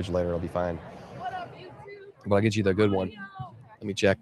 footage later. It'll be fine. But I'll get you the good one. Let me check.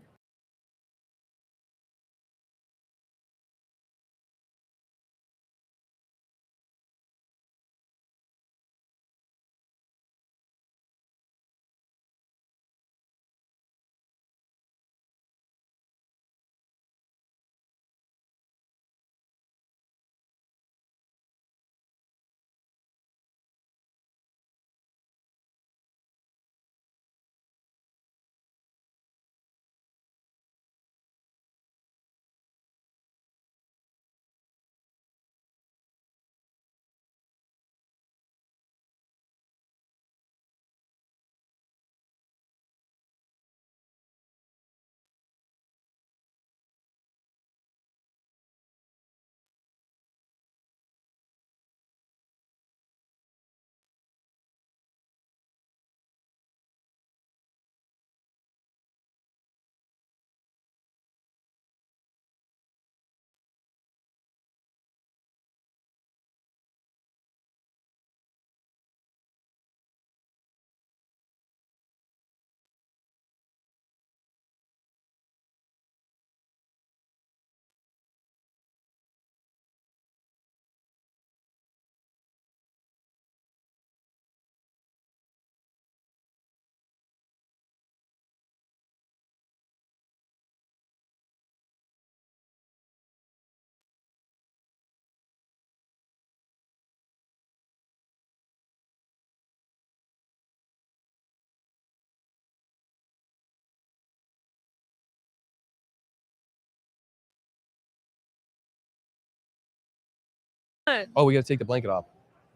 Oh, we got to take the blanket off.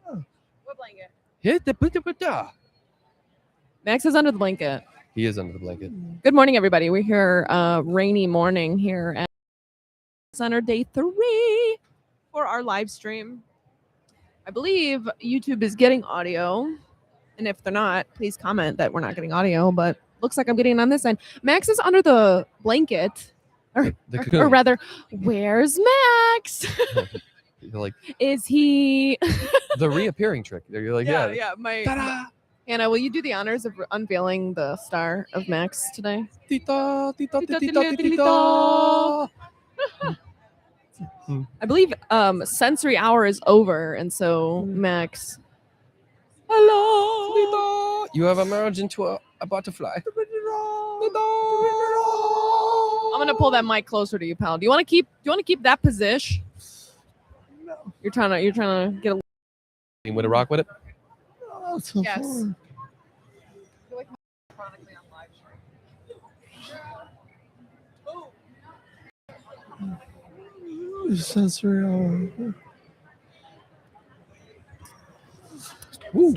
What blanket? Hit the blanket. Max is under the blanket. He is under the blanket. Good morning, everybody. We're here rainy morning here at Center Day 3 for our live stream. I believe YouTube is getting audio. And if they're not, please comment that we're not getting audio. But looks like I'm getting it on this end. Max is under the blanket. Or rather, where's Max? Like, is he the reappearing trick? You're like, yeah. Anna, will you do the honors of unveiling the star of Max today? Tita. I believe sensory hour is over, and so Max. Hello. You have emerged into a butterfly. I'm gonna pull that mic closer to you, pal. Do you want to keep that position? No. You're trying to get a. You want to rock with it? Oh, so Yes. fun. Sensory hour.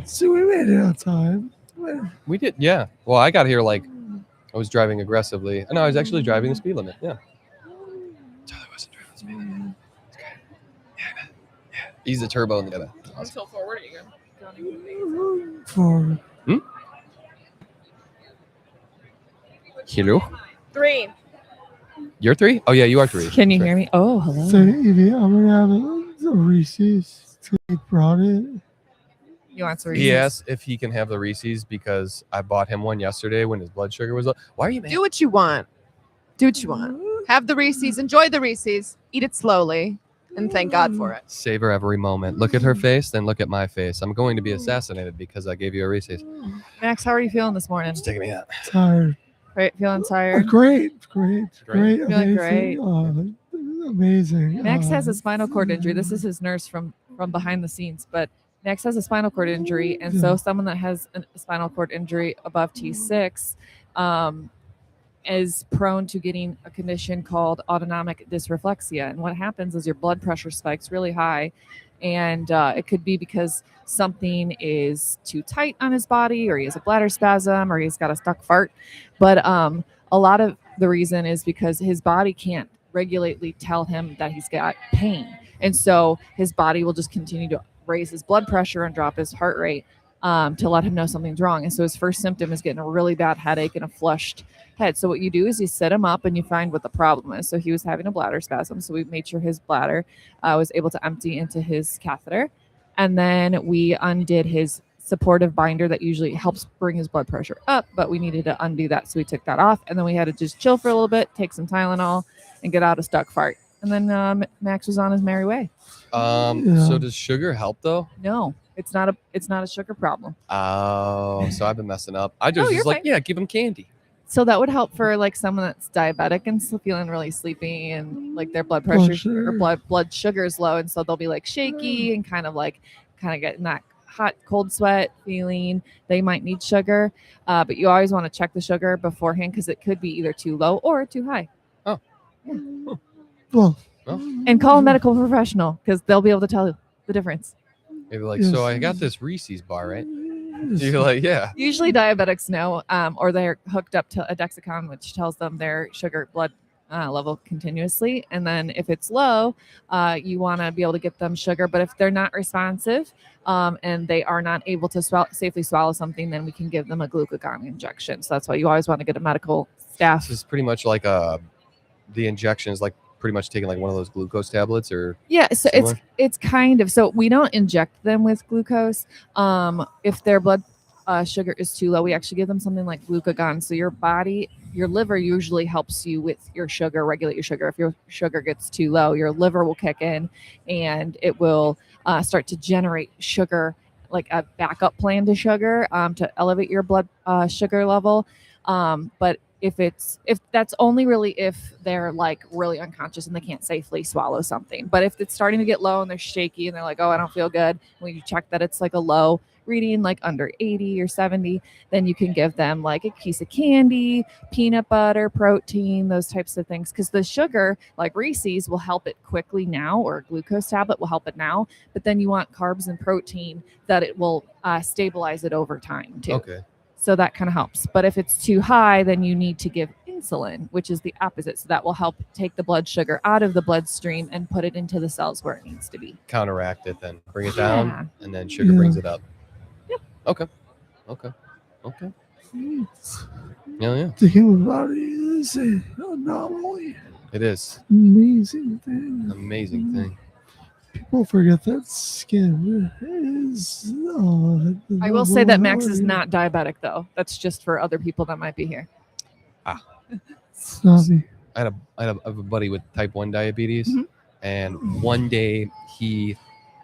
So we made it on time. We did, yeah. Well, I got here like I was driving aggressively. No, I was actually driving the speed limit. Yeah. Charlie wasn't driving the speed limit. It's good. Yeah. Ease the turbo in the other. Awesome. Until forward, are you going? Forward. Hello. 3. You're 3? Oh yeah, you are 3. Can you hear me? Oh, hello. So Evie, I'm gonna have a Reese's. He brought it. You want some He Reese's? asked if he can have the Reese's because I bought him one yesterday when his blood sugar was low. Why are you mad? Do what you want. Have the Reese's. Enjoy the Reese's. Eat it slowly, and thank God for it. Savor every moment. Look at her face, then look at my face. I'm going to be assassinated because I gave you a Reese's. Max, how are you feeling this morning? Just taking me out. Tired. Right, feeling tired? Great. Feeling Amazing. great. Amazing. Max has a spinal cord injury. This is his nurse from behind the scenes, but Max has a spinal cord injury, and so someone that has a spinal cord injury above T6 is prone to getting a condition called autonomic dysreflexia. And what happens is your blood pressure spikes really high, and it could be because something is too tight on his body, or he has a bladder spasm, or he's got a stuck fart. But a lot of the reason is because his body can't regulately tell him that he's got pain. And so his body will just continue to raise his blood pressure and drop his heart rate to let him know something's wrong. And so his first symptom is getting a really bad headache and a flushed head. So what you do is you set him up and you find what the problem is. So he was having a bladder spasm. So we made sure his bladder was able to empty into his catheter. And then we undid his supportive binder that usually helps bring his blood pressure up, but we needed to undo that, so we took that off, and then we had to just chill for a little bit, take some Tylenol, and get out of stuck fart, and then Max was on his merry way. So does sugar help though? No, it's not a sugar problem. Oh, so I've been messing up. I just you're was like, fine. yeah, give him candy. So that would help for like someone that's diabetic and still feeling really sleepy and like their blood pressure or blood sugar is low, and so they'll be like shaky and kind of getting that hot cold sweat feeling. They might need sugar, but you always want to check the sugar beforehand because it could be either too low or too high. Oh, yeah. Well, And call a medical professional because they'll be able to tell you the difference. Maybe like, so I got this Reese's bar, right? You're like, yeah. Usually diabetics know, or they're hooked up to a Dexicon, which tells them their sugar blood level continuously. And then if it's low, you want to be able to get them sugar. But if they're not responsive and they are not able to safely swallow something, then we can give them a glucagon injection. So that's why you always want to get a medical staff. This is pretty much like the injection is like pretty much taking like one of those glucose tablets, or yeah, so similar? it's kind of, so we don't inject them with glucose. If their blood sugar is too low, we actually give them something like glucagon. So your liver usually helps you with your sugar, regulate your sugar. If your sugar gets too low, your liver will kick in and it will start to generate sugar, like a backup plan to sugar, to elevate your blood sugar level. But if that's only really if they're like really unconscious and they can't safely swallow something. But if it's starting to get low and they're shaky and they're like, oh, I don't feel good, when you check that it's like a low reading, like under 80 or 70, then you can give them like a piece of candy, peanut butter, protein, those types of things. Because the sugar, like Reese's, will help it quickly now, or a glucose tablet will help it now. But then you want carbs and protein that it will stabilize it over time too. Okay. So that kind of helps. But if it's too high, then you need to give insulin, which is the opposite. So that will help take the blood sugar out of the bloodstream and put it into the cells where it needs to be. Counteract it, then bring it down, and then sugar brings it up. Yep. Okay. Yeah. The human body is an anomaly. It is. Amazing thing. Amazing thing. People forget that skin is. I will say that Max is not diabetic, though. That's just for other people that might be here. It's not me. I have a buddy with type 1 diabetes, Mhm. and one day he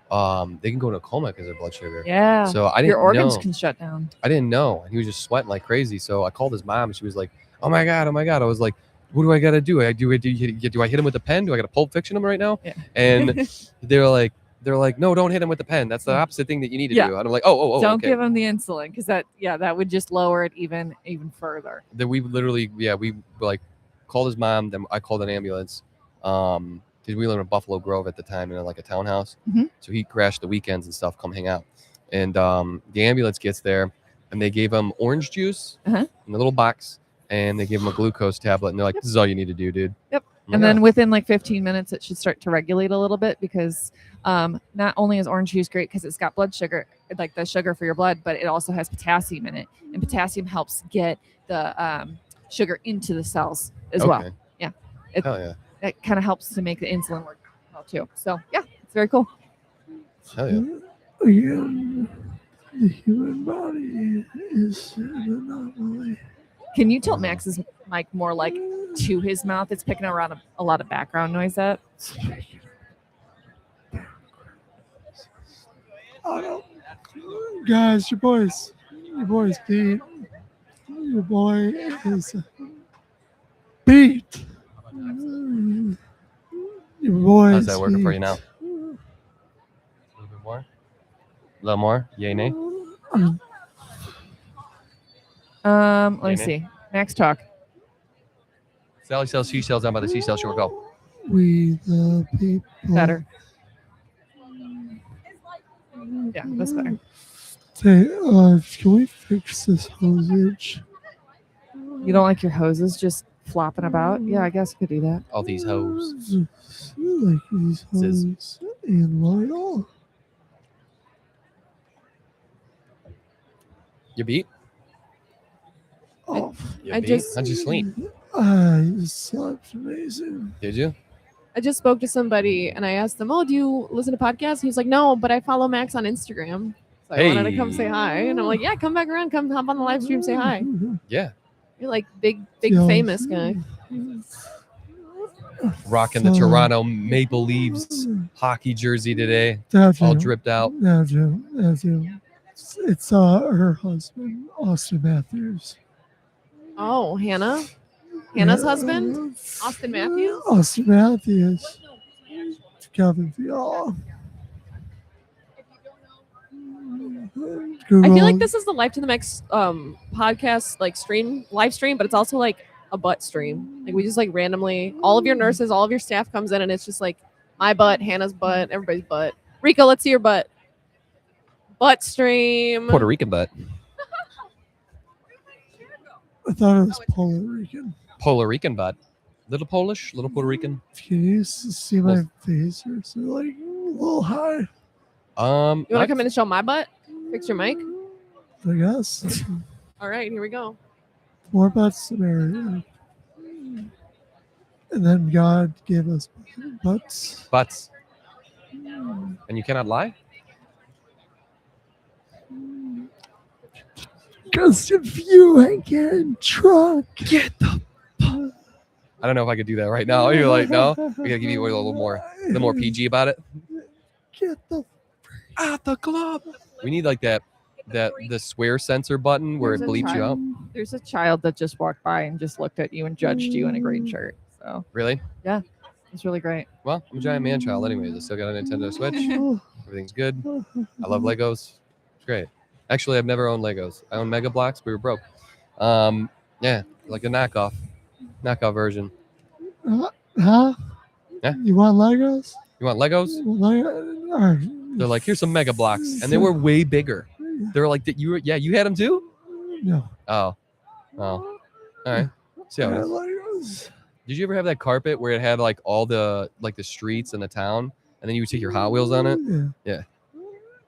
they can go into a coma because of their blood sugar. Yeah. So I didn't Your organs know. can shut down. I didn't know, and he was just sweating like crazy. So I called his mom, and she was like, "Oh my god!" I was like, "What do I gotta do? Do I hit him with the pen? Do I gotta Pulp Fiction him right now?" Yeah. And they're like, no, don't hit him with the pen. That's the opposite thing that you need to do. And I'm like, oh, Don't okay. give him the insulin because that would just lower it even further. Then we literally, we like called his mom. Then I called an ambulance. Because we lived in Buffalo Grove at the time in like a townhouse. Mhm. So he crashed the weekends and stuff, come hang out. And the ambulance gets there, and they gave him orange juice in a little box, and they gave him a glucose tablet, and they're like, "This is all you need to do, dude." Yep. And then within like 15 minutes, it should start to regulate a little bit because not only is orange juice great because it's got blood sugar, like the sugar for your blood, but it also has potassium in it. And potassium helps get the sugar into the cells as well. Yeah. Hell yeah. It kind of helps to make the insulin work well too. So yeah, it's very cool. Hell yeah. Again, the human body is an anomaly. Can you tilt Max's mic more like to his mouth? It's picking around a lot of background noise up. Guys, your boy's beat. Your boy is beat. Your boy. How's that working for you now? A little bit more? A little more? Yay, nay? Let me see. Max talk. Sally sells seashells down by the seashell shore. Go. We the people. Better. Yeah, that's better. Say, can we fix this hosage? You don't like your hoses just flopping about? Yeah, I guess you could do that. All these hoes. Like these hoses and light. You beat? Oh, How'd you sleep? I slept amazing. Did you? I just spoke to somebody and I asked them, "Oh, do you listen to podcasts?" He was like, "No, but I follow Max on Instagram." So I wanted to come say hi, and I'm like, yeah, come back around, come hop on the live stream, say hi. Yeah. You're like big Yeah. famous guy. Rocking the Toronto Maple Leafs hockey jersey today. That's All him. dripped out. That's him. That's him. It's her husband, Austin Matthews. Oh, Hannah's husband, Austin Matthews. Austin Matthews. Kevin Fiala. I feel like this is the Life to the Max podcast like live stream, but it's also like a butt stream. Like we just like randomly, all of your nurses, all of your staff comes in, and it's just like my butt, Hannah's butt, everybody's butt. Rico, let's see your butt. Butt stream. Puerto Rican butt. I thought it was Puerto Rican. Puerto Rican butt. Little Polish, little Puerto Rican. Can you see my face or so like a little high? You want to come in and show my butt? Fix your mic. I guess. All right, here we go. More about Samaria. And then God gave us butts. Butts. And you cannot lie? Because if you ain't getting drunk, Get the. I don't know if I could do that right now. You're like, no. We gotta give you a little more PG about it. Get the At the club. We need like the swear censor button where it There's a bleeps you out. There's a child that just walked by and just looked at you and judged you in a green shirt. So Really? it's really great. Well, I'm a giant man child anyways. I still got a Nintendo Switch. Everything's good. I love Legos. It's great. Actually, I've never owned Legos. I own Mega Blocks. We were broke. Yeah, like a knockoff version. Huh? Yeah. You want Legos? You want Legos? All right. They're like, here's some Mega Blocks, and they were way bigger. They were like that. You had them too? No. Oh. All right. See how it is. Legos. Did you ever have that carpet where it had like all the streets in the town, and then you would take your Hot Wheels on it? Yeah. Yeah.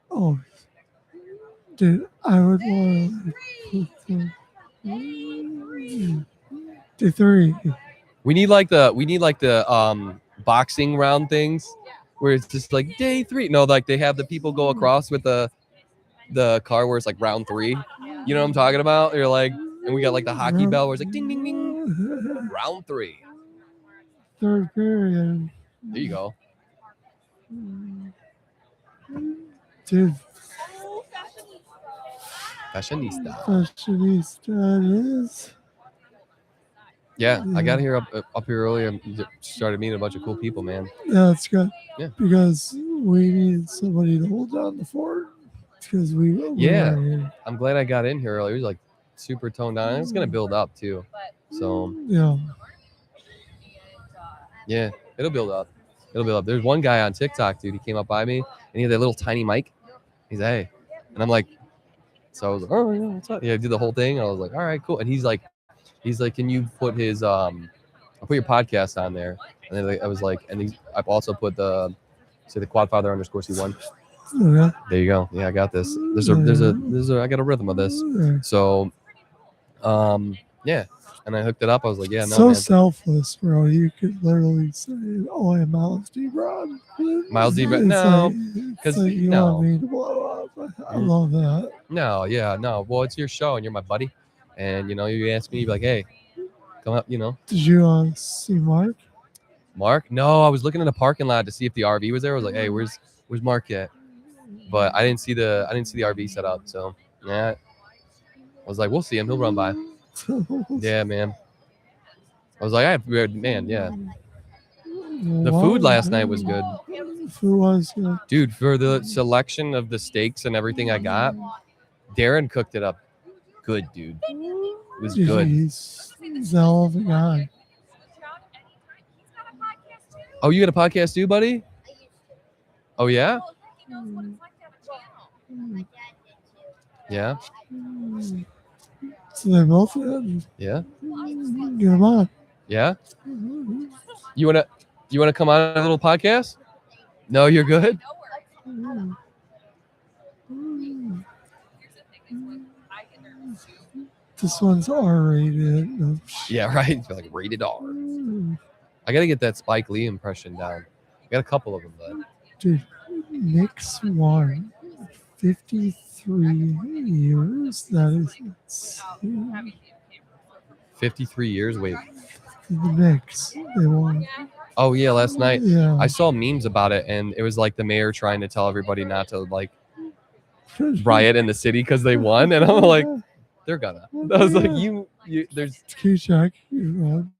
Oh, dude, I would want to three. We need like the boxing round things where it's just like day 3. No, like they have the people go across with the car where it's like round 3. You know what I'm talking about? You're like, and we got like the hockey bell where it's like ding ding ding. Round 3. Third period. There you go. Dude, Fashionista. fashionista it is. Yeah, I got here up here early and started meeting a bunch of cool people, man. Yeah, that's good. Yeah. Because we need somebody to hold down the fort. Because we Yeah. are here. I'm glad I got in here early. It was like super toned down. It's gonna build up too. So Yeah. yeah, it'll build up. There's one guy on TikTok, dude. He came up by me and he had that little tiny mic. He's like, hey, and I'm like, so I was like, oh yeah, what's up? Yeah, I did the whole thing. I was like, all right, cool. And he's like, can you put his I'll put your podcast on there. And then I was like, I've also put the Quadfather _C1. Okay. There you go. Yeah, I got this. I got a rhythm of this. Okay. So, yeah. And I hooked it up. I was like, yeah, no, So man. selfless, bro. You could literally say, "Oh, I'm Miles D. Brown." Miles D. Brown? It's No, like, 'cause you no. want me to blow up. I love that. No, yeah, no. Well, it's your show and you're my buddy. And, you ask me, you'd be like, hey, come up, Did you see Mark? Mark? No, I was looking in the parking lot to see if the RV was there. I was like, hey, where's Mark at? But I didn't see the RV set up. So, yeah. I was like, we'll see him. He'll run by. Yeah, man. I was like, man, yeah. The food last night was good. Food was good. Dude, for the selection of the steaks and everything I got, Darren cooked it up good, dude. It was good. He's a hell of a guy. Oh, you got a podcast too, buddy? Oh, yeah? Yeah? So they both did. Yeah? Get him on. Yeah? You wanna come on a little podcast? No, you're good? This one's R-rated. Yeah, right. Like rated R. I gotta get that Spike Lee impression down. I got a couple of them, but Dude, Nick Swan 53 years. That is insane. 53 years. Wait. The Knicks, they won. Oh yeah, last night Yeah. I saw memes about it, and it was like the mayor trying to tell everybody not to like riot in the city because they won, and I'm like, they're gonna. I was like, you there's. Can you check? Did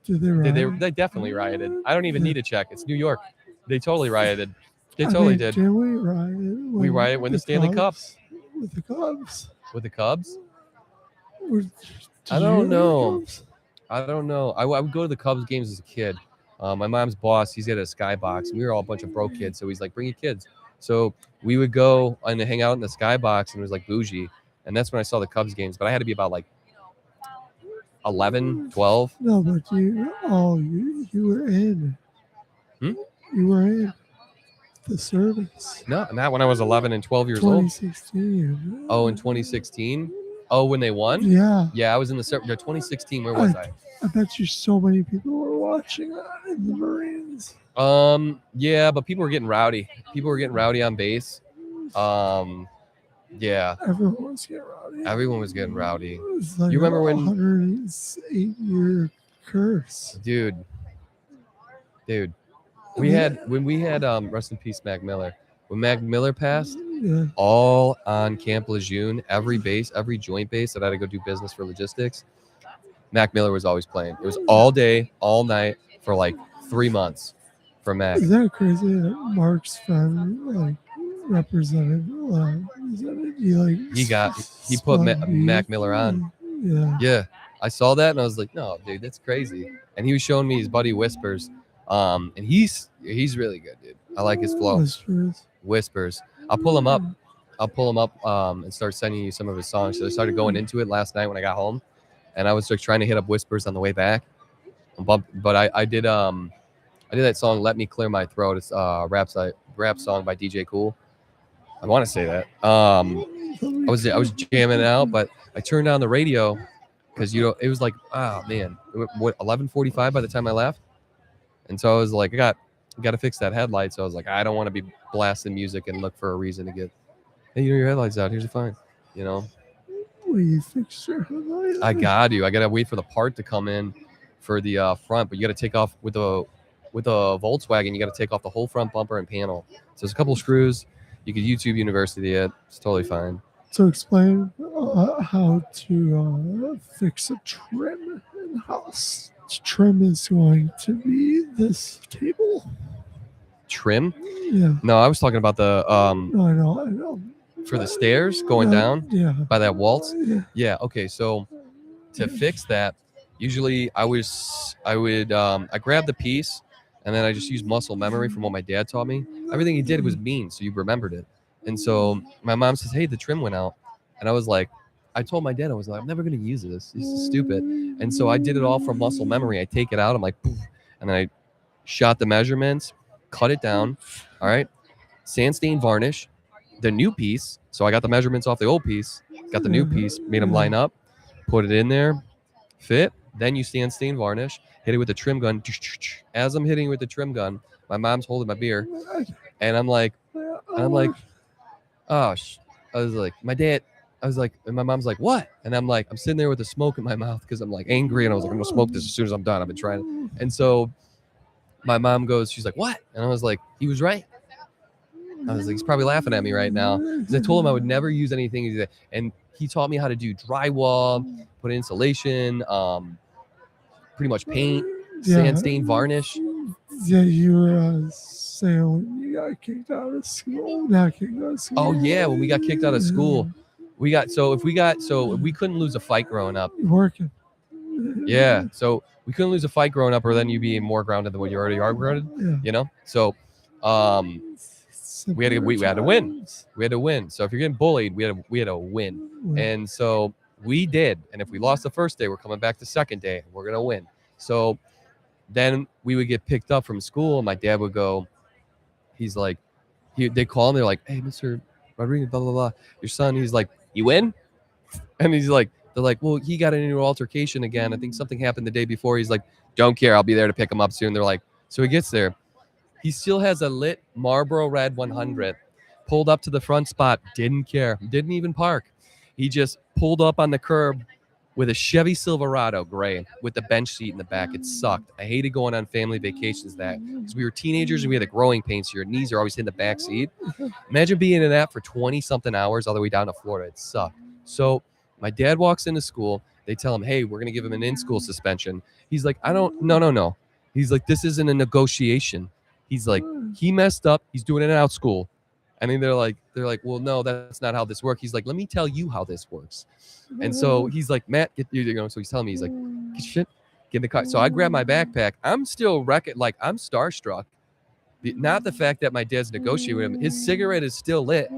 they riot? They definitely rioted. I don't even need to check. It's New York. They totally rioted. They totally did. Did we riot? We rioted when the Stanley Cup. With the Cubs. With the Cubs? Did I you don't like the know. Cubs? I don't know. I would go to the Cubs games as a kid. My mom's boss, he's got a skybox. We were all a bunch of broke kids, so he's like, bring your kids. So we would go and hang out in the skybox, and it was like bougie. And that's when I saw the Cubs games. But I had to be about like 11, 12. No, but you were in. Hmm? You were in the service. No, not when I was 11 and 12 years old. 2016. Oh, in 2016? Oh, when they won? Yeah. Yeah, I was in the 2016. Where was I? I bet you so many people were watching that in the Marines. Yeah, but people were getting rowdy. People were getting rowdy on base. Yeah. Everyone was getting rowdy. Everyone was getting rowdy. It was like You remember when 108-year curse. Dude. When we had rest in peace Mac Miller. When Mac Miller passed, Yeah. all on Camp Lejeune, every base, every joint base that I had to go do business for logistics, Mac Miller was always playing. It was all day, all night for like 3 months for Mac. Is that crazy that Mark's family like represented He put Mac Miller on. Yeah. Yeah. I saw that and I was like, no, dude, that's crazy. And he was showing me his buddy Whispers. And he's really good, dude. I like his flow. Whispers. I'll pull him up and start sending you some of his songs. So I started going into it last night when I got home, and I was like trying to hit up Whispers on the way back. But I did that song "Let Me Clear My Throat." It's a rap song by DJ Cool. I want to say that. I was jamming it out, but I turned on the radio because it was like, oh man, what 11:45 by the time I left, and so I was like, I got to fix that headlight. So I was like, I don't want to be blasting music and look for a reason to get, hey, your headlights out. Here's a fine, Well, you fixed your headlight. I got to wait for the part to come in for the front, but you got to take off with a Volkswagen. You got to take off the whole front bumper and panel. So there's a couple screws. You could YouTube University it. It's totally fine. So explain how to fix a trim in the house. Trim is going to be this table. Trim? Yeah. No, I was talking about the No, I know. For the stairs going down. Yeah. By that waltz. Yeah. Yeah. Okay. So to fix that, usually I grabbed the piece and then I just used muscle memory from what my dad taught me. Everything he did was mean, so you remembered it. And so my mom says, "Hey, the trim went out," and I was like, I told my dad, I was like, I'm never gonna use this. This is stupid. And so I did it all from muscle memory. I take it out. I'm like, poof, and then I shot the measurements, cut it down. All right, sand stain varnish, the new piece. So I got the measurements off the old piece, got the new piece, made them line up, put it in there, fit. Then you sand stain varnish, hit it with a trim gun. As I'm hitting it with the trim gun, my mom's holding my beer, and I'm like, oh, I was like, my dad. I was like, and my mom's like, what? And I'm like, I'm sitting there with the smoke in my mouth because I'm like angry. And I was like, I'm gonna smoke this as soon as I'm done. I've been trying. And so my mom goes, she's like, what? And I was like, he was right. I was like, he's probably laughing at me right now. Because I told him I would never use anything. And he taught me how to do drywall, put insulation, pretty much paint, sand stain, varnish. Yeah, you were saying when you got kicked out of school. Not kicked out of school. Oh yeah, when we got kicked out of school. If we couldn't lose a fight growing up. Working. Yeah. So we couldn't lose a fight growing up, or then you'd be more grounded than what you already are grounded. Yeah. You know? So we had to win. We had to win. So if you're getting bullied, we had to win. And so we did. And if we lost the first day, we're coming back the second day. We're gonna win. So then we would get picked up from school, and my dad would go, he's like, they call him, they're like, hey, Mr. Rodriguez, blah, blah, blah. Your son, he's like, you win? And he's like, they're like, well, he got into an altercation again. I think something happened the day before. He's like, don't care. I'll be there to pick him up soon. They're like, so he gets there. He still has a lit Marlboro Red 100, pulled up to the front spot, didn't care, didn't even park. He just pulled up on the curb with a Chevy Silverado gray with the bench seat in the back. It sucked. I hated going on family vacations because we were teenagers and we had the growing pains. Your knees are always hitting the back seat. Imagine being in that for 20 something hours all the way down to Florida. It sucked. So my dad walks into school. They tell him, hey, we're going to give him an in-school suspension. He's like, no. He's like, this isn't a negotiation. He's like, he messed up. He's doing it out school. And then they're like, well, no, that's not how this works. He's like, let me tell you how this works. And so he's like, Matt, so he's telling me, he's like, get your shit, get in the car. So I grab my backpack. I'm still like, I'm starstruck. Not the fact that my dad's negotiating with him. His cigarette is still lit.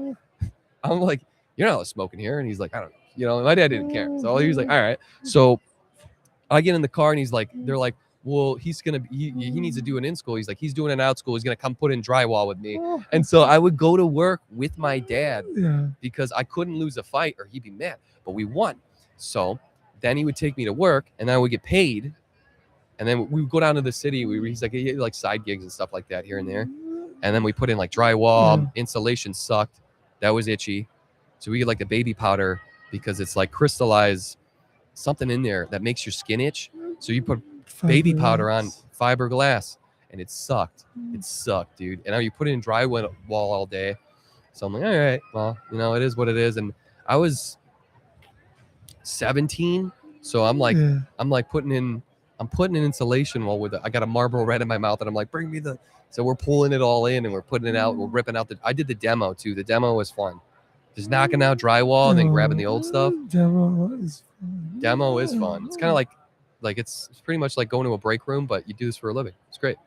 I'm like, you're not smoking here. And he's like, I don't know. My dad didn't care. So he was like, all right. So I get in the car and he's like, they're like, well, he needs to do an in-school. He's like, he's doing an out-school. He's going to come put in drywall with me. And so I would go to work with my dad because I couldn't lose a fight or he'd be mad. But we won. So then he would take me to work and I would get paid. And then we would go down to the city. He's like, he had like side gigs and stuff like that here and there. And then we put in like drywall. Insulation sucked. That was itchy. So we get like the baby powder because it's like crystallized something in there that makes your skin itch. So you put baby powder on fiberglass and it sucked. It sucked, dude. And now you put it in drywall all day. So I'm like, all right, well, it is what it is. And I was 17. So I'm putting in insulation wall I got a Marlboro Red in my mouth and I'm like, bring me so we're pulling it all in and we're putting it out. We're ripping out I did the demo too. The demo was fun. Just knocking out drywall and then grabbing the old stuff. Demo is fun. It's kind of like it's pretty much like going to a break room, but you do this for a living. It's great.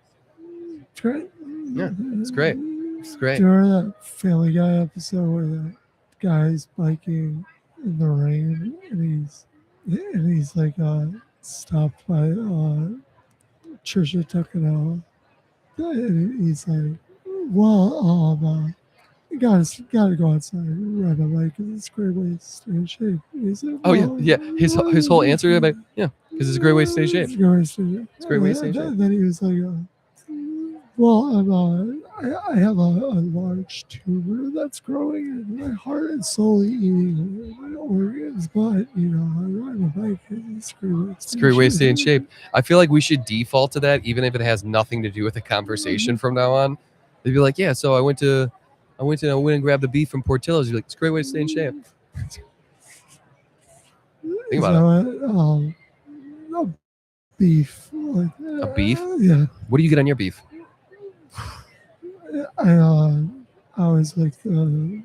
It's great. Yeah, it's great. It's great. Do you remember that Family Guy episode where the guy's biking in the rain and he's like stopped by Trisha Tucano, and he's like, well, you gotta go outside and ride my bike because it's a great way to stay in shape. Like, oh yeah. His whole answer, like, yeah, because it's a great way to stay in shape. It's a great way to stay in shape. It's a great way to stay in shape. Then he was like, well, I have a large tumor that's growing in my heart and slowly eating my organs, but I ride my bike. It's a great way to stay in shape. I feel like we should default to that, even if it has nothing to do with the conversation from now on. They'd be like, yeah, so I went and grabbed the beef from Portillo's. You're like, it's a great way to stay in shape. Think about it. A beef. A beef? Yeah. What do you get on your beef? I always like the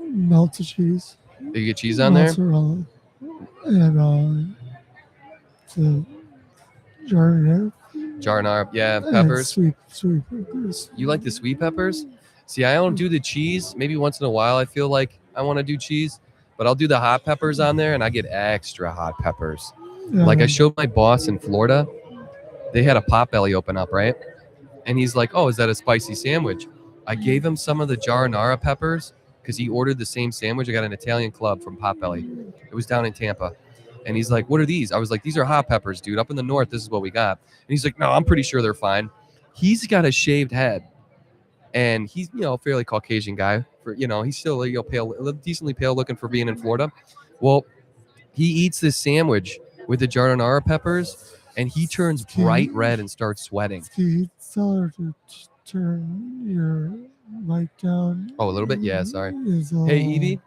melted cheese. Do you get cheese on there? Mozzarella. And the Jarnar, yeah, peppers. Sweet peppers. You like the sweet peppers? See, I don't do the cheese. Maybe once in a while I feel like I want to do cheese, but I'll do the hot peppers on there and I get extra hot peppers. Yeah. Like I showed my boss in Florida, they had a Potbelly open up, right? And he's like, oh, is that a spicy sandwich? I gave him some of the Jarnara peppers because he ordered the same sandwich. I got an Italian club from Potbelly. It was down in Tampa. And he's like, what are these? I was like, these are hot peppers, dude. Up in the north, this is what we got. And he's like, no, I'm pretty sure they're fine. He's got a shaved head. And he's, a fairly Caucasian guy. He's still pale, decently pale looking for being in Florida. Well, he eats this sandwich with the Jarnara peppers, and he turns bright red and starts sweating. Can you tell her to turn your mic down? Oh, a little bit? Yeah, sorry. Hey, Evie?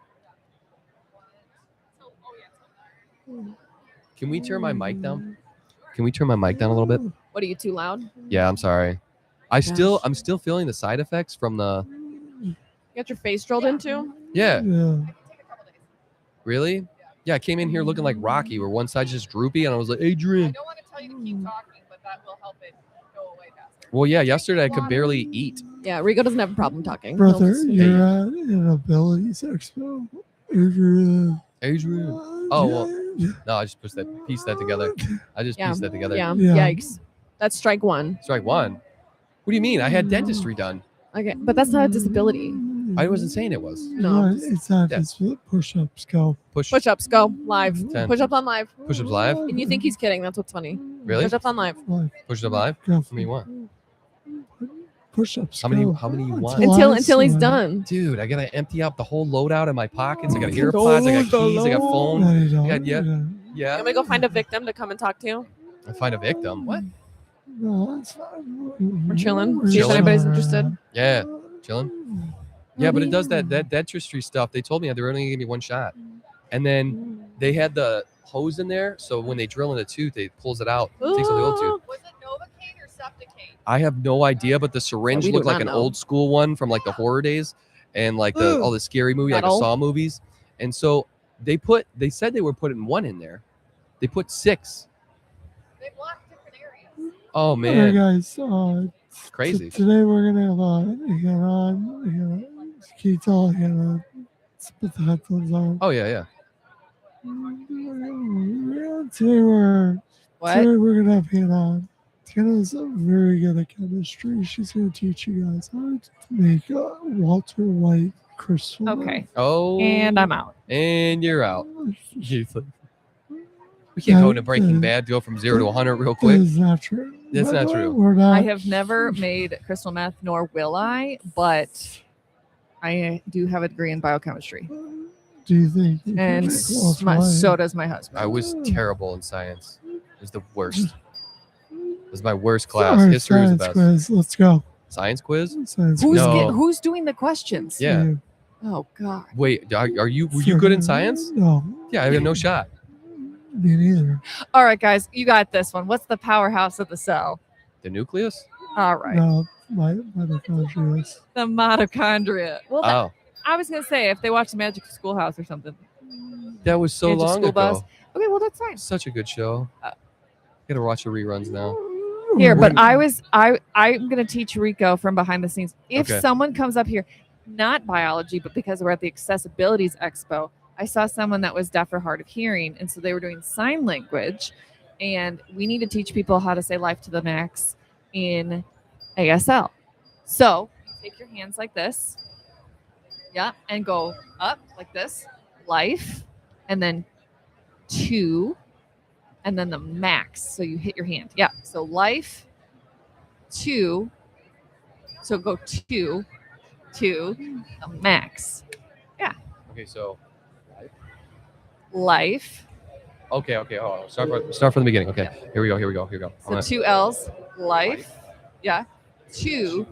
Can we turn my mic down? Can we turn my mic down a little bit? What, are you too loud? Yeah, I'm sorry. I'm still feeling the side effects from the... You got your face drilled into? Yeah. Yeah. Really? Yeah, I came in here looking like Rocky, where one side's just droopy, and I was like, Adrian. I don't want to tell you to keep talking, but that will help it go away faster. Well, yeah, yesterday I could barely eat. Yeah, Rico doesn't have a problem talking. Brother, you're at an Abilities Expo. Adrian. Oh, well, no, I just pieced that together. Pieced that together. Yeah. Yeah. Yikes. That's strike one. Strike one. What do you mean? I had dentistry done. Okay, but that's not a disability. I wasn't saying it was. No. It's not just push-ups. Go. Push-ups, go. Live. 10. Push-ups on live. Push-ups live? And you think he's kidding. That's what's funny. Really? Push-ups on live. Like, Push-ups live? go. What do you want? push-ups. How many go. you want? Until he's I done. Dude, I gotta empty out the whole loadout in my pockets. I got Don't earpods, I got keys, I got load. phone. No, you don't. Yeah, You don't. You Yeah. want me to go find a victim to come and talk to you? I find a victim. What? No, that's fine. We're chilling. We're See if Chilling. anybody's chilling interested. around. Yeah, chilling. Yeah, but it does that dentistry stuff. They told me they were only gonna give me one shot, and then they had the hose in there, so when they drill in the tooth, it pulls it out, takes out the old tooth. Was it Novocaine or Subticane? I have no idea, but the syringe we do looked like not an know. old school one from like the horror days, and like all the scary movie, like the Metal. Saw movies. And so they said they were putting one in there. They put 6. They blocked different areas. Oh All right, man, guys. crazy. Today we're gonna have can you tell again? Put the headphones on. Oh yeah. Today we're What? Today we're gonna have Hannah on. Hannah's very good at chemistry. She's gonna teach you guys how to make Walter White crystal. Okay. Oh, And I'm out. And you're out. We can't go into Breaking Bad, go from 0 to 100 real That quick. is not true. That's not true. We're not. I have never made crystal meth, nor will I, but I do have a degree in biochemistry. Do you think? you can And make Walter White? so does my husband. I was terrible in science. It was the worst. It was my worst class. All right, History was the science best. quiz. Let's go. Science quiz? Science Who's quiz. No. who's doing the questions? Yeah. You. Oh God. Wait, were you good in science? No. Yeah, I have no shot. Me neither. All right, guys, you got this one. What's the powerhouse of the cell? The nucleus? All right, No, my mitochondria is. the mitochondria. Well, Oh, I was gonna say if they watch the Magic Schoolhouse or something. that was so Magic long School ago. Bus. Okay, well that's fine. Such a good show. Gotta watch the reruns now. Here, but We're I'm gonna teach Rico from behind the scenes. If Okay. someone comes up here, not biology, but because we're at the Accessibilities Expo, I saw someone that was deaf or hard of hearing, and so they were doing sign language, and we need to teach people how to say life to the max in ASL. So take your hands like this, yeah, and go up like this, life, and then 2, and then the max. So you hit your hand, yeah. So life, 2. So go 2, the max. Okay, so Life. okay. Oh, start from the beginning. Okay, here we go. So 2 L's. Life. Yeah. 2.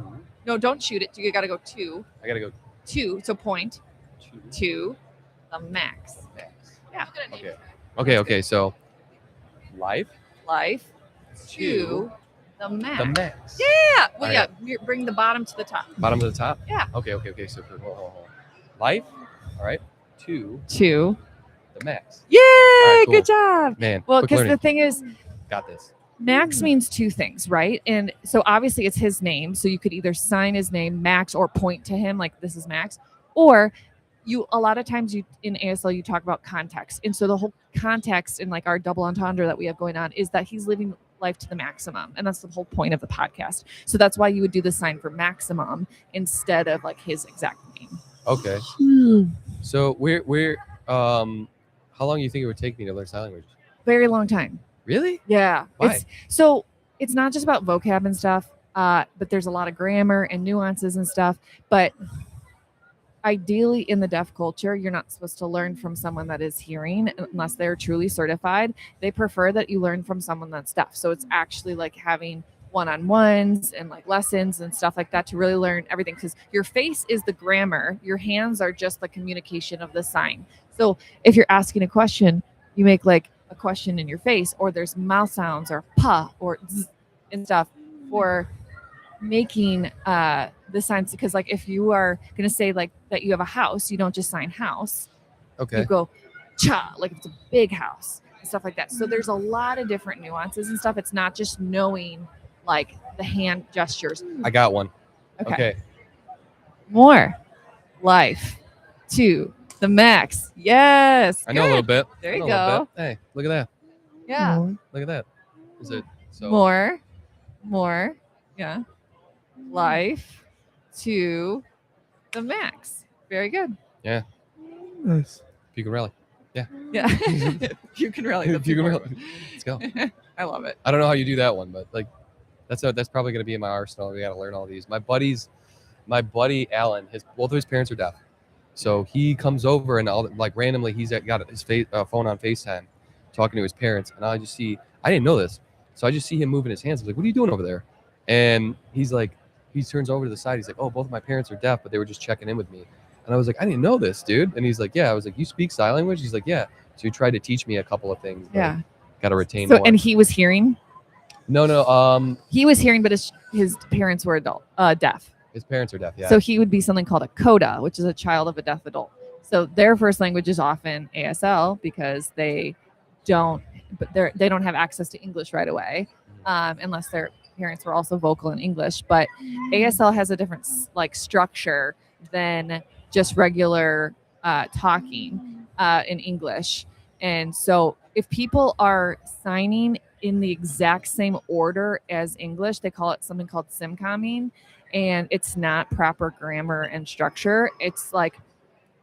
No, don't shoot it. You got to go 2. I gotta go 2. So point 2. The max. Yeah. Okay. So life, Life. 2. The max. the max. Yeah. Well, All yeah. Bring the bottom to the top. Bottom to the top. Yeah. Okay. So hold. Life. All right. 2, 2. the max. Yay! right, cool. Good job. Man. Well, quick because learning. the thing is, Got this. Max means 2 things, right? And so obviously it's his name. So you could either sign his name, Max, or point to him like this is Max. Or a lot of times in ASL you talk about context. And so the whole context in like our double entendre that we have going on is that he's living life to the maximum. And that's the whole point of the podcast. So that's why you would do the sign for maximum instead of like his exact name. Okay. So we're how long do you think it would take me to learn sign language? Very long time. Really? Yeah. Why? It's not just about vocab and stuff, but there's a lot of grammar and nuances and stuff. But ideally in the deaf culture, you're not supposed to learn from someone that is hearing unless they're truly certified. They prefer that you learn from someone that's deaf. So it's actually like having one-on-ones and like lessons and stuff like that to really learn everything, because your face is the grammar. Your hands are just the communication of the sign. So if you're asking a question, you make like a question in your face, or there's mouth sounds or pa or zzz and stuff for making the signs. Because like if you are going to say like that you have a house, you don't just sign house. Okay. You go cha, like it's a big house and stuff like that. So there's a lot of different nuances and stuff. It's not just knowing like the hand gestures. I got one. Okay. More life 2, the max. Yes. I know a little bit. There I you know a little go. bit. Hey, look at that. Yeah. Look at that. Is it so? More. Yeah. Life 2, the max. Very good. Nice. If you can rally. Yeah. You can rally. If you can rally. Let's go. I love it. I don't know how you do that one, but like That's probably gonna be in my arsenal. We got to learn all these. My buddy Alan, both of his parents are deaf, so he comes over and like randomly got his phone on FaceTime, talking to his parents, and I didn't know this, so I just see him moving his hands. I was like, "What are you doing over there?" And he's like, he turns over to the side. He's like, "Oh, both of my parents are deaf, but they were just checking in with me." And I was like, "I didn't know this, dude." And he's like, "Yeah." I was like, "You speak sign language?" He's like, "Yeah." So he tried to teach me a couple of things. Yeah. Got to retain So more. and he was hearing. No. He was hearing, but his parents were deaf. His parents are deaf. Yeah. So he would be something called a coda, which is a child of a deaf adult. So their first language is often ASL because they don't have access to English right away, unless their parents were also vocal in English. But ASL has a different structure than just regular talking in English. And so if people are signing in the exact same order as English, they call it something called simcomming, and it's not proper grammar and structure. It's like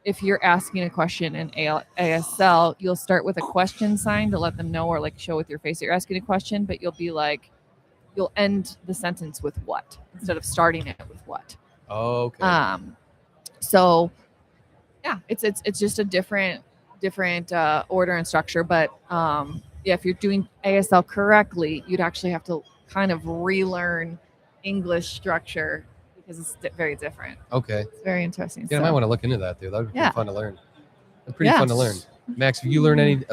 if you're asking a question in ASL, you'll start with a question sign to let them know, or like show with your face that you're asking a question, but you'll end the sentence with what instead of starting it with what. Oh, okay. So yeah, it's just a different order and structure. But yeah, if you're doing ASL correctly, you'd actually have to kind of relearn English structure because it's very different. Okay. It's very interesting. Yeah, I might want to look into that, dude. That would be Yeah. fun to learn. It's pretty fun to learn. Max, if you learn any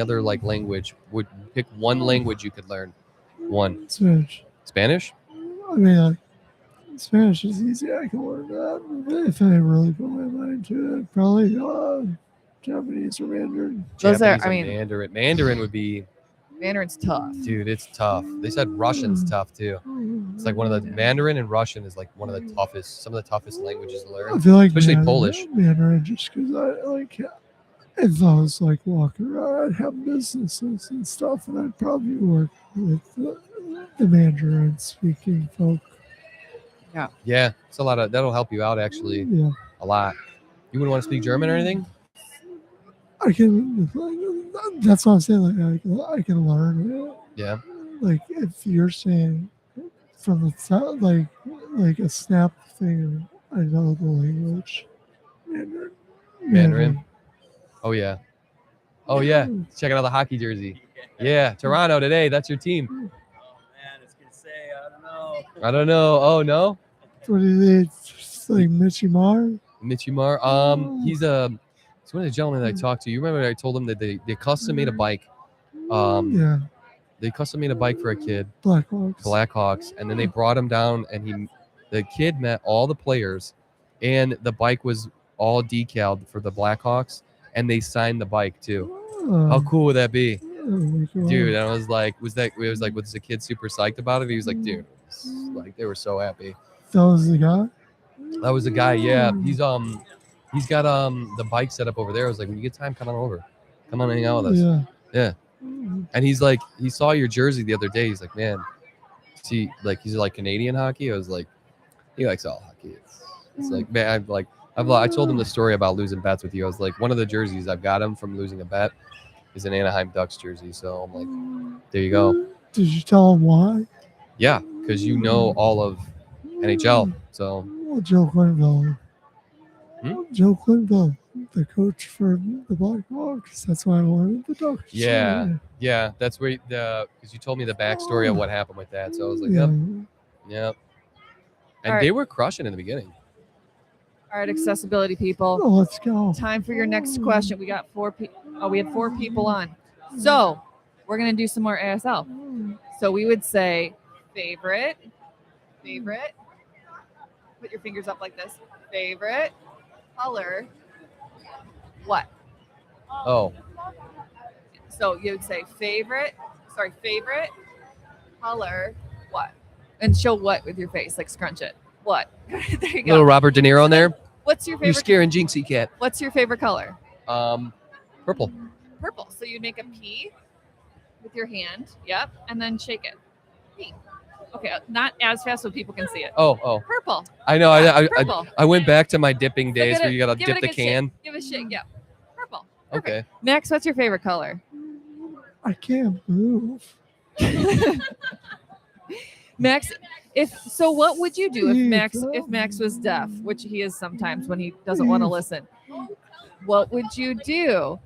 other like language, would pick one language you could learn. One. Spanish. Spanish? I mean, Spanish is easy. I can learn that if I really put my mind to it. Probably Japanese or Mandarin. Mandarin would be. Mandarin's tough. Dude, it's tough. They said Russian's tough too. It's like one of the Mandarin and Russian is like one of the toughest, some of the toughest languages to learn. I feel like especially Polish. Mandarin, just because I like. If I was like walking around, I'd have businesses and stuff, and I'd probably work with the Mandarin speaking folk. Yeah, it's a lot of that'll help you out actually. Yeah. A lot. You wouldn't want to speak German or anything? I can. That's what I'm saying. Like I can learn it. Yeah. Like if you're saying from the top, like a snap thing, I know the language. Mandarin. Oh yeah. Check out the hockey jersey. Yeah, Toronto today. That's your team. Oh man, it's gonna say I don't know. Oh no. What is it? It's like Michimar. He's one of the gentlemen that I talked to. You remember I told him that they custom made a bike. Yeah. They custom made a bike for a kid. Blackhawks. And then they brought him down, and the kid met all the players, and the bike was all decaled for the Blackhawks, and they signed the bike too. How cool would that be? Dude, and I was like, was the kid super psyched about it? He was like, dude, like they were so happy. That was the guy? That was the guy, yeah. He's got the bike set up over there. I was like, when you get time, come on over. Come on and hang out with us. Yeah. And he's like, he saw your jersey the other day. He's like, man, he's like Canadian hockey. I was like, he likes all hockey. It's like, man, I told him the story about losing bets with you. I was like, one of the jerseys I've got him from losing a bet is an Anaheim Ducks jersey. So I'm like, there you go. Did you tell him why? Yeah, because you know all of NHL. So Joe Quenneville. Joe Quenneville, the coach for the Blackhawks. That's why I wanted the Ducks. Yeah. That's where because you told me the backstory of what happened with that. So I was like, yep. And they were crushing in the beginning. All right, accessibility people. Oh, let's go. Time for your next question. We got we had 4 people on. So we're gonna do some more ASL. So we would say favorite. Put your fingers up like this. Favorite color. What? Oh. So you would say favorite color. What? And show what with your face, like scrunch it. What? There you go. Little Robert De Niro in there. What's your favorite? You're scaring Jinxie Cat. What's your favorite color? Purple. Purple. So you'd make a P with your hand. Yep. And then shake it. P. Okay. Not as fast so people can see it. Oh. Purple. I know. Purple. I went back to my dipping days where you gotta give dip it a the good can. Shake. Give it a shake. Yeah. Purple. Perfect. Okay. Next, what's your favorite color? I can't move. Max, what would you do if Max was deaf, which he is sometimes when he doesn't want to listen? What would you do?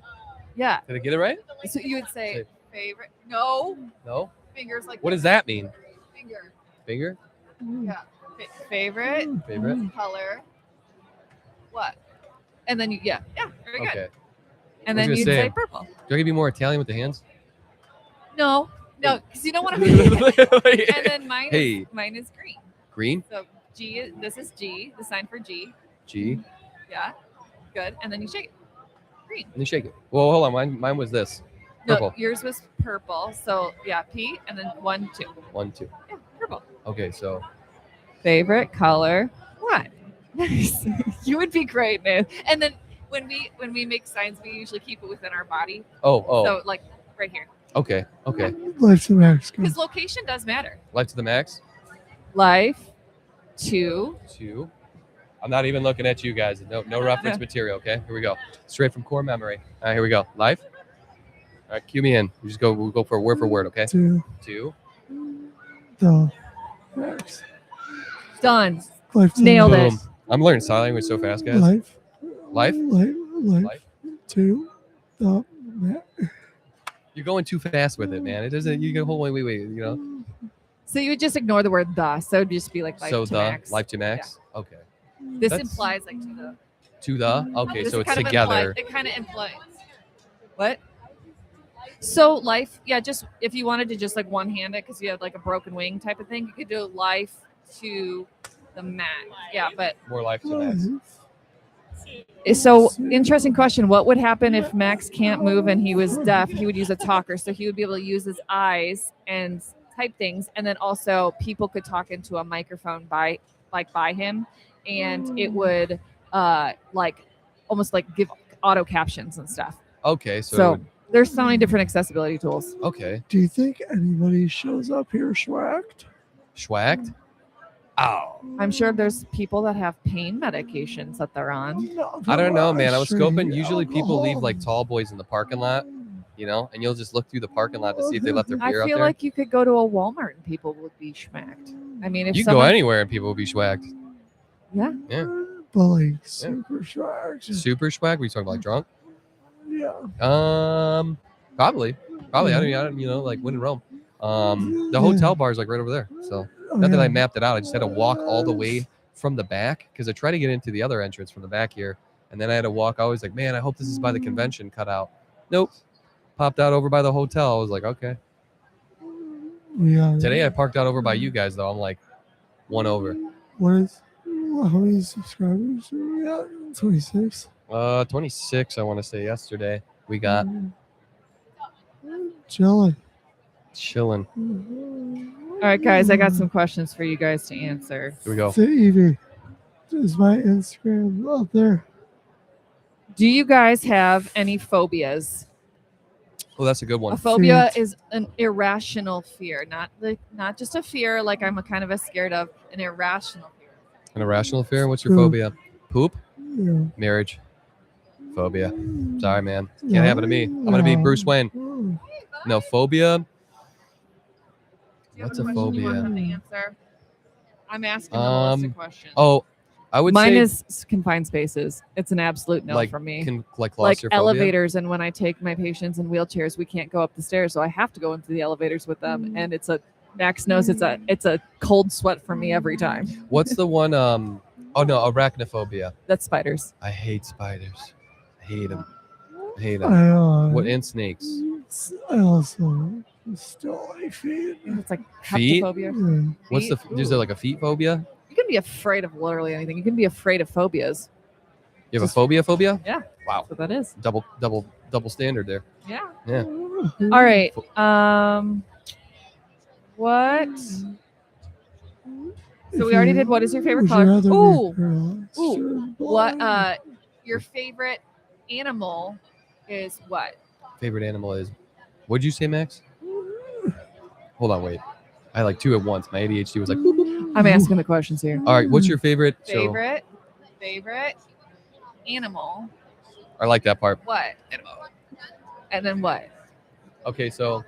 Yeah. Did I get it right? So you would say favorite? No. No. Fingers like What this. does that mean? Finger. Finger? Yeah. Favorite Favorite? color. What? And then yeah, very good. Okay. And I was then gonna you'd say- say purple. Do I gotta be more Italian with the hands? No, because you don't want to be. And then mine is green. Green? So G. This is G. The sign for G. G. Yeah. Good. And then you shake it. Green. And then shake it. Well, hold on. Mine was this. Purple. No, yours was purple. So yeah, P. And then 1, 2. 1, 2. Yeah, purple. Okay, so Favorite color? What? Nice. You would be great, man. And then when we make signs, we usually keep it within our body. oh. So like right here, Okay. Life to max. Go. because location does matter. Life to the max. Life, 2. 2. I'm not even looking at you guys. No reference material. Okay, here we go. Straight from core memory. All right, here we go. Life. All right, cue me in. We'll go for word. Okay. 2. 2. The max. Done. Life to Nailed the it. Boom. I'm learning sign language so fast, guys. Life. Life. Life. 2. The max. You're going too fast with it, man. It doesn't. You go hold wait. You know. So you would just ignore the word the. So it'd just be like life So to the max. life to max. Okay. This That's- implies like to the. To the. Okay, This so it's kind of together. it kind of implies. What? So life, yeah. Just if you wanted to just like one hand it because you had like a broken wing type of thing, you could do life to the max. Yeah, but More life to max. so interesting question. What would happen if Max can't move and he was deaf? He would use a talker, so he would be able to use his eyes and type things, and then also people could talk into a microphone by him, and it would like almost like give auto captions and stuff. Okay, So there's so many different accessibility tools. okay. Do you think anybody shows up here schwacked? Schwacked. Ow. I'm sure there's people that have pain medications that they're on. No, I don't know, man. I was straight scoping. Usually people leave alcohol. like tall boys in the parking lot, you know, and you'll just look through the parking lot to see if they left their I beer out feel there. like you could go to a Walmart and people would be schmacked. I mean, if You can go anywhere and people will be schwacked. Yeah. Yeah. But like super schwacked. Super schwack? We talking about like drunk? Yeah. Probably. I don't, you know, like when in Rome. The hotel bar is like right over there. So not that I mapped it out. I just had to walk all the way from the back because I tried to get into the other entrance from the back here, and then I had to walk. I was like, man, I hope this is by the convention cutout. Nope. Popped out over by the hotel. I was like, okay. Yeah. Today I parked out over by you guys though. I'm like, one over. What is? How many subscribers are we at? 26. 26. I want to say yesterday we got Jelly. chilling. All right, guys, I got some questions for you guys to answer. Here we go. So Evie, is my Instagram up there? Do you guys have any phobias? Oh, that's a good A one. phobia Fear. is an irrational fear, not just a fear like I'm kind of scared of, an irrational fear. An irrational fear. What's your Poop. phobia? Poop. Yeah. Marriage. Phobia. Sorry, man. Can't happen to me. I'm gonna be Bruce Wayne. Oh. No phobia. Do you have What's a a question you want phobia? them to answer? I'm asking them a list of questions. Oh, I would Mine say is confined spaces. It's an absolute no like for me. like Like claustrophobia. elevators, and when I take my patients in wheelchairs, we can't go up the stairs, so I have to go into the elevators with them, and it's a Max knows it's a cold sweat for me every time. What's the one? Oh no, arachnophobia. That's spiders. I hate spiders. I hate them. I hate them. I, What and snakes? I also still like feet. It's like Feet? hepatophobia. Yeah. What's the? Is there like a feet phobia? You can be afraid of literally anything. You can be afraid of phobias. You have a phobia? Phobia? Yeah. Wow. So that is. Double standard there. Yeah. Yeah. All right. What? So we already did. What is your favorite color? Ooh. What? Your favorite animal is what? Favorite animal is. What'd you say, Max? Hold on, wait. I had like two at once. My ADHD was like. Boop, boop. I'm asking the questions here. All right. What's your favorite? Favorite animal. I like that part. What? And then what? Okay, so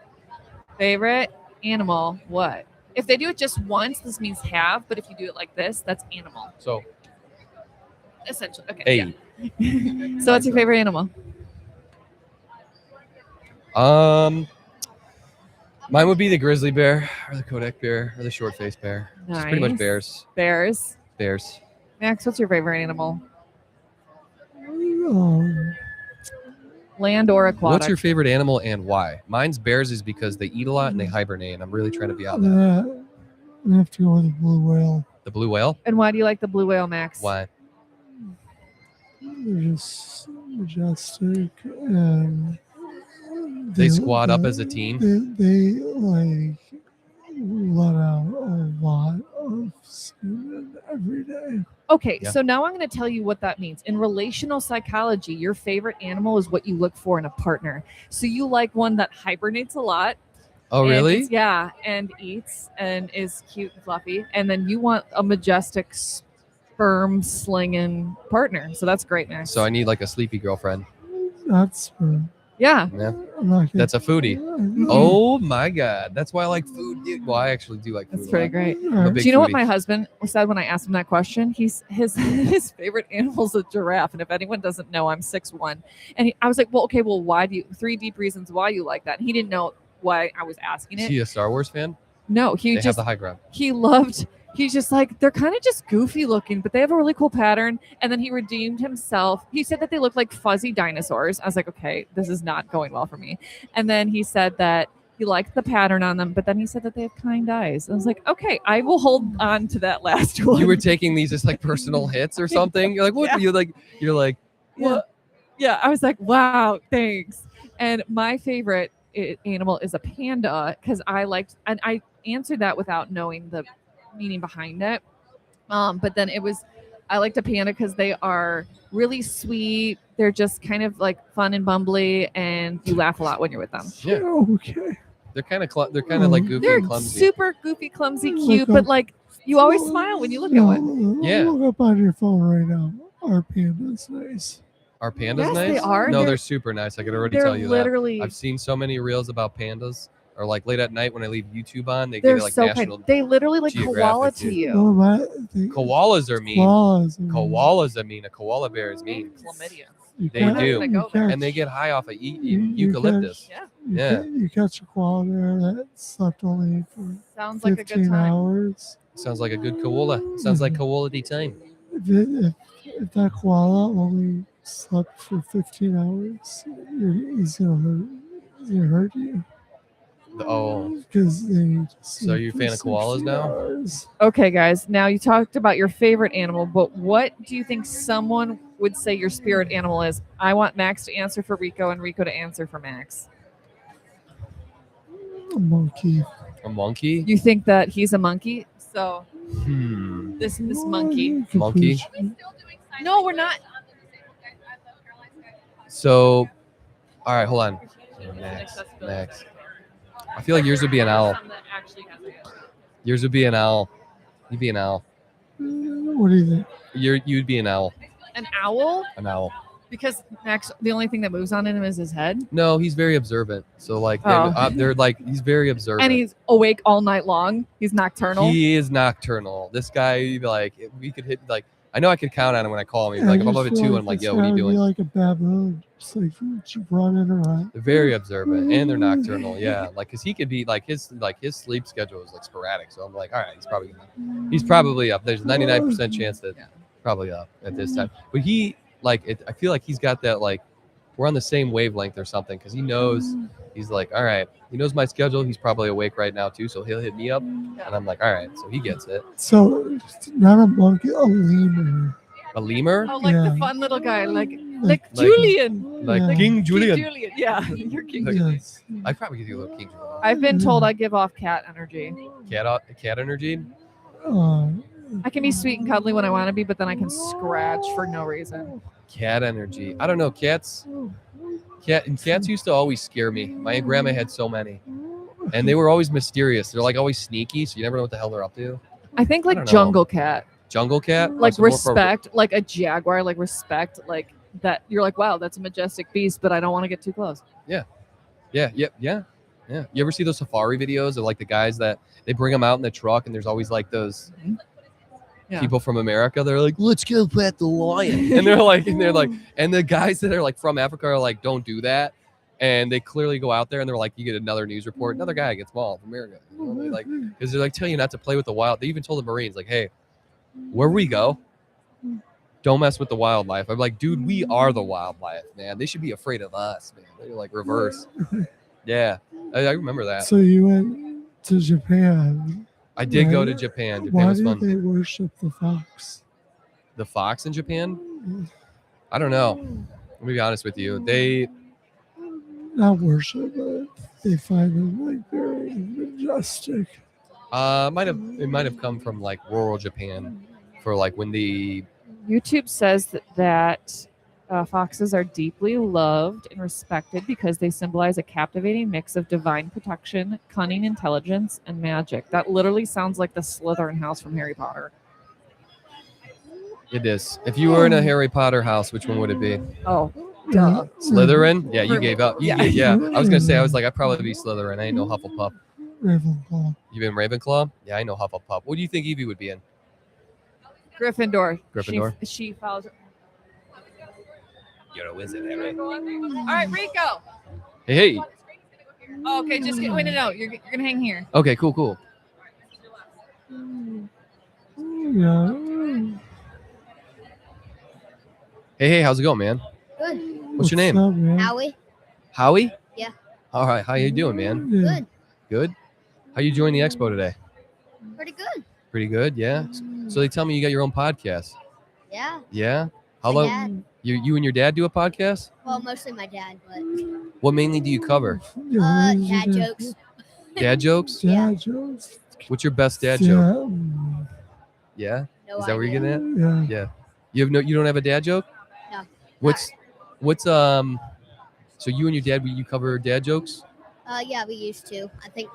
Favorite animal. What? If they do it just once, this means have. But if you do it like this, that's animal. So, Essentially. Okay. hey. Yeah. So what's your favorite animal? Mine would be the grizzly bear or the Kodak bear or the short-faced bear. Just pretty much Nice. bears. Bears. Bears. Max, what's your favorite animal? Um, Land or aquatic? What's your favorite animal and why? Mine's bears is because they eat a lot and they hibernate. And I'm really trying to be out there. I have to go with the blue whale. The blue whale? And why do you like the blue whale, Max? Why? They're just majestic and They squat up as a team. They like let out a lot of semen every day. Okay, Yeah. so now I'm going to tell you what that means. In relational psychology, your favorite animal is what you look for in a partner. So you like one that hibernates a lot. Oh, and really? Yeah, and eats and is cute and fluffy. And then you want a majestic sperm slinging partner. So that's great, Max. So I need like a sleepy girlfriend. That's Yeah. Yeah. like That's a foodie. Oh my God. That's why I like food. Well, I actually do like food. That's a pretty lot. great. I'm a big Do you know what foodie. my husband said when I asked him that question? His favorite animal is a giraffe, and if anyone doesn't know, I'm 6'1", and I was like, well, okay, well, why do you? 3 deep reasons why you like that. And he didn't know why I was asking Is it. he a Star Wars fan? No, he They have just the high ground. he loved. He's just like, they're kind of just goofy looking, but they have a really cool pattern. And then he redeemed himself. He said that they look like fuzzy dinosaurs. I was like, okay, this is not going well for me. And then he said that he liked the pattern on them, but then he said that they have kind eyes. I was like, okay, I will hold on to that last one. You were taking these as like personal hits or something. You're like, what? Yeah. You're like, what? Yeah, I was like, wow, thanks. And my favorite animal is a panda because I liked, and I answered that without knowing the meaning behind it. But then I liked a panda because they are really sweet. They're just kind of like fun and bumbly, and you laugh a lot when you're with them. Yeah. Okay. They're kind of like goofy They're and clumsy. super goofy, clumsy, Like cute, a- but like you always smile when you look at one. Yeah. Look up on your phone right now. Our panda's nice. Are pandas Yes, nice? they are. No, They're- they're super nice. I could already They're tell you literally that. I've seen so many reels about pandas. Or like late at night when I leave YouTube on, they they're get like so national. kind. They literally like Geographic, koala to dude. you. Koalas are mean. Claws. Koalas are mean. A koala bear is mean. Chlamydia. They do. They go there. And they get high off of You eucalyptus. Yeah. Yeah. You catch a koala bear that slept only for Sounds like a good 15 time. hours. Sounds like a good koala. Sounds like koala time. If that koala only slept for 15 hours, he's gonna hurt you. Oh, Because they just So you're a fan of koalas now? Hours. Okay, guys. Now you talked about your favorite animal, but what do you think someone would say your spirit animal is? I want Max to answer for Rico and Rico to answer for Max. A monkey. a monkey? You think that he's a monkey? So this monkey. Monkey? No, we're not. So, all right, hold on. Max. I feel like yours would be an owl. Yours would be an owl. You'd be an owl. What do you think? You'd be an owl. An owl? An owl. Because Max, the only thing that moves on him is his head. No, he's very observant. So like Oh. they're like he's very observant. And he's awake all night long. He's nocturnal. He is nocturnal. This guy, like, we could hit like. I know I could count on him when I call him. He's like, if I'm up at 2, I'm like, yo, what are you doing? Be like a baboon, just like running around. They're very observant and they're nocturnal. Yeah, like, cause he could be like his sleep schedule is like sporadic. So I'm like, all right, he's probably up. There's 99% chance that probably up at this time. But he I feel like he's got that like we're on the same wavelength or something because he knows. He's like, all right, he knows my schedule. He's probably awake right now too, so he'll hit me up, and I'm like, all right, so he gets it. So not a monkey, a lemur. A lemur, Oh, like Yeah. the fun little guy, like Like- Julian. like Yeah. King Julian. King Julian. Yeah, you're King Like- Julian. Yes. I probably give you a little King Julian. I've been told I give off cat energy. Cat energy. I can be sweet and cuddly when I want to be, but then I can scratch for no reason. Cat energy. I don't know. Cats used to always scare me. My grandma had so many, and they were always mysterious. They're like always sneaky, so you never know what the hell they're up to. I think I like don't know. jungle cat, Jungle cat, like Also more for- respect, like a jaguar, like respect, like that. You're like, wow, that's a majestic beast, but I don't want to get too close. Yeah. Yeah. You ever see those safari videos of like the guys that they bring them out in the truck, and there's always like those Yeah. people from America. They're like, let's go pet the lion, and they're like, and the guys that are like from Africa are like, don't do that. And they clearly go out there and they're like, you get another news report, another guy gets mauled from America. You know, they like, because they're like telling you not to play with the wild. They even told the Marines, like, hey, where we go, don't mess with the wildlife. I'm like, dude, we are the wildlife, man. They should be afraid of us, man. They're like reverse. Yeah, I remember that. So you went to Japan. I did go to right? Japan. Japan Why was do fun. they worship the fox? The fox in Japan? I don't know. Let me be honest with you. They Not worship, but they find them like very majestic. it might have come from like rural Japan for like when the YouTube says that foxes are deeply loved and respected because they symbolize a captivating mix of divine protection, cunning intelligence, and magic. That literally sounds like the Slytherin house from Harry Potter. it is. If you were in a Harry Potter house, which one would it be? Oh, duh. Slytherin? Yeah, you gave up. Yeah. Yeah. I was gonna say I'd probably be Slytherin. I ain't no Hufflepuff. Ravenclaw. You been Ravenclaw? Yeah, I know Hufflepuff. What do you think Evie would be in? Gryffindor. Gryffindor? She follows. You're a wizard, Harry. All right, Rico. Hey. Oh, okay, just wait. No, you're gonna hang here. Okay, cool. Yeah. Hey, how's it going, man? Good. What's your name? up, man? Howie? Howie? Yeah. All right, how you doing, man? Yeah. Good. Good? How you joining the expo today? Pretty good. Pretty good, yeah. So they tell me you got your own podcast. Yeah. Yeah? How My long dad. you and your dad do a podcast? Well, mostly my dad, but What mainly do you cover? Yeah, who's dad your jokes. Dad jokes? Yeah. Dad jokes. What's your best dad joke? Yeah. Yeah? No Is that where you're idea. getting at? Yeah. You don't have a dad joke? No. What's so you and your dad you cover dad jokes? Yeah, we used to. I think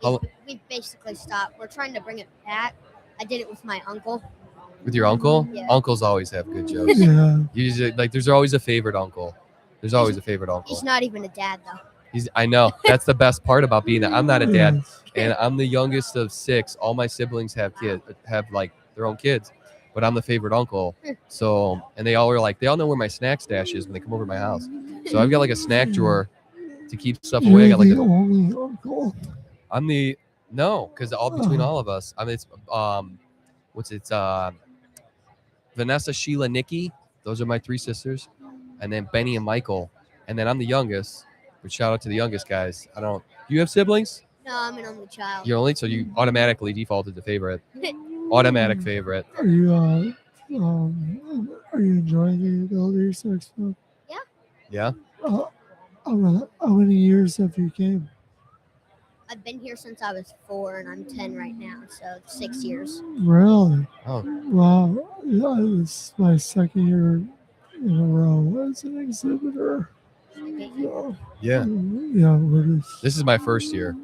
How- we basically stopped. We're trying to bring it back. I did it with my uncle. With your uncle? Yeah. Uncles always have good jokes. Yeah. Usually, like there's always a favorite uncle. There's always a favorite uncle. He's not even a dad though. I know. That's the best part about being I'm not a dad. Yes. And I'm the youngest of 6. All my siblings have like their own kids, but I'm the favorite uncle. So, and they all know where my snack stash is when they come over to my house. So I've got like a snack drawer to keep stuff away. I got like You're the only uncle. I'm the no, because all between all of us, I mean it's Vanessa, Sheila, Nikki. Those are my 3 sisters, and then Benny and Michael, and then I'm the youngest. But shout out to the youngest guys. Do you have siblings? No, I'm an only child. You're only, so you automatically defaulted to favorite. Automatic favorite. Are you enjoying the Elders Expo? Yeah. How many years have you came? I've been here since I was 4 and I'm 10 right now, so 6 years. Really? Oh, Wow. Yeah, this is my 2nd year in a row as an exhibitor. So, yeah. yeah, we're just This is my first year.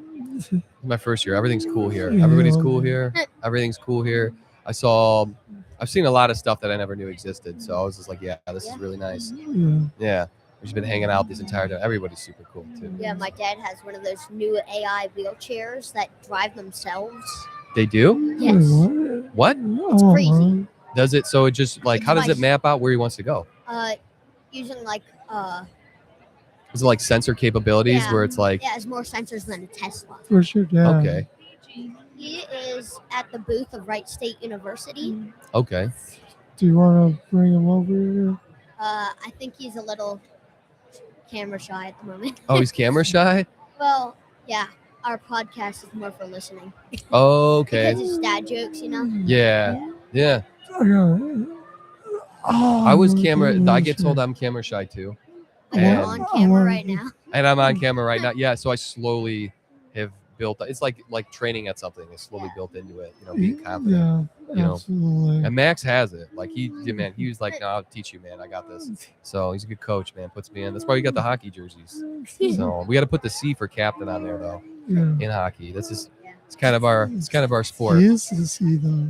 My first year. Everything's cool here. Everybody's cool here. Everything's cool here. I've seen a lot of stuff that I never knew existed. So I was just like, yeah, this is really nice. Yeah. Yeah. We've just been hanging out this entire time. Everybody's super cool too. Yeah, my dad has one of those new AI wheelchairs that drive themselves. They do? Yes. Wait, what? What? It's Oh, crazy. Does it? So it just like, It's how does my- it map out where he wants to go? Using like Is it like sensor capabilities Yeah. where it's like, it has more sensors than a Tesla. Where's your dad? okay, He is at the booth of Wright State University. okay. Do you want to bring him over here? I think he's a little camera shy at the moment. Oh, he's camera shy? Well, yeah, our podcast is more for listening. Okay. Because it's dad jokes, you know? Yeah. Yeah. Oh, I was look camera. at I this get shit. told I'm camera shy too. Like, And- we're on camera right now. And I'm on camera right now. Yeah. So I slowly have built, it's like training at something. It's slowly Yeah. built into it, being confident. Yeah, you know. absolutely. And Max has it. Like he was like, no, I'll teach you, man. I got this. So he's a good coach, man. Puts me in. That's why we got the hockey jerseys. So we got to put the C for captain on there though Yeah. in hockey. This is, it's kind of our sport. He is the C though.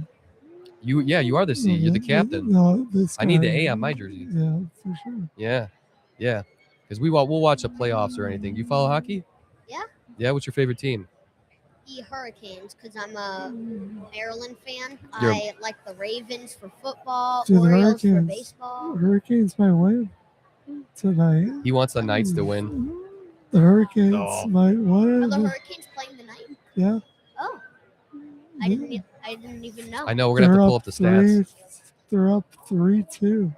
You are the C. You're the captain. No, this I need the guy- A on my jersey. Yeah, for sure. Yeah. Because we'll watch the playoffs or anything. Do you follow hockey? Yeah. Yeah, what's your favorite team? The Hurricanes, because I'm a Maryland fan. You're- I like the Ravens for football, Dude, the Orioles for Hurricanes. baseball. Hurricanes might win tonight. He wants the Knights to win. The Hurricanes Oh. might Are the win. Hurricanes playing tonight? Yeah. Oh, I didn't even know. I know we're gonna have to They're pull up the stats They're up 3-2.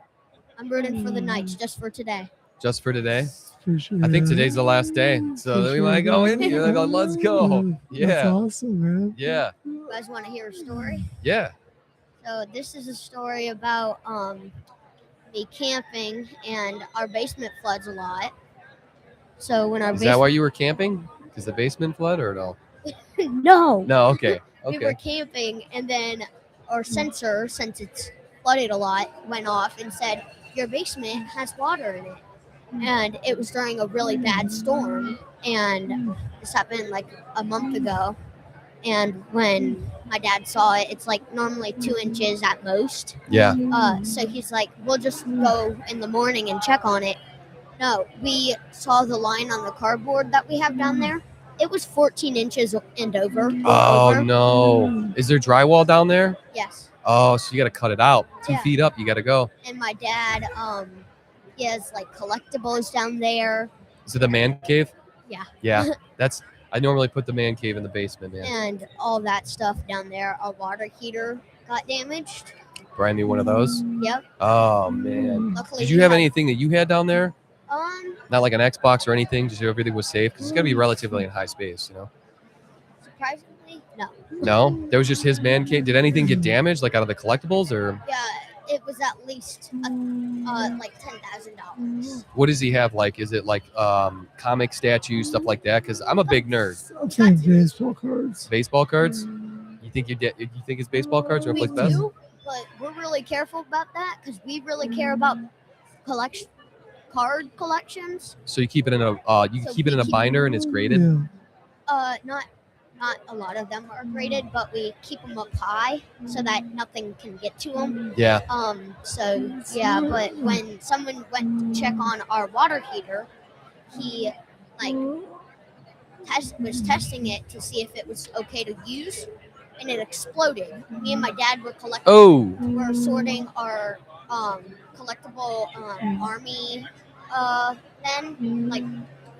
I'm rooting for the Knights just for today. just for today. For sure. I think today's the last day, so then we might go in here. Like, let's go. That's Yeah, awesome, man. yeah, You guys want to hear a story? yeah. So this is a story about me camping, and our basement floods a lot. So when our Is that why you were camping? Because the basement flood, or no? no, No. Okay. we were Okay. camping, and then our sensor, since it's flooded a lot, went off and said your basement has water in it. And it was during a really bad storm, and this happened like a month ago. And when my dad saw it, it's like normally 2 inches at most. Yeah. So he's like, we'll just go in the morning and check on it. No, we saw the line on the cardboard that we have down there. It was 14 inches and over. Oh over. no. Is there drywall down there? Yes. Oh, so you got to cut it out. 2 Yeah. feet up, you got to go. And my dad, he has like collectibles down there. Is it the man cave? Yeah. Yeah. That's. I normally put the man cave in the basement, man. And all that stuff down there. Our water heater got damaged. Brand new one of those. Yep. Oh man. Luckily, Did we you have had- anything that you had down there? Um, Not like an Xbox or anything. Just so everything was safe because it's gotta be relatively in high space, you know. surprisingly, no. No, there was just his man cave. Did anything get damaged, like out of the collectibles, or Yeah, it was at least like $10,000. what does he have? Like, is it like comic statues, stuff like that? Because I'm a big nerd. I'm saying baseball cards. Baseball cards. You think you think it's baseball cards or We like best? do, but we're really careful about that because we really care about card collections. So you keep it in a So keep it in a we keep- binder and it's graded. Yeah. Not a lot of them are graded, but we keep them up high so that nothing can get to them. Yeah. So yeah, but when someone went to check on our water heater, he like was testing it to see if it was okay to use, and it exploded. Me and my dad were collecting. Oh. We're sorting our collectible army then like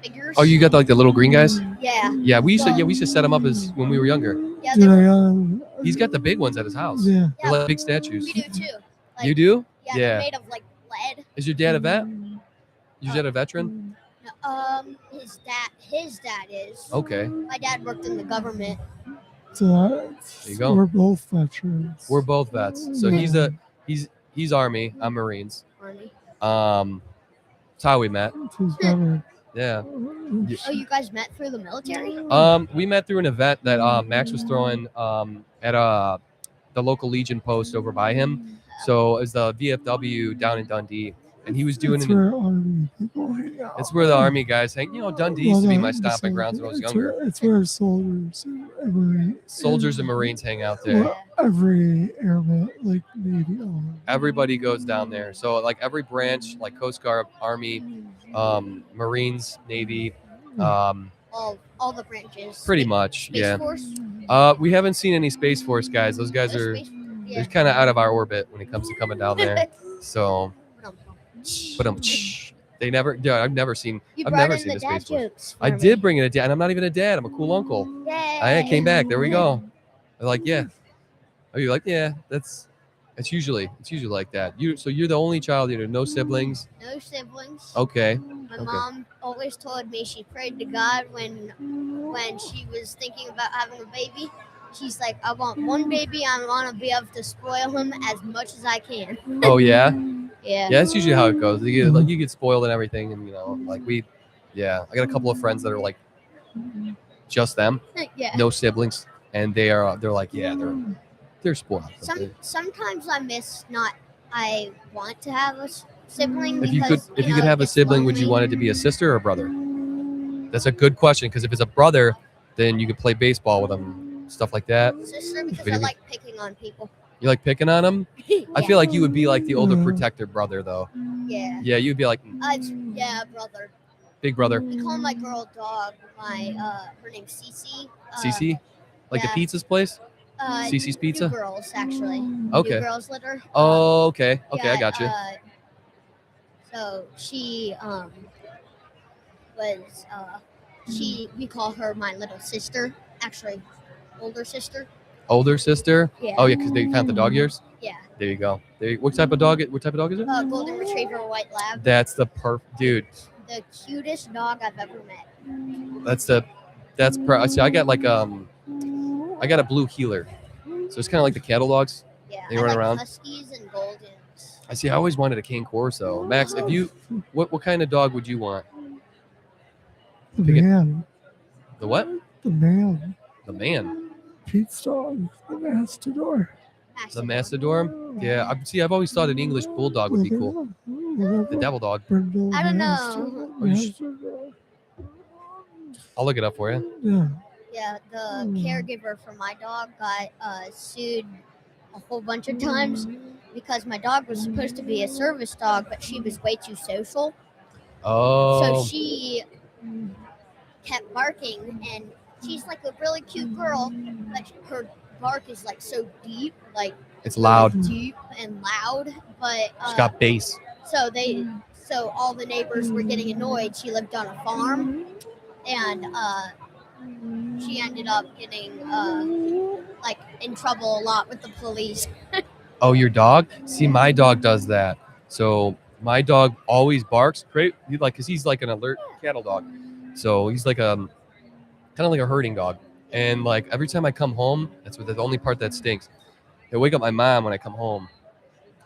figures. Oh, you got like the little green guys? Yeah. Yeah, we used to set them up as when we were younger. Yeah, Did they were, He's got the big ones at his house. Yeah. They're like big statues. we do too. Like, You do? Yeah, Yeah. they're made of like lead. Is your dad a vet? Your dad a veteran? His dad is. Okay. My dad worked in the government. So There you go. we're both veterans. We're both vets. So he's Army. I'm Marines. Army. That's how we met. Who's better? Yeah. Oh, you guys met through the military? We met through an event that Max was throwing at the local Legion post over by him. So it was the VFW down in Dundee, and he was doing It's it. where Army people hang out. It's where the Army guys hang. You know, Dundee used to be my stomping grounds when I was younger. It's where soldiers and every Soldiers and Marines hang out there. Well, every airman, like Navy, Everybody goes down there. So like every branch, like Coast Guard, Army, Marines, Navy, All the branches. pretty much. Space Yeah. Force? We haven't seen any Space Force guys. Those guys No are Space- they're yeah. kind of out of our orbit when it comes to coming down there. So, but they never. Yeah, I've never seen. You I've brought never in seen the the dad Space Force. jokes. I for did me. bring in a dad, and I'm not even a dad. I'm a cool uncle. Yay. I came back. There we go. They're like, yeah. Oh, you're like, yeah. It's usually like that. So you're the only child. You know, no siblings. No siblings. Okay. My okay. mom always told me she prayed to God when she was thinking about having a baby. She's like, I want one baby. I want to be able to spoil him as much as I can. Oh yeah. Yeah. Yeah, that's usually how it goes. You get spoiled and everything, and like I got a couple of friends that are like just them, Yeah. no siblings, and they're like, yeah, they're spoiled. Sometimes I want to have a sibling. If you because, could have a it's sibling, would you lonely. want it to be a sister or a brother? That's a good question, because if it's a brother, then you could play baseball with them, stuff like that. Sister, because Video I game. like picking on people. You like picking on them? I feel like you would be like the older Mhm. protector brother, though. Yeah. Yeah, you'd be like, Yeah, brother. Big brother. We call my girl dog. Her name's Cece. Cece, like yeah. the pizza's place. Cece's New Pizza. Girls, actually. Okay. New Girls litter. Oh, okay. Okay, yeah, I got you. So she was we call her my little sister, actually older sister. Older sister. Yeah. Oh yeah, because they count the dog years. Yeah. There you go. What type of dog? What type of dog is it? Golden Retriever White Lab. That's the dude. The cutest dog I've ever met. See, I got like I got a blue heeler, so it's kind of like the cattle dogs. Yeah. They I run like around. Huskies and Goldens. I see. I always wanted a Cane Corso. Max, if you, what kind of dog would you want? The Pick it. man. The what? The man. The man. Pete's dog. The Mastador. The Mastador. Yeah. I've always thought an English bulldog would be cool. The devil dog. I don't know. I'll look it up for you. Yeah. Yeah, the caregiver for my dog got sued a whole bunch of times because my dog was supposed to be a service dog, but she was way too social. Oh. So she kept barking, and she's like a really cute girl, but her bark is like so deep, like It's loud. deep and loud. But It's got bass. so all the neighbors were getting annoyed. She lived on a farm, and she ended up getting like in trouble a lot with the police. Oh, your dog? See, my dog does that. So my dog always barks. Great, because he's like an alert cattle dog. So he's like kind of like a herding dog. And like every time I come home, that's the only part that stinks. I wake up my mom when I come home,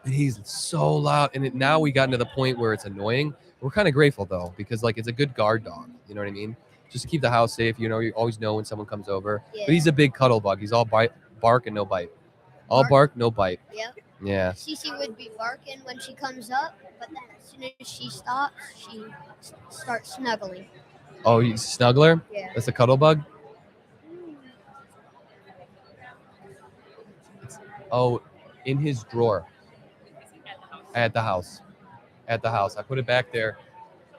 and he's so loud. And now we got into the point where it's annoying. We're kind of grateful though, because like it's a good guard dog. You know what I mean? Just to keep the house safe. You know, you always know when someone comes over. Yeah. But he's a big cuddle bug. He's all bark and no bite. All bark, no bite. Yep. Yeah. Cece would be barking when she comes up, but then as soon as she stops, she starts snuggling. Oh, he's a snuggler? Yeah. That's a cuddle bug? In his drawer. At the house. I put it back there.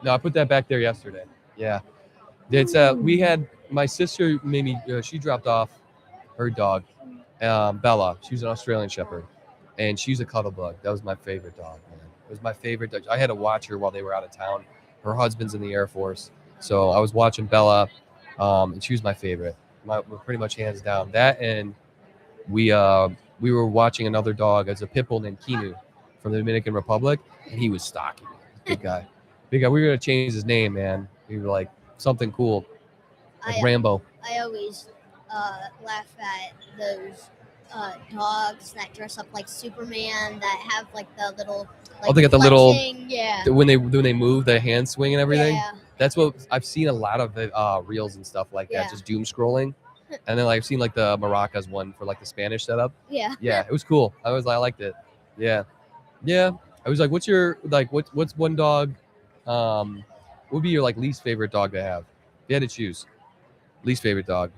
No, I put that back there yesterday. Yeah. It's we had my sister she dropped off her dog, Bella. She was an Australian Shepherd, and she's a cuddle bug. That was my favorite dog, man. It was my favorite dog. I had to watch her while they were out of town. Her husband's in the Air Force, so I was watching Bella, and she was my favorite. Pretty much hands down. That, and we were watching another dog as a pit bull named Kinu from the Dominican Republic, and he was stocky. Big guy. We were gonna change his name, man. We were like something cool, like Rambo. I always laugh at those dogs that dress up like Superman, that have like the little. Like, they got the little. Yeah. When they move, the hand swing and everything. Yeah. That's what I've seen a lot of the reels and stuff like that, Yeah. just doom scrolling. And then I've seen like the Maracas one for like the Spanish setup. Yeah. Yeah, it was cool. I liked it. Yeah. I was like, what's one dog? What would be your like least favorite dog to have? If you had to choose, least favorite dog.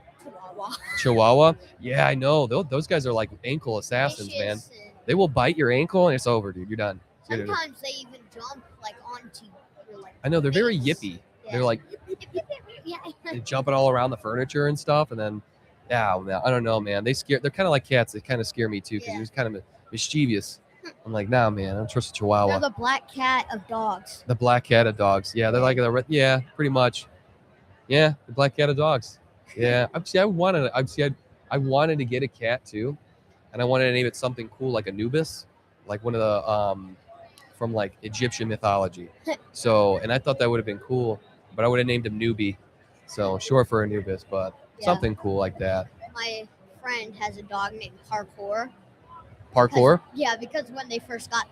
Chihuahua. Yeah, I know. Those guys are like ankle assassins, man. They will bite your ankle and it's over, dude. You're done. Sometimes they even jump like onto your like. I know they're very yippy. Yeah. They're like they're jumping all around the furniture and stuff, and then man, I don't know, man. They're kind of like cats. They kind of scare me too because he was kind of mischievous. I'm like, nah, man. I don't trust a Chihuahua. They're the black cat of dogs. The black cat of dogs. Yeah, they're like pretty much. Yeah, the black cat of dogs. Yeah, I wanted to get a cat too, and I wanted to name it something cool like Anubis, like one of the from like Egyptian mythology. So, and I thought that would have been cool, but I would have named him Newbie, so short for Anubis, but something cool like that. My friend has a dog named Parkour. Parkour? Because when they first got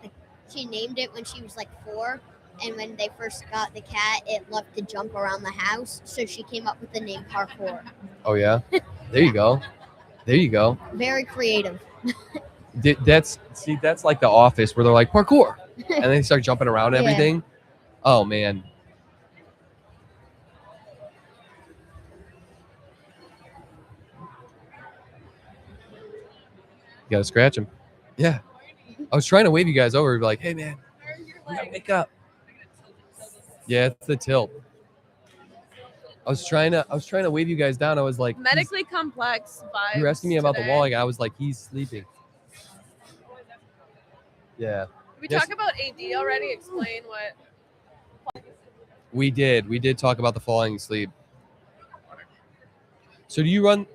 she named it when she was like 4. And when they first got the cat, it loved to jump around the house. So she came up with the name Parkour. Oh, yeah? There you go. Very creative. That's like The Office where they're like, parkour. And they start jumping around and everything. Oh, man. You got to scratch him. Yeah. I was trying to wave you guys over. Be like, hey, man, you got to wake up. Yeah, it's the tilt. I was trying to wave you guys down. I was like, Medically complex vibes. you were asking me about today. the wall. Like, I was like, he's sleeping. Yeah. Did we Yes. talk about AD already? Explain what. We did. We did talk about the falling asleep. So do you run?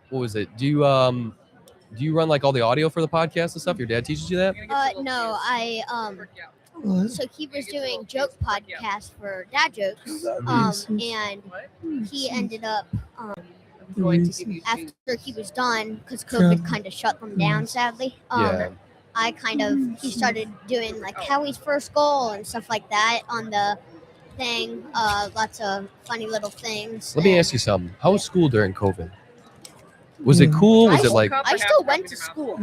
What was it? Do you run like all the audio for the podcast and stuff? Your dad teaches you that? No, I What? so he was doing joke podcast for dad jokes, and he ended up I'm going to give you after he was done because COVID kind of shut them down, sadly. Yeah. I he started doing like Howie's first goal and stuff like that on the thing. Lots of funny little things. Let me ask you something. How was school during COVID? Was it cool? Was it like I still went to school.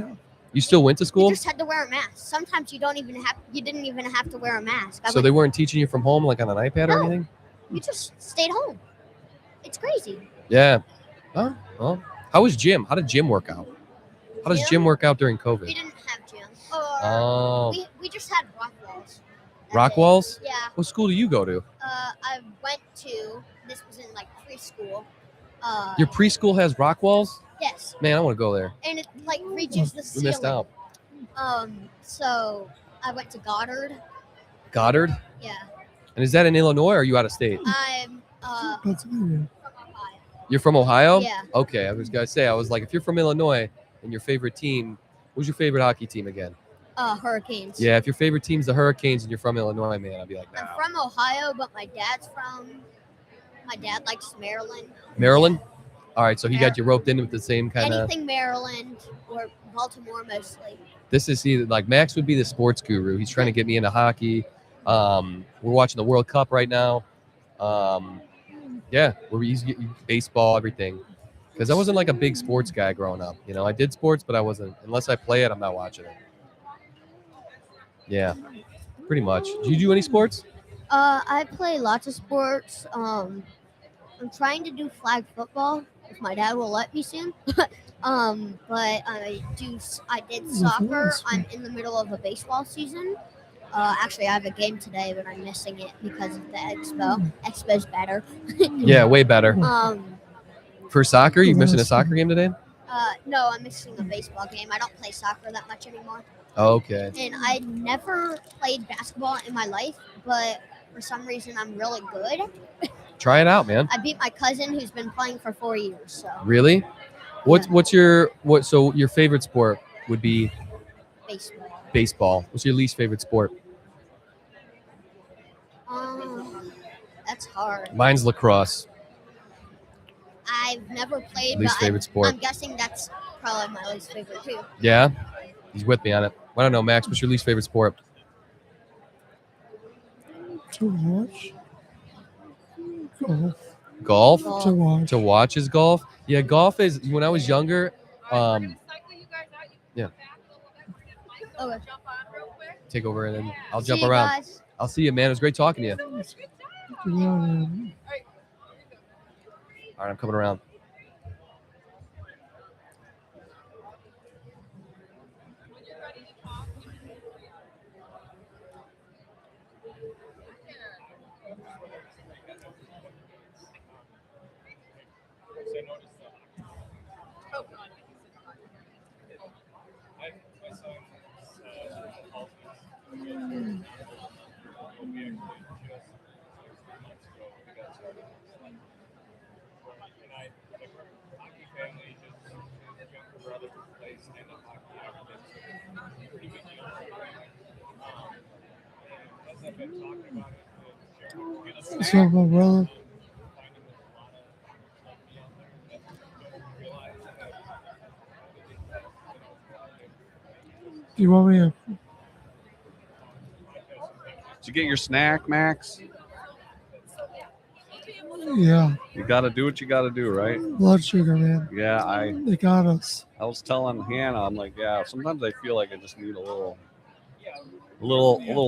you still went to You school? just had to wear a mask. Sometimes you didn't even have to wear a mask. So they weren't teaching you from home like on an iPad or No. anything? You just stayed home. It's crazy. Yeah. Oh, well. How was gym? How did gym work out? How does gym work out during We COVID? didn't have gym. Oh, We just had rock walls. That's rock it. walls? Yeah. What school do you go to? I went to, this was in like preschool. Your preschool has rock walls? Yes. Man, I want to go there. And it like reaches the We ceiling. missed out. So I went to Goddard. Goddard? Yeah. And is that in Illinois or are you out of state? I'm Pennsylvania. from Ohio. You're from Ohio? Yeah. Okay, I was gonna say, I was like, if you're from Illinois and your favorite team, who's your favorite hockey team again? Hurricanes. Yeah, if your favorite team's the Hurricanes and you're from Illinois, man, I'd be like, I'm nah. from Ohio, but my dad likes Maryland. Maryland? All right, so he got you roped in with the same kind of. Anything Maryland or Baltimore mostly. This is like Max would be the sports guru. He's trying to get me into hockey. We're watching the World Cup right now. Yeah, he's baseball, everything. Because I wasn't like a big sports guy growing up. You know, I did sports, but I wasn't. Unless I play it, I'm not watching it. Yeah, pretty much. Do you do any sports? I play lots of sports. I'm trying to do flag football if my dad will let me soon. But I did soccer. I'm in the middle of a baseball season. Actually, I have a game today, but I'm missing it because of the Expo. Expo's better. Yeah, way better. For soccer, you missing a soccer game today? No, I'm missing a baseball game. I don't play soccer that much anymore. Oh, okay. And I never played basketball in my life, but for some reason I'm really good. Try it out, man. I beat my cousin who's been playing for 4 years. So Really? What's your so your favorite sport would be baseball. baseball. What's your least favorite sport? That's hard. Mine's lacrosse. I've never played. Least but favorite sport. I'm guessing that's probably my least favorite too. Yeah, he's with me on it. I don't know, Max. What's your least favorite sport? To watch. Golf. Golf. Golf. To watch. To watch is golf. Yeah, golf is. When I was younger, yeah. Okay. Take over and then I'll See jump you around. guys. I'll see you, man. It was great talking to you. Yeah, man. All right, I'm coming around. So my brother. Do you want me to? Did you get your snack, Max? Yeah, You got to do what you got to do, right? blood sugar, man. Yeah, They got us. I was telling Hannah, I'm like, yeah, sometimes I feel like I just need a little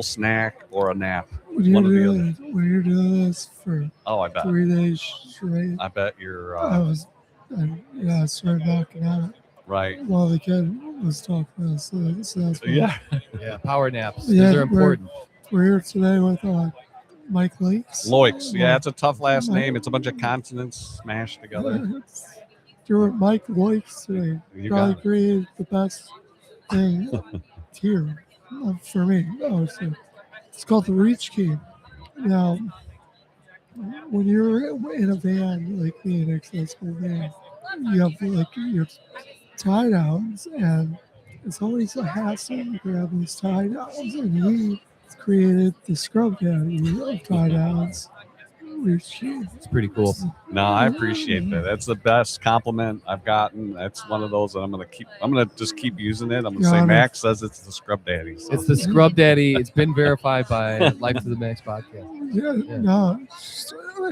snack or a nap. When you're One or the doing, when you're doing this for Oh, I bet. 3 days straight, I bet you're I started knocking out right. while the kid was talking to us. So that's why Yeah. Yeah, power naps. Yeah, These are important. we're here today with Mike Lakes. Loix. Yeah, it's a tough last name. It's a bunch of consonants smashed together. You're Mike Loix today. You Probably got it. created the best thing here for me. Obviously. It's called the Reach Key. Now, when you're in a van like me, an accessible van, you have like your tie downs, and it's always a hassle to grab these tie downs. And we created the scrub daddy of tie downs. It's pretty cool. No, I appreciate that. That's the best compliment I've gotten. That's one of those that I'm gonna just keep using it. I'm gonna say Max says it's the scrub daddy. So. It's the scrub daddy. It's been verified by Life to the Max podcast. Yeah. No,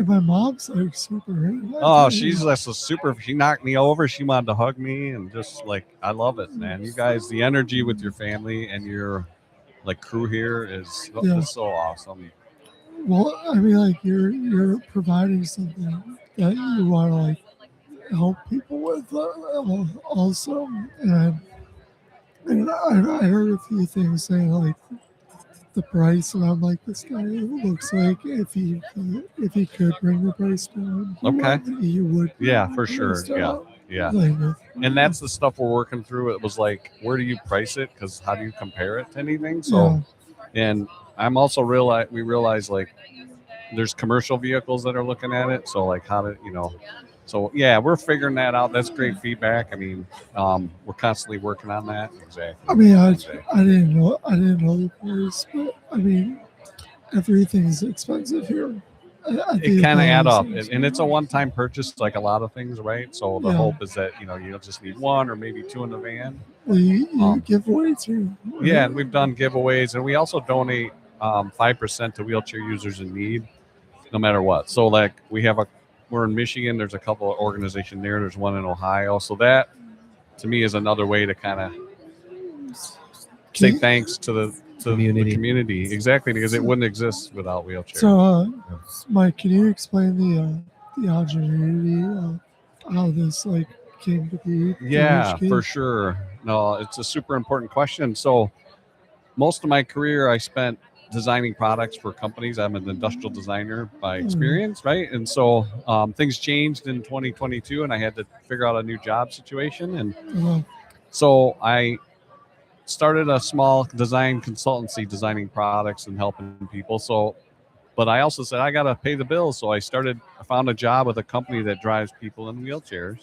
my mom's like super great. Oh, she's just a super. She knocked me over. She wanted to hug me, and just like I love it, man. You guys, the energy with your family and your like crew here is so awesome. Well, I mean, like you're providing something that you want to like help people with also, and I heard a few things saying like the price, and I'm like, this guy looks like if he could bring the price down, he would. Yeah, for sure. Yeah. And that's the stuff we're working through. It was like, where do you price it? Because how do you compare it to anything? So, and I'm also we realize like there's commercial vehicles that are looking at it. So like how to, so yeah, we're figuring that out. That's great feedback. I mean, we're constantly working on that. Exactly. I mean, I didn't know the price, but I mean, everything's expensive here. It kind of add up, and it's a one-time purchase, like a lot of things, right? So the hope is that you'll just need one or maybe two in the van. Well, you give away too. Right? Yeah, and we've done giveaways, and we also donate 5% to wheelchair users in need, no matter what. So like we're in Michigan. There's a couple of organizations there. There's one in Ohio. So that, to me, is another way to kind of say thanks to the community. Exactly, because it wouldn't exist without wheelchairs. So, Mike, can you explain the ingenuity of how this like came to be? Yeah, for sure. No, it's a super important question. So most of my career I spent designing products for companies. I'm an industrial designer by experience, right? And so things changed in 2022, and I had to figure out a new job situation. And so I started a small design consultancy, designing products and helping people. So, but I also said, I got to pay the bills. So I found a job with a company that drives people in wheelchairs.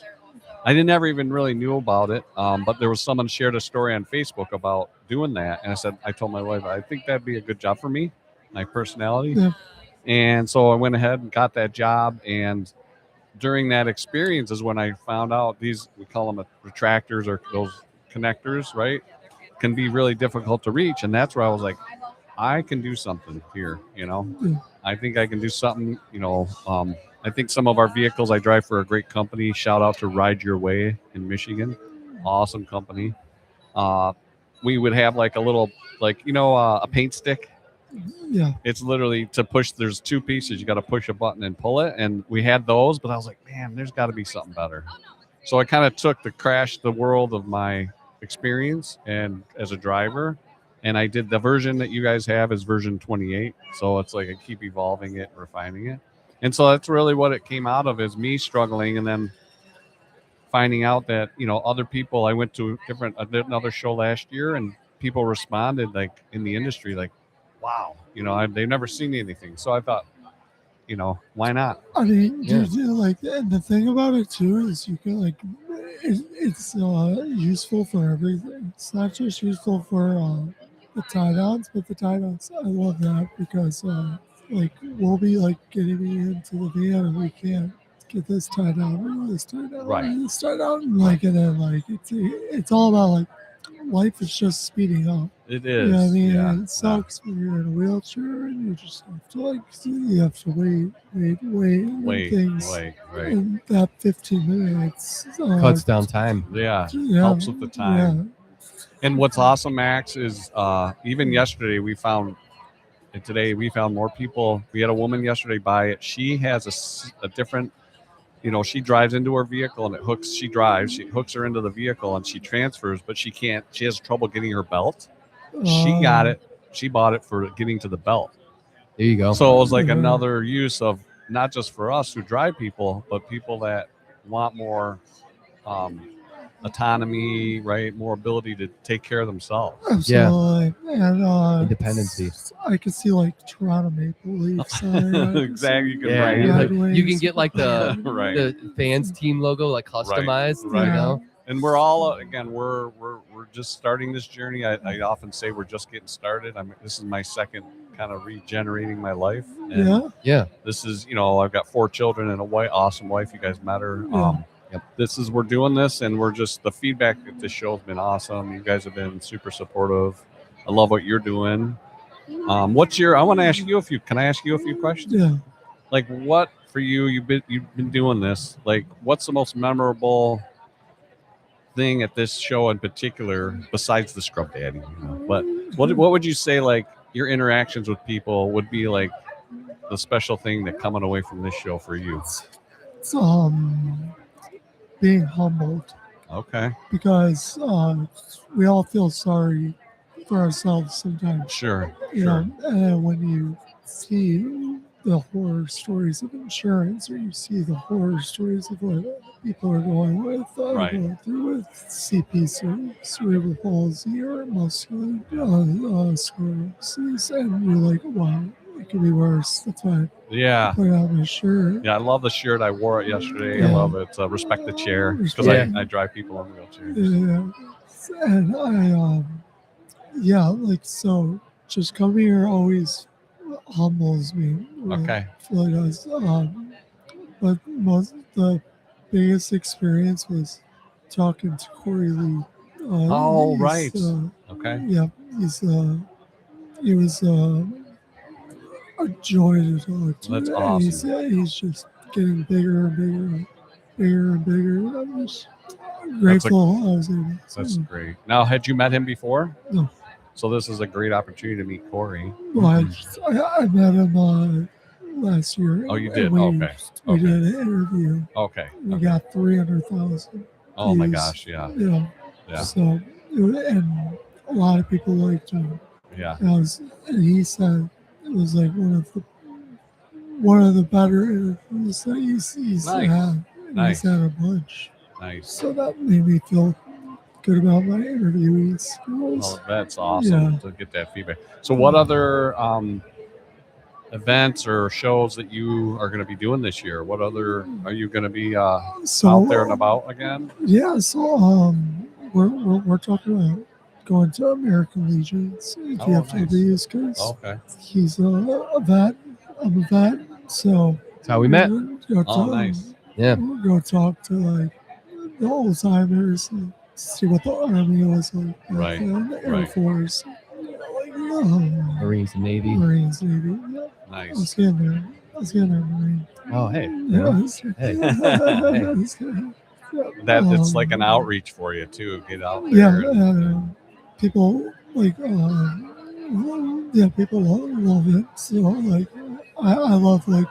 I never even really knew about it. But there was someone shared a story on Facebook about doing that. And I told my wife, I think that'd be a good job for me, my personality. Yeah. And so I went ahead and got that job. And during that experience is when I found out we call them retractors or those connectors, right? Can be really difficult to reach. And that's where I was like, I can do something here. I think I can do something, I think some of our vehicles I drive for a great company. Shout out to Ride Your Way in Michigan. Awesome company. We would have like a little, a paint stick. Yeah. It's literally to push. There's two pieces. You got to push a button and pull it. And we had those, but I was like, man, there's got to be something better. So I kind of took the world of my experience and as a driver, and I did the version that you guys have is version 28. So it's like I keep evolving it, refining it. And so that's really what it came out of, is me struggling and then finding out that, other people, I went to another show last year and people responded like in the industry, like, wow, they've never seen anything. So I thought, why not? I mean, and the thing about it too is you can it's useful for everything. It's not just useful for the tie downs, but the tie downs, I love that because we'll be getting me into the van and we can't get this tie down, this tie down, right? This tie down, and then it's all about life is just speeding up. It is. I mean, it sucks when you're in a wheelchair and you just have to wait. Things. Right. And that 15 minutes cuts down time. Yeah, helps with the time. Yeah. And what's awesome, Max, is even yesterday today we found more people. We had a woman yesterday buy it. She has a different. She drives into her vehicle and she hooks her into the vehicle and she transfers, but she has trouble getting her belt. She got it. She bought it for getting to the belt. There you go. So it was like Mhm. another use of not just for us who drive people, but people that want more autonomy, right? More ability to take care of themselves. Absolutely. And Independency. I could see like Toronto Maple Leafs. Exactly. You can Yeah, write you, it. like, Red you can Wings. get like the Right. the fans team logo like customized. right. You know? And we're all again, we're just starting this journey. I often say we're just getting started. This is my second kind of regenerating my life. And Yeah. Yeah. this is, I've got 4 children and awesome wife. You guys met her. Yeah. Yep. We're doing this, and we're just, the feedback at this show has been awesome. You guys have been super supportive. I love what you're doing. I want to ask you can I ask you a few questions? Yeah. Like, what for you, you've been doing this, like, what's the most memorable thing at this show in particular, besides the scrub daddy? But what would you say, like, your interactions with people would be like the special thing that coming away from this show for you? It's being humbled, Okay. because we all feel sorry for ourselves sometimes. Sure. You know, and when you see the horror stories of insurance, or you see the horror stories of what people are going through with CP, cerebral palsy, or muscular sclerosis, and you're like, wow, it could be worse. That's why Yeah. I put out my shirt. Yeah, I love the shirt. I wore it yesterday. I Yeah. love it. Respect the chair, because Yeah. I drive people in wheelchairs. Yeah. And like, so just coming here always humbles me. Okay. Really does. But the biggest experience was talking to Corey Lee. Oh, he's, right. Okay. Yeah, he was a joy to talk to. That's And awesome. He's just getting bigger and bigger and bigger. I'm just grateful I was able to. That's great. Now, had you met him before? No. So this is a great opportunity to meet Corey. Well, I met him last year. Oh, you did? And we Okay. did an interview. Okay. We got 300,000. Oh my views. gosh, yeah. Yeah. So, and a lot of people liked him. Yeah. And he said it was like one of the better interviews that he's Nice. had. And Nice. He's had a bunch. Nice. So that made me feel good about my interviewees. Oh, that's awesome to get that feedback. So what other events or shows that you are going to be doing this year? What other are you going to be out there and about again? Yeah, so we're talking about going to American Legions, DFWs, because Okay. he's a vet. I'm a vet, so That's how we met. Nice. Yeah. We'll go talk to like the old timers and see what the Army was like. Right, The Air right. Force, Marines and Navy. Marines, Navy. Yeah. I was Nice. getting there. Marine. Oh, hey. Yeah, I was- Hey. I was getting- That it's like an outreach for you too. Get out there. Yeah, people like people love it. So like I love like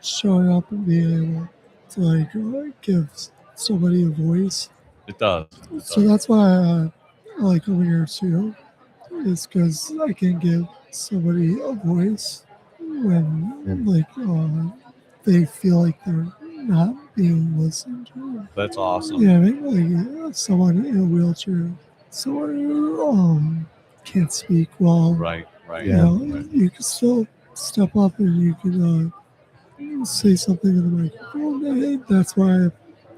showing up and being able to like give somebody a voice. It does. So that's why I like coming here too. It's because I can give somebody a voice when they feel like they're not being listened to. That's awesome. Yeah, I mean, like someone in a wheelchair, someone who can't speak well. Right. You know, you can still step up and you can say something in the microphone. And that's why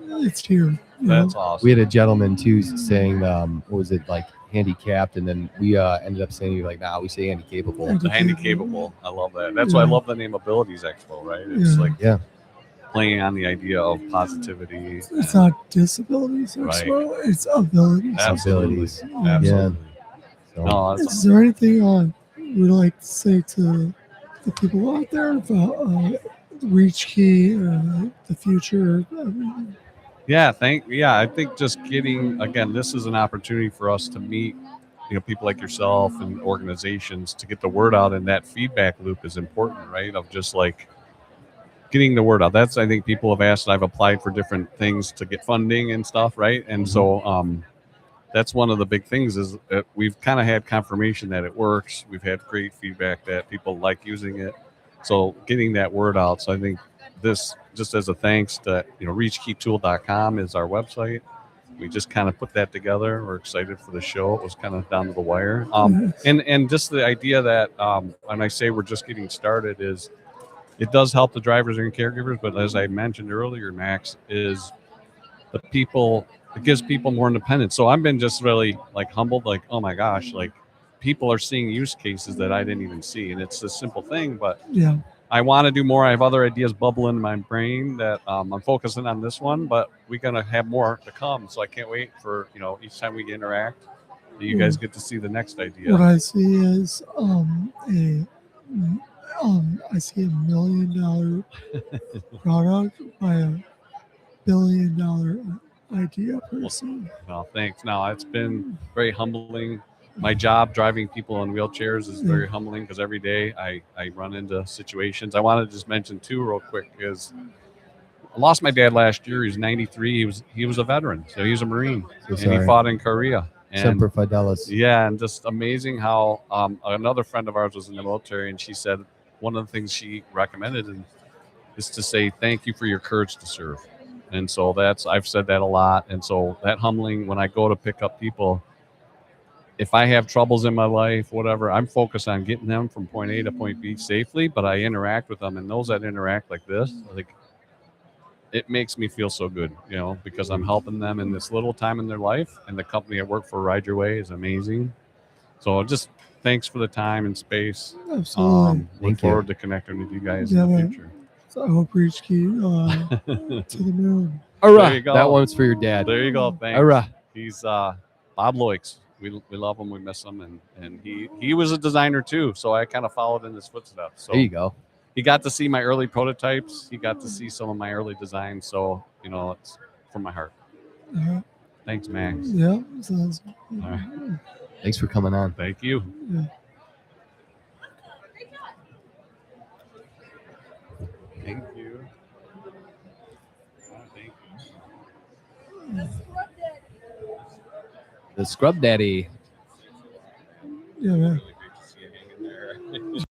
it's here. That's awesome. We had a gentleman too saying, what was it, like handicapped, and then we ended up saying like, nah, we say handicapable. The handicapable. I love that. That's why I love the name Abilities Expo, right? It's like playing on the idea of positivity. It's not disabilities, Expo, it's abilities. Absolutely. Yeah. Absolutely. So, No, Is there anything you'd like to say to the people out there about Reach Key, the future? I think just getting, again, this is an opportunity for us to meet, people like yourself and organizations to get the word out, and that feedback loop is important, right? Of just like getting the word out. That's, I think, people have asked, I've applied for different things to get funding and stuff, right? And so that's one of the big things is that we've kind of had confirmation that it works. We've had great feedback that people like using it. So getting that word out. So I think this, just as a thanks to, reachkeeptool.com is our website. We just kind of put that together. We're excited for the show. It was kind of down to the wire. And just the idea that when I say we're just getting started is it does help the drivers and caregivers. But as I mentioned earlier, Max, is the people, it gives people more independence. So I've been just really like humbled, like, oh my gosh, like people are seeing use cases that I didn't even see. And it's a simple thing, but Yeah. I want to do more. I have other ideas bubbling in my brain that I'm focusing on this one, but we're going to have more to come. So I can't wait for, each time we interact, that you guys get to see the next idea. What I see is I see $1 million product by $1 billion idea person. Well, thanks. No, it's been very humbling. My job driving people in wheelchairs is very humbling because every day I run into situations. I want to just mention too real quick is I lost my dad last year. He was 93. He was a veteran, so he was a Marine, and he fought in Korea. And Semper Fidelis. yeah, and just amazing how another friend of ours was in the military, and she said one of the things she recommended is to say thank you for your courage to serve. And so I've said that a lot. And so that humbling when I go to pick up people, if I have troubles in my life, whatever, I'm focused on getting them from point A to point B safely, but I interact with them, and those that interact like this, like it makes me feel so good, because I'm helping them in this little time in their life, and the company I work for, Ride Your Way, is amazing. So just thanks for the time and space. Absolutely. Look forward to connecting with you guys in the future. So I hope Reach Key to the moon. There you go. That one's for your dad. There you go. Thanks. Hurrah. He's Bob Loix. We love him. We miss him. And he was a designer too. So I kind of followed in his footsteps. So There you go. he got to see my early prototypes. He got to see some of my early designs. So, it's from my heart. Thanks, Max. Yeah. Sounds All right. Thanks for coming on. Thank you. Yeah. Thank you. Thank you. The Scrub Daddy. Yeah, man. Really great to see you hanging there.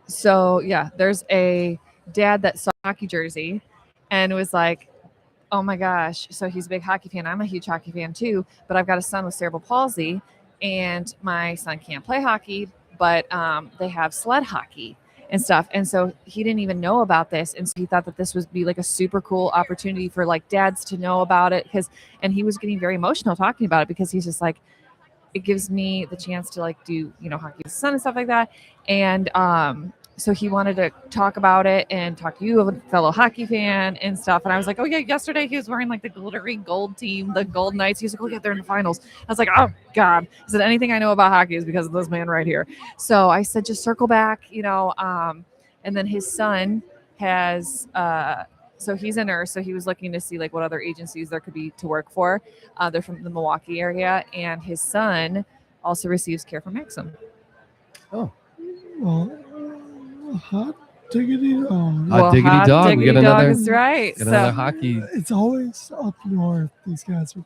So yeah, there's a dad that saw a hockey jersey and was like, oh my gosh. So he's a big hockey fan. I'm a huge hockey fan too, but I've got a son with cerebral palsy and my son can't play hockey, but they have sled hockey and stuff. And so he didn't even know about this. And so he thought that this would be like a super cool opportunity for like dads to know about it. And he was getting very emotional talking about it because he's just like, it gives me the chance to like do, hockey with the son and stuff like that. And so he wanted to talk about it and talk to you, a fellow hockey fan and stuff. And I was like, oh yeah, yesterday he was wearing like the glittery gold team, the Gold Knights. He was like, oh yeah, they're in the finals. I was like, oh God. I said, anything I know about hockey is because of this man right here. So I said, just circle back, and then his son has, so he's a nurse. So he was looking to see like what other agencies there could be to work for. They're from the Milwaukee area, and his son also receives care from Maxim. Well, diggity dog. Hot diggity hot dog. We diggity got dog another- is right. Got another So hockey. It's always up north. These guys are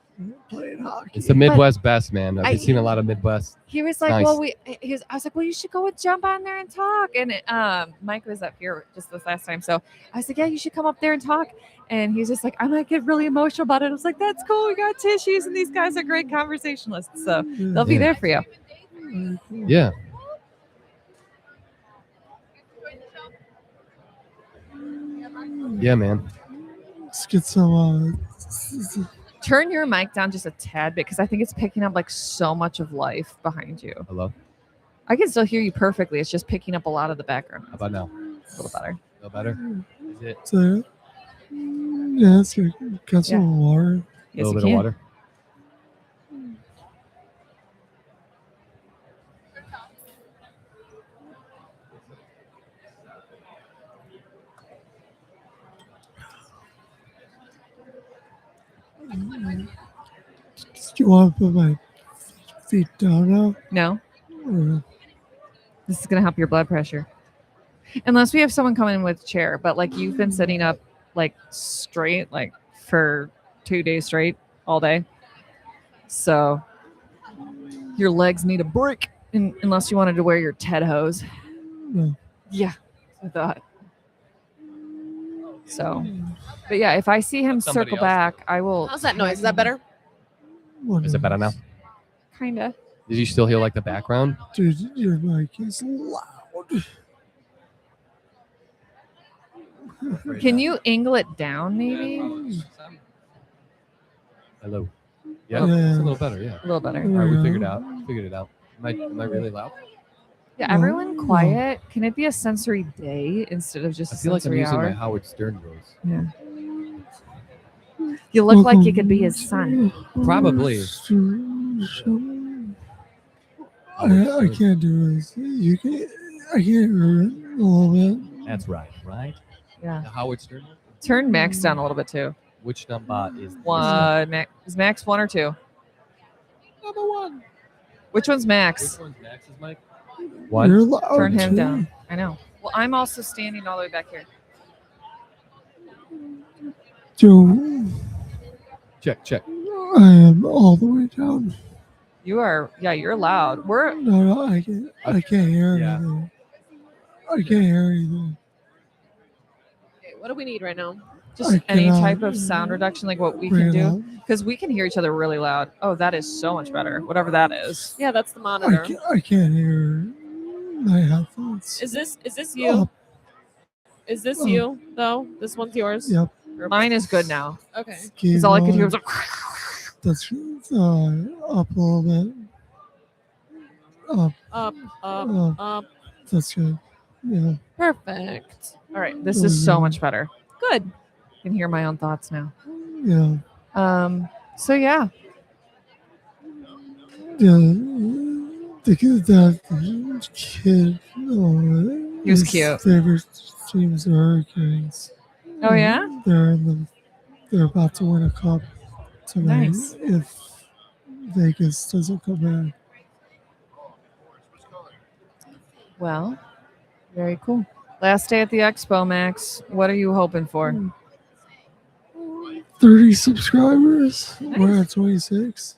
playing hockey. It's the Midwest best, man. I've I- seen a lot of Midwest. he was like, Nice. "Well, I was like, well, you should go and jump on there and talk." And Mike was up here just this last time, so I was like, "Yeah, you should come up there and talk." And he's just like, "I might get really emotional about it." I was like, "That's cool. We got tissues, and these guys are great conversationalists, so they'll be Yeah. there for you." Very cool. Yeah. Yeah, man. Let's get some. Turn your mic down just a tad bit because I think it's picking up like so much of life behind you. Hello. I can still hear you perfectly. It's just picking up a lot of the background. How about now? A little better. No better? Is it So, yeah, it's good. Got some water. a Yes, little you bit can. of water? Do you want to put my feet down now? No, Or, this is gonna help your blood pressure. Unless we have someone come in with a chair, but like you've been sitting up like straight, like for 2 days straight, all day. So your legs need a break, unless you wanted to wear your Ted hose. no. Yeah, I thought. So, but yeah, if I see him Somebody circle else back, I will. How's that noise? Is that better? What Is it better now? Kinda. Did you still hear like the background? Dude, your mic is loud. Can you angle it down, maybe? Hello. Yeah, Yeah. it's a little better. Yeah. A little better. All right, we Yeah. figured it out. Am I really loud? Yeah, No, everyone no. quiet. Can it be a sensory day instead of just I a feel like I'm sensory using my hour? Howard Stern voice. Yeah. You look like you could be his son. Probably. I can't do this. You can. I can't hear it a little bit. That's right, right? Yeah. The Howard Stern. Turn Max down a little bit too. Which number is One. Is Max 1 or 2? number one? Which one's Max? Which one's Max's mic? You're loud Turn him too. down. I know. Well, I'm also standing all the way back here. Dude, Check. I am all the way down. You are. Yeah, you're loud. We're. No, I can't hear Yeah. anything. I can't hear anything. Okay, what do we need right now? Just I any cannot type of sound reduction, like what we bring can it do, up. because we can hear each other really loud. Oh, that is so much better. Whatever that is. Yeah, that's the monitor. I can't hear my headphones. Is this you? Up. Is this Oh. you though? This one's yours. Yep. Mine is good now. Okay. Keep Because all I could hear going. was like, That's up a little bit. Up. Up. That's good. Yeah. Perfect. all right, this is so much better. Good. I can hear my own thoughts now. Yeah. So yeah, Yeah. That kid. He was his cute. Favorite teams are Hurricanes. Oh, yeah? They're about to win a cup tonight Nice. if Vegas doesn't come back. well, very coul Last day at the Expo, Max. What are you hoping for? 30 subscribers. Nice. We're at 26.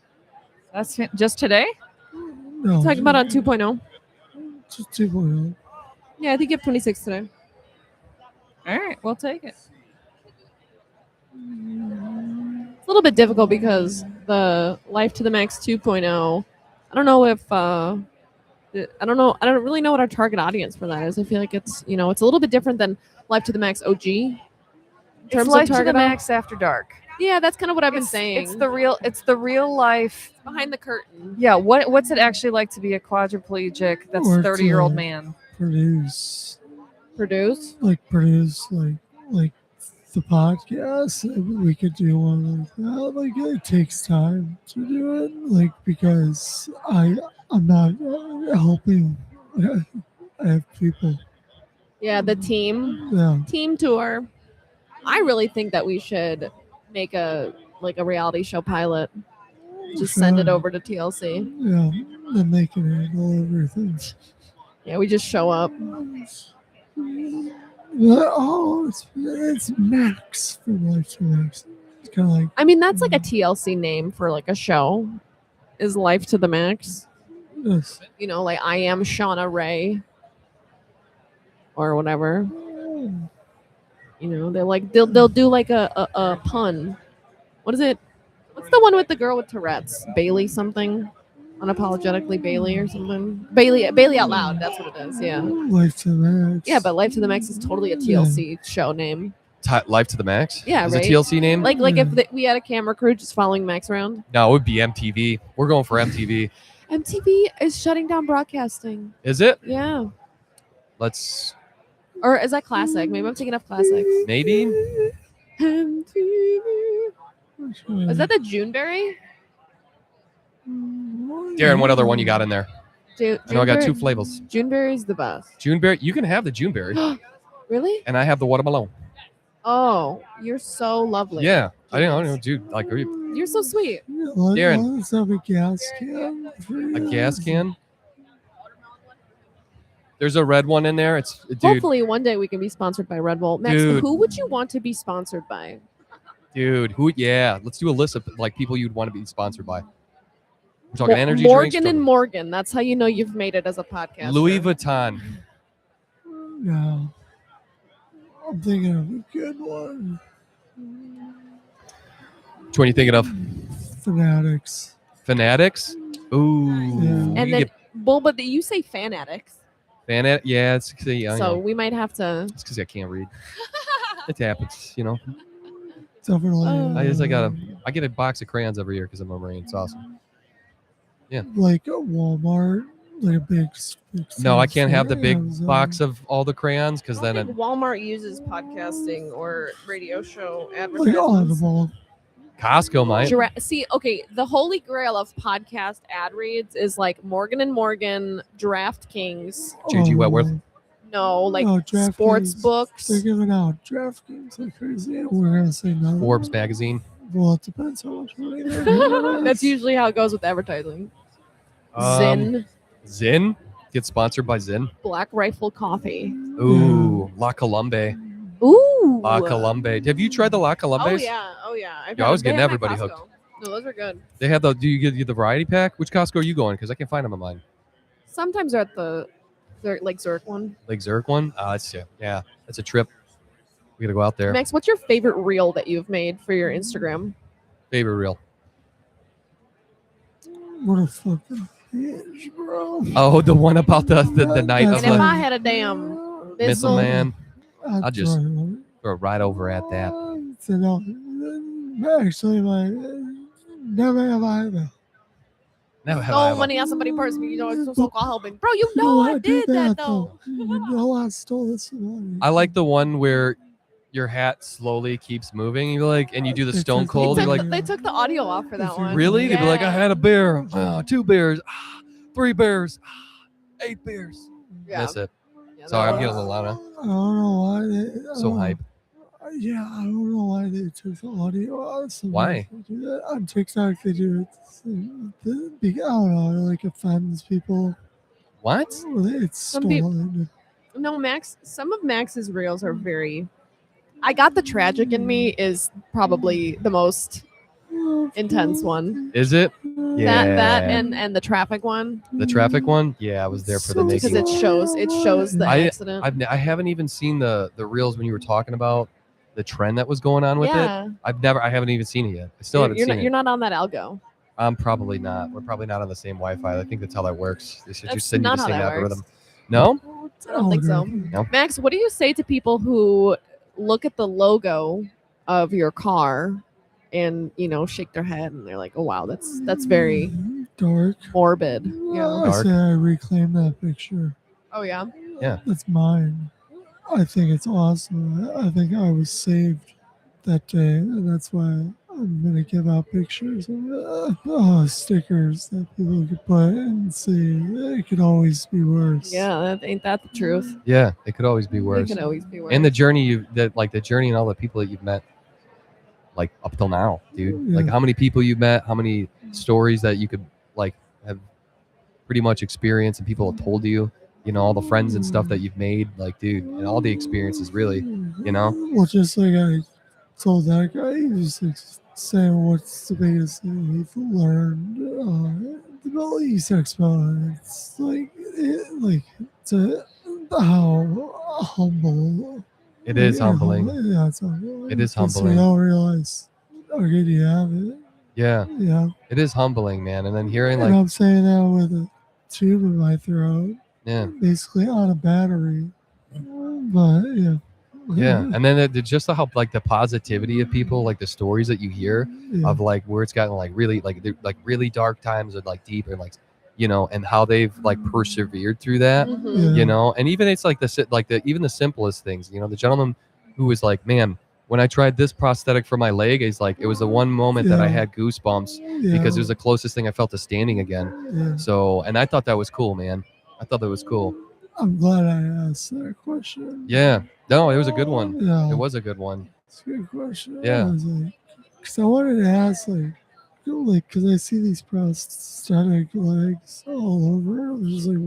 That's just today. No, Talking about on 2.0. just 2.0. Yeah, I think you have 26 today. All right, we'll take it. It's a little bit difficult because the Life to the Max 2.0. I don't know if I don't know. I don't really know what our target audience for that is. I feel like it's it's a little bit different than Life to the Max OG. In It's terms Life of to target the Max After Dark. Yeah, that's kind of what I've been It's- saying. It's the real life. behind the curtain. Yeah, what's it actually like to be a quadriplegic that's Or 30-year-old to- man? Produce Produce. like the podcast. We could do one like that. Like it takes time to do it. Like because I'm not helping. I have people. Yeah, the team Yeah. tour. I really think that we should make a reality show pilot. Just send it Sure. over to TLC. Yeah. Then they can handle everything. Yeah, we just show up. Oh, it's Max from Life to Max. It's kind of like I mean, that's like a TLC name for like a show. Is Life to the Max? this. You know, like I am Shauna Ray or whatever. You know, they'll do like a pun. What is it? What's the one with the girl with Tourette's? Bailey something? Unapologetically Bailey or something? Bailey Out Loud. That's what it is. Yeah. Life to Max. Yeah, but Life to the Max is totally a TLC show name. Life to the Max. Yeah, is right? a TLC name. Like if we had a camera crew just following Max around. No, it would be MTV. We're going for MTV. MTV is shutting down broadcasting. Is it? Yeah. Let's Or is that classic? Maybe I'm thinking of classics. maybe. MTV. Is that the Juneberry? Darren, what other one you got in there? I know I got two Juneberry- flavors. Juneberry's the best. Juneberry. You can have the Juneberry, Really? and I have the watermelon. Oh, you're so lovely. Yeah, I don't know, dude. Like, are you You're so sweet. Darren. Let's have a gas can. a gas can? There's a red one in there. It's dude, Hopefully one day we can be sponsored by Red Bull. Max, Dude. who would you want to be sponsored by? dude. Who? Yeah, let's do a list of like people you'd want to be sponsored by. We're talking energy Morgan drinks. and Morgan. That's how you know you've made it as a podcast. Louis Vuitton. No. I'm thinking of a good one. Which one are you thinking of? Fanatics. Fanatics. Ooh. Yeah. you And then, get well, but you say fanatics, Fanat. Yeah, it's so we might have to. it's because I can't read. It happens, you know. Definitely. Oh. I get a box of crayons every year because I'm a Marine. It's awesome. Like a Walmart, like a big. No, I can't have the big Amazon. box of all the crayons because I then don't think Walmart uses podcasting or radio show Like advertisements. Audible. Costco might. See, okay, the holy grail of podcast ad reads is like Morgan and Morgan, DraftKings, JG Wentworth. no, like No, DraftKings. sports books. They're giving out DraftKings like crazy. We're gonna say no. Forbes magazine. Well, it depends how much money they're giving That's us. usually how it goes with advertising. Um, Zin, Zin gets sponsored by Zin. Black Rifle Coffee. Ooh, La Colombe. Ooh. La Colombe. Have you tried the La Colombes? Oh yeah. I've Yeah, I had was them. getting They have everybody at hooked. Costco. No, those are good. They have the. Do you get the variety pack? Which Costco are you going? Because I can't find them on mine. Sometimes they're at the Lake Zurich one. Lake Zurich one. That's yeah. That's a trip. We gotta go out there. Max, what's your favorite reel that you've made for your Instagram? Favorite reel. What a fucking bitch, bro. Oh, the one about the night That's of And if the I had a damn missile missile, man. I'll just try throw right over at that. So no, actually, never have I ever. Never have I no ever. money on somebody's purse, you know, it's so called helping. Bro, you know I did that though. You know I stole this money. I like the one where your hat slowly keeps moving. You like, and you do the They Stone took the- Cold. They You're took, like, they took the audio off for that If you one. really? They'd be like, I Yeah. had a bear, 2 bears, 3 bears, 8 bears. Yeah. That's it. Yeah, Sorry, that I'm was- getting a little loud. I don't know why they. So hype. Yeah, I don't know why they took the audio out. Sometimes Why? they do that. On TikTok, they do it. I don't know. It like offends people. What? It's Some peop- stolen. No, Max. Some of Max's reels are very. I got the tragic in me is probably the most intense one. Is it? Yeah. That and the traffic one The traffic one? Yeah, I was there for the So- because making. it shows the accident. I haven't even seen the reels when you were talking about the trend that was going on with it. yeah, I haven't even seen it yet. I still haven't you're seen not, it. you're not on that algo. I'm probably not. We're probably not on the same Wi-Fi. I think that's how that works. They should That's just send you not the how same that works. algorithm. No? I don't think so. No. Max, what do you say to people who look at the logo of your car and shake their head and they're like, "Oh wow, that's very dark. morbid." Yeah. I say I reclaim that picture. Oh yeah. That's mine. I think it's awesome. I think I was saved that day, and that's why I'm gonna give out pictures of stickers that people could put and see. It could always be worse. Yeah, ain't that the truth? Yeah, it could always be It worse. can always be worse. And the journey the journey and all the people that you've met like up till now, dude. Like Yeah. how many people you've met, how many stories that you could like have pretty much experienced and people have told you. you know, all the friends and stuff that you've made, like, dude, and all the experiences, really, you know. Well, just like I told that guy, he was like saying what's the biggest thing he's learned the Middle East Expo. And it's like to how humble. It is humbling. Yeah, it's humbling. It is Because humbling. We don't realize how good you have it. Yeah, Yeah. it is humbling, man. And then hearing And like, I'm saying that with a tube in my throat, yeah, basically on a battery. But yeah. yeah, and then just how like the positivity of people, like the stories that you hear Yeah. of like where it's gotten like really like really dark times or like deep and like, you know, and how they've like persevered through that, Mhm. you know. And even it's like even the simplest things, you know. The gentleman who was like, man, when I tried this prosthetic for my leg, he's like, it was the one moment that I Yeah. had goosebumps Yeah. because it was the closest thing I felt to standing again. Yeah. So, and I thought that was cool, man. I thought that was cool. I'm glad I asked that question. Yeah, no, it was a good one. Yeah. It was a good one. It's a good question. Yeah. I was like, because I wanted to ask, because I see these prosthetic legs all over. I was just like,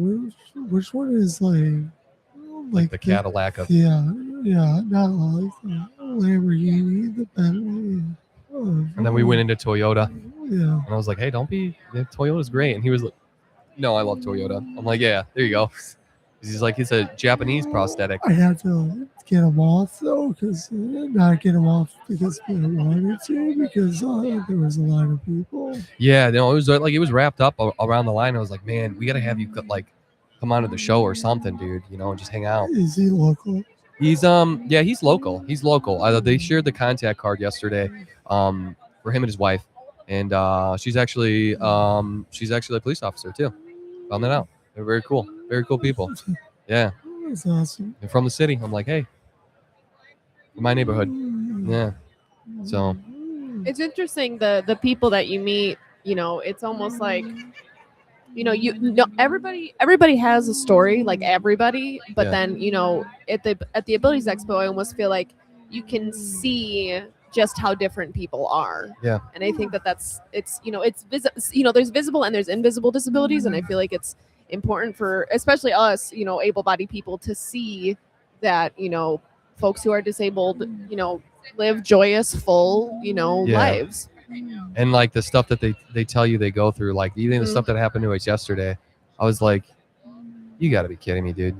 which one is Like the Cadillac of yeah, not like the Lamborghini, the Bentley. And then we went into Toyota, Yeah. and I was like, "Hey, Toyota's great." And he was like, "No, I love Toyota." I'm like, "Yeah, there you go." He's like, "It's a Japanese prosthetic." I had to get them off though, not get them off because I wanted to, because there was a lot of people. Yeah, no, it was like it was wrapped up around the line. I was like, "Man, we gotta have you like come onto the show or something, dude. You know, and just hang out." Is he local? He's yeah, he's local. He's local. They shared the contact card yesterday, for him and his wife, and she's actually a police officer too. Found that out. They're very cool people. Yeah, That's awesome. they're from the city. I'm like, hey, in my neighborhood. Yeah. So It's interesting the people that you meet. You know, it's almost like, you know, everybody has a story, like everybody, but Yeah. then, you know, at the Abilities Expo, I almost feel like you can see just how different people are. Yeah. And I think it's you know, there's visible and there's invisible disabilities, and I feel like it's important for especially us, you know, able-bodied people to see that, you know, folks who are disabled, you know, live joyous, full, you know, Yeah. lives. and like the stuff that they tell you they go through, like even the stuff that happened to us yesterday, I was like, you got to be kidding me, dude.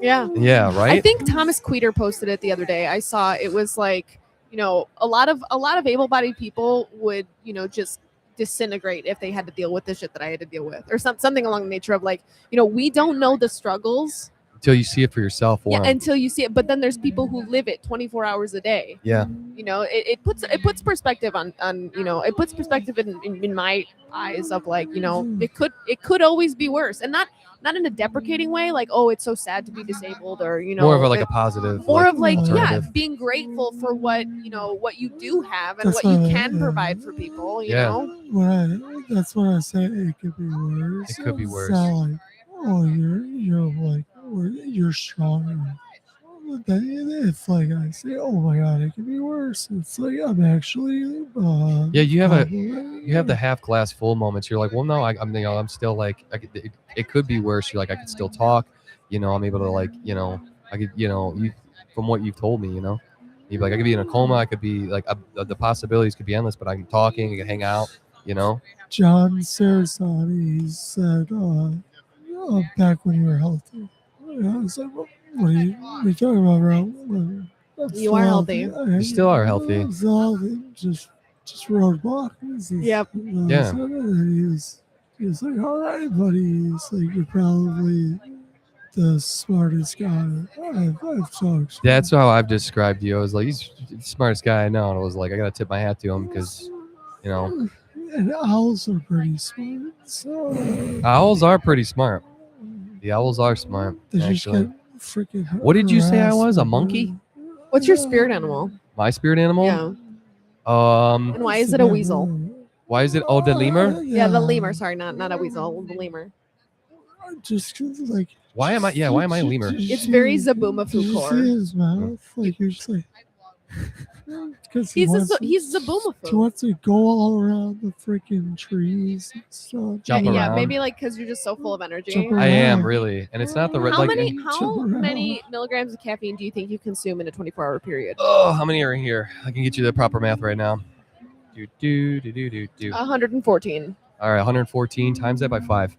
Yeah. Yeah, right. I think Thomas Queter posted it the other day. I saw it was like, you know, a lot of able-bodied people would, you know, just disintegrate if they had to deal with the shit that I had to deal with, or something along the nature of like, you know, we don't know the struggles Until you see it for yourself. until you see it. But then there's people who live it 24 hours a day. Yeah. You know, it puts perspective on you know, it puts perspective in my eyes of like, you know, it could always be worse, and not in a deprecating way, like, oh, it's so sad to be disabled, or, you know, More of a positive. more of like, yeah, alternative. being grateful for what, you know, what you do have and That's what you what I- can provide for people, you Yeah. know. That's what I say. It could be worse. It could be It's worse. not like, oh, you're stronger. If like I say, oh my god, it could be worse. It's like I'm actually. Yeah, you have you the half glass full moments. You're like, well, no, I'm you know, I'm still like, it could be worse. You're like, I could still talk. You know, I'm able to, like, you know, I could, you know, from what you've told me, you know, you'd be like, I could be in a coma. I could be like, the possibilities could be endless. But I'm talking. I can hang out. You know. John Sarasani said, back when you were healthy. I was like, what are you talking about, bro? I'm You still are healthy. You still are healthy. I'm still healthy. Just roadblock. Yep. Yeah. And he was like, all right, buddy. He's like, you're probably the smartest guy I've talked to. That's how I've described you. I was like, he's the smartest guy I know. And I was like, I gotta tip my hat to him because, you know, And owls are pretty smart. So owls are pretty smart. The owls are smart. they just Actually, get freaking. What did you say I was? A harassed monkey? What's your spirit animal? My spirit animal. Yeah. And why is it a weasel? Why is it? Oh, the lemur. Yeah, the lemur. Sorry, not a weasel. The lemur. Just 'cause, like. Why am I? Yeah, why am I a lemur? It's very Zabuma Did you see Fukor. his mouth? Like you're just like. Because He's he Zaboomafoo. wants to go all around the freaking trees and stuff. Jump Yeah, around. maybe like because you're just so full of energy. Jump I am around. really, and it's not the How like. many and- how Jump many around. milligrams of caffeine do you think you consume in a 24-hour period? Oh, how many are in here? I can get you the proper math right now. Do. 114. All right, 114 times that by 5.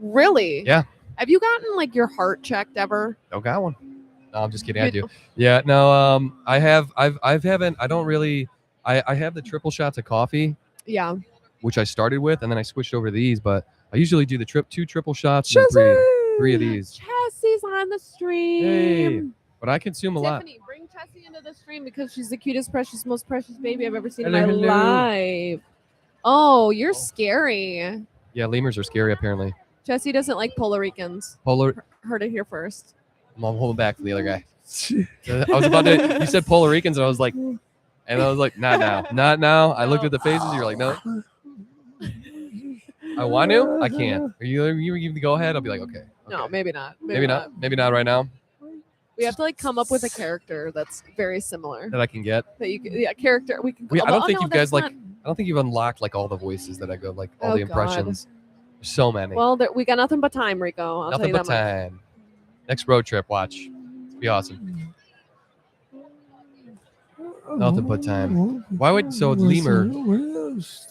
Really? Yeah. Have you gotten like your heart checked ever? Oh, got one. No, I'm just kidding. I do. Yeah, no, I have. I haven't. I don't really. I have the triple shots of coffee, Yeah. which I started with, and then I switched over to these. But I usually do the 2 triple shots and then three of these. Chessie's on the stream. Hey, but I consume a lot. Tiffany, bring Chessie into the stream because she's the cutest, precious, most precious baby I've ever seen Hello, in my hello. life. Oh, you're scary. Yeah, lemurs are scary apparently. Chessie doesn't like Puerto Ricans. Polar. Heard it here first. I'm holding back for the other guy. I was about to. You said Puerto Ricans, and I was like, not now, not now. I looked at the faces. You're like, no. I want to. I can't. Are you give the go ahead? I'll be like, okay. No, maybe not. Maybe not. Maybe not right now. We have to like come up with a character that's very similar. That I can get. That you character we can. I don't think no, you guys that's like. not- I don't think you've unlocked like all the voices that I go like all Oh, the God. impressions. There's so many. Well, we got nothing but time, Rico. I'll tell Nothing you but that much. time. Next road trip, watch. It'll be awesome. Nothing but time. Why would lemur?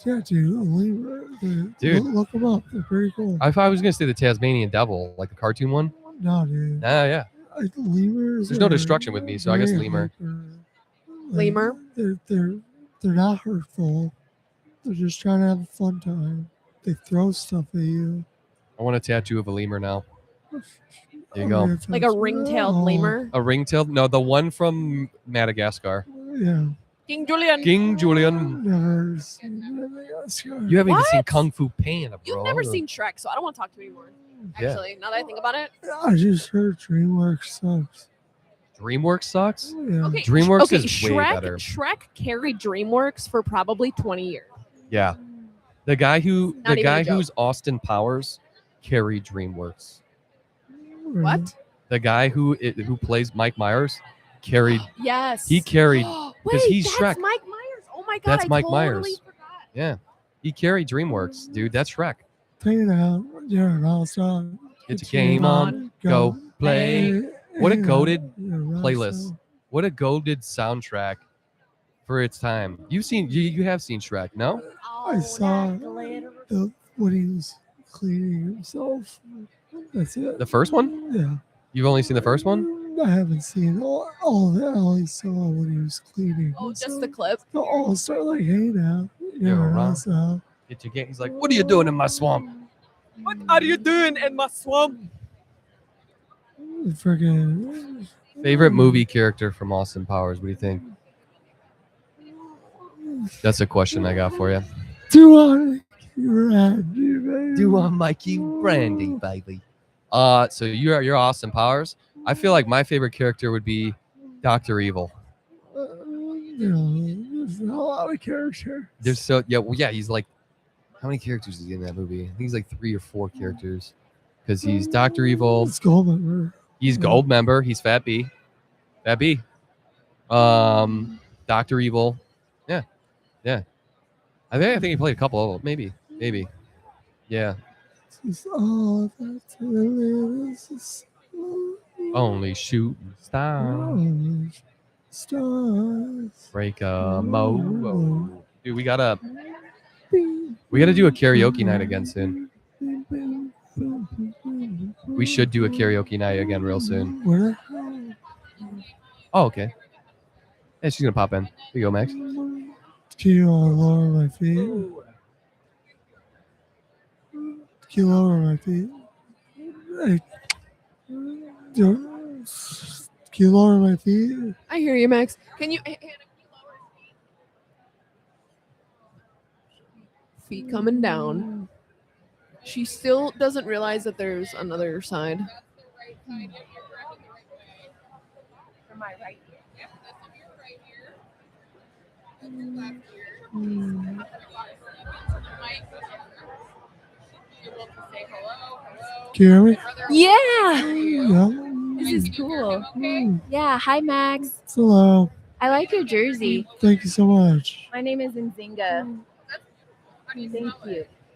Yeah, dude, a lemur. Dude. Look them up. They're pretty cool. I thought I was gonna say the Tasmanian devil, like the cartoon one. No, dude. Nah, yeah. Lemurs. There's no are destruction with me, so I guess very lemur. hyper. Lemur? They're not hurtful. They're just trying to have a fun time. They throw stuff at you. I want a tattoo of a lemur now. There you Oh, go. yeah, Like a ring-tailed oh, lemur. A ring-tailed? No, the one from Madagascar. Yeah. King Julian. King Julian. Never seen Madagascar. You haven't even seen What? Kung Fu Panda, bro. You've never seen Shrek, so I don't want to talk to you anymore. Yeah. Actually, now that I think about it. I just heard DreamWorks sucks. DreamWorks sucks. Yeah. Okay. DreamWorks okay, is way Shrek, better. Shrek carried DreamWorks for probably 20 years. Yeah. The guy Not even a joke. who's Austin Powers carried DreamWorks. What? The guy who plays Mike Myers carried. Yes. He carried. Wait, he's that's Shrek. Mike Myers. Oh my god, That's I Mike totally Myers. forgot. Yeah. He carried DreamWorks, dude. That's Shrek. Take it out. You're an all-star. Get your game on. Go play. What a goated playlist. playlist. What a goated soundtrack for its time. You have seen Shrek, no? I saw when he was cleaning himself. That's it. The first one? Yeah. You've only seen the first one? I haven't seen all of it. I only saw when he was cleaning. Oh, just the clip. The all-star, like, hey now. You're You're an wrong. all-star. Get your game. He's like, what are you doing in my swamp? What are you doing in my swamp? Freaking. Favorite movie character from Austin Powers? What do you think? That's a question I got for you. Do I Randy, baby? Do I Mikey Brandy, baby? So you're Austin Powers. I feel like my favorite character would be Dr. Evil. There's not a lot of character. He's like, how many characters is he in that movie? I think he's like 3 or 4 characters. Because he's Dr. Evil. Let's go, member. He's Gold Member. He's Fat B. Fat B. Dr. Evil. Yeah. I think he played a couple of them. Maybe. Yeah. It's all that is Only shooting stars. stars. Break a mo. Dude, we gotta do a karaoke night again soon. We should do a karaoke night again real soon. Where? Oh, okay. Yeah, she's gonna pop in. Here you go, Max. Can you lower my feet? Can you lower my feet? Hey. Can you lower my feet? I hear you, Max. Can you Hannah, can you lower feet coming down? She still doesn't realize that there's another side. Can you hear me? Yeah, Yeah. this is cool. Yeah, hi Max. Hello. I like your jersey. Thank you so much. My name is Nzinga. Thank you.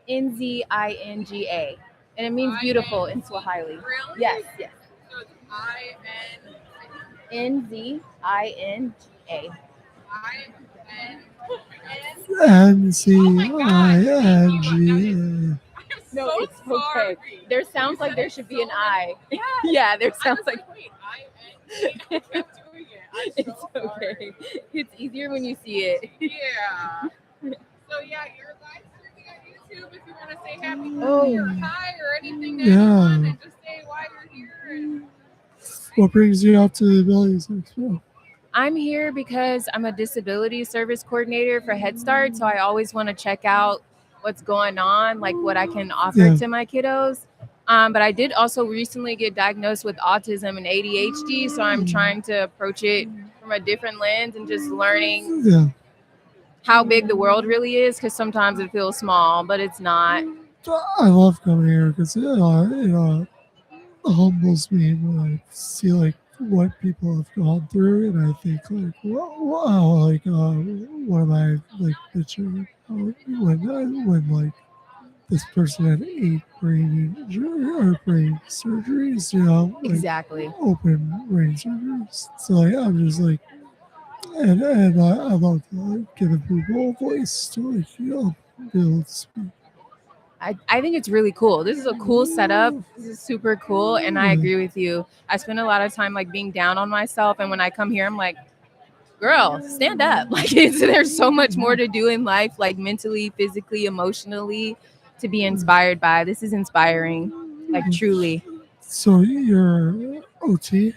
Nzinga. And it means beautiful in Swahili. Really? Yes, yes. So it's Nzinga. NCINGA. No, it's okay. There sounds like there should be an I. Yeah, there sounds like. It's okay. It's easier when you see it. Yeah. So yeah, you're live streaming on YouTube if you want to say happy birthday Oh. or hi or anything to Yeah. anyone, and just say why you're here. And What brings you out to the Abilities Expo? I'm here because I'm a disability service coordinator for Head Start, so I always want to check out what's going on, like what I can offer Yeah. to my kiddos. But I did also recently get diagnosed with autism and ADHD, so I'm trying to approach it from a different lens and just learning Yeah. how big the world really is, because sometimes it feels small, but it's not. I love coming here because it humbles me when I see like what people have gone through, and I think like, wow, like what am I like bitching about when like this person had 8 brain injury or brain surgeries, like Exactly. open brain surgeries. So like I'm just like, and I love giving people a voice to like be able to speak. I think it's really cool. This is a cool setup. This is super cool. And I agree with you. I spend a lot of time like being down on myself. And when I come here, I'm like, girl, stand up. Like there's so much more to do in life, like mentally, physically, emotionally, to be inspired by. This is inspiring, like truly. So you're OT?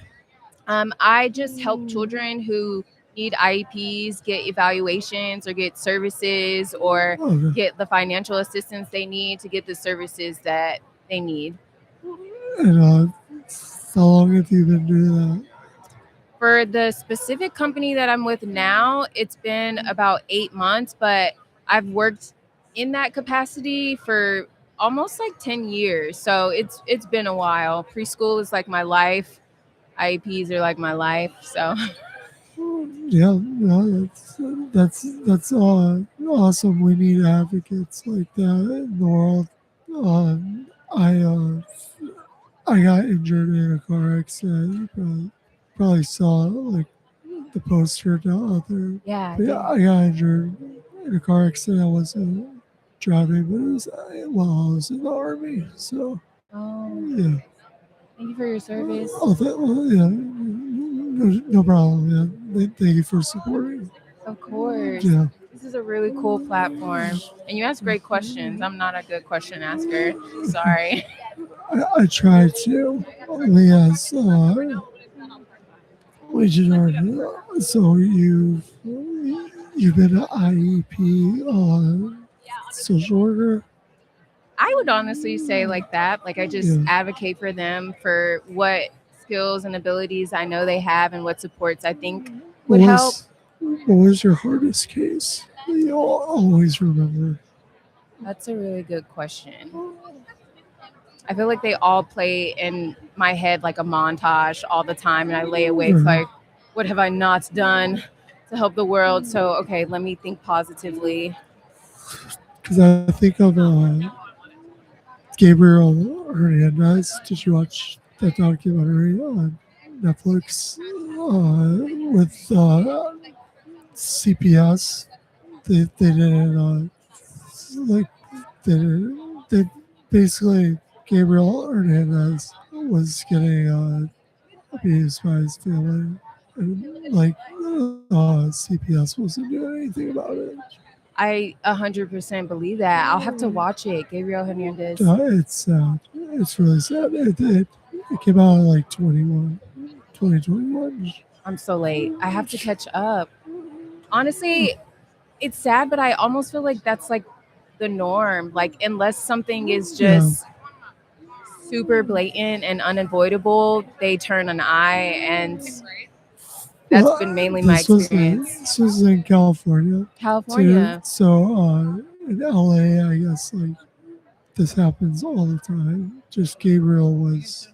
I just help children who need IEPs get evaluations or get services or Okay. get the financial assistance they need to get the services that they need. And how long have you been doing that? For the specific company that I'm with now, it's been about 8 months, but I've worked in that capacity for almost like 10 years. So it's been a while. Preschool is like my life. IEPs are like my life. So Yeah, no, that's awesome. We need advocates like that in the world. I got injured in a car accident. You probably saw like the poster out there. yeah, But yeah, I got injured in a car accident. I wasn't driving, but it was while I was in the army. So oh, yeah. thank you for your service. Oh, yeah, no problem. Yeah, thank you for supporting. Of course. Yeah. This is a really cool platform. And you ask great questions. I'm not a good question asker. Sorry. I tried to. Yes. We should already. So you've been an IEP social worker. I would honestly say like that. Like I just Yeah. advocate for them for what skills and abilities I know they have and what supports I think would help. What was your hardest case? You'll always remember. That's a really good question. I feel like they all play in my head like a montage all the time, and I lay awake Mhm. like, what have I not done to help the world? So, okay, let me think positively. Because I think of Gabriel Hernandez. Did you watch that documentary on Netflix with CPS? They did like they basically Gabriel Hernandez was getting abused by his family, and like CPS wasn't doing anything about it. I 100% believe that. I'll have to watch it. Gabriel Hernandez. It's sad. It's really sad. It came out in like 2021. I'm so late. I have to catch up. Honestly, it's sad, but I almost feel like that's like the norm. Like, unless something is just super blatant and unavoidable, they turn an eye, and that's been mainly my experience. This was in California. California. Too. So in LA, I guess like this happens all the time. Just Gabriel was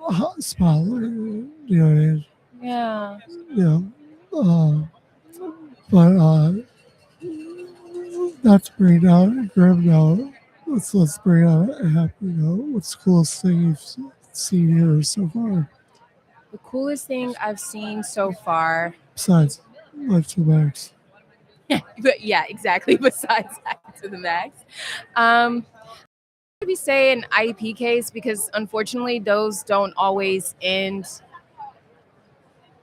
a hot spotlight. You know what I mean? Yeah. Yeah. But not to bring down a grim note. Let's bring out a happy note. What's the coolest thing you've seen here so far? The coolest thing I've seen so far. Besides Life to the Max. But yeah, exactly. Besides that to the max. Maybe say an IEP case, because unfortunately those don't always end,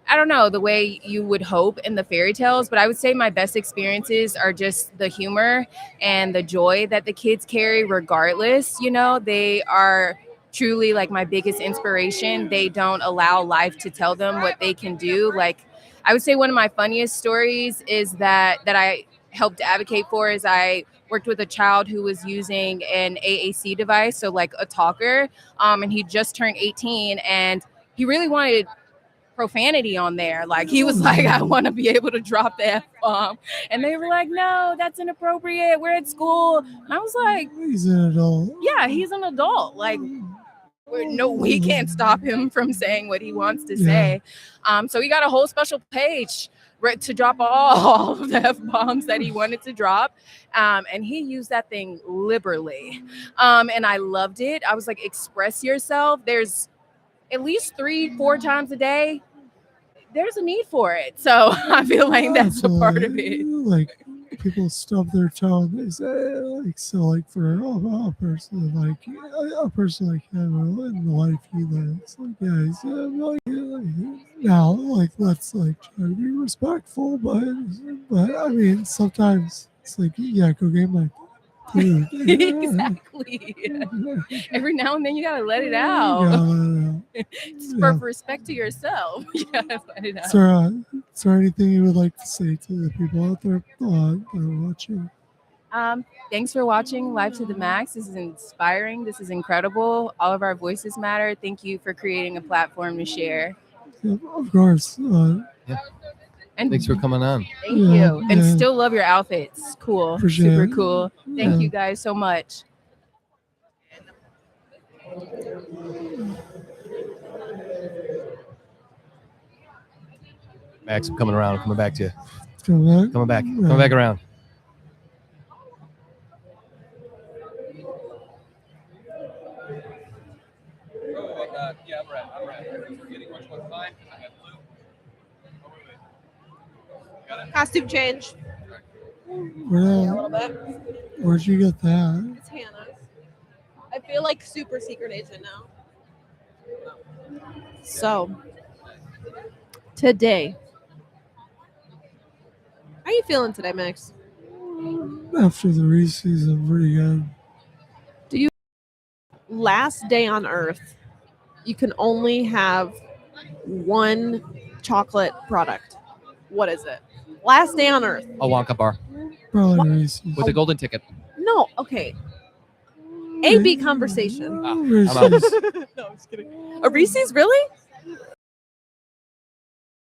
I don't know, the way you would hope in the fairy tales. But I would say my best experiences are just the humor and the joy that the kids carry regardless. You know, they are truly like my biggest inspiration. They don't allow life to tell them what they can do. Like, I would say one of my funniest stories is that I helped advocate for is I worked with a child who was using an AAC device, so like a talker, and he just turned 18, and he really wanted profanity on there. Like, he was like, I want to be able to drop the F-bomb. And they were like, no, that's inappropriate. We're at school. And I was like, He's an adult. yeah, he's an adult. Like, we can't stop him from saying what he wants to say. So he got a whole special page to drop all of the F-bombs that he wanted to drop. And he used that thing liberally. And I loved it. I was like, express yourself. There's at least 3-4 times a day, there's a need for it. So I feel like that's a part of it. Like, people stub their toe and they say, like, so like for a person like him in the life he lives, like, guys, now, like, let's like try to be respectful, but I mean, sometimes it's like, yeah, go get my food. Exactly. Every now and then you gotta let it out. It's for respect to yourself. You gotta let it out. Is there anything you would like to say to the people out there that are watching? Thanks for watching Live to the Max. This is inspiring. This is incredible. All of our voices matter. Thank you for creating a platform to share. Yeah, of course. And Thanks for coming on. Thank you. And still love your outfits. Cool. Appreciate Super it. cool. Thank you guys so much. Max, I'm coming around. I'm coming back to you. Coming back. Coming back around. Yeah, I'm right. We're getting which one's mine. I have blue. Costume change. Where'd you get that? It's Hannah's. I feel like super secret agent now. So, today. How are you feeling today, Max? After the Reese's, I'm pretty good. Last day on Earth, you can only have one chocolate product. What is it? Last day on Earth. A Wonka bar Probably Reese's. with a golden ticket. No, okay. A-B conversation. Reese's. I'm out. No, I'm just kidding. A Reese's, really?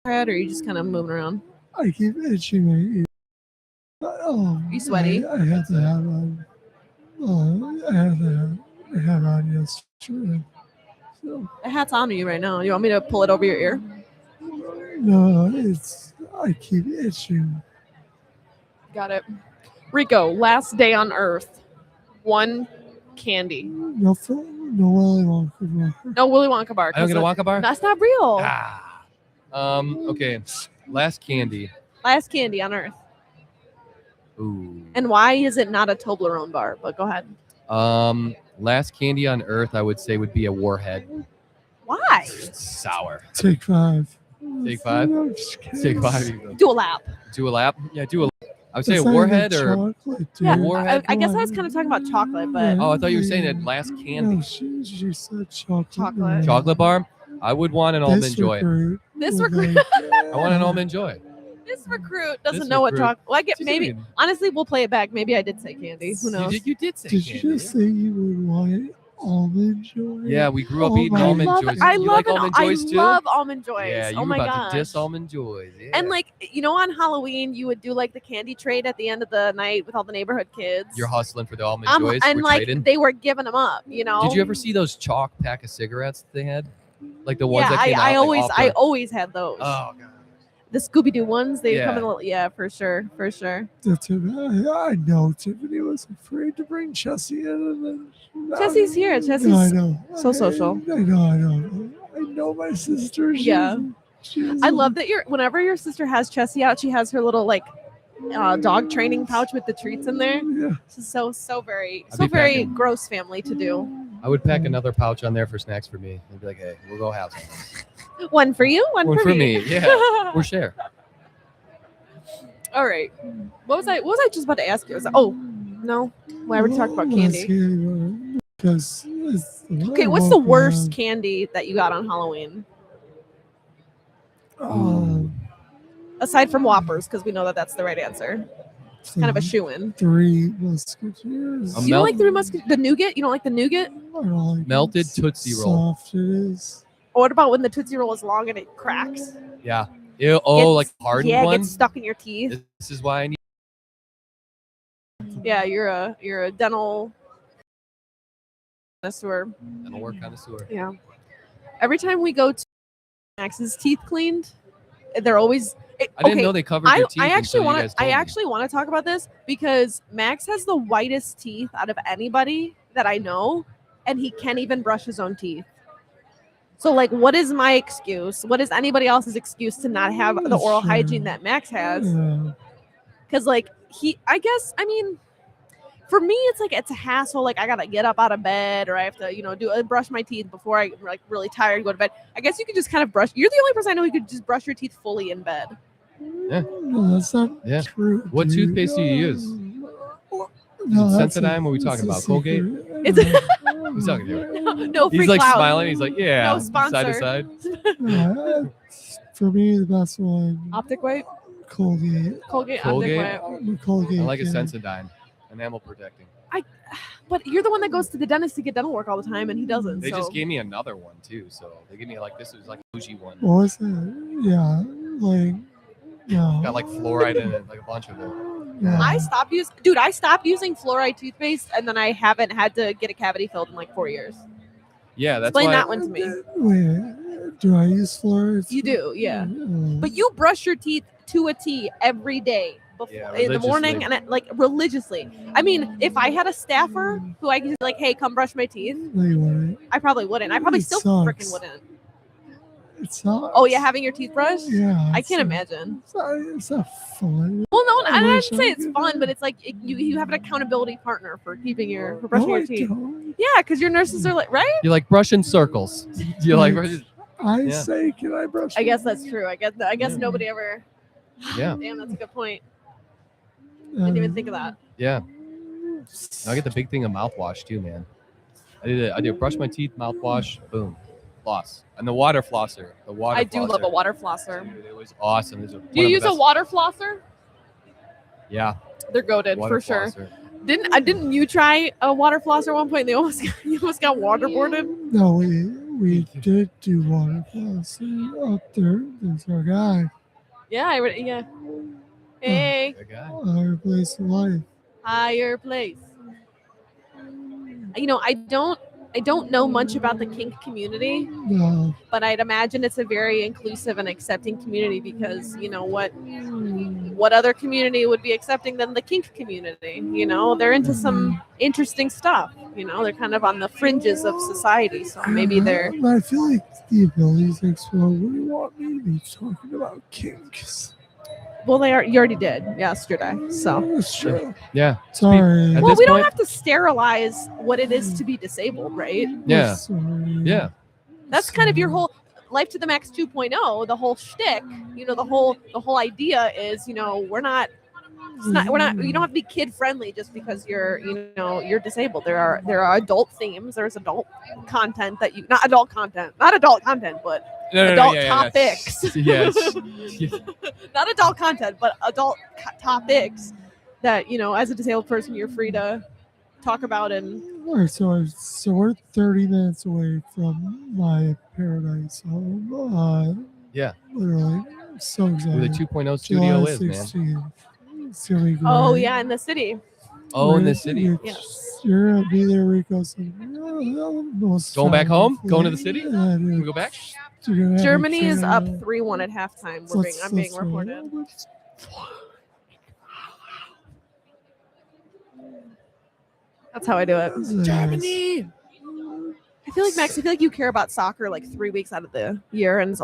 Or are you just kind of moving around? I keep itching my ear. Oh, you sweaty? I had to have on. I had on yesterday. So, The hat's on you right now. You want me to pull it over your ear? no, I keep itching. Got it. Rico, last day on Earth. One candy. No Willy Wonka bar. No Willy Wonka bar. I don't get a Wonka bar? That's not real. Okay. Last candy. Last candy on Earth. Ooh. And why is it not a Toblerone bar? But go ahead. Last candy on Earth, I would say, would be a Warhead. Why? It's sour. Take 5. Take 5? I'm just kidding. Take 5. You go. Do a lap. Do a lap? Yeah, do a lap. I would say It's a not Warhead even or... chocolate, Yeah, dude. Warhead? I guess I was kind of talking about chocolate, but Oh, I thought you were saying that last candy. No, she said chocolate. Chocolate. Chocolate bar? I would want an Almond Joy. This would recruit- like- I want an Almond Joy. this recruit doesn't This know what recruit. chocolate. Well, I get She's maybe. saying- Honestly, we'll play it back. Maybe I did say candy. Who knows? You did say Did candy. you just say you would want Almond Joy? Yeah, we grew up Oh eating my Almond love, Joys. I You love like Almond I Joys too? love almond joys. Yeah, you oh were my about gosh. to diss Almond Joys. Yeah. And like, you know, on Halloween, you would do like the candy trade at the end of the night with all the neighborhood kids. You're hustling for the Almond Joys. and We're like trading. they were giving them up. You know. Did you ever see those chalk pack of cigarettes that they had? Like the ones Yeah, that came out. I like, always off I the- always had those. Oh god. The Scooby Doo ones, they come in Yeah. a little. Yeah, for sure, for sure. I know Tiffany was afraid to bring Chessie in, and then Chessie's here. No, I Chessie's know. so social. I know my sister. Yeah. I love that whenever your sister has Chessie out, she has her little like dog training pouch with the treats in there. Yeah. This is so very I'd be very packing. gross family to do. I would pack another pouch on there for snacks for me. I'd be like, hey, we'll go have some. One for you, one for me. Yeah, we'll share. All right. What was I just about to ask you? No. Well, I already talked about candy. Because Okay, what's the worst candy that you got on Halloween? Aside from Whoppers, because we know that that's the right answer. Kind of a shoe-in. Three Musketeers. You don't like Three Musketeers? The nougat? You don't like the nougat? I don't like Melted how Tootsie Roll. Soft it is. Or what about when the Tootsie Roll is long and it cracks? Yeah. Ew, oh, like Gets- hardened Yeah, it one. gets stuck in your teeth. This is why I need. Yeah, you're a dental connoisseur. That'll work connoisseur. Yeah. Every time we go to Max's teeth cleaned, they're always. I didn't know they covered your teeth. I actually want want to talk about this because Max has the whitest teeth out of anybody that I know, and he can't even brush his own teeth. So, like, what is my excuse? What is anybody else's excuse to not have the oral Sure. hygiene that Max has? Yeah. Because, like, for me, it's a hassle. Like, I gotta get up out of bed, or I have to, brush my teeth before I like really tired and go to bed. I guess you could just kind of brush. You're the only person I know who could just brush your teeth fully in bed. Yeah. No, that's not Yeah. true. What dude. toothpaste do you use? No, that's Sensodyne? What are we talking about? Colgate? It's Who's talking to you? no free He's like clout. smiling. He's like, yeah, No sponsor. side to side. For me, the best one, Optic white, Colgate. Colgate, Colgate? Optic white. Colgate. I like a yeah. Sensodyne, enamel protecting. But you're the one that goes to the dentist to get dental work all the time, and he doesn't. They so. just gave me another one too. So they gave me like this was like a bougie one. What was it? Yeah, like, no. Got like fluoride in it, like a bunch of it. Yeah. I stopped using fluoride toothpaste, and then I haven't had to get a cavity filled in like 4 years. Yeah, that's Explain why. that one to me. Wait, do I use fluoride? You do, yeah. Oh. But you brush your teeth to a T every day. Yeah, In the morning religiously. and religiously. I mean, if I had a staffer who I could like, hey, come brush my teeth, No, you wouldn't. I probably wouldn't. I probably It still sucks. freaking wouldn't. It's not. Oh yeah, having your teeth brushed? Yeah. I it's can't not- imagine. It's not fun. Well, no, I didn't wish I say it's could fun, do but it's like you have an accountability partner for brushing No, your I teeth. don't. Yeah, because your nurses are like, right? You like brush in circles. You like, I Yeah. say, can I brush? I guess that's true. I guess Yeah. nobody ever. Yeah. Damn, that's a good point. I Um, didn't even think of that. yeah. I get the big thing of mouthwash too, man. I do brush my teeth, mouthwash, boom, floss, and the water flosser. The water. I do love a flosser. water flosser. Dude, it was awesome. It was Do you use a water flosser? Yeah, They're goated water for sure. flosser. Didn't you try a water flosser at one point? And you almost got waterboarded. No, we did do water flossing up there. There's our guy. Yeah, yeah. Hey, Good guy. Our place of life. higher place. I don't know much about the kink community, No, but I'd imagine it's a very inclusive and accepting community because what other community would be accepting than the kink community? They're into some interesting stuff. They're kind of on the fringes of society, so maybe they're. But I feel like the Abilities Expo would want me to be talking about kinks. Well, you already did yesterday, so. That's true. Yeah. Sorry. At Well, this we don't point- have to sterilize what it is to be disabled, right? Yeah. Sorry. Yeah. That's kind of your whole Life to the Max 2.0. The whole shtick, the whole idea is, we're not. You don't have to be kid friendly just because you're disabled. There are adult themes. There's adult content not adult content, but adult topics. Yes. Not adult content, but adult topics that as a disabled person you're free to talk about. And All right, so we're 30 minutes away from my paradise home. Yeah. Literally, I'm so Where excited. the 2.0 studio July is, man. 16th. It's gonna be great. oh yeah, in the city. Oh, in the city. You're You're gonna be there, Rico. So, most Going back time, home? Going to the hopefully. city? Yeah, Can we dude. go back? You're gonna have a Germany is up chance. 3-1 at halftime. I'm being reported. That's how I do it. Germany. I feel like Max. I feel like you care about soccer like 3 weeks out of the year, and it's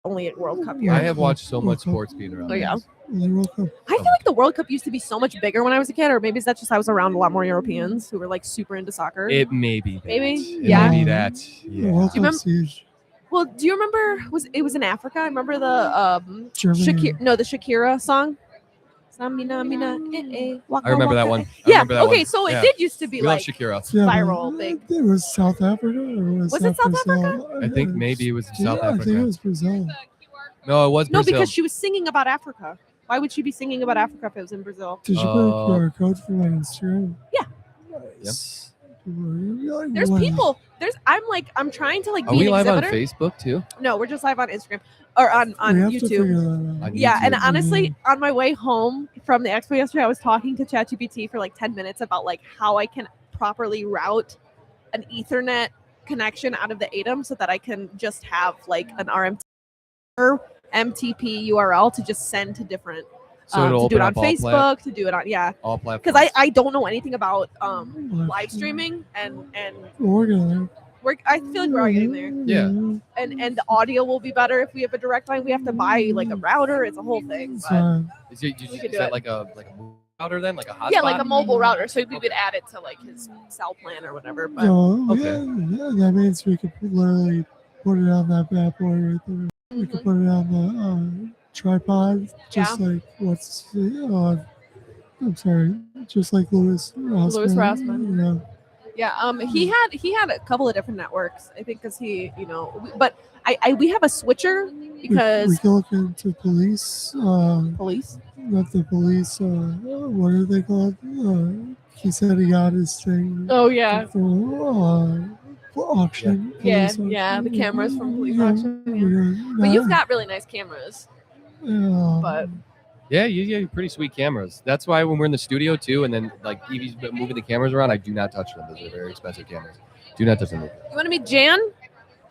only at World Cup year. I have watched so much sports being around. Oh yeah. The World Cup. I feel like the World Cup used to be so much bigger when I was a kid, or maybe that's just I was around a lot more Europeans who were like super into soccer. It may be that. Maybe? It Yeah. may be that. The Yeah. World Do you Cup's huge. Well, do you remember? It was in Africa? I remember the Germany. the Shakira song. Samina, mina, waka, I remember that waka, one. I Yeah. remember that Okay, one. so it Yeah. did used to be We love like Shakira. Yeah, viral, but big. It was South Africa, or was Was that it South Brazil? I think maybe it was in South I think it Africa. was Brazil. No, it was No, Brazil. because she was singing about Africa. Why would she be singing about Africa if it was in Brazil? Did you put a QR code for my Instagram? Yeah. Nice. Like, There's wow. people. I'm trying to like Are be we an live on exhibitor. Facebook too? No, we're just live on Instagram or on We have to figure YouTube. that out. On Yeah, and YouTube. honestly, on my way home from the expo yesterday, I was talking to ChatGPT for like 10 minutes about like how I can properly route an Ethernet connection out of the ATEM so that I can just have like an RMT or MTP URL to just send to different So it'll to do it open on up Facebook, to do it on all platforms. because I don't know anything about live streaming and We're gonna. I feel like we're already getting there. Yeah. And the audio will be better if we have a direct line. We have to buy like a router. It's a whole thing. It's But fine. Is We could is do that it. like a router then, like a hotspot? yeah, like a mobile router. So we would add it to like his cell plan or whatever. But So, Okay. yeah, that means we could literally put it on that bad boy right there. We could put it on the tripod, just like I'm sorry, just like Louis Rossman. Louis Rossman. Yeah. yeah, he had a couple of different networks. I think because he, but we have a switcher we because can look into police. police. Not the police. What are they called? He said he got his thing. Oh yeah, For auction. yeah, police auction. yeah. The cameras from police Yeah, auction. Yeah. we're But you've not- got really nice cameras. yeah. But Yeah, you pretty sweet cameras. That's why when we're in the studio too, and then like Evie's been moving the cameras around, I do not touch them. Those are very expensive cameras. Do not touch them. you want to meet Jan?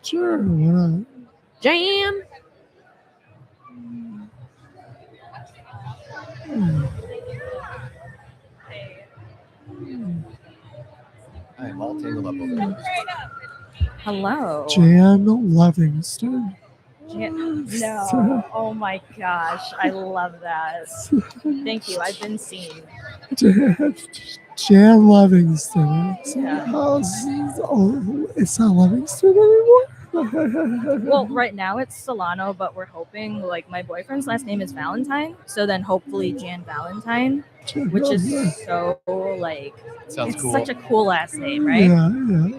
Sure, why not? Jan. I am all tangled up over there. Hello. Jan Livingston. No. Oh my gosh. I love that. Thank you. I've been seen. Jan Livingston. Yeah. It's not Livingston anymore? Well, right now it's Solano, but we're hoping like my boyfriend's last name is Valentine. So then hopefully Jan Valentine, which is so like Sounds it's cool. such a cool last name, right? Yeah.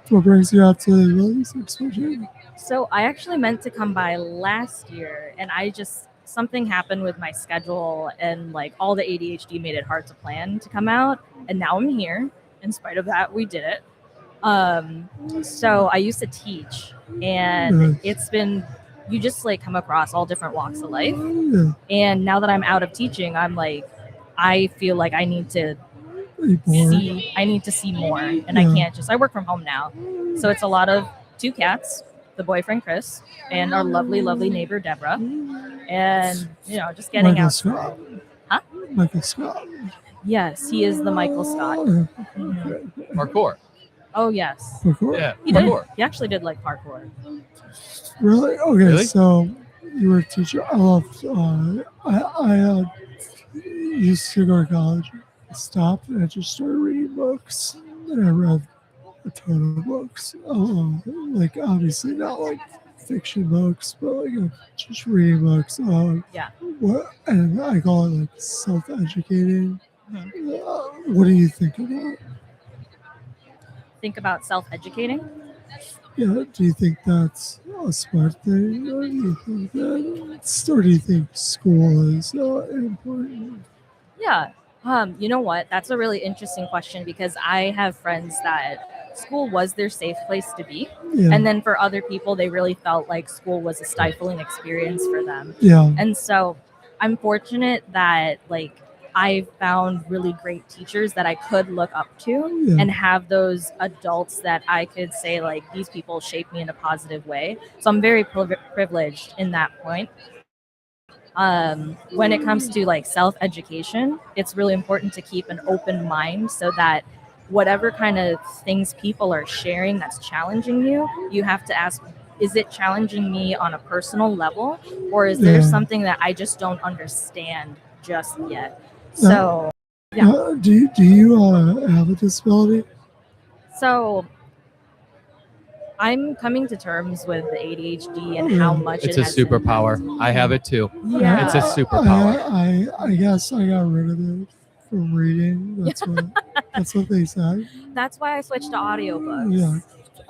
What brings you out to the Williams Expo? So I actually meant to come by last year and something happened with my schedule and like all the ADHD made it hard to plan to come out. And now I'm here. In spite of that, we did it. So I used to teach and it's been, you just like come across all different walks of life. Yeah. And now that I'm out of teaching, I'm like, I feel like I need to see more and I can't I work from home now. So it's a lot of 2 cats, the boyfriend Chris and our lovely neighbor Deborah, and just getting Michael out. Scott. Huh? Michael Scott. Yes, he is the Michael Scott. Okay. Parkour. Oh yes, Parkour. Yeah. he did. Parkour. He actually did like parkour. Really? Okay, Really? so you were a teacher. I loved, I used to go to college. I stopped and I just started reading books. And I read a ton of books. Like, obviously not like fiction books, but like just reading books. Yeah. And I call it like self-educating. What do you think of that? Think about self-educating. Yeah, do you think that's a smart thing, or do you think or do you think school is important? Yeah. You know what? That's a really interesting question because I have friends that school was their safe place to be. Yeah, And then for other people, they really felt like school was a stifling experience for them. yeah, And so I'm fortunate that like I found really great teachers that I could look up to Yeah. and have those adults that I could say, like, these people shape me in a positive way. So I'm very privileged in that point. When it comes to like self-education, it's really important to keep an open mind so that whatever kind of things people are sharing that's challenging you, you have to ask, is it challenging me on a personal level, or is there Yeah. something that I just don't understand just yet? So yeah. Do you have a disability? So I'm coming to terms with the ADHD and Yeah. how much It's it a has superpower. I have it too. Yeah. It's a superpower. I guess I got rid of it from reading. That's what they said. That's why I switched to audiobooks. Yeah.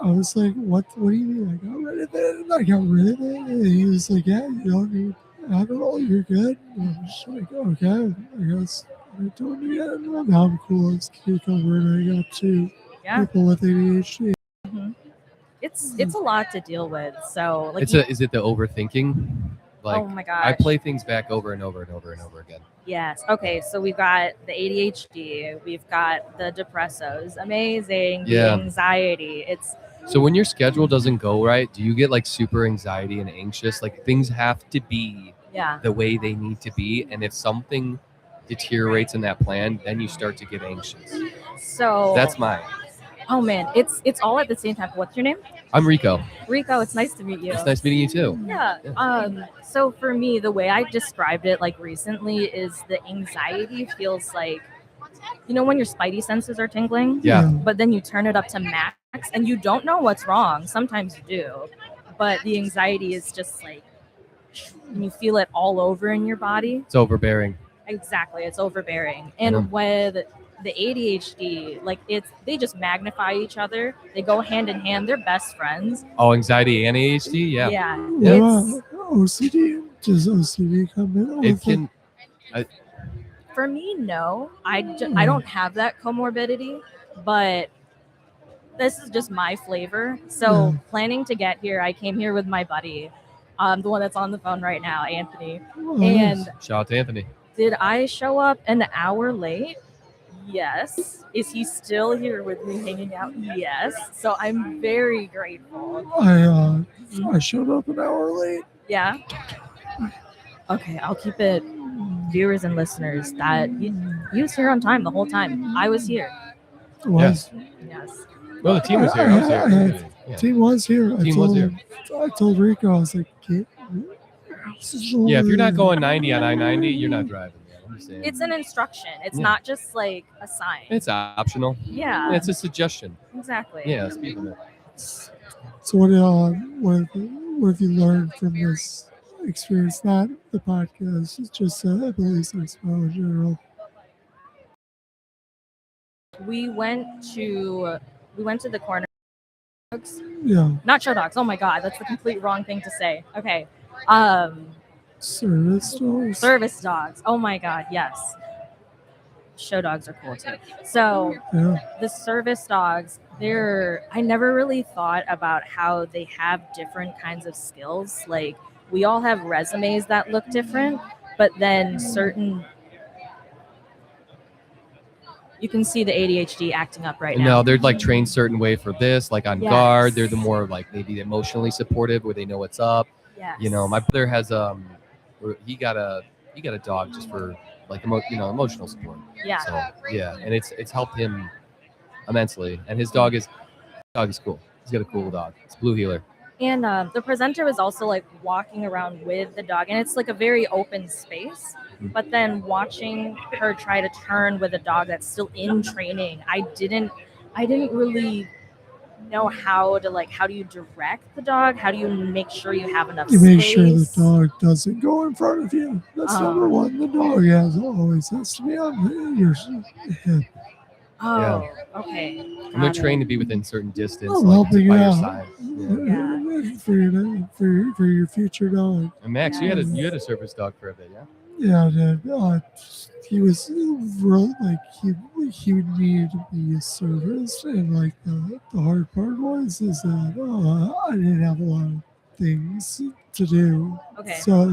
I was like, what do you mean? I got rid of it. I got rid of it. And he was like, yeah, you don't need Adderall. You're good. And I'm just like, okay, I guess I don't need it. Now I'm cool. It's cucumber, and I got two Yeah. people with ADHD. Mhm. It's a lot to deal with. So like, Is it the overthinking? Like, oh my gosh. I play things back over and over and over and over again. Yes. Okay. So we've got the ADHD. We've got the depressos. Amazing. Yeah. The anxiety. It's So when your schedule doesn't go right, do you get like super anxiety and anxious? Like things have to be yeah. the way they need to be, and if something deteriorates in that plan, then you start to get anxious. So That's mine. oh man, it's all at the same time. What's your name? I'm Rico. Rico. It's nice to meet you. It's nice meeting you too. Yeah. So for me, the way I described it like recently is the anxiety feels like, you know, when your spidey senses are tingling, Yeah. but then you turn it up to max and you don't know what's wrong. Sometimes you do, but the anxiety is just like, and you feel it all over in your body. It's overbearing. Exactly. It's overbearing. And Yeah. with the ADHD, like they just magnify each other. They go hand in hand. They're best friends. Oh, anxiety and ADHD? Yeah. Yeah. What about OCD? Does OCD come in? It with can. For me, no. I don't have that comorbidity, but this is just my flavor. So planning to get here, I came here with my buddy, the one that's on the phone right now, Anthony. And Shout out to Anthony. did I show up an hour late? Yes. Is he still here with me hanging out? Yes. So I'm very grateful. I showed up an hour late. Yeah. Okay, I'll keep it, viewers and listeners, that he was here on time the whole time. I was here. Was Yes. Well, the team was here. I was here. Yeah. Team was here. I told Rico, I was like, Yeah, if you're not going 90 on I-90, you're not driving. Man. I'm just saying. It's an instruction. It's Yeah. not just like a sign. It's optional. Yeah. It's a suggestion. Exactly. Yeah, speak of it. So what have you learned from this experience? Not the podcast, it's just Abilities Expo in general. We went to the corner dogs. Yeah. Not show dogs. Oh my god, that's the complete wrong thing to say. Okay. Service dogs. Service dogs. Oh my god, yes. Show dogs are cool too. So Yeah. the service dogs, I never really thought about how they have different kinds of skills. Like we all have resumes that look different, but then you can see the ADHD acting up right now. No, they're like trained certain way for this, like on Yes. guard. They're the more like maybe emotionally supportive where they know what's up. Yes. You know, my brother has he got a dog just for like emotional support. Yeah. So yeah, and it's helped him immensely. And his dog is cool. He's got a cool dog. It's a blue heeler. And the presenter was also like walking around with the dog, and it's like a very open space. But then watching her try to turn with a dog that's still in training, I didn't really know how do you direct the dog? How do you make sure you have enough You space? make sure the dog doesn't go in front of you. That's number one. The dog always has to be on your hip. Oh, Yeah. okay. And they're Got it. trained to be within certain distance, Well, like helping by you your out. side. Yeah. For your future dog. And Max, you had a service dog for a bit, yeah? Yeah, I did. He was real, like he would need to be serviced, and like the hard part is that I didn't have a lot of things to do. Okay. So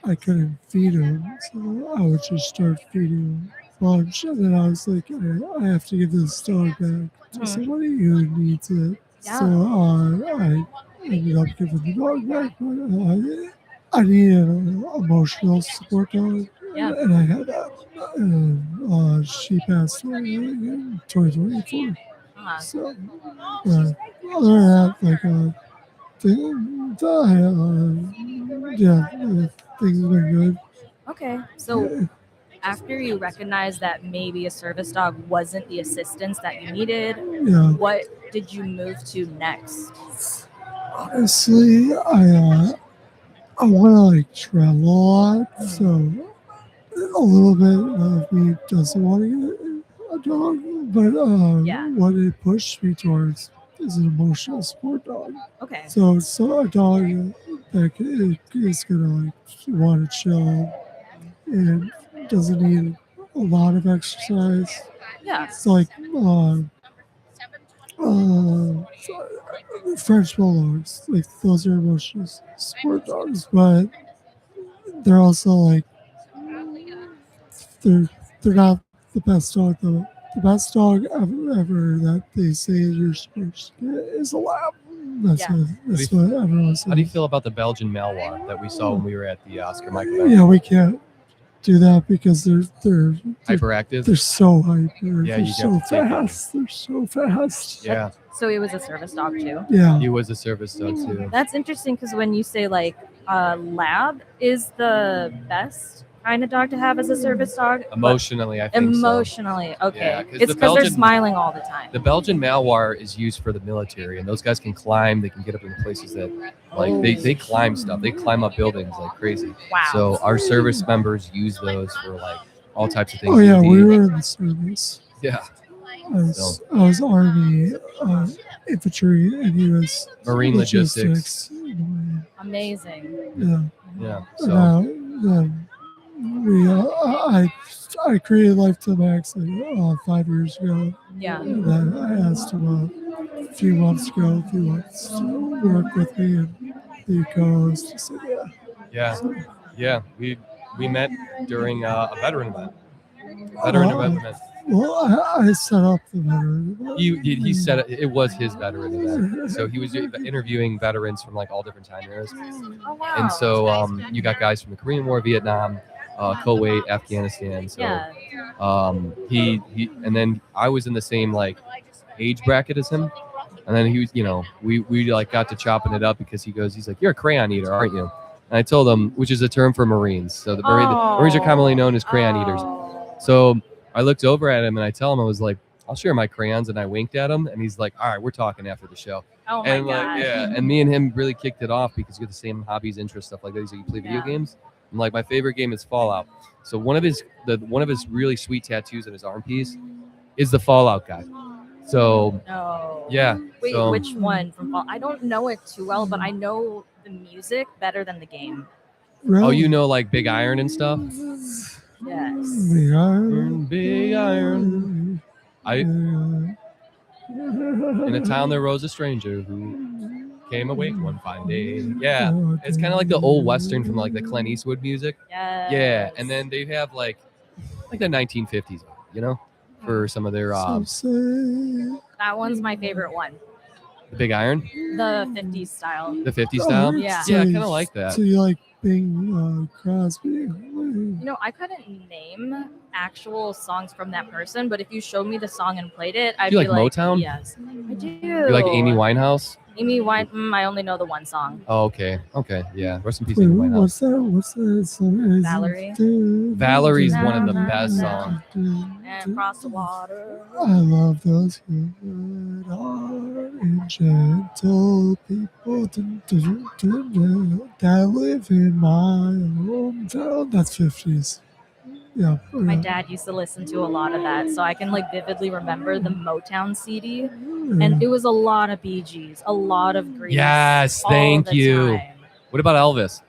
I couldn't feed him, so I would just start feeding him lunch, and then I was like, I have to give this dog back to somebody who needs it. Yeah. So I ended up giving the dog back, but I needed an emotional support dog, Yeah. and I had that. And she passed away in 2024. Uh-huh. So, other than that, like, things have been good. Okay. So after you recognized that maybe a service dog wasn't the assistance that you needed, Yeah. what did you move to next? Honestly, I want to like travel a lot, so a little bit of me doesn't want to get a dog, but what it pushed me towards is an emotional support dog. Okay. So a dog that is gonna like want to chill and doesn't need a lot of exercise. Yeah. It's like French bulldogs, like those are emotional support dogs, but they're also like they're not the best dog though. The best dog ever that they say you're supposed to get is a lab. That's what everyone says. How do you feel about the Belgian Malinois that we saw when we were at the Oscar Mike event? Yeah, we can't do that because they're hyperactive. They're so hyper. Yeah, they're you so get to take it. fast. They're so fast. Yeah. So he was a service dog too? Yeah. He was a service dog too. That's interesting because when you say like lab is the best kind of dog to have as a service dog. Emotionally, I think emotionally, so. okay. Yeah, it's because they're smiling all the time. The Belgian Malinois is used for the military, and those guys can climb. They can get up in places that, like, they climb stuff. They climb up buildings like crazy. Wow. So our service members use those for like all types of things. Oh yeah, we were in the service. Yeah. I was Army infantry, and he was Marine logistics. Amazing. Yeah. Yeah. So I created Life to the Max like 5 years ago. Yeah. And then I asked him a few months ago if he wants to work with me, and the co-host said yeah. Yeah. Yeah. We met during a veteran event. Event. Well, I set up the veteran event. He said it was his veteran event. So he was interviewing veterans from like all different time eras. Oh, wow. And so you got guys from the Korean War, Vietnam, Kuwait, Afghanistan. So he and then I was in the same like age bracket as him. And then he was, we like got to chopping it up because he's like, "You're a crayon eater, aren't you?" And I told him, which is a term for Marines. So the Marines are commonly known as crayon eaters. So I looked over at him and I tell him, I was like, "I'll share my crayons," and I winked at him, and he's like, "All right, we're talking after the show." Oh my and God. and me and him really kicked it off because we have the same hobbies, interests, stuff like that. He's like, "You play video games?" I'm like, "My favorite game is Fallout." So one of his really sweet tattoos on his arm piece is the Fallout guy. So yeah. Wait, so, which one from Fall? I don't know it too well, but I know the music better than the game. Really? Oh, you know, like Big Iron and stuff? Yes. Big Iron. Big Iron. In a town there rose a stranger who came awake one fine day. Yeah, it's kind of like the old Western from like the Clint Eastwood music. Yes. Yeah, and then they have like the 1950s, for some of their That one's my favorite one. the Big Iron, The 50s style. the 50s style. Yeah. Yeah, I kind of like that. So you like Bing Crosby? I couldn't name actual songs from that person, but if you showed me the song and played it, I'd Do you be like like, Motown? yes, I do. You like Amy Winehouse? Amy Wine. I only know the one song. Oh, okay, yeah. Rest in peace, Wait, Amy Winehouse. what's that song? Valerie. Valerie's one of the best songs. And Across the Water. I love those good, hard, and gentle people that live in my hometown. That's 50s. Yeah. My dad used to listen to a lot of that, so I can vividly remember the Motown CD, and it was a lot of Bee Gees, a lot of Grease. Yes, all thank the you. time. What about Elvis?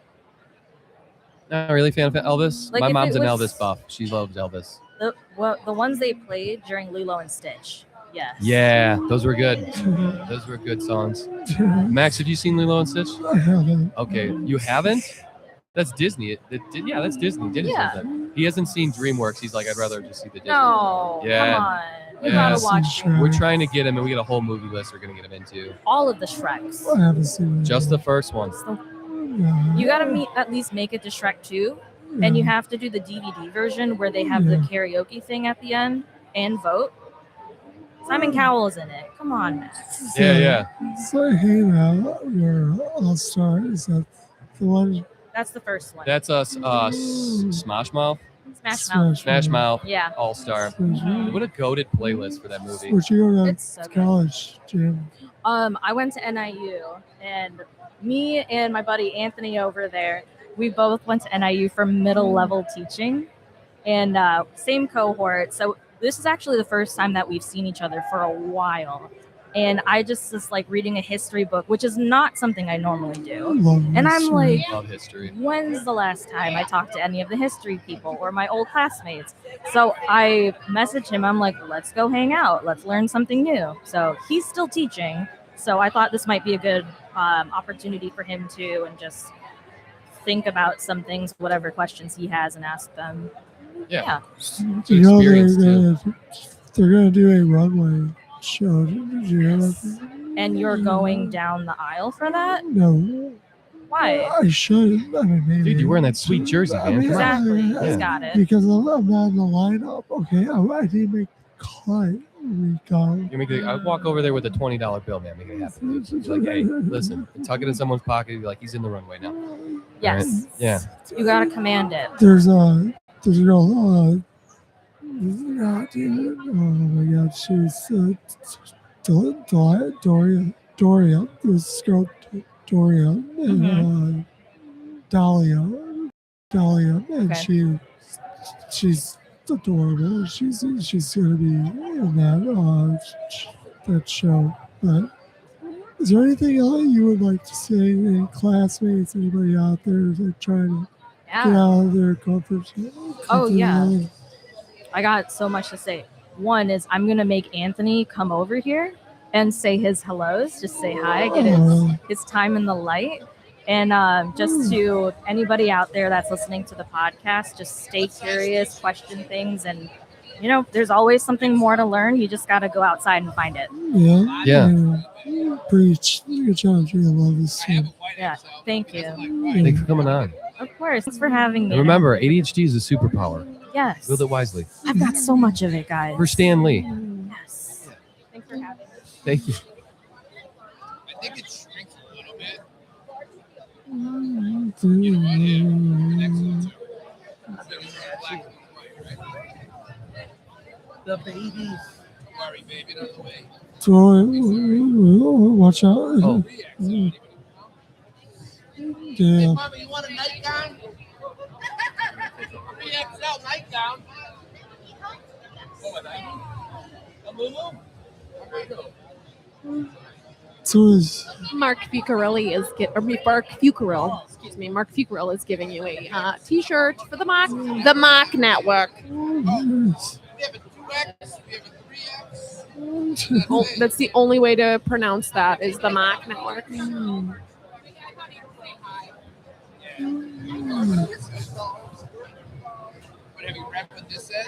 Not really a fan of Elvis. Like, My if mom's it an was- Elvis buff. She loves Elvis. The ones they played during Lilo and Stitch. Yes. Yeah, those were good. Those were good songs. Max, have you seen Lilo and Stitch? I haven't. Okay, you haven't? That's Disney. Yeah, that's Disney. Disney Yeah. does that. He hasn't seen DreamWorks. He's like, I'd rather just see the Disney. No, Yeah. come on. We Yeah. gotta watch We're trying to get him, and we got a whole movie list we're gonna get him into. all of the Shreks. I haven't seen it. Just the first one. You gotta at least make it to Shrek 2, and you have to do the DVD version where they have the karaoke thing at the end and vote. Simon Cowell is in it. Come on, Max. Yeah. So, hey, now, your All-Star, is that the one? That's the first one. That's us. Smash Mouth. Smash Mouth. Smash Mouth. Yeah. All Star. Smash What a goated playlist for that movie. Where'd you go to It's so good. college, Jim? I went to NIU, and me and my buddy Anthony over there, we both went to NIU for middle level teaching, and same cohort. So this is actually the first time that we've seen each other for a while. And I just was like reading a history book, which is not something I normally do. And I'm like, Love history. when's the last time I talked to any of the history people or my old classmates? So I messaged him. I'm like, let's go hang out. Let's learn something new. So he's still teaching. So I thought this might be a good opportunity for him to and just think about some things, whatever questions he has, and ask them. Yeah. You know, Experience too. they're going to do a runway show. Did you hear about that? And you're going down the aisle for that? No. Why? I should. I mean, maybe. Dude, you're wearing that sweet jersey, I man. mean, Come on. Exactly. Yeah. He's got it. Because I'm not in the lineup. Okay, I did make cut. We go. I'd walk over there with a $20 bill, man. Make it happen. Dude. Be like, hey, listen, tuck it in someone's pocket. Be like, he's in the runway now. Yes. Right? Yeah. You got to command it. There's a girl. Oh my God, she's Doria. This girl, Doria, and Dahlia, and Okay. she's adorable. She's gonna be in that show. But is there anything else you would like to say? Any classmates, anybody out there that trying to get Yeah. out of their comfort zone? Oh, yeah. I got so much to say. One is I'm going to make Anthony come over here and say his hellos. Just say hi, get his time in the light. And just to anybody out there that's listening to the podcast, just stay curious, question things. And, you know, there's always something more to learn. You just got to go outside and find it. Yeah. Preach. Good job, Jay. I love this too. Yeah. Thank you. Thanks for coming on. Of course. Thanks for having me. And remember, ADHD is a superpower. Yes. Wield it wisely. I've got so much of it, guys. For Stan Lee. Yes. Thanks for having me. Thank you. I think it shrinks a little bit. The baby. Worry, baby, out of the way. Watch out. Oh. Yeah. Mama, you want a nightgown? 3XL nightgown. Oh, a Lulu? So is Mark Fucarelli Mark Fucarelli is giving you a T-shirt for the Mock Network. nice. We have a 2X, we have a 3X. Oh, that's the only way to pronounce that is the Mock Network. What have you read what this says?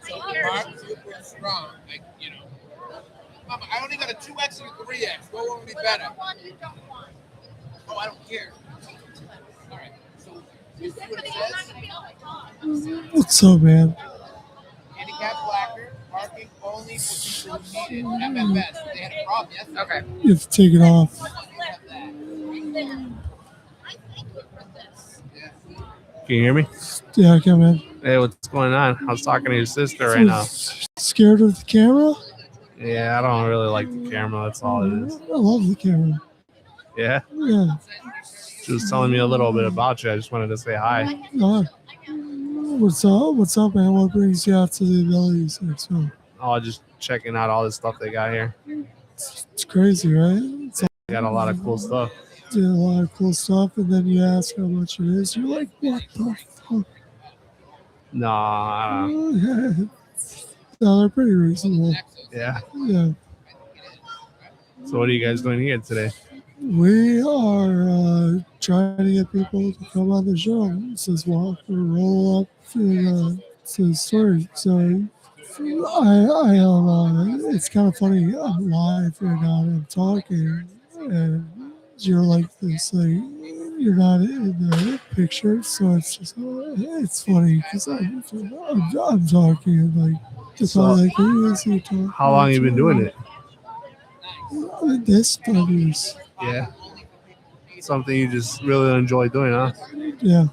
So Mark, super strong, like, you know. Mama, I only got a 2X and a 3X. What will be better? Oh, I don't care. All right. So you see what it says? What's up, man? Handicap placard, parking only for people who need it. MFS. They had a problem yesterday. Okay. You have to take it off. Can you hear me? Yeah, I can, man. Hey, what's going on? I was talking to your sister right now. Scared of the camera? Yeah, I don't really like the camera. That's all it is. I love the camera. Yeah? Yeah. She was telling me a little bit about you. I just wanted to say hi. What's up? What's up, man? What brings you out to the Abilities Expo? Oh, just checking out all the stuff they got here. It's crazy, right? It's They got a lot of cool stuff. a lot of cool stuff, and then you ask how much it is. You're like, what the fuck? No, I don't. No, they're pretty reasonable. Yeah. Yeah. So what are you guys doing here today? We are trying to get people to come on the show. It says walk or roll up to the story. So I am. It's kind of funny. I'm live right now. And I'm talking, and you're like this. Like you're not in the picture, so it's just it's funny because I'm talking like it's So- probably like who is he talking? How long you been doing it? This 5 years. Yeah. Something you just really enjoy doing, huh? Yeah.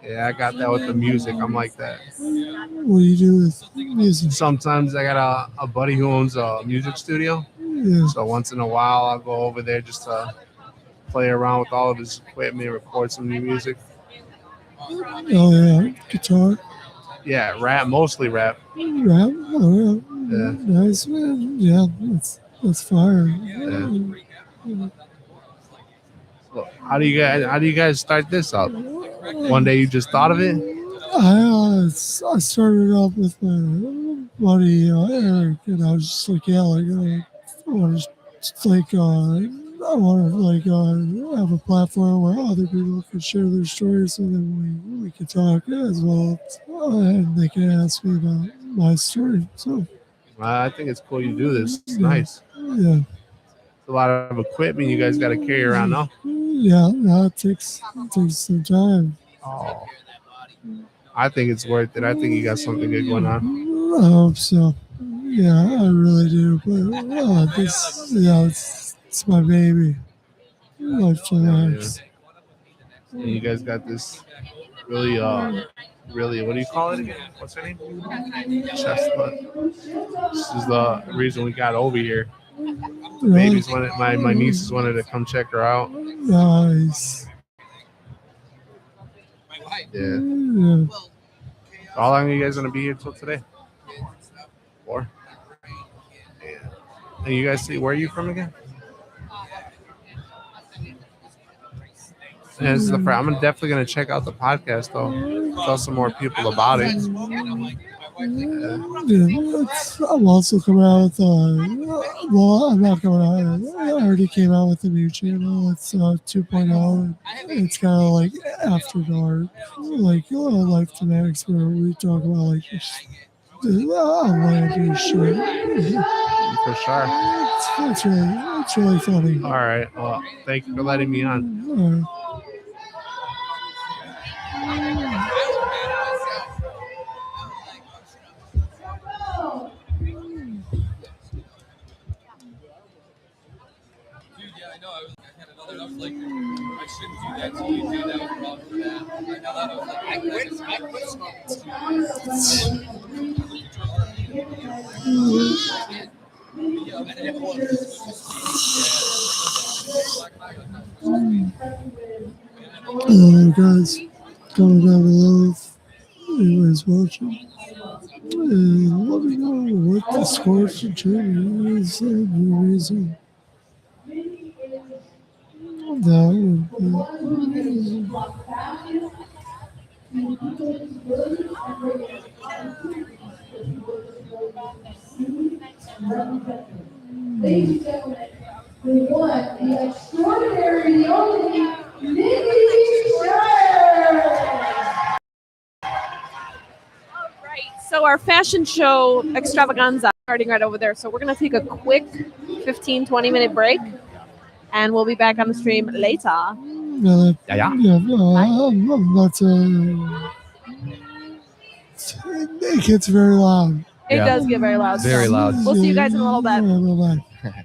Yeah, I got that with the music. I'm like that. What do you do with music? Sometimes I got a buddy who owns a music studio. Yeah. So once in a while, I'll go over there just to play around with all of his equipment, record some new music. Oh yeah, guitar. Yeah, rap, mostly rap. Rap. Oh yeah. Yeah. Nice man. Yeah, that's fire. Yeah. So how do you guys start this up? One day you just thought of it? I started off with my buddy Eric, and I was just like, yeah, like I want to just like I want to like have a platform where other people can share their stories, and then we can talk as well, and they can ask me about my story. So I think it's cool you do this. It's yeah, nice. yeah, It's a lot of equipment you guys got to carry around now. yeah. No, it takes some time. Oh, I think it's worth it. I think you got something good going on. I hope so. Yeah, I really do. But it's my baby. Life to lives. And you guys got this really, what do you call it again? What's her name? Chestnut. This is the reason we got over here. The babies wanted, my nieces wanted to come check her out. Nice. Yeah. Yeah. How long are you guys gonna be here till today? 4. Yeah. And you guys see, where are you from again? And this is the I'm definitely gonna check out the podcast though. Tell some more people about it. Yeah, I'm also coming out with well, I'm not coming out. I already came out with a new channel. It's 2.0. It's kind of like after dark, like life thematics, where we talk about like outlandish shit. For sure. It's really funny. All right. Well, thank you for letting me on. I was like, I shouldn't do that to you, dude. That was wrong for that. I know that. I was like, I quit smoking. Guys, comment down below if anybody's watching. And let me know what the score for Jimmy is and the reason. That would be. Ladies and gentlemen, we want the extraordinary, the only Nikki So our fashion show extravaganza starting right over there. So we're going to take a quick 15-20 minute break, and we'll be back on the stream later. I'm about to. It gets very loud. It does get very loud. Very loud. We'll see you guys in a little bit. Bye-bye.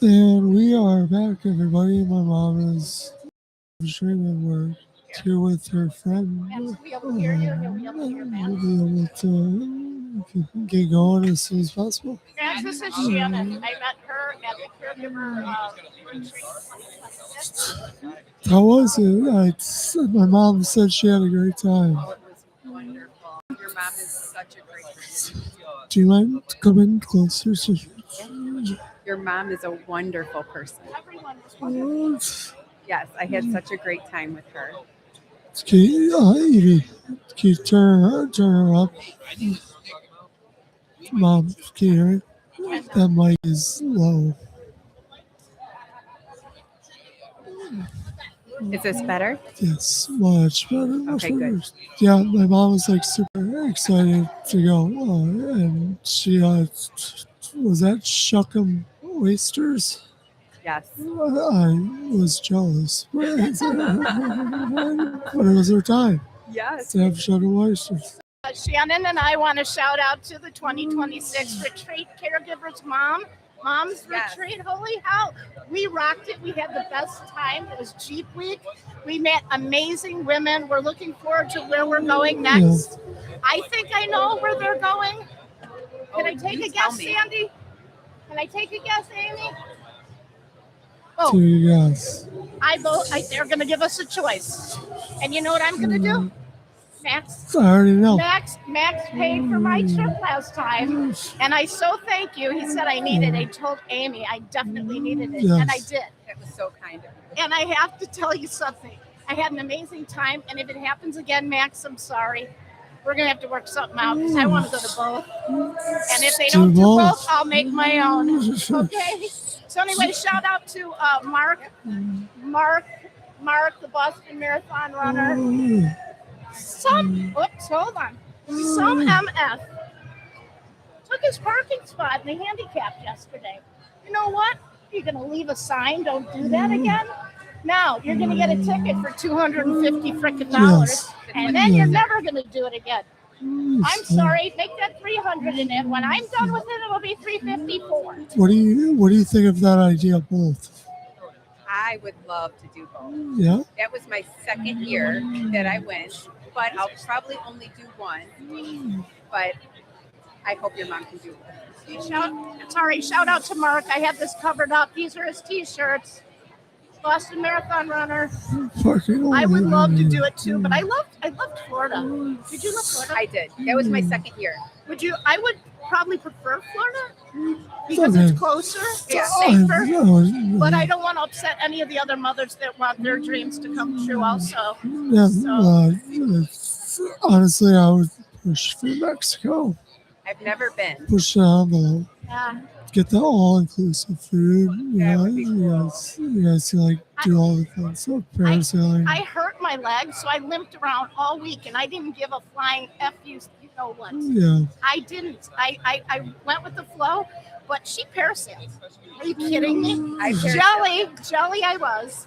And we are back, everybody. My mom is streaming. We're here with her friend. We'll be able to get going as soon as possible. Yes, this is Shannon. I met her at the caregiver retreat. How was it? My mom said she had a great time. Oh, it was wonderful. Your mom is such a great person. Do you mind coming closer? Your mom is a wonderful person. What? Yes, I had such a great time with her. Evie, can you turn her up? Mom, can you hear me? That mic is low. Is this better? Yes, much better. Much Okay, better. good. Yeah, my mom was like super excited to go, and she was that Shuckham Oysters. Yes. I was jealous, but it was her time Yes. to have Shuckham Oysters. Shannon and I want to shout out to the 2026 retreat, Caregivers Mom's Retreat. Holy hell, we rocked it. We had the best time. It was Jeep Week. We met amazing women. We're looking forward to where we're going next. Yeah. I think I know where they're going. Can I take a guess, Sandy? Can I take a guess, Amy? Oh, Yes. They're going to give us a choice. And you know what I'm going to do? Max. I already know. Max paid for my trip last time, and I so thank you. He said I needed it. I told Amy I definitely needed it, and I did. That was so kind of you. And I have to tell you something. I had an amazing time, and if it happens again, Max, I'm sorry. We're going to have to work something out because I want to go to both. And if they don't do both, I'll make my own. Okay? So anyway, shout out to Mark, the Boston Marathon runner. Some MF took his parking spot in the handicap yesterday. You know what? You're going to leave a sign, don't do that again. Now you're going to get a ticket for $250 frickin' dollars, and then you're never going to do it again. I'm sorry, make that $300 in it. When I'm done with it, it'll be $354. What do you think of that idea, both? I would love to do both. Yeah. That was my second year that I went, but I'll probably only do one. But I hope your mom can do both. Shout out to Mark. I had this covered up. These are his t-shirts. Boston Marathon runner. I would love to do it too, but I loved Florida. Did you love Florida? I did. That was my second year. Would you? I would probably prefer Florida because it's closer, it's safer. But I don't want to upset any of the other mothers that want their dreams to come true also. Yeah, honestly, I would push for Mexico. I've never been. Push the envelope. Yeah. Get the all-inclusive food. You guys can like do all the fun stuff. Parasailing. I hurt my leg, so I limped around all week, and I didn't give a flying F you know what. Yeah. I didn't. I went with the flow, but she parasailed. Are you kidding me? Jelly I was.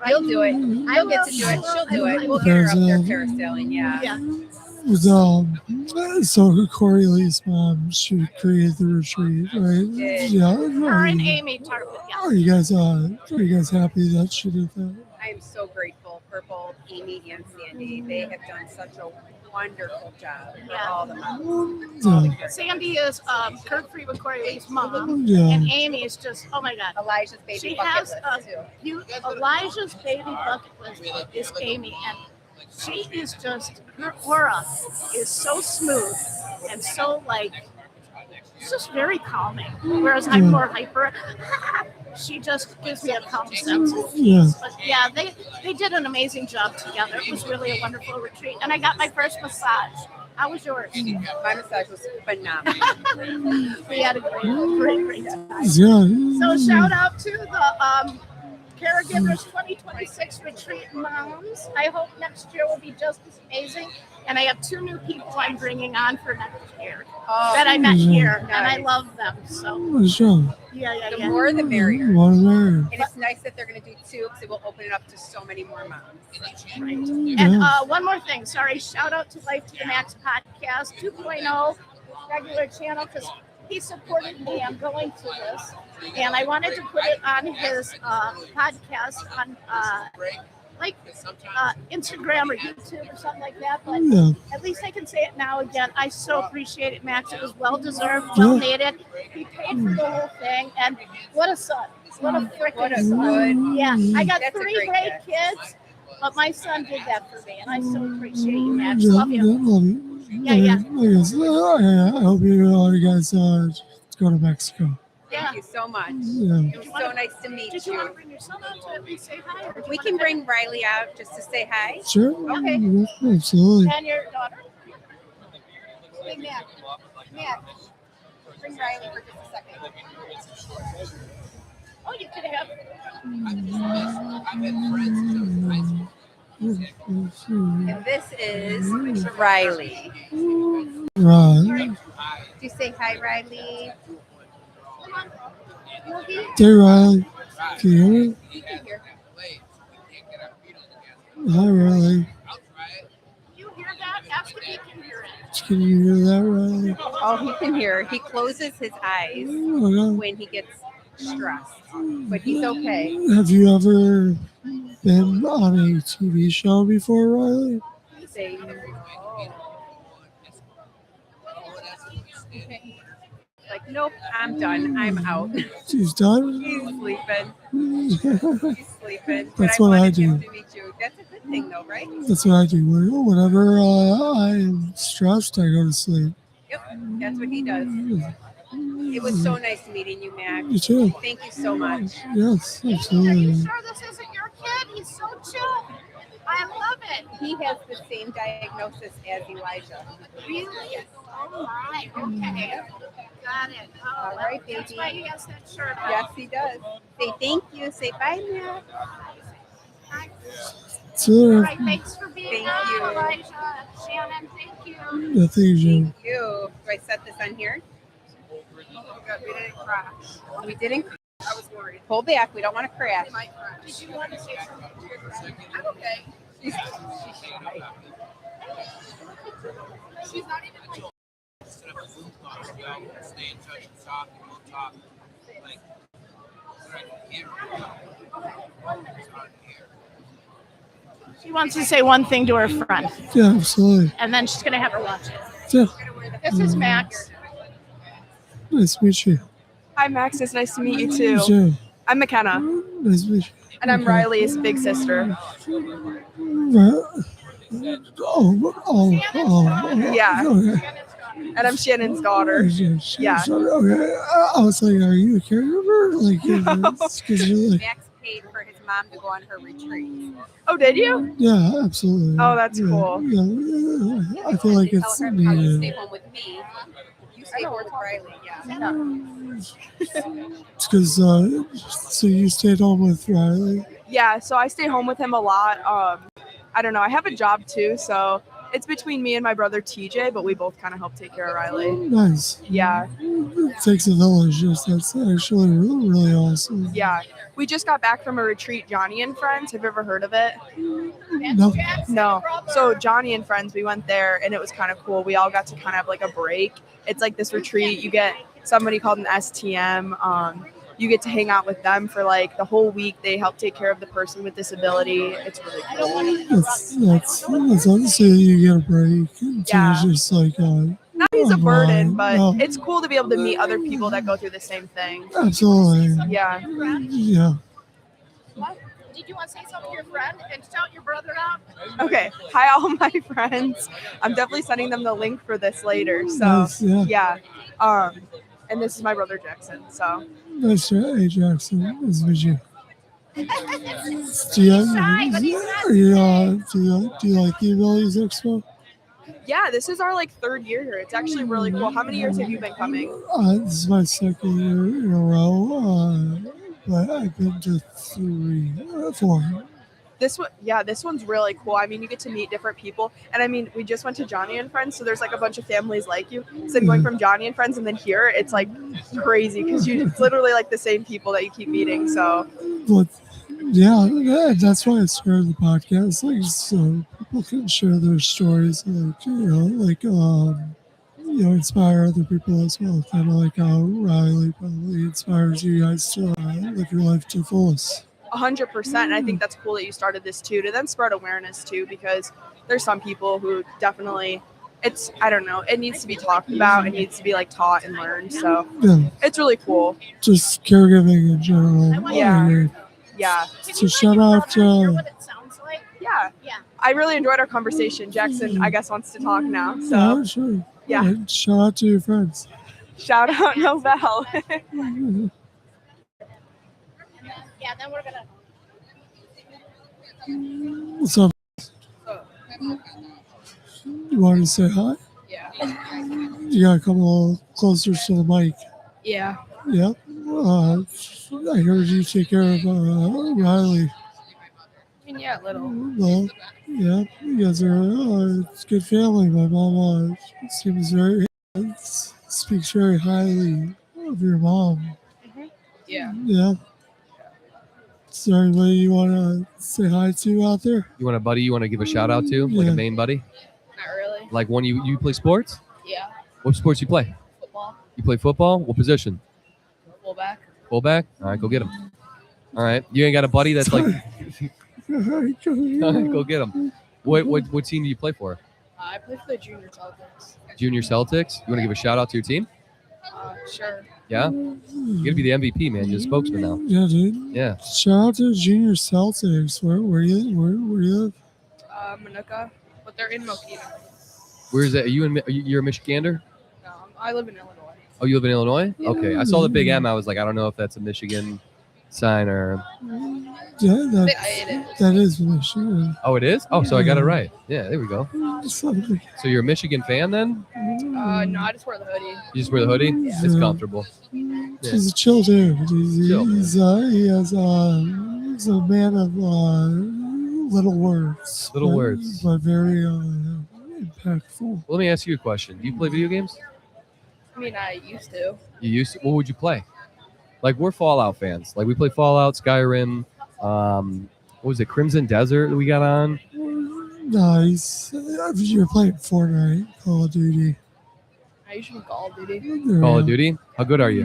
Right? You'll do it. You'll get to do it. She'll do it. We'll get her up there parasailing. Yeah. So Corey Lee's mom, she created the retreat, right? Yeah. Her and Amy Tarpon. Yeah. Are you guys happy that she did that? I am so grateful for both Amy and Sandy. They have done such a wonderful job for all the moms. Yeah. Sandy is Kurt Freeman, Corey Lee's mom, Yeah. and Amy is just my God. Elijah's baby bucket list too. Elijah's baby bucket list is Amy, and she is just, her aura is so smooth and so it's just very calming. Whereas I'm more hyper. She just gives me a calm sense of peace. But yeah, they did an amazing job together. It was really a wonderful retreat. And I got my first massage. How was yours? My massage was phenomenal. We had a great time. Yeah. So shout out to the Caregivers 2026 retreat moms. I hope next year will be just as amazing. And I have 2 new people I'm bringing on for next year that I met here, and I love them. So yeah. The more the merrier. And it's nice that they're going to do 2 because it will open it up to so many more moms. Right. And one more thing. Sorry. Shout out to Life to the Max podcast 2.0 regular channel because he supported me on going to this, and I wanted to put it on his podcast on Instagram or YouTube or something like that. But Yeah. at least I can say it now again. I so appreciate it, Max. It was well deserved, well needed. He paid for the whole thing, and what a son! What a freaking son! Yeah, I got That's a 3 great great gift. kids, but my son did that for me, and I so appreciate you, Max. Yeah, Love you. love you. Yeah. I hope you guys go to Mexico. Thank you so much. Yeah. It was so nice to meet Did you want to you. bring your son out to at least say hi? Or do you We wanna can take- bring Riley out just to say hi. Sure. Okay. Yeah, absolutely. And your daughter? Hey, Matt. Matt, bring Riley for just a second. Oh, you could have. And this is Riley. Right. Do you say hi, Riley? Hey, Riley. Can you hear me? You can hear. Hi, Riley. You hear that? Ask if he can hear it. Can you hear that, Riley? Oh, he can hear. He closes his eyes Okay. when he gets stressed, but he's okay. Have you ever been on a TV show before, Riley? Say, like, nope, I'm done. I'm out. She's done? He's sleeping. He's sleeping. That's But what I wanted do. him to meet you. That's a good thing, though, right? That's what I do. Whenever I am stressed, I go to sleep. Yep, that's what he does. It was so nice meeting you, Mac. You too. Thank you so much. Yes, Are you absolutely. sure this isn't your kid? He's so chill. I love it. He has the same diagnosis as Elijah. Really? Oh my. Okay. Got it. Oh, All right, that's baby. why he has that shirt on. Yes, he does. Say thank you. Say bye, Mac. So, All right, thanks for being Thank on, you. Elijah. Shannon, thank you. thank you. Thank you. Do I set this on here? We didn't crash. We didn't. I was worried. Pull back. We don't want to crash. Did you want to say something to your friend? I'm okay. She's shy. She's not even like. Instead of a Zoom call, we'll stay in touch and talk, and we'll talk. Like, right here. She wants to say one thing to her friend, Yeah, absolutely. and then she's gonna have her watch it. Yeah. This is Max. Nice to meet you. Hi, Max. It's nice to meet you You too. too. I'm McKenna, Nice to meet you. and I'm Okay. Riley's big sister. Right. Oh. Yeah. Okay. And I'm Shannon's daughter. Yeah. Okay. I was like, are you a caregiver? Like, because you're like, Max paid for his mom to go on her retreat. Oh, did you? yeah, absolutely. Oh, that's Yeah, cool. Yeah, I feel like Tell it's her how you stay needed. home with me. You stay home with Riley. Yeah. It's because, so you stayed home with Riley? Yeah, so I stay home with him a lot. I don't know. I have a job too, so it's between me and my brother TJ, but we both kind of help take care of Riley. Nice. Yeah, It takes a village. Yes, that's actually really, really awesome. yeah. We just got back from a retreat, Johnny and Friends. Have you ever heard of it? No. No. So Johnny and Friends, we went there and it was kind of cool. We all got to kind of have like a break. It's like this retreat. You get somebody called an STM. You get to hang out with them for like the whole week. They help take care of the person with disability. It's really cool. That's awesome. So you get a break. Yeah. It's just like, Not he's a burden, but no. it's cool to be able to meet other people that go through the same thing. Absolutely. Yeah. Yeah. What? Did you want to say something to your friend and shout your brother out? Okay. Hi, all my friends. I'm definitely sending them the link for this later. So Nice, yeah. yeah. And this is my brother Jackson. So Nice to meet you, Jackson. Nice to meet you. Do you like the Abilities Expo? yeah, this is our like third year here. It's actually really cool. How many years have you been coming? This is my second year in a row, but I've been to 4. This one's really cool. I mean, you get to meet different people. And I mean, we just went to Johnny and Friends, so there's like a bunch of families like you. So going from Johnny and Friends and then here, it's like crazy because it's literally like the same people that you keep meeting. So But yeah, that's why I started the podcast, like so people can share their stories, like inspire other people as well. Kind of like how Riley probably inspires you guys to live your life to the fullest. 100%. And I think that's cool that you started this too, to then spread awareness too, because there's some people who definitely, I don't know, it needs to be talked about. It needs to be like taught and learned. So it's really cool. Just caregiving in general. Yeah. Yeah. So shout out to. Yeah. Yeah. I really enjoyed our conversation. Jackson, I guess, wants to talk now. So Yeah, sure. yeah. And shout out to your friends. Shout out Novell. Yeah, then we're gonna. What's up? You want to say hi? Yeah. You gotta come a little closer to the mic. Yeah. Yep. I heard you take care of Riley. I mean, yeah, little. Well, yeah, you guys are it's a good family. My mom speaks very highly of your mom. Yeah. Yeah. Is there anybody you want to say hi to out there? You want a buddy you want to give a shout out to? Like Yeah. a main buddy? Not really. Like one you play sports? Yeah. What sports you play? Football. You play football? What position? Fullback. Fullback? All right, go get him. All right. You ain't got a buddy that's like go get him. What team do you play for? I play for the Junior Celtics. Junior Celtics? You want to give a shout out to your team? Sure. Yeah? You're gonna be the MVP, man. You're the spokesman now. Yeah, dude. Yeah. Shout out to Junior Celtics. Where you live? Manuka, but they're in Mokina. Where is that? You're a Michigander? No, I live in Illinois. Oh, you live in Illinois? Yeah. Okay. I saw the big M. I was like, I don't know if that's a Michigan sign or. Yeah, It that is Michigan. Oh, it is? Oh, so I got it right. Yeah, there we go. Something. So you're a Michigan fan then? No, I just wear the hoodie. You just wear the hoodie? It's comfortable. Yeah. He's a chill dude. Chill, man. He's a man of little words. Little words. But very impactful. Well, let me ask you a question. Do you play video games? I mean, I used to. You used to? What would you play? Like, we're Fallout fans. Like, we play Fallout, Skyrim. What was it? Crimson Desert that we got on? Nice. You're playing Fortnite, Call of Duty. I usually Call of Duty. Call of Duty? How good are you?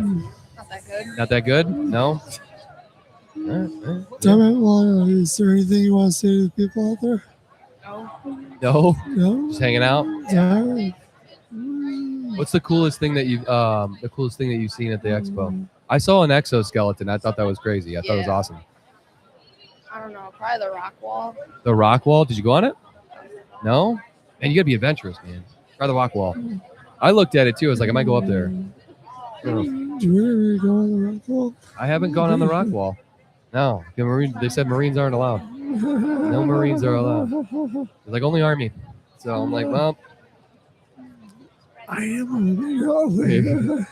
Not that good. Not that good? No? All right. Damn it. Well, is there anything you want to say to the people out there? No. No? No? Just hanging out? Yeah. What's the coolest thing that you've seen at the expo? I saw an exoskeleton. I thought that was crazy. I thought it was awesome. I don't know. Probably the rock wall. The rock wall? Did you go on it? No? And you gotta be adventurous, man. Try the rock wall. I looked at it too. I was like, I might go up there. Oh. Do you really go on the rock wall? I haven't gone on the rock wall. No. They said Marines aren't allowed. No Marines are allowed. It's like only Army. So I'm like, well. I am.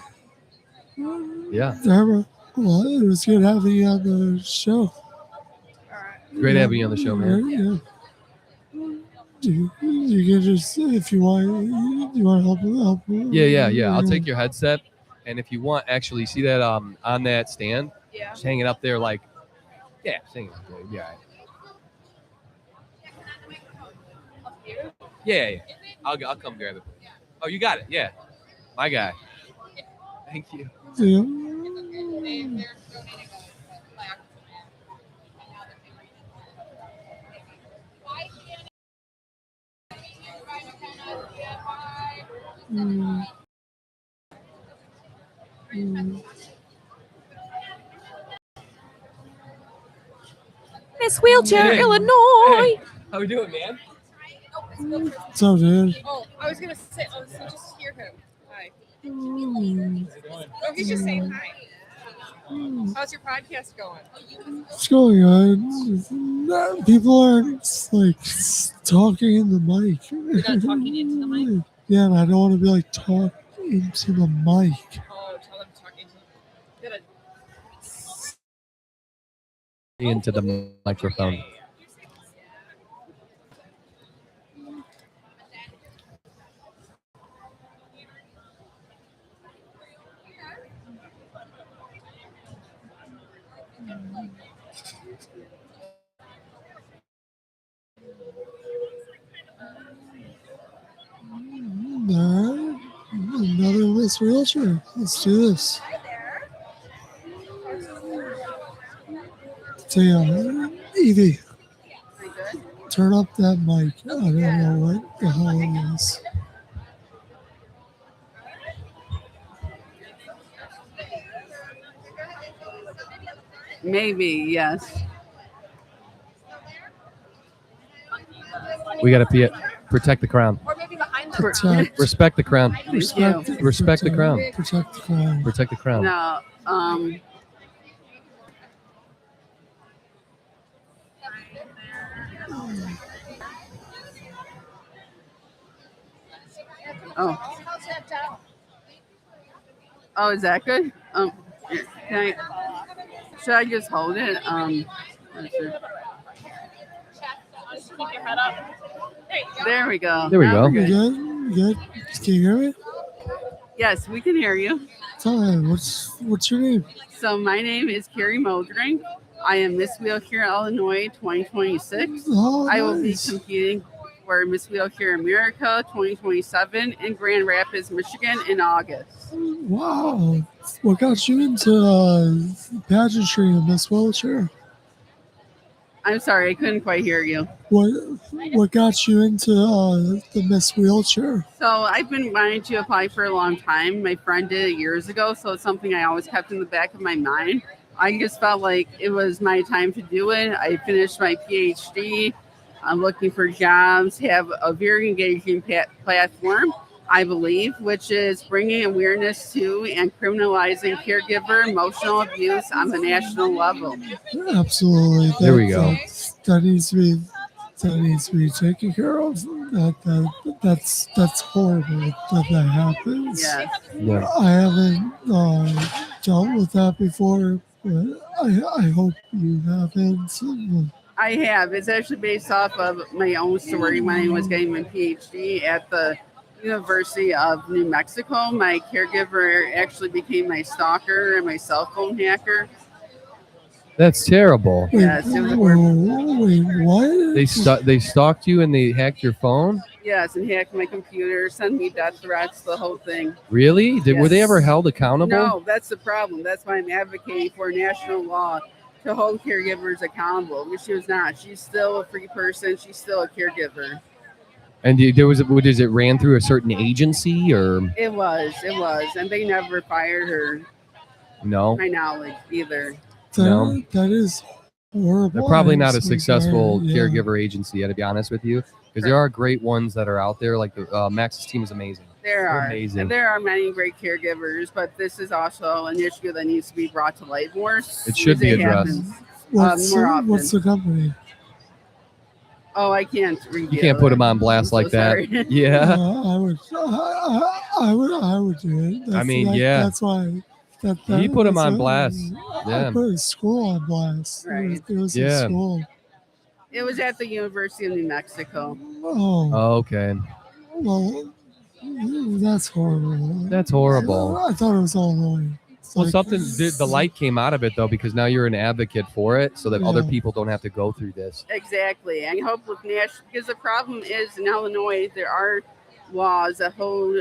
Yeah. Deborah, well, it was good having you on the show. Great having you on the show, man. Yeah. You can just, if you want to help. Yeah. I'll take your headset. And if you want, actually, see that on that stand? Yeah. Just hang it up there like, yeah, just hang it up there. Yeah. Yeah. I'll come grab it. Oh, you got it. Yeah. My guy. Thank you. Yeah. Miss Wheelchair, Hey. Illinois. Hey, how we doing, man? What's up, dude? Oh, I was gonna say, so just hear him. Hi. Oh, he's just saying hi. How's your podcast going? What's going on? People aren't like talking in the mic. You're not talking into the mic? Yeah, and I don't want to be like talking into the mic. Oh, tell them to talk into Into the microphone. this wheelchair. Let's do this. Tell Evie, turn up that mic. I don't know what the hell it is. Maybe, yes. We got to protect the crown. Protect. Respect the crown. Respect the crown. Protect the crown. Protect the crown. No, oh. Oh, is that good? Should I just hold it? Let's see. Keep your head up. There we go. There we Now go. we're You good? You good? Can you hear me? Yes, we can hear you. Tell me, what's your name? So my name is Carrie Moldring. I am Miss Wheelchair Illinois 2026. Oh, I will be nice. competing for Miss Wheelchair America 2027 in Grand Rapids, Michigan in August. Wow. What got you into pageantry and Miss Wheelchair? I'm sorry, I couldn't quite hear you. What got you into the Miss Wheelchair? So I've been wanting to apply for a long time. My friend did it years ago, so it's something I always kept in the back of my mind. I just felt like it was my time to do it. I finished my PhD. I'm looking for jobs, have a very engaging platform, I believe, which is bringing awareness to and criminalizing caregiver emotional abuse on the national level. Absolutely. There we go. That needs to be taken care of. That's horrible that happens. Yes. Yeah. I haven't dealt with that before, but I hope you haven't. I have. It's actually based off of my own story when I was getting my PhD at the University of New Mexico. My caregiver actually became my stalker and my cell phone hacker. That's terrible. Yes, it was Wait, what? They stalked you and they hacked your phone? Yes, and hacked my computer, sent me death threats, the whole thing. Really? Were they Yes. ever held accountable? No, that's the problem. That's why I'm advocating for national law to hold caregivers accountable. But she was not. She's still a free person. She's still a caregiver. And does it ran through a certain agency or It was, and they never fired her. no? My knowledge either. No. That is horrible. They're probably not a I'm so successful sorry. Yeah. caregiver agency, to be honest with you, because there are great ones that are out there. Like the Max's team is amazing. There They're are, amazing. and there are many great caregivers, but this is also an issue that needs to be brought to light more. It should be addressed. Happens, more often. What's the company? Oh, I can't reveal. You can't put them on I'm blast so like that. sorry. Yeah. I would do it. Yeah. That's why. He put him that's on why- blast. Yeah. I put his school on blast. Right. It was Yeah. his school. It was at the University of New Mexico. Oh, Okay. well, that's horrible. That's horrible. I thought it was all annoying. It's Well, like- the light came out of it though, because now you're an advocate for it, so that other Yeah. people don't have to go through this. Exactly. I hope with national, because the problem is in Illinois, there are laws that hold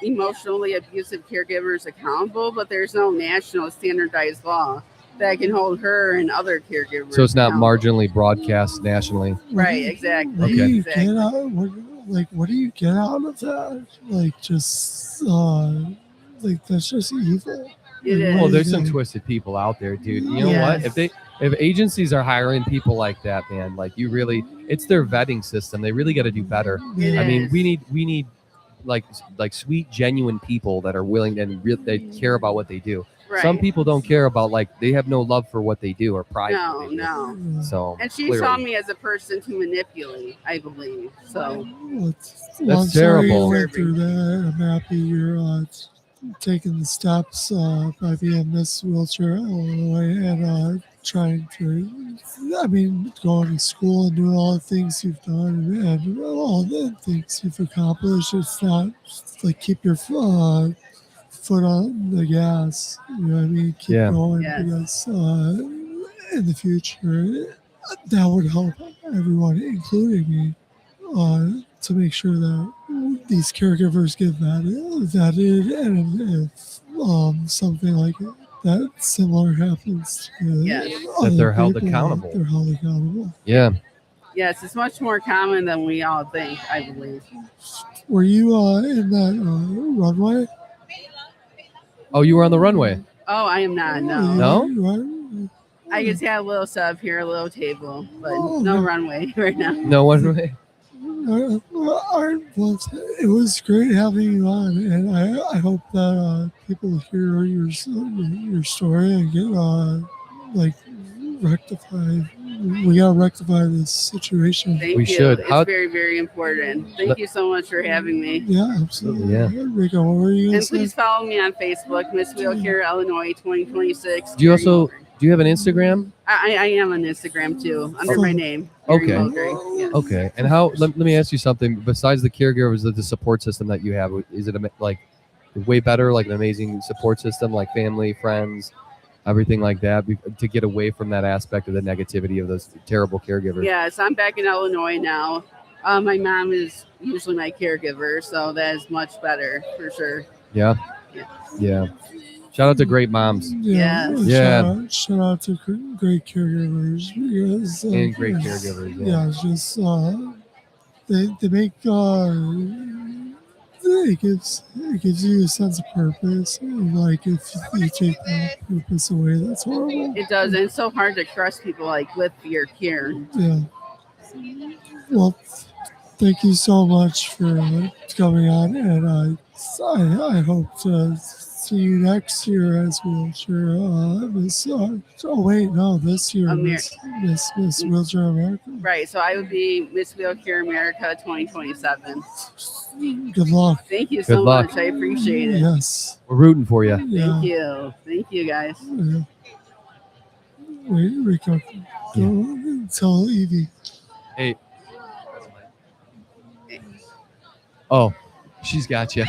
emotionally abusive caregivers accountable, but there's no national standardized law that can hold her and other caregivers. So it's not accountable. marginally broadcast nationally. Right, exactly. What do you Exactly. get out? What do you get out of that? Like just that's just evil. It is. Well, there's some twisted people out there, dude. You know what? Yes. If agencies are hiring people like that, man, like it's their vetting system. They really got to do better. It I mean, is. we need like sweet, genuine people that are willing and they care about what they do. Right. Some people don't care about, like, they have no love for what they do or pride. in what they do. No. So And she clearly. saw me as a person to manipulate, I believe. So Well, I'm That's sorry terrible. you went through that. I'm happy you're taking the steps by being Miss Wheelchair Illinois and trying to, going to school and doing all the things you've done and all the things you've accomplished. It's not just like keep your foot on the gas. You know what I mean? Keep Yeah. going Yes. because in the future, that would help everyone, including me, to make sure that these caregivers get vetted, and if something like that similar happens to Yes. other That they're held people, accountable. They're held accountable. Yeah. Yes, it's much more common than we all think, I believe. Were you in that runway? Oh, you were on the runway. Oh, I am not. No? No? I just had a little setup here, a little table, but Oh, no okay. runway right now. No runway. Well, it was great having you on, and I hope that people hear your story and get like rectified. We gotta rectify this situation. Thank We you. should. It's How- very, very important. Thank you so much for having me. Yeah, absolutely. Yeah. Rico, what were you gonna And say? please follow me on Facebook, Miss Wheelchair Illinois 2026. Do you also do you have an Instagram? I am on Instagram too, under my name. Gary Okay. Mulgrew. Yes. Okay. And how? Let me ask you something. Besides the caregivers, the support system that you have, is it like way better, like an amazing support system, like family, friends, everything like that, to get away from that aspect of the negativity of those terrible caregivers? Yes, I'm back in Illinois now. My mom is usually my caregiver, so that is much better for sure. Yeah. Yeah. Yeah. Shout out to great moms. Yeah. Yes. Yeah. Shout out to great caregivers because And great caregivers, yeah. it's just they make it gives you a sense of purpose. And like if you take that purpose away, that's horrible. It does, and it's so hard to trust people like with your care. Yeah. Well, thank you so much for coming on, and I hope to see you next year as Wheelchair Miss. Oh wait, no, this year Miss Wheelchair America. Right, so I would be Miss Wheelchair America 2027. Good luck. Thank you Good so luck. much. I appreciate it. Yes. We're rooting for you. Yeah. Thank you, guys. Yeah. Wait, Rico, go tell Evie. Hey. Oh, she's got you.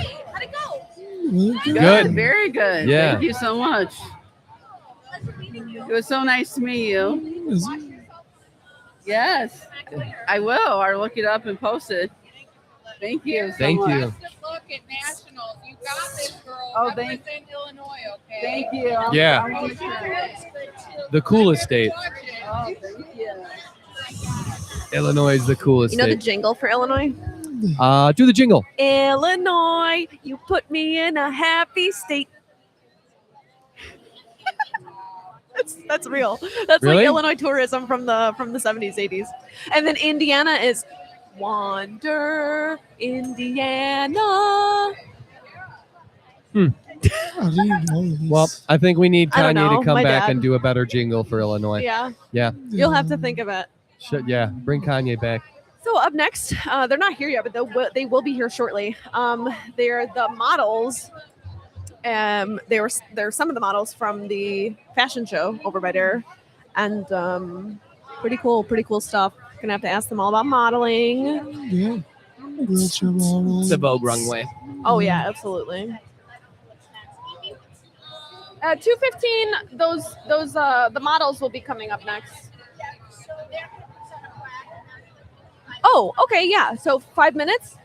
Good. Very good. Yeah. Thank you so much. It was so nice to meet you. Yes, I will. I'll look it up and post it. Thank you. So Thank much. you. Look at nationals. You got this, girl. Oh, Represent Illinois, okay? Thank you. Yeah. The coolest state. Oh, thank you. Illinois is the coolest You know the state. jingle for Illinois? Do the jingle. Illinois, you put me in a happy state. That's real. That's Really? like Illinois tourism from the 70s, 80s. And then Indiana is Wander, Indiana. I didn't know this. Well, I think we need I don't Kanye know, to come my back dad. and do a better jingle for Illinois. Yeah. Yeah. You'll have to think of it. Yeah. Bring Kanye back. So up next, they're not here yet, but they will be here shortly. They're the models. They're some of the models from the fashion show over by there, and pretty cool stuff. Gonna have to ask them all about modeling. Yeah. Wheelchair models. The Vogue runway. Oh yeah, absolutely. 2:15. Those the models will be coming up next. Oh, okay, yeah. So 5 minutes.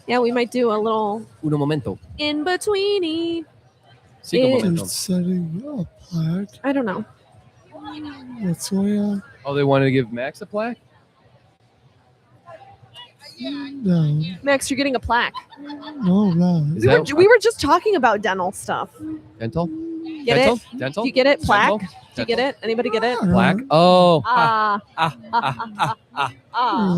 Yeah, we might do a little Uno momento. in betweeny. Cinco It- They're momento. setting a plaque. I don't know. What's going on? Oh, they wanted to give Max a plaque? No, Max, you're getting a plaque. no, no. Is that We were just talking about dental stuff. dental? Get dental? it? Dental? Do you get it? Plaque? Dental? Do you get it? Anybody get it? Plaque? Oh. Ah.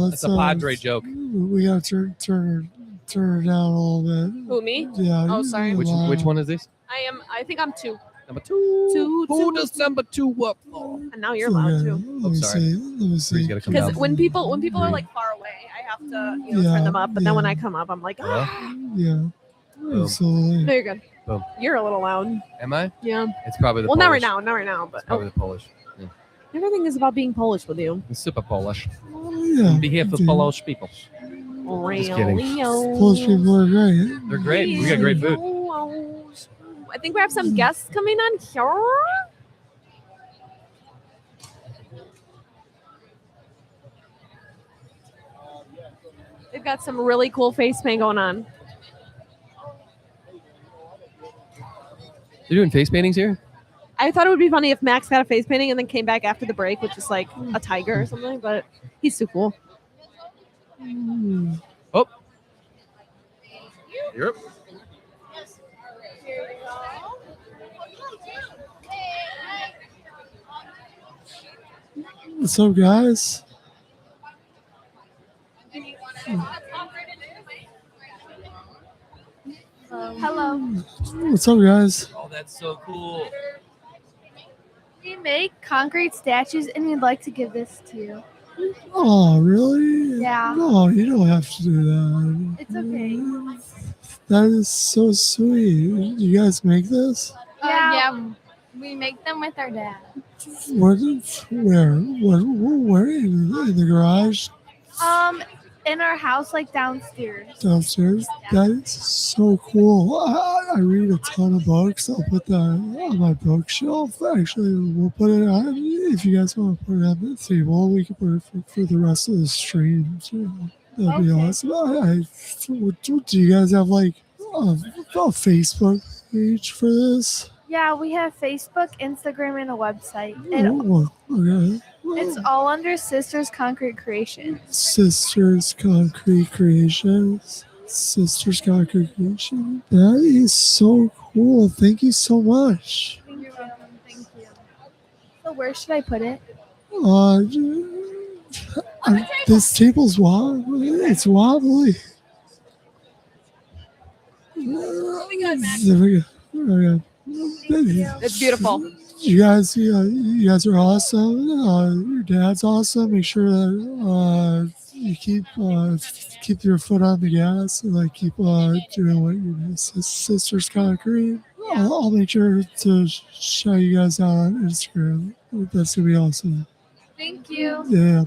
That's a Padre joke. We gotta turn her down a little bit. Who, me? Yeah. Oh, sorry. Which one is this? I think I'm 2. Number 2. Who two. does number 2 work for? And now you're loud too. Let me sorry. see. Let me see. Bree's gotta come Because down. when people are like far away, I have to turn them up. But then when I come up, I'm like, ah. Yeah. Absolutely. No, you're good. Boom. You're a little loud. Am I? Yeah. It's probably the Well, Polish. not right now, but Probably the Polish. Yeah. everything is about being Polish with you. It's super Polish. Yeah. Be here for dude. Polish people. Just kidding. Polish people are great. They're great. We got great food. I think we have some guests coming on here. got some really cool face paint going on. You're doing face paintings here? I thought it would be funny if Max got a face painting and then came back after the break with just like a tiger or something, but he's too cool. Oh. Yep. What's up, guys? Hello. What's up, guys? Oh, that's so cool. We make concrete statues and we'd like to give this to you. Oh, really? Yeah. No, you don't have to do that. It's okay. That is so sweet. You guys make this? Yeah. We make them with our dad. What? Where? Where? In the garage In our house, like downstairs. downstairs? That is so cool. I read a ton of books. I'll put that on my bookshelf. Actually, we'll put it on. If you guys want to put it on the table, we can put it for the rest of the stream. Too. That'd be awesome. Do you guys have like a Facebook page for this? Yeah, we have Facebook, Instagram, and a website. And Oh, okay. it's all under Sisters Concrete Creation. Sisters Concrete Creations. Sisters Concrete Creation. That is so cool. Thank you so much. You're welcome. Thank you. So where should I put it? This table's wobbly. It's wobbly. What we got, Max? There we go. Okay. It's beautiful. You guys are awesome. Your dad's awesome. Make sure that you keep your foot on the gas and like keep doing what your sister's concrete. I'll make sure to shout you guys out on Instagram. That's gonna be awesome. Thank you. Yeah.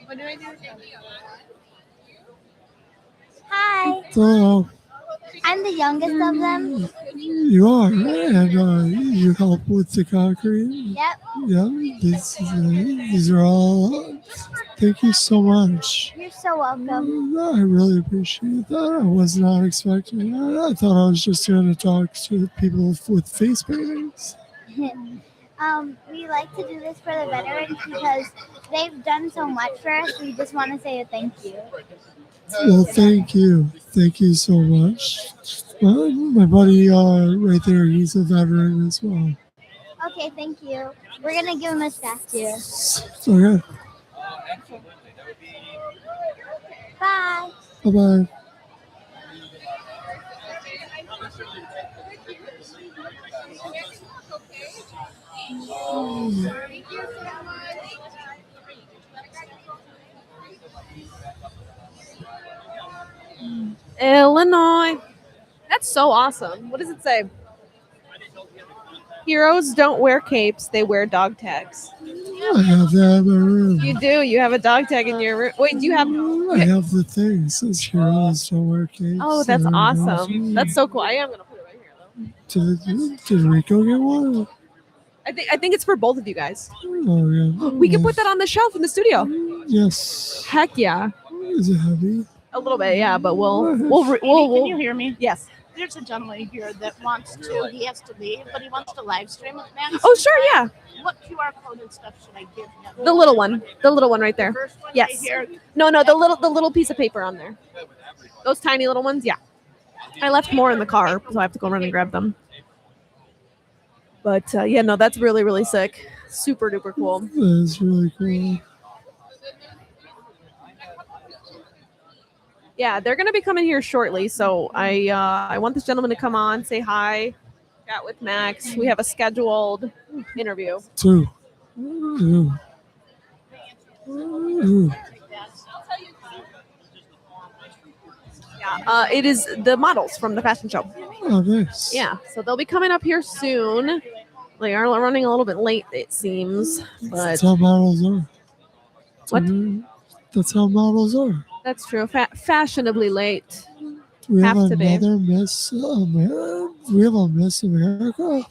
What do I do? Hi, So I'm the youngest of them. you are, and you help with the concrete. Yep. Yeah. These are all. Thank you so much. You're so welcome. I really appreciate that. I was not expecting that. I thought I was just going to talk to people with face paintings. We like to do this for the veterans because they've done so much for us. We just want to say a thank you. Well, thank you. Thank you so much. My buddy right there, he's a veteran as well. Okay, thank you. We're gonna give him a statue. Okay. Bye. Bye-bye. Illinois. That's so awesome. What does it say? Heroes don't wear capes, they wear dog tags. I have that in my room. You do. You have a dog tag in your room. Wait, do you have? I have the thing. It says heroes don't wear capes. Oh, that's and awesome. That's so cool. I am gonna put it right here though. Did Rico get one? I think it's for both of you guys. Oh, yeah. We can put that on the shelf in the studio. Yes. Heck yeah. Is it heavy? A little bit, yeah, but we'll Can you hear me? Yes. There's a gentleman here that wants to. He has to leave, but he wants to live stream with Max. Oh, sure, yeah. What QR code and stuff should I give him? The little one right there. The first one Yes. right here? No, the little piece of paper on there. Those tiny little ones, yeah. I left more in the car, so I have to go run and grab them. But yeah, no, that's really, really sick. Super duper cool. That is really cool. Yeah, they're gonna be coming here shortly, so I want this gentleman to come on, say hi, chat with Max. We have a scheduled interview. Two. Ooh. Ooh. Yeah, it is the models from the fashion show. Oh, nice. Yeah, so they'll be coming up here soon. They are running a little bit late, it seems, but That's how models are. What? That's how models are. that's true. Fashionably late. We have Have to be. another Miss America. We have a Miss America.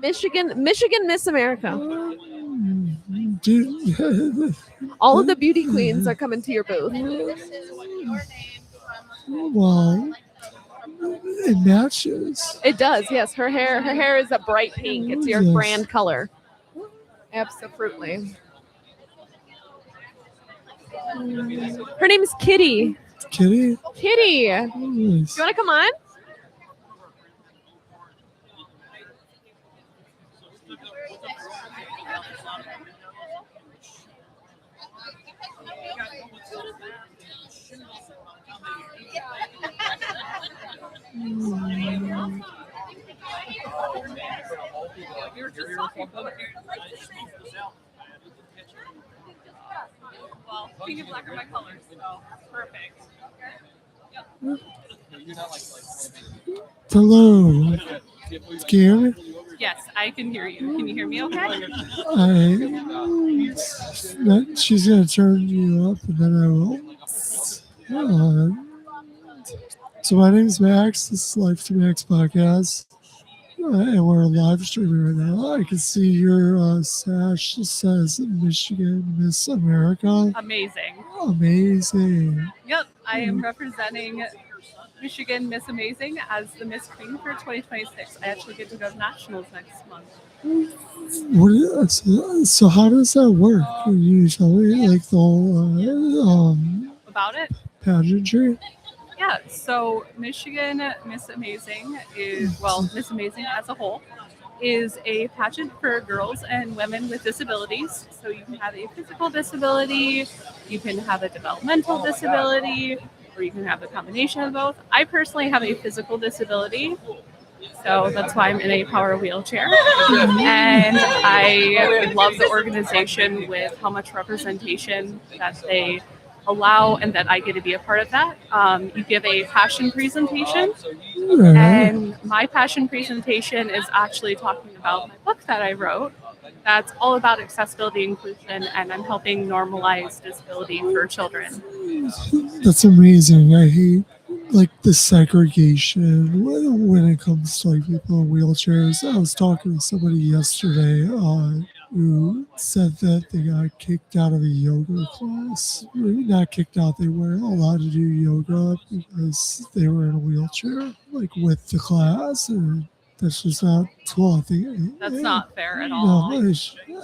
Michigan Miss America. Dude. All of the beauty queens are coming to your booth. Well, it matches. It does, yes. Her hair is a bright pink. It's your Yes. brand color. Absolutely. Her name is Kitty. Kitty? Kitty. Nice. You want to come on? Well, pink and black are my colors, so perfect. Hello. Can you hear me? Yes, I can hear you. Can you hear me okay? She's going to turn you up and then I will. So my name's Max. This is Life to Max podcast. And we're live streaming right now. I can see your sash says Michigan Miss America. Amazing. Amazing. Yep, I am representing Michigan Miss Amazing as the Miss Queen for 2026. I actually get to go to nationals next month. So how does that work? Can you tell me like the whole About it? pageantry? Yeah, so Michigan Miss Amazing is, well, Miss Amazing as a whole is a pageant for girls and women with disabilities. So you can have a physical disability, you can have a developmental disability, or you can have a combination of both. I personally have a physical disability, so that's why I'm in a power wheelchair. And I love the organization with how much representation that they allow and that I get to be a part of that. You give a passion presentation, and my passion presentation is actually talking about my book that I wrote. That's all about accessibility inclusion, and I'm helping normalize disability for children. That's amazing. I hate like the segregation when it comes to like people in wheelchairs. I was talking to somebody yesterday who said that they got kicked out of a yoga class. Not kicked out, they weren't allowed to do yoga because they were in a wheelchair, like with the class. And that's just not cool. I think That's not fair at all. no,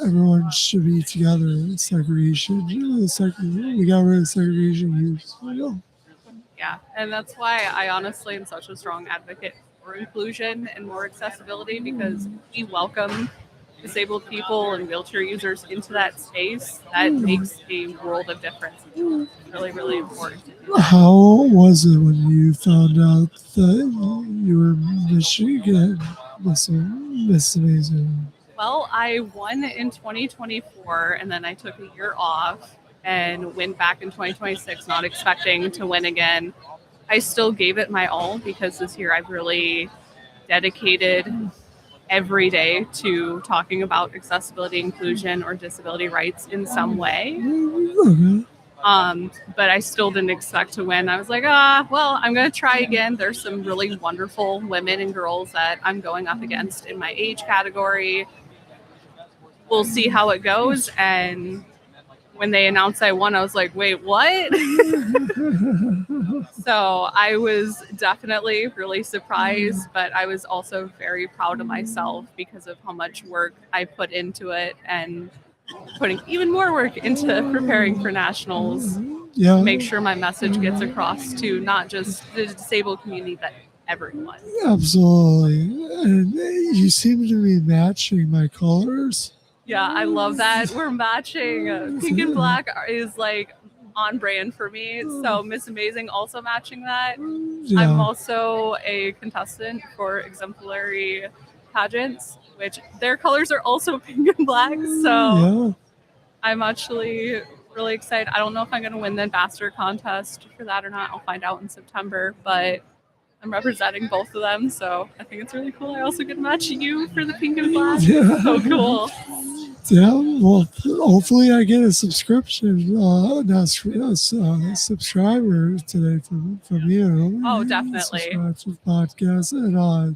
everyone should be together. Segregation, we got rid of segregation use. Yeah, and that's why I honestly am such a strong advocate for inclusion and more accessibility, because we welcome disabled people and wheelchair users into that space. That makes a world of difference. It's really, really important to do that. How was it when you found out that you were Michigan Miss Amazing? Well, I won in 2024, and then I took a year off and went back in 2026, not expecting to win again. I still gave it my all because this year I've really dedicated every day to talking about accessibility, inclusion, or disability rights in some way. But I still didn't expect to win. I was like, well, I'm going to try again. There's some really wonderful women and girls that I'm going up against in my age category. We'll see how it goes. And when they announced I won, I was like, wait, what? So I was definitely really surprised, but I was also very proud of myself because of how much work I put into it and putting even more work into preparing for nationals. Yeah. To make sure my message gets across to not just the disabled community, but everyone. Absolutely. And you seem to be matching my colors. Yeah, I love that. We're matching. Pink and black is like on brand for me. So Miss Amazing also matching that. Yeah. I'm also a contestant for exemplary pageants, which their colors are also pink and black. So I'm actually really excited. I don't know if I'm going to win the ambassador contest for that or not. I'll find out in September, but I'm representing both of them. So I think it's really cool. I also get to match you for the pink and black. Yeah. So cool. Yeah, well, hopefully I get a subscription, subscriber today from you. Oh, definitely. Subscribe to the podcast. And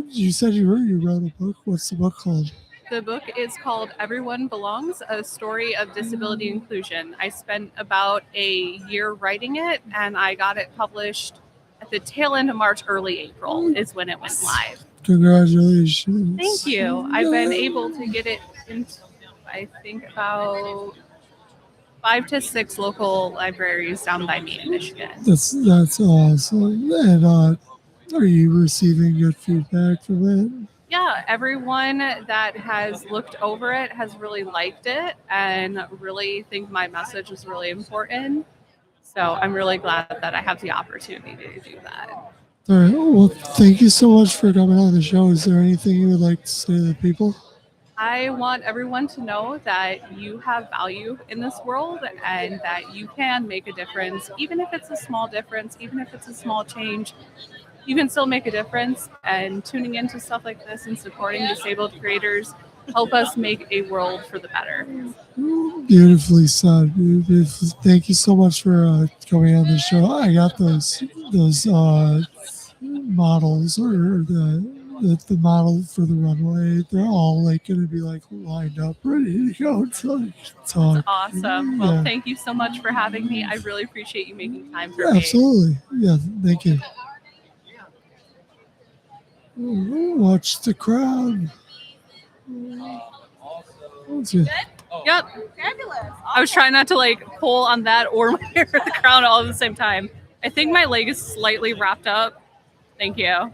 you said you wrote a book. What's the book called? The book is called Everyone Belongs, A Story of Disability Inclusion. I spent about a year writing it, and I got it published at the tail end of March, early April is when it went live. Congratulations. Thank you. I've been able to get it into, I think, about 5 to 6 local libraries down by me in Michigan. That's awesome. And are you receiving good feedback from it? Yeah, everyone that has looked over it has really liked it and really think my message is really important. So I'm really glad that I have the opportunity to do that. All right. Well, thank you so much for coming on the show. Is there anything you would like to say to the people? I want everyone to know that you have value in this world and that you can make a difference, even if it's a small difference, even if it's a small change. You can still make a difference, and tuning into stuff like this and supporting disabled creators help us make a world for the better. Beautifully said. Beautiful. Thank you so much for coming on the show. I got those models or the model for the runway. They're all like going to be like lined up, ready to go to talk. That's awesome. Well, Yeah. thank you so much for having me. I really appreciate you making time for me. Absolutely. Yeah. Thank you. Watch the crowd. What's it? Yep. I was trying not to like pull on that or my hair or the crown all at the same time. I think my leg is slightly wrapped up. Thank you.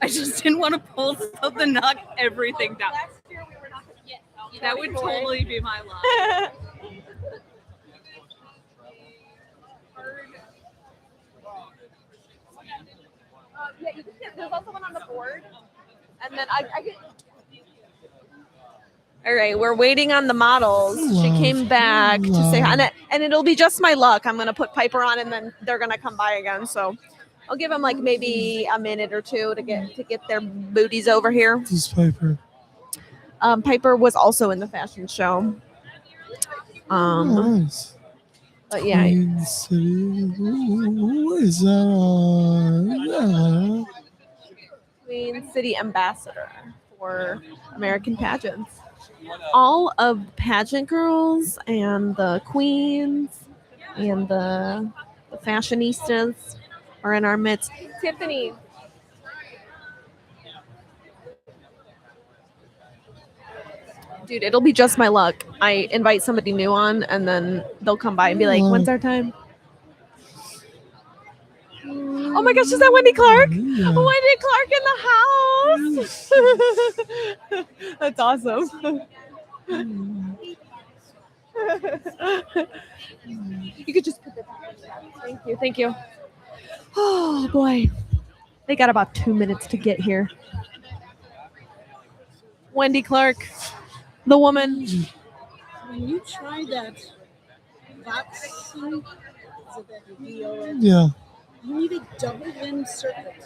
I just didn't want to pull stuff and knock everything down. That would totally be my line. Yeah, you can get, there's also one on the board. And then I get. All right, we're waiting on the models. She came back to say hi, and it'll be just my luck. I'm gonna put Piper on, and then they're gonna come by again. So I'll give them like maybe a minute or two to get their booties over here. This is Piper. Piper was also in the fashion show. Nice. But yeah, Queen City. Is that Queen City ambassador for American pageants. All of the pageant girls and the queens and the fashionistas are in our midst. Tiffany. Dude, it'll be just my luck. I invite somebody new on and then they'll come by and be like, when's our time? Oh my gosh, is that Wendy Clark? Yeah. Wendy Clark in the house. That's awesome. You could just put that down. Thank you. Thank you. Oh boy. They got about 2 minutes to get here. Wendy Clark, the woman. When you try that vaccine, is it that VON? Yeah. You need a double limb circuit.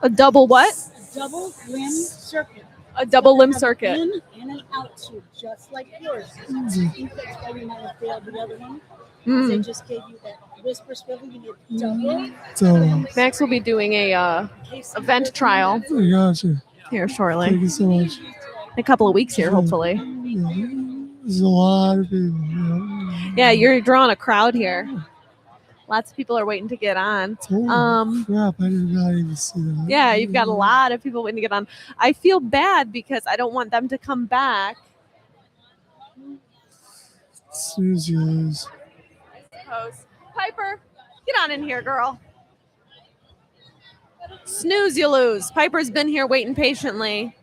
A double what? Double limb circuit. A double limb Have circuit. an in and an out tube, just like yours. I think that's why we might have failed the other one. Mm. They just gave you that whisper swivel. You need double. So, Max will be doing a event trial I got you. here shortly. Thank you so much. In a couple of weeks here, hopefully. There's a lot of people. Yeah, you're drawing a crowd here. Lots of people are waiting to get on. Holy crap, I did not even see that. Yeah, you've got a lot of people waiting to get on. I feel bad because I don't want them to come back. Snooze, you lose. Piper, get on in here, girl. Snooze, you lose. Piper's been here waiting patiently,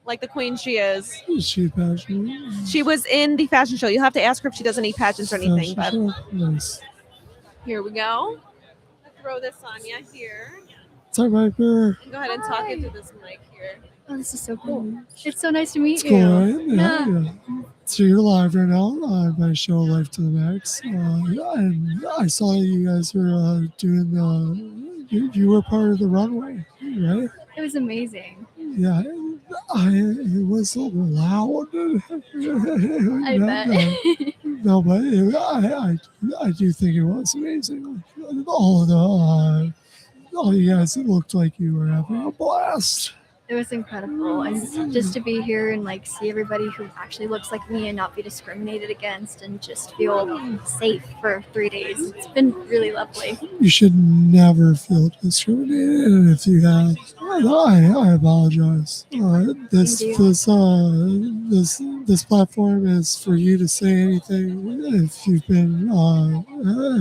like the queen she is. Is she passionate? She was in the fashion show. You'll have to ask her if she does any pageants or anything. But Nice. here we go. Throw this on you here. What's up, Piper? Go ahead and talk into this mic here. Oh, this is so cool. It's so nice to meet It's you. cool, right? Yeah. So you're live right now on my show, Life to the Max. And I saw you guys were doing you were part of the runway, right? It was amazing. Yeah. It was so loud. I bet. No, but I do think it was amazing. All you guys, it looked like you were having a blast. It was incredible, and just to be here and like see everybody who actually looks like me and not be discriminated against, and just feel safe for 3 days. It's been really lovely. You should never feel discriminated, and if you have, I apologize. This platform is for you to say anything. If you've been,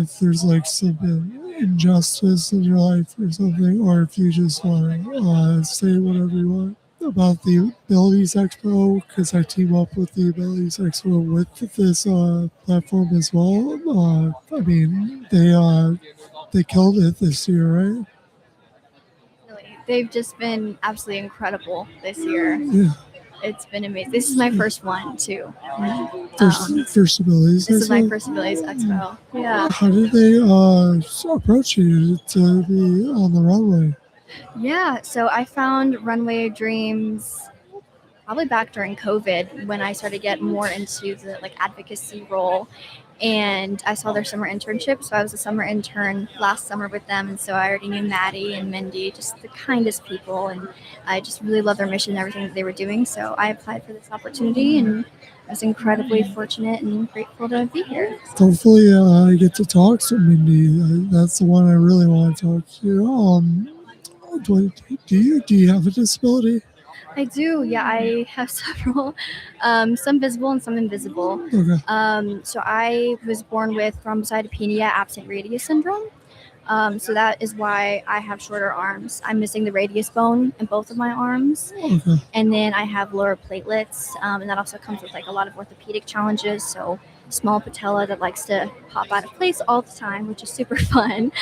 if there's like some injustice in your life or something, or if you just want to say whatever you want about the Abilities Expo, because I team up with the Abilities Expo with this platform as well. I mean, they killed it this year, right? They've just been absolutely incredible this year. Yeah. It's been amazing. This is my first one too. First Abilities This is my Expo? first Abilities Expo. Yeah. How did they approach you to be on the runway? Yeah. So I found Runway of Dreams probably back during COVID when I started to get more into the like advocacy role. And I saw their summer internship. So I was a summer intern last summer with them. And so I already knew Maddie and Mindy, just the kindest people. And I just really love their mission and everything that they were doing. So I applied for this opportunity and I was incredibly fortunate and grateful to be here. Hopefully, I get to talk to Mindy. That's the one I really want to talk to. Do you have a disability? I do. Yeah, I have several, some visible and some invisible. Okay. So I was born with thrombocytopenia absent radius syndrome. So that is why I have shorter arms. I'm missing the radius bone in both of my arms. Okay. And then I have lower platelets. And that also comes with like a lot of orthopedic challenges. So small patella that likes to pop out of place all the time, which is super fun.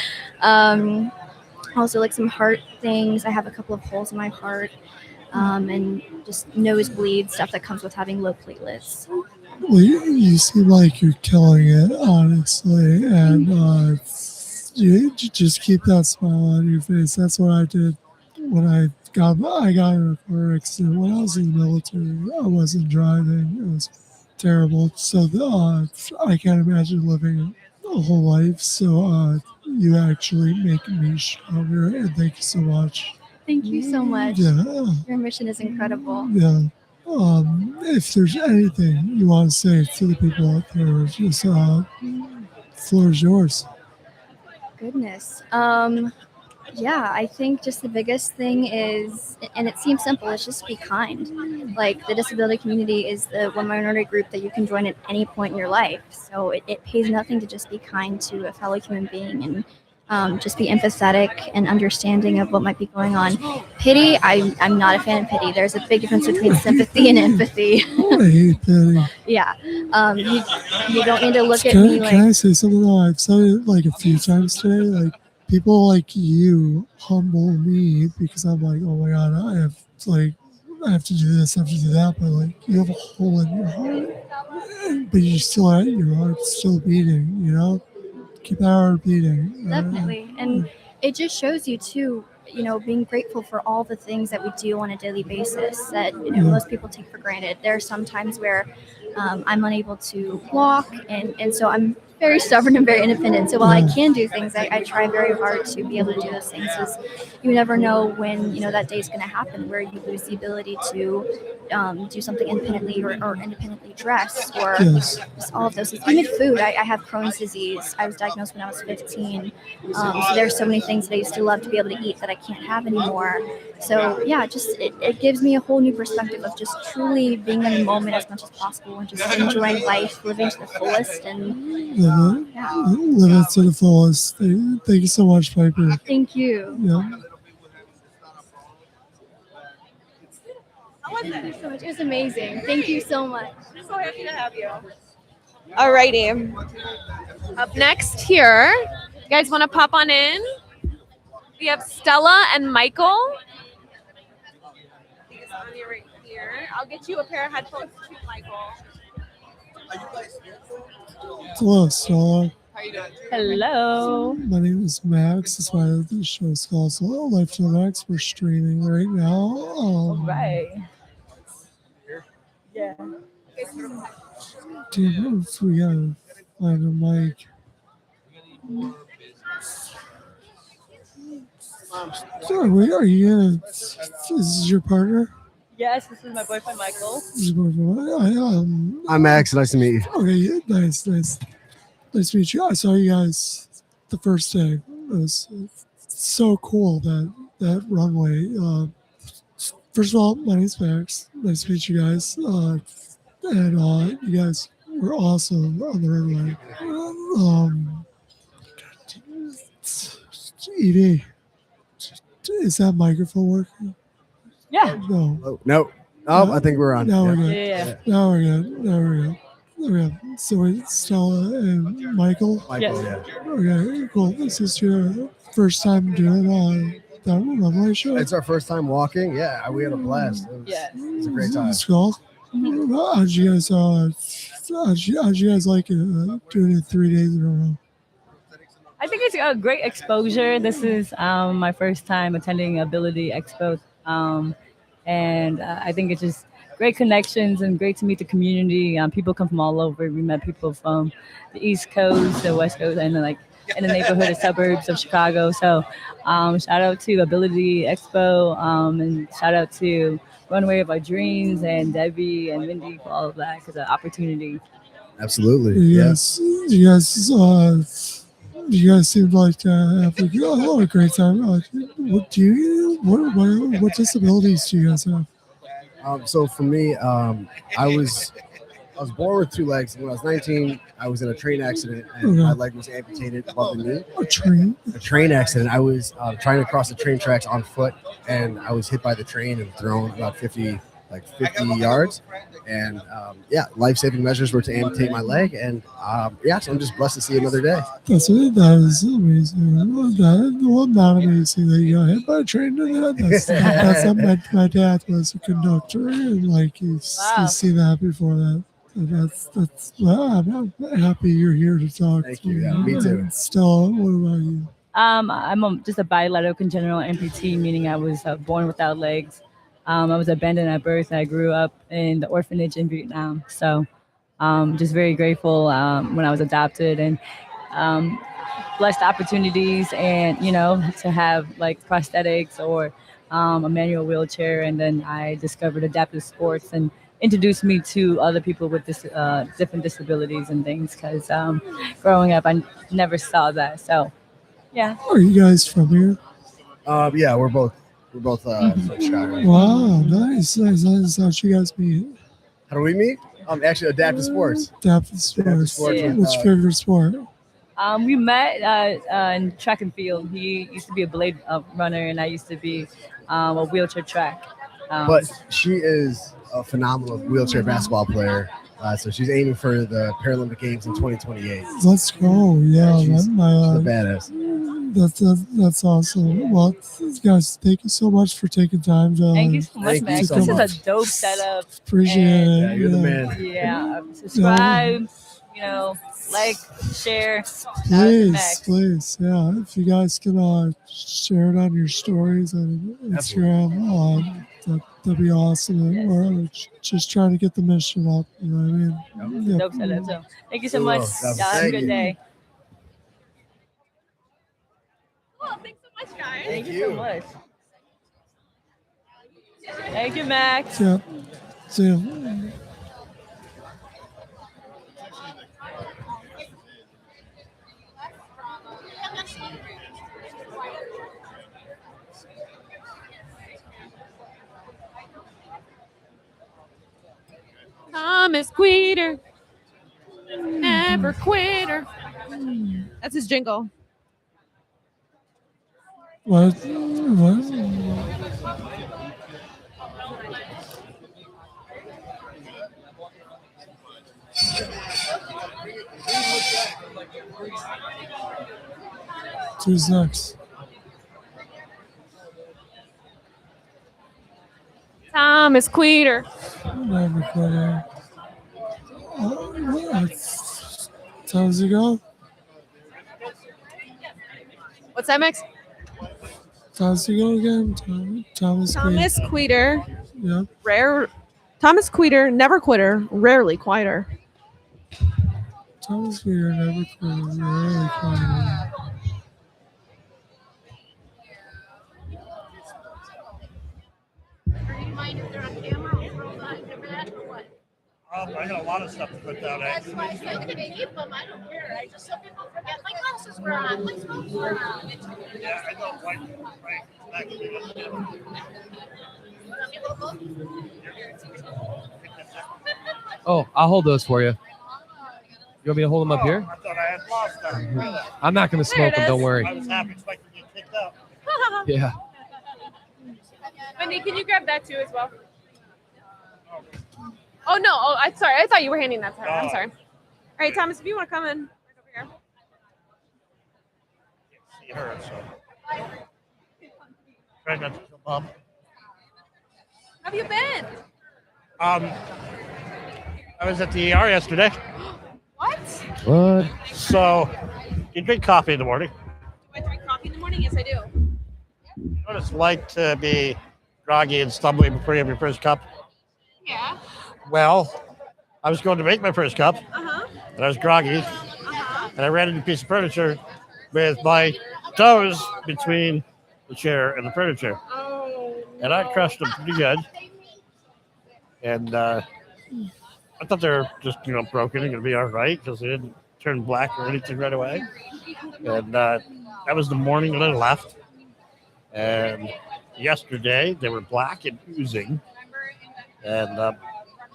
Also like some heart things. I have a couple of holes in my heart. And just nosebleed, stuff that comes with having low platelets. Well, you seem like you're killing it, honestly, and you just keep that smile on your face. That's what I did when I got in a car accident when I was in the military. I wasn't driving; it was terrible. So I can't imagine living a whole life. So you actually make me stronger, and thank you so much. Thank you so much. Yeah. Your mission is incredible. Yeah. If there's anything you want to say to the people out there, just floor is yours. Goodness. Yeah, I think just the biggest thing is, and it seems simple, is just be kind. Like the disability community is the one minority group that you can join at any point in your life. So it pays nothing to just be kind to a fellow human being and just be empathetic and understanding of what might be going on. Pity, I'm not a fan of pity. There's a big difference between sympathy and empathy. I hate pity. Yeah. You don't need to look at Can, me like. can I say something though? I've said it like a few times today. Like people like you humble me because I'm like, oh my god, I have to do this, I have to do that, but like you have a hole in your heart, but you still your heart's still beating. You know, keep that heart beating. Definitely. And it just shows you too, being grateful for all the things that we do on a daily basis that, most people take for granted. There are some times where I'm unable to walk and so I'm very stubborn and very independent. So while I can do things, I try very hard to be able to do those things because you never know when, that day is going to happen where you lose the ability to do something independently or independently dress or just all of those things. Even food. I have Crohn's disease. I was diagnosed when I was 15. So there's so many things that I used to love to be able to eat that I can't have anymore. So yeah, just it gives me a whole new perspective of just truly being in the moment as much as possible and just enjoying life, living to the fullest and live it to the fullest. Thank you so much, Piper. Thank you. Yeah. Thank you so much. It was amazing. Thank you so much. I'm so happy to have you. Alrighty. Up next here, you guys want to pop on in? We have Stella and Michael. These on you right here. I'll get you a pair of headphones too, Michael. Hello, Stella. How you doing? Hello. My name is Max. That's why the show is called Lifetime Max. We're streaming right now. Right. Yeah. Damn, we gotta find a mic. So are you gonna? Is this your partner? Yes, this is my boyfriend Michael. This is your boyfriend. I'm Max. Nice to meet you. Okay, yeah, nice to meet you. I saw you guys the first day. It was so cool that runway. First of all, my name's Max. Nice to meet you guys. And you guys were awesome on the runway. ED, is that microphone working? Yeah. No. Oh, no. Oh, I think we're on. Now we're good. Yeah. Now we're good. Now we're good. Okay. So it's Stella and Michael. Michael, Yes. yeah. Okay, cool. This is your first time doing that runway show. It's our first time walking. Yeah, we had a blast. It was a great time. It's cool. How'd you guys like it doing it 3 days in a row? I think it's a great exposure. This is my first time attending Ability Expo. And I think it's just great connections and great to meet the community. People come from all over. We met people from the East Coast, the West Coast, and like in the neighborhood and suburbs of Chicago. So shout out to Ability Expo and shout out to Runway of Our Dreams and Debbie and Mindy for all of that because the opportunity. Absolutely. Yes. You guys seem like to have a great time. What disabilities do you guys have? So for me, I was born with 2 legs. When I was 19, I was in a train accident and my leg was amputated above the knee. A train accident. I was trying to cross the train tracks on foot, and I was hit by the train and thrown about 50 yards. And life-saving measures were to amputate my leg. And so I'm just blessed to see another day. That is amazing. Not amazing that you got hit by a train to that. That's my dad was a conductor, and he's seen that before that. I'm happy you're here to talk. Thank you. Yeah, me too. Stella, what about you? I'm just a bilateral congenital amputee, meaning I was born without legs. I was abandoned at birth. I grew up in the orphanage in Vietnam. So just very grateful when I was adopted and blessed opportunities and, to have prosthetics or a manual wheelchair. And then I discovered adaptive sports and introduced me to other people with different disabilities and things because growing up, I never saw that. So, yeah. Are you guys from here? Yeah, we're both from Chicago. Wow, nice. How'd you guys meet? How do we meet? Actually, adaptive sports. Adaptive sports. Yeah. What's your favorite sport? We met in track and field. He used to be a blade runner, and I used to be a wheelchair track. But she is a phenomenal wheelchair basketball player. So she's aiming for the Paralympic Games in 2028. Let's go. Yeah, she's my a badass. That's awesome. Well, guys, thank you so much for taking time to. Thank you so much, Max. to This come. is a dope setup. Appreciate it. Yeah, you're the man. Yeah, subscribe. Like, share. Please, yeah. If you guys can share it on your stories on Instagram, that'd be awesome. And we're just trying to get the mission up. You know what I mean? Yep. Dope setup. So, thank you so much. Y'all have a good day. Well, thanks so much, guys. Thank you so much. Thank you, Max. Yeah. See ya. Thomas Quitter, never quitter. That's his jingle. What? Who's next? Thomas Quitter. Never quit. How's it go? What's that, Max? How's it go again? Thomas Quitter. Yep. Rare. Thomas Quitter, never quitter, rarely quieter. Thomas Quitter, never quit. Rarely quieter. mine if they're on camera or throw the mat or what? I got a lot of stuff to put down. That's why I said I'm gonna keep them. I don't care. I just some people forget my glasses were on. My phones were on. Yeah, I know. Right. Oh, I'll hold those for you. You want me to hold them up here? I thought I had lost them. I'm not going to smoke them. Don't worry. I was happy expecting to get picked up. Yeah. Wendy, can you grab that too as well? Oh no! Oh, I'm sorry. I thought you were handing that to her. I'm sorry. All right, Thomas, if you want to come in, right over here. See her, so. Try not to feel bummed. How have you been? I was at the ER yesterday. What? What? So, you drink coffee in the morning. Do I drink coffee in the morning? Yes, I do. You know what it's like to be groggy and stumbling before you have your first cup? Yeah. Well, I was going to make my first cup, Uh-huh. and I was groggy, and I ran into a piece of furniture with my toes between the chair and the furniture. Oh. And I crushed them pretty good. And I thought they were just, broken and going to be all right because they didn't turn black or anything right away. And that was the morning that I left. And yesterday, they were black and oozing. And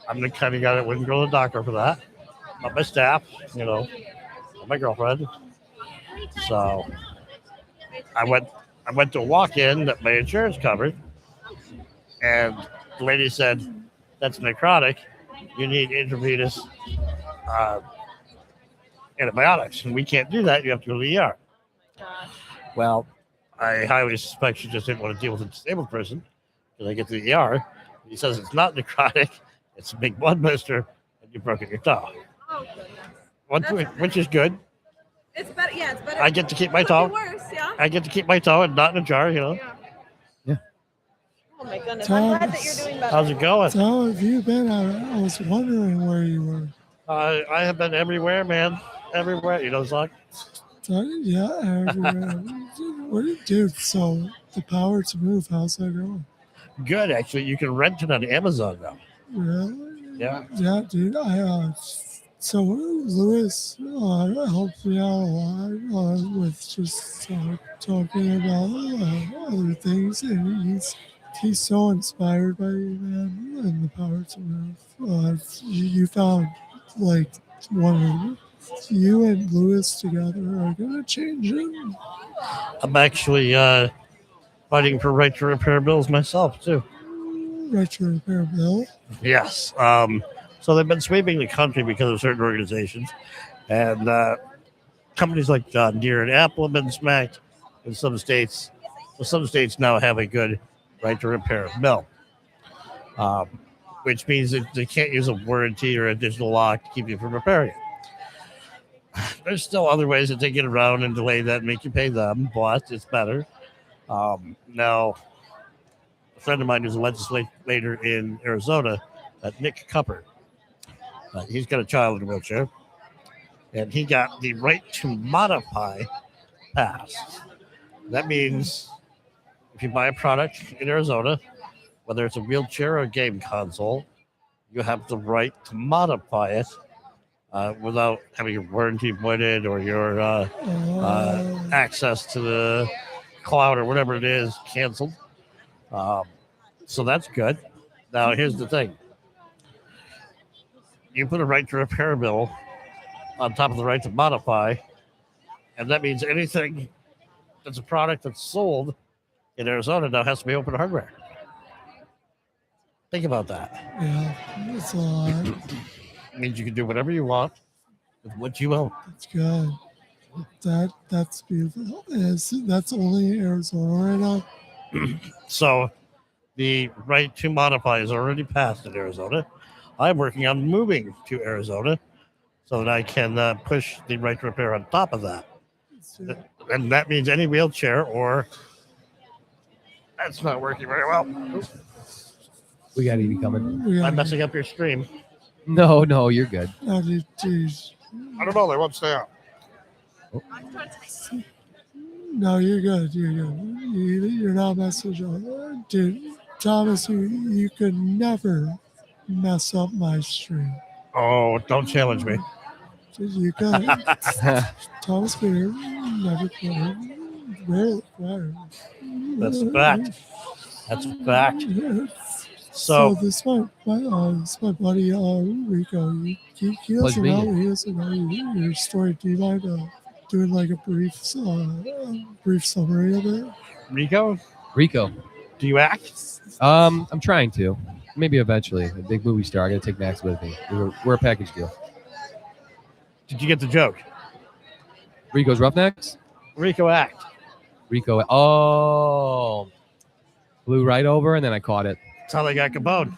I'm the kind of guy that wouldn't go to the doctor for that. Not my staff, not my girlfriend. So I went to a walk-in that my insurance covered. And the lady said, that's necrotic. You need intravenous antibiotics. And we can't do that. You have to go to the ER. Well, I highly suspect she just didn't want to deal with a disabled person. Because I get to the ER. He says it's not necrotic. It's a big blood blister. And you've broken your toe. Oh, goodness. Which is good. It's better. Yeah, it's better. I get to keep my Could toe. be worse, yeah. I get to keep my toe and not in a jar, Oh my goodness. I'm glad that you're doing better. How's it going? How have you been? I was wondering where you were. I have been everywhere, man. Everywhere. Zach? Yeah, everywhere. What do you do? So the power to move, how's that going? Good, actually. You can rent it on Amazon now. Really? Yeah. Yeah, dude. So Lewis helped me out a lot with just talking about other things, and he's so inspired by you, man, and the power to move. You found like one of you and Lewis together are gonna change it. I'm actually fighting for right to repair bills myself, too. Right to repair bill? Yes. So they've been sweeping the country because of certain organizations. And companies like John Deere and Apple have been smacked in some states. So some states now have a good right to repair bill, which means that they can't use a warranty or a digital lock to keep you from repairing it. There's still other ways that they get around and delay that and make you pay them, but it's better. Now, a friend of mine who's a legislator in Arizona, Nick Cupper, he's got a child in a wheelchair, and he got the right to modify passed. That means if you buy a product in Arizona, whether it's a wheelchair or a game console, you have the right to modify it without having your warranty voided or your access to the cloud or whatever it is canceled. So that's good. Now, here's the thing. You put a right to repair bill on top of the right to modify, and that means anything that's a product that's sold in Arizona now has to be open hardware. Think about that. Yeah, it's a lot. It means you can do whatever you want with what you own. That's good. That's beautiful. That's only in Arizona right now. So the right to modify is already passed in Arizona. I'm working on moving to Arizona so that I can push the right to repair on top of that. And that means any wheelchair or... That's not working very well. We got Edie coming. I'm messing up your stream. No, you're good. Oh, geez. I don't know. They won't stay up. No, you're good. You're good. You're not messaging. Dude, Thomas, you could never mess up my stream. Oh, don't challenge me. You could. Thomas could never could. Really? That's a fact. That's a fact. So So this my buddy Rico. He Pleasure doesn't being know. He doesn't know your story. Do you mind doing like a brief summary of it? Rico, do you act? I'm trying to. Maybe eventually. A big movie star. I gotta take Max with me. We're a package deal. Did you get the joke? Rico's Roughnecks? Rico act. Rico. Oh. Flew right over and then I caught it. That's how they got Capone.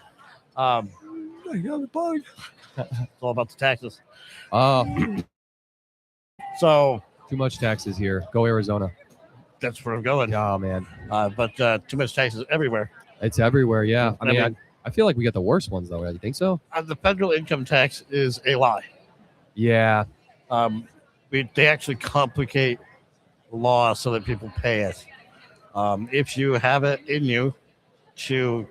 I got the bug. It's all about the taxes. So too much taxes here. Go Arizona. That's where I'm going. Oh man. But too much taxes everywhere. It's everywhere. Yeah. I mean, I feel like we got the worst ones though. You think so? The federal income tax is a lie. Yeah. They actually complicate law so that people pay it. If you have it in you to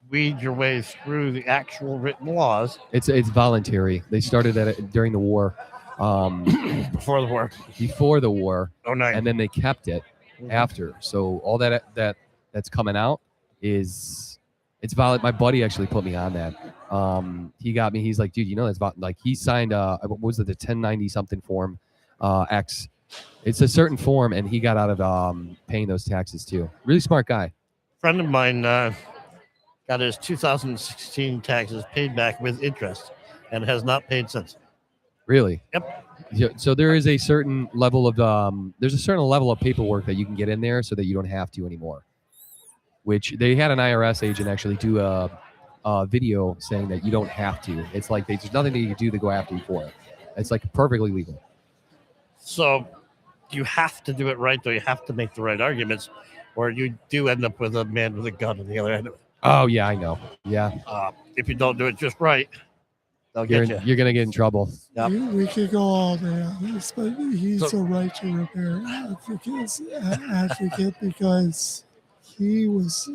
weed your way through the actual written laws, It's voluntary. They started it during the war. Before the war. Before the war. 09. And then they kept it after. So all that's coming out is it's valid. My buddy actually put me on that. He got me. He's like, dude, you know that's like he signed what was it, the 1090 something form X. It's a certain form, and he got out of paying those taxes too. Really smart guy. Friend of mine got his 2016 taxes paid back with interest and has not paid since. Really? Yep. Yeah, so there is a certain level of there's a certain level of paperwork that you can get in there so that you don't have to anymore. Which they had an IRS agent actually do a video saying that you don't have to. It's like there's nothing that you can do to go after you for it. It's like perfectly legal. So you have to do it right, though. You have to make the right arguments, or you do end up with a man with a gun on the other end of it. Oh yeah, I know. Yeah. If you don't do it just right, they'll You're get you. you're gonna get in trouble. Yep. We could go all day on this, but he's a right to repair advocate because he was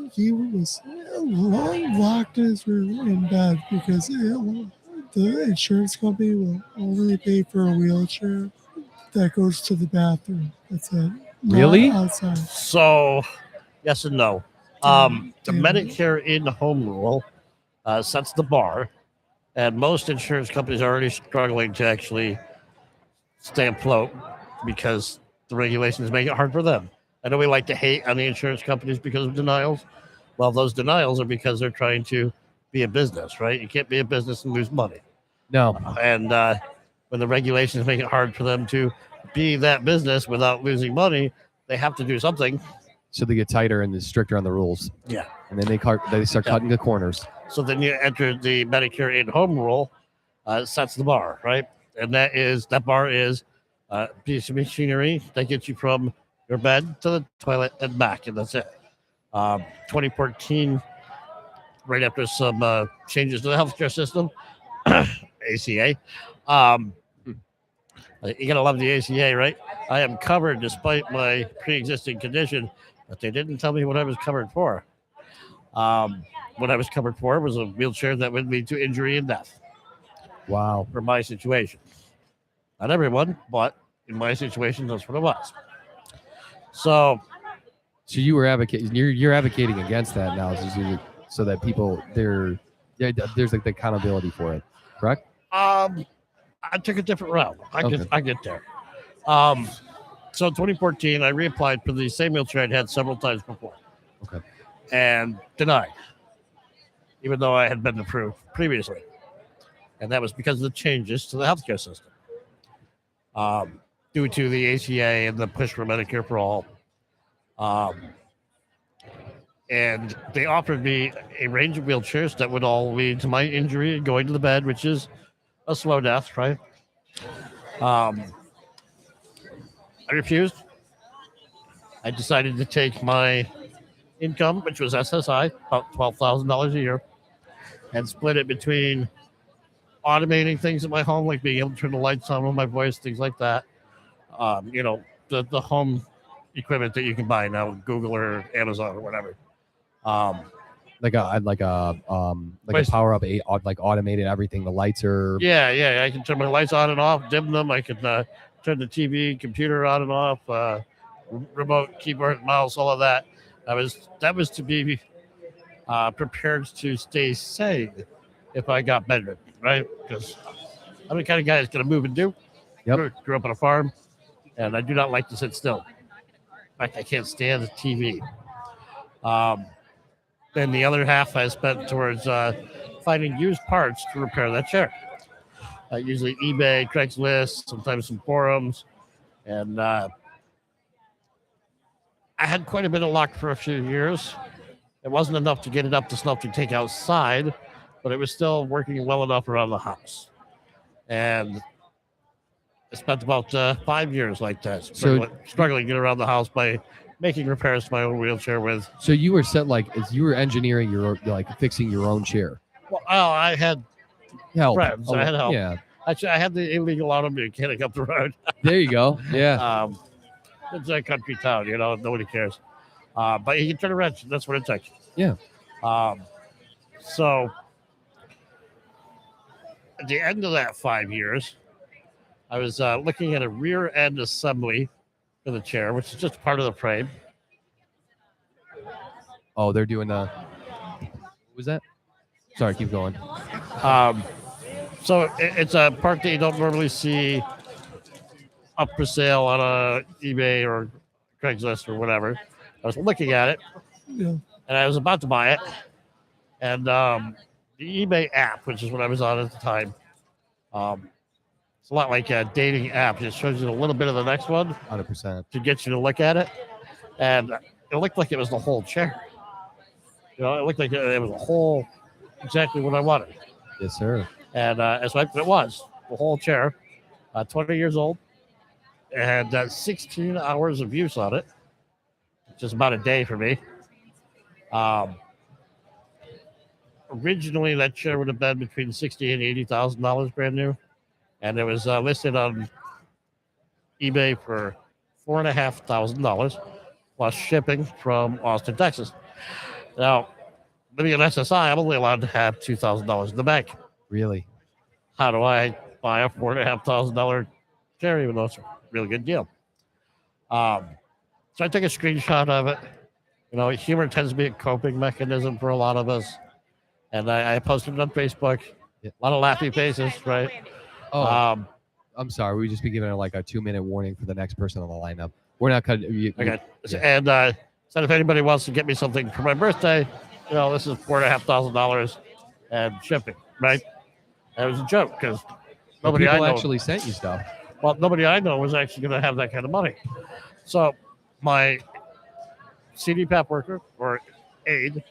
locked in his room in bed because the insurance company will only pay for a wheelchair that goes to the bathroom. That's it. Not Really? outside. So, yes and no. The Medicare in-home rule sets the bar, and most insurance companies are already struggling to actually stay afloat because the regulations make it hard for them. I know we like to hate on the insurance companies because of denials. Well, those denials are because they're trying to be a business, right? You can't be a business and lose money. No. And when the regulations make it hard for them to be that business without losing money, they have to do something. So they get tighter and stricter on the rules. Yeah. And then they start cutting the corners. So then you enter the Medicare in-home rule, sets the bar, right? And that bar is a piece of machinery that gets you from your bed to the toilet and back, and that's it. 2014, right after some changes to the healthcare system, ACA. You gotta love the ACA, right? I am covered despite my pre-existing condition, but they didn't tell me what I was covered for. What I was covered for was a wheelchair that would lead to injury and death. Wow. For my situation. Not everyone, but in my situation, that's what it was. So you were advocating. You're advocating against that now, so that people there's like the accountability for it, correct? I took a different route. I get there. So in 2014, I reapplied for the same wheelchair I'd had several times before. Okay. And denied, even though I had been approved previously. And that was because of the changes to the healthcare system. Due to the ACA and the push for Medicare for all. And they offered me a range of wheelchairs that would all lead to my injury and going to the bed, which is a slow death, right? I refused. I decided to take my income, which was SSI, about $12,000 a year, and split it between automating things in my home, like being able to turn the lights on with my voice, things like that. The home equipment that you can buy now, Google or Amazon or whatever. like a Wait. power up like automated everything. The lights are Yeah. I can turn my lights on and off, dim them. I can turn the TV, computer on and off, remote, keyboard, mouse, all of that. That was to be prepared to stay sane if I got bedridden, right? Because I'm the kind of guy that's going to move and do. Yep. Grew up on a farm, and I do not like to sit still. In fact, I can't stand the TV. Then the other half I spent towards finding used parts to repair that chair. Usually eBay, Craigslist, sometimes some forums. And I had quite a bit of luck for a few years. It wasn't enough to get it up to snuff to take outside, but it was still working well enough around the house. And I spent about 5 years like that, struggling to get around the house by making repairs to my own wheelchair with. So you were set you were engineering fixing your own chair. Well, I had Help. friends. I had help. Yeah. Actually, I had the illegal auto mechanic up the road. There you go. Yeah. It's a country town, nobody cares. But you can turn a wrench. That's what it takes. Yeah. So at the end of that 5 years, I was looking at a rear end assembly for the chair, which is just part of the frame. Oh, they're doing what was that? Sorry, keep going. So it's a part that you don't normally see up for sale on eBay or Craigslist or whatever. I was looking at it, and I was about to buy it. And the eBay app, which is what I was on at the time, it's a lot like a dating app. It shows you a little bit of the next one 100% to get you to look at it. And it looked like it was the whole chair. It looked like it was a whole, exactly what I wanted. Yes, sir. And so it was the whole chair, 20 years old, and 16 hours of use on it, just about a day for me. Originally, that chair would have been between $60,000 and $80,000 brand new, and it was listed on eBay for $4,500 plus shipping from Austin, Texas. Now, living in SSI, I'm only allowed to have $2,000 in the bank. Really? How do I buy a $4,500 chair, even though it's a really good deal? So I took a screenshot of it. Humor tends to be a coping mechanism for a lot of us. And I posted it on Facebook. A lot of laughy faces, right? Oh, I'm sorry. We just be giving a 2-minute warning for the next person on the lineup. We're not cutting. Okay. And said if anybody wants to get me something for my birthday, this is $4,500 and shipping, right? And it was a joke because nobody I know actually sent you stuff. Well, nobody I know was actually going to have that kind of money. So my CDPAP worker or aide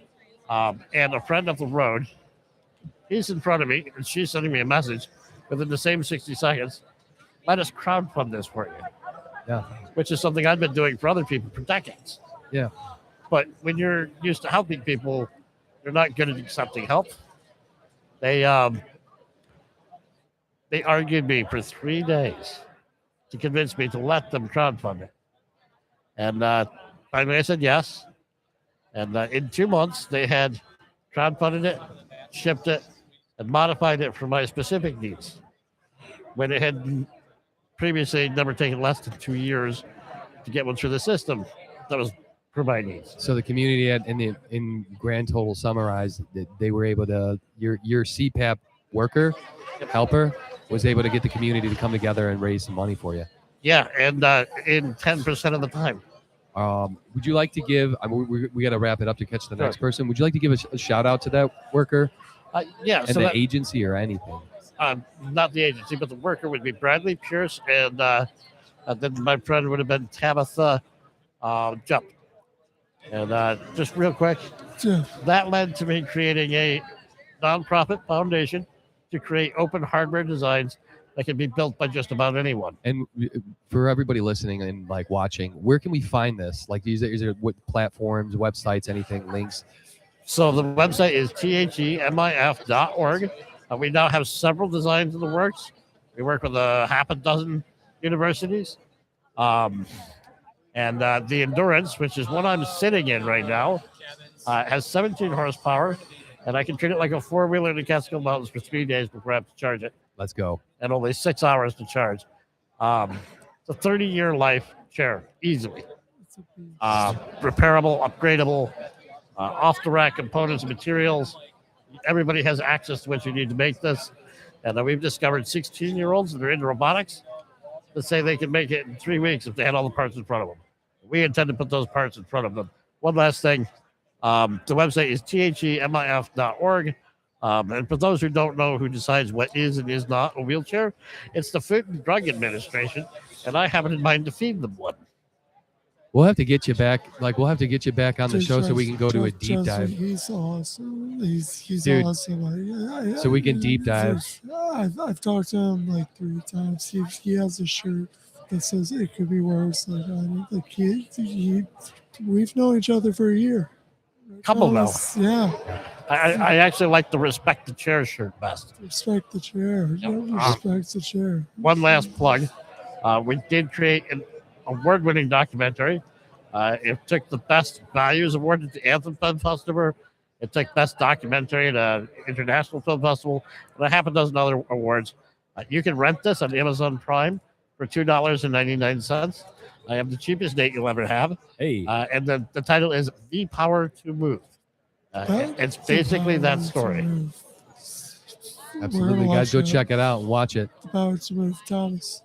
and a friend up the road, he's in front of me and she's sending me a message within the same 60 seconds. Let us crowdfund this for you. Yeah. Which is something I've been doing for other people for decades. Yeah. But when you're used to helping people, you're not good at accepting help. They argued me for 3 days to convince me to let them crowdfund it. And finally I said yes. And in 2 months, they had crowdfunded it, shipped it, and modified it for my specific needs. When it had previously never taken less than 2 years to get one through the system, that was for my needs. So the community in grand total summarized, they were able to, your CPAP worker, helper, was able to get the community to come together and raise some money for you. Yeah, and in 10% of the time. Would you like to give, we got to wrap it up to catch the next person. Would you like to give a shout out to that worker? Yeah. And the agency or anything? Not the agency, but the worker would be Bradley Pierce, and then my friend would have been Tabitha Jump. And just real quick, that led to me creating a nonprofit foundation to create open hardware designs that can be built by just about anyone. And for everybody listening and watching, where can we find this? Is there what platforms, websites, anything, links? So the website is themif.org. We now have several designs in the works. We work with a half a dozen universities. And the Endurance, which is what I'm sitting in right now, It has 17 horsepower, and I can treat it like a four-wheeler in the Catskill Mountains for 3 days before I have to charge it. Let's go. And only 6 hours to charge. It's a 30-year life chair, easily. Repairable, upgradable, off-the-rack components and materials. Everybody has access to what you need to make this. And we've discovered 16-year-olds that are into robotics that say they can make it in 3 weeks if they had all the parts in front of them. We intend to put those parts in front of them. One last thing. The website is themif.org. And for those who don't know who decides what is and is not a wheelchair, it's the Food and Drug Administration, and I have it in mind to feed them one. We'll have to get you back. We'll have to get you back on the show so we can go to a deep Trust me, dive. He's awesome. He's Dude, awesome. so we can deep dive. I've talked to him like 3 times. He has a shirt that says it could be worse. We've known each other for a year. Couple now. Yeah. I actually like the Respect the Chair shirt best. Respect the chair. Respect the chair. One last plug. We did create an award-winning documentary. It took the Best Values Award at the Anthem Film Festival. It took Best Documentary at an International Film Festival, and a half a dozen other awards. You can rent this on Amazon Prime for $2.99. I have the cheapest date you'll ever have. Hey. And the title is The Power to Move. It's basically that story. Absolutely, guys, go check it out and watch it. The Power to Move, Thomas.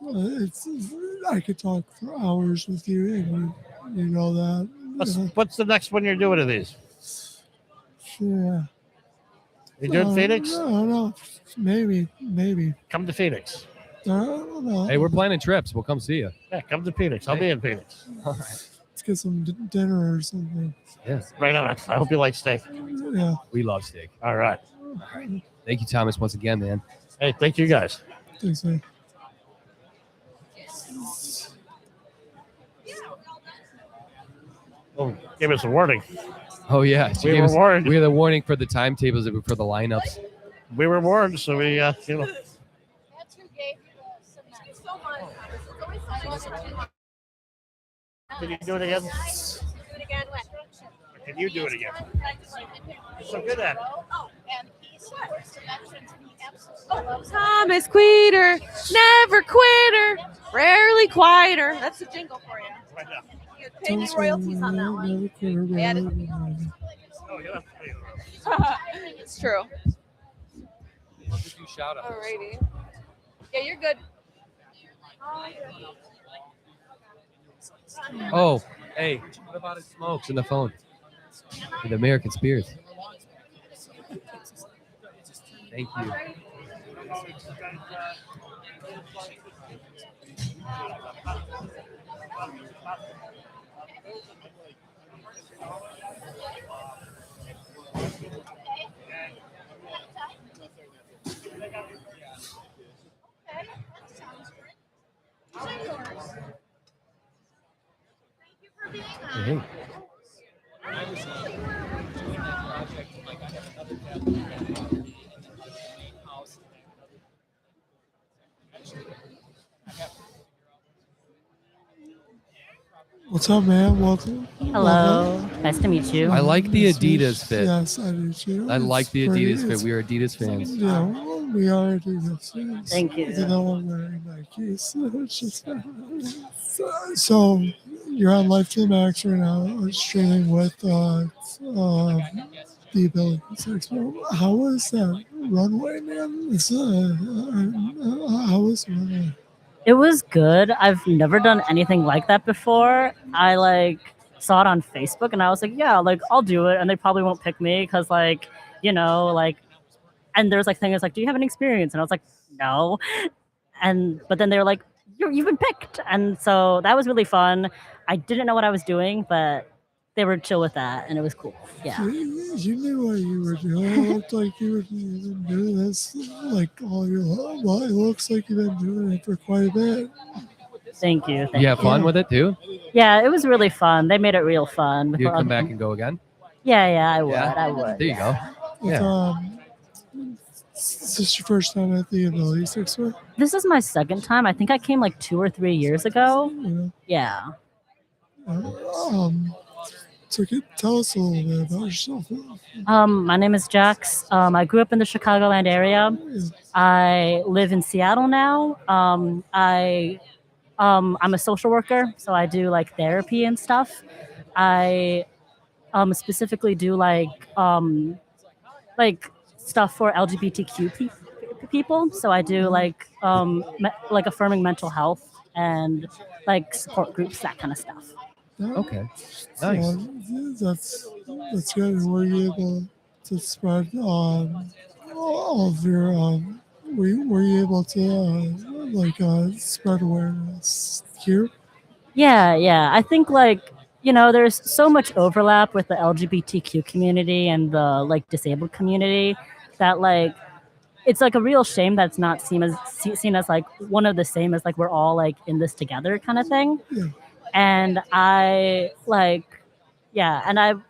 I could talk for hours with you, and you know that. What's the next one you're doing of these? Yeah. You doing Phoenix? No, maybe. Come to Phoenix. No. Hey, we're planning trips. We'll come see you. Yeah, come to Phoenix. I'll be in Phoenix. All right. Let's get some dinner or something. Yes. Right on. I hope you like steak. Yeah. We love steak. All right. Thank you, Thomas, once again, man. Hey, thank you guys. Thanks, man. Oh, give us a warning. Oh, yeah. She We gave were us- warned. We had a warning for the timetables for the lineups. We were warned, so we, That's who gave you the cement. So much. It's always so much. Can you do it again? Do it again. When? Can you do it again? You're so good at it. Oh, and he's works dimensions. He absolutely loves Thomas Queter, never quitter, rarely quieter. That's the jingle for you. Right now. You pay me royalties on that one. Oh, you have to pay the It's true. I'll give you shout out. Alrighty. Yeah, you're good. Oh, hey, what about his smokes in the phone? The American Spirits. Thank you. Hey. What's up, man? Welcome. Hello. Nice to meet you. I like the Adidas fit. Yes, I do too. I like the It's pretty- Adidas fit. it's- We are Adidas fans. Yeah, we are Adidas fans. Thank you. Even though I'm wearing Nikes. It's just, so you're on Life to the Max right now, streaming with the Ability Expo. How was that runway, man? How was the runway? It was good. I've never done anything like that before. I saw it on Facebook and I was like, yeah, I'll do it. And they probably won't pick me because and there's things do you have any experience? And I was like, no. But then they were like, you've been picked. And so that was really fun. I didn't know what I was doing, but they were chill with that and it was cool. Yeah. You knew what you were doing. It looked like you were doing this all your life. Well, it looks like you've been doing it for quite a bit. Thank you. You have fun with it too? Yeah, it was really fun. They made it real fun. You come back and go again? Yeah, I would. Yeah? I would. There you go. It's, Yeah. Is this your first time at the Ability Expo? This is my second time. I think I came 2 or 3 years ago. Yeah. So tell us a little bit about yourself. My name is Jax. I grew up in the Chicagoland area. I live in Seattle now. I'm a social worker, so I do like therapy and stuff. I specifically do like stuff for LGBTQ people. So I do like affirming mental health and like support groups, that kind of stuff. Okay. So, Nice. that's good. And were you able to spread all of your were you able to spread awareness here? Yeah. I think there's so much overlap with the LGBTQ community and the like disabled community that like it's like a real shame that it's not seen as like one of the same, as like we're all like in this together kind of thing. Yeah. And I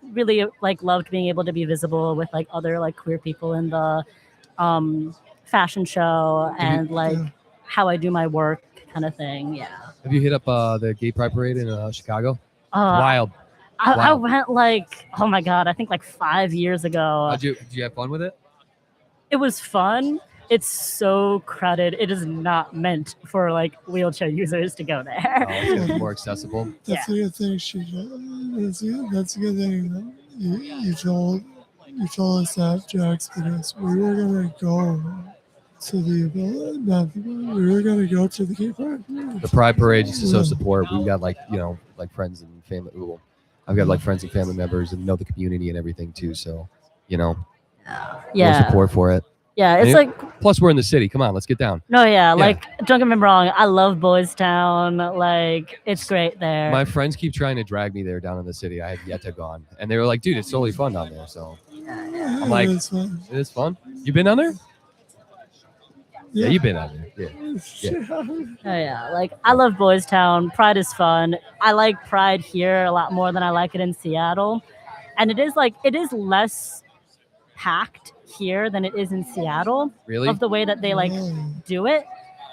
really like loved being able to be visible with like other like queer people in the fashion show and like how I do my work kind of thing. Yeah. Have you hit up the Gay Pride Parade in Chicago? It's Uh, wild. I went oh my God, I think like 5 years ago. Did you have fun with it? It was fun. It's so crowded. It is not meant for like wheelchair users to go there. Oh, it's gonna be more accessible. That's a good thing. That's a good thing that you told us that, Jax, because we were gonna go to we were gonna go to the Gay Pride. The Pride Parade just to show support. We got like friends and family. Well, I've got like friends and family members and know the community and everything too. So little support for it. Yeah, it's plus we're in the city. Come on, let's get down. No, like don't get me wrong, I love Boys Town. Like it's great there. My friends keep trying to drag me there down in the city. I have yet to gone, and they were like, "Dude, it's totally fun down there." So I'm like, "It is fun." You been down there? Yeah, you've been down there. Yeah. Like I love Boys Town. Pride is fun. I like Pride here a lot more than I like it in Seattle, and it is less packed here than it is in Seattle. Really? Of the way that they like do it,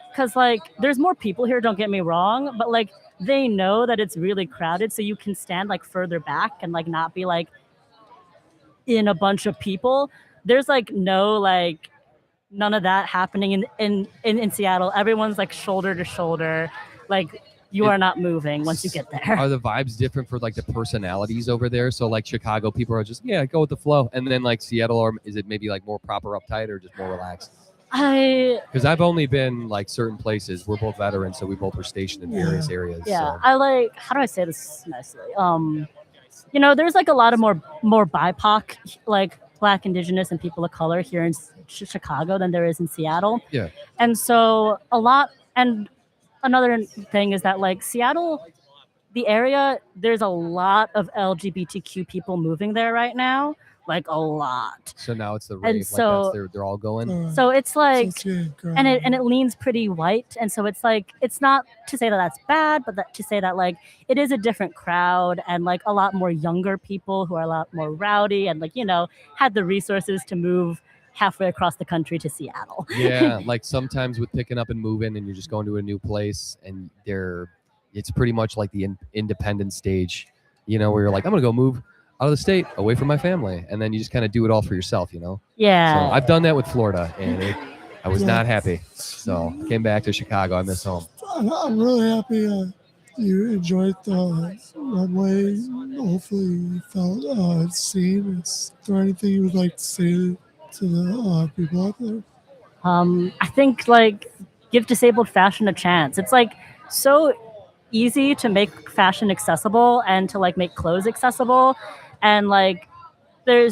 because like there's more people here, don't get me wrong, but like they know that it's really crowded, so you can stand like further back and like not be like in a bunch of people. There's like none of that happening in Seattle. Everyone's like shoulder to shoulder, like you are not moving once you get there. Are the vibes different for like the personalities over there? So like Chicago people are just go with the flow, and then like Seattle, or is it maybe like more proper uptight or just more relaxed? Because I've only been like certain places. We're both veterans, so we both were stationed in various areas. Yeah, so. I like, how do I say this nicely? There's like a lot of more BIPOC, like Black, Indigenous, and people of color here in Chicago than there is in Seattle. Yeah. And so another thing is that like Seattle, the area, there's a lot of LGBTQ people moving there right now, like a lot. So now it's the And rave. so- like they're all going. So it's like, So and it leans pretty white, and so it's like, it's not to say that that's bad, but to say that like it is a different crowd and like a lot more younger people who are a lot more rowdy and like had the resources to move halfway across the country to Seattle. Yeah, like sometimes with picking up and moving, and you're just going to a new place, and it's pretty much like the independent stage, where you're like, I'm gonna go move out of the state, away from my family, and then you just kind of do it all for yourself, Yeah. So I've done that with Florida, and I was not happy. So I came back to Chicago. I miss home. I'm really happy you enjoyed the runway. Hopefully you felt seen. Is there anything you would like to say to the people out there? I think like give disabled fashion a chance. It's like so easy to make fashion accessible and to like make clothes accessible, and like I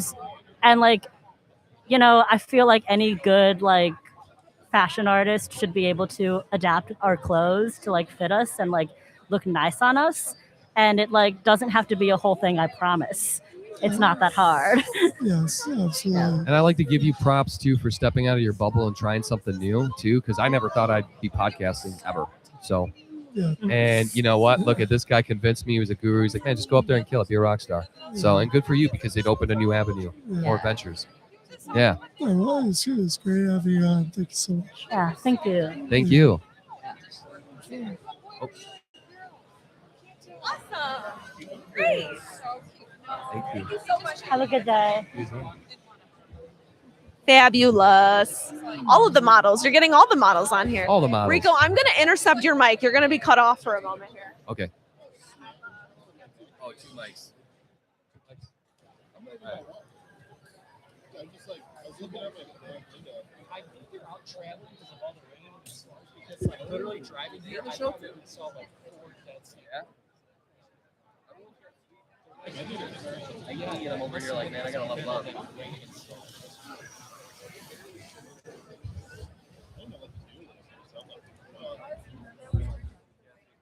feel like any good like fashion artist should be able to adapt our clothes to like fit us and like look nice on us, and it like doesn't have to be a whole thing. I promise. It's not that hard. Yes, absolutely. And I like to give you props too for stepping out of your bubble and trying something new too, because I never thought I'd be podcasting ever. So, and you know what? Look at this guy convinced me he was a guru. He's like, man, just go up there and kill it, be a rock star. So, and good for you because it opened a new avenue, more adventures. Yeah. Well, it's great having you on. Thank you so much. Yeah, thank you. Thank you. Awesome. Great. Thank you. so much. Have a good day. Fabulous. All of the models. You're getting all the models on here. All the models. Rico, I'm going to intercept your mic. You're going to be cut off for a moment here. Okay. Oh, 2 mics. I think they're out traveling because of all the rain. Because like literally driving here, I thought we saw like 4 deaths. Yeah. I gotta get them over here. Like, man, I gotta level up.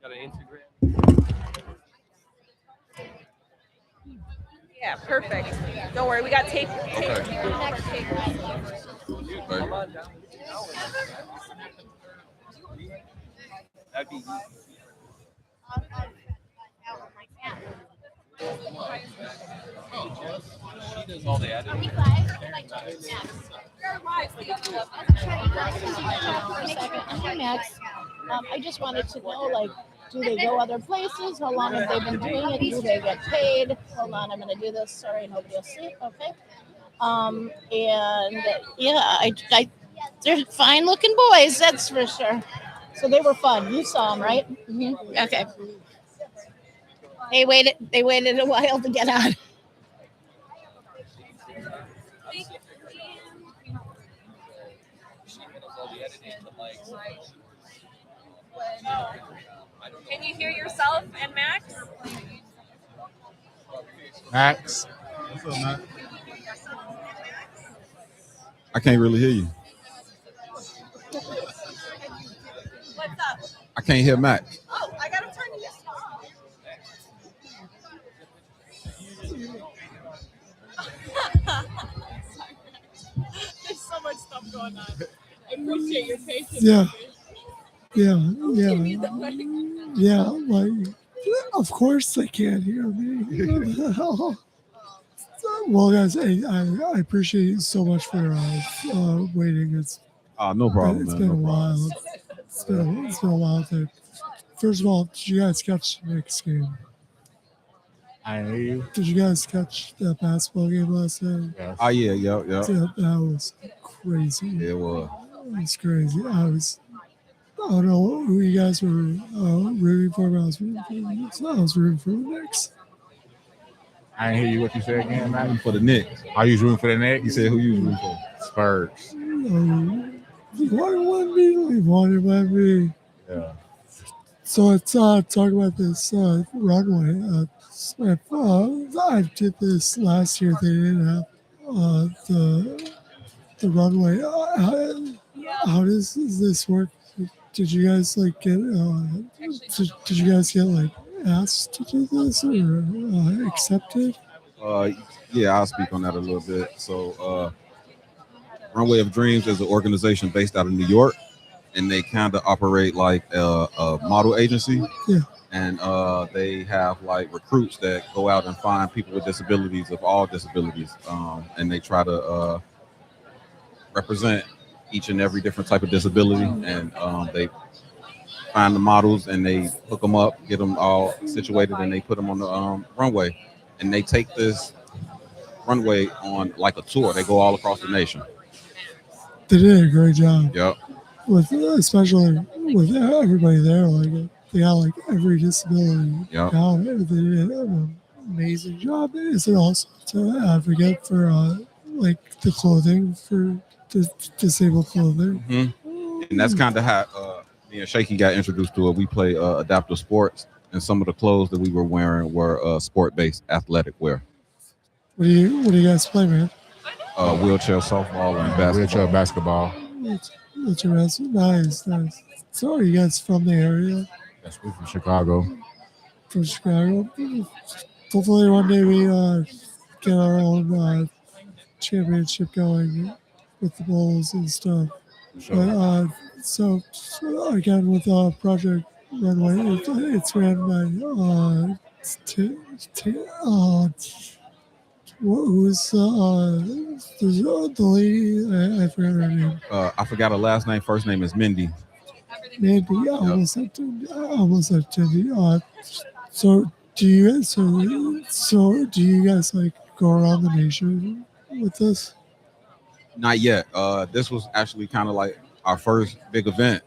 Got an Instagram. Yeah, perfect. Don't worry, we got tape. Okay. Next tape. Come on down. That'd be she does all the editing. Hi, Max. I just wanted to know, like, do they go other places? How long have they been doing it? Do they get paid? Hold on, I'm going to do this. Sorry, nobody will see. Okay. And yeah, they're fine looking boys, that's for sure. So they were fun. You saw them, right? Mm-hmm. Okay. They waited a while to get on. Can you hear yourself and Max? Max. What's up, Max? I can't really hear you. What's up? I can't hear Max. Oh, I gotta turn this off. There's so much stuff going on. I appreciate your patience. Yeah. Yeah. Give me the mic. Yeah. Like, of course they can't hear me. Well, guys, I appreciate you so much for waiting. It's No problem. It's man, been no a problem. while. It's been a while. First of all, did you guys catch the Knicks game? I hear you. Did you guys catch that basketball game last night? Yes. Oh yeah, yeah. That was crazy. It was. It was crazy. I don't know who you guys were rooting for, but I was rooting for the Knicks. I didn't hear you what you said again, man. For the Knicks. Are you rooting for the Knicks? You said who you rooting for? Spurs. Wanted me. Yeah. So let's talk about this runway. I did this last year. They didn't have the runway. How does this work? Did you guys like get? Did you guys get like asked to do this or accepted? Yeah, I'll speak on that a little bit. So, Runway of Dreams is an organization based out of New York, and they kind of operate like a model agency. Yeah. And they have like recruits that go out and find people with disabilities of all disabilities, and they try to represent each and every different type of disability, and they find the models and they hook them up, get them all situated, and they put them on the runway, and they take this runway on like a tour. They go all across the nation. They did a great job. Yep. Especially with everybody there, like they got like every disability. Yep. Down. They did an amazing job. Is it also to advocate for like the clothing for disabled clothing? Mm-hmm. And that's kind of how me and Shaky got introduced to it. We play adaptive sports, and some of the clothes that we were wearing were sport-based athletic wear. What do you guys play, man? Wheelchair softball and basketball. Wheelchair basketball. What's your answer? Nice. So are you guys from the area? Yes, we're from Chicago. From Chicago. Hopefully one day we get our own championship going with the Bulls and stuff. Sure. But, so again with Project Runway, it's ran by who's the lady? I forgot her name. I forgot her last name. First name is Mindy. Mandy. I almost said Cindy. So Do you so do you guys like go around the nation with this? Not yet. This was actually kind of like our first big event.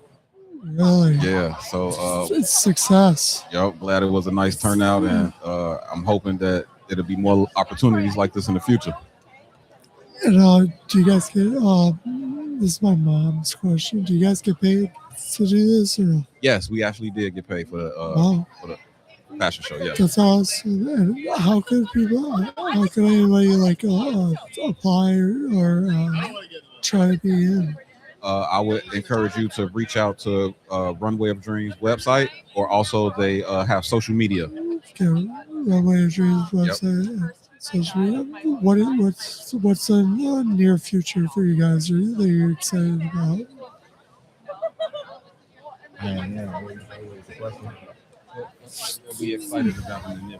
Really? Yeah. So It's success. yep, glad it was a nice turnout, and I'm hoping that it'll be more opportunities like this in the future. And do you guys get this is my mom's question. Do you guys get paid to do this or Yes, we actually did get paid Wow. for the fashion show. Yeah. that's awesome. And how could people how can anybody like apply or try to be in? I would encourage you to reach out to Runway of Dreams website, or also they have social media. Okay, Runway of Dreams website and social media. What's in the near future for you guys that you're excited about? We'll be excited about in the near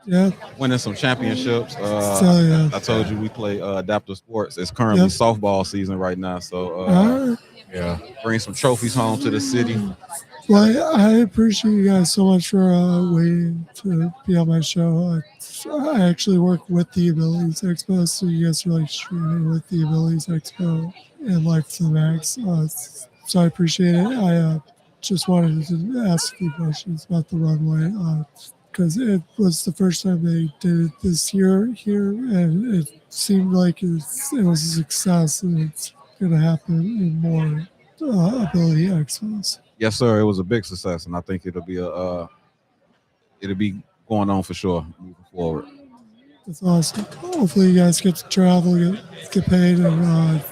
Yeah. Winning some championships. Yeah. I told you we play adaptive sports. It's currently Yep. softball season right now, so Alright. yeah, bring some trophies home to the city. Well, I appreciate you guys so much for waiting to be on my show. I actually work with the Abilities Expo, so you guys are like streaming with the Abilities Expo and Life to the Max. So I appreciate it. I just wanted to ask a few questions about the runway because it was the first time they did it this year here, and it seemed like it was a success, and it's going to happen in more Ability Expos. Yes, sir. It was a big success, and I think it'll be going on for sure moving forward. That's awesome. Hopefully, you guys get to travel, get paid, and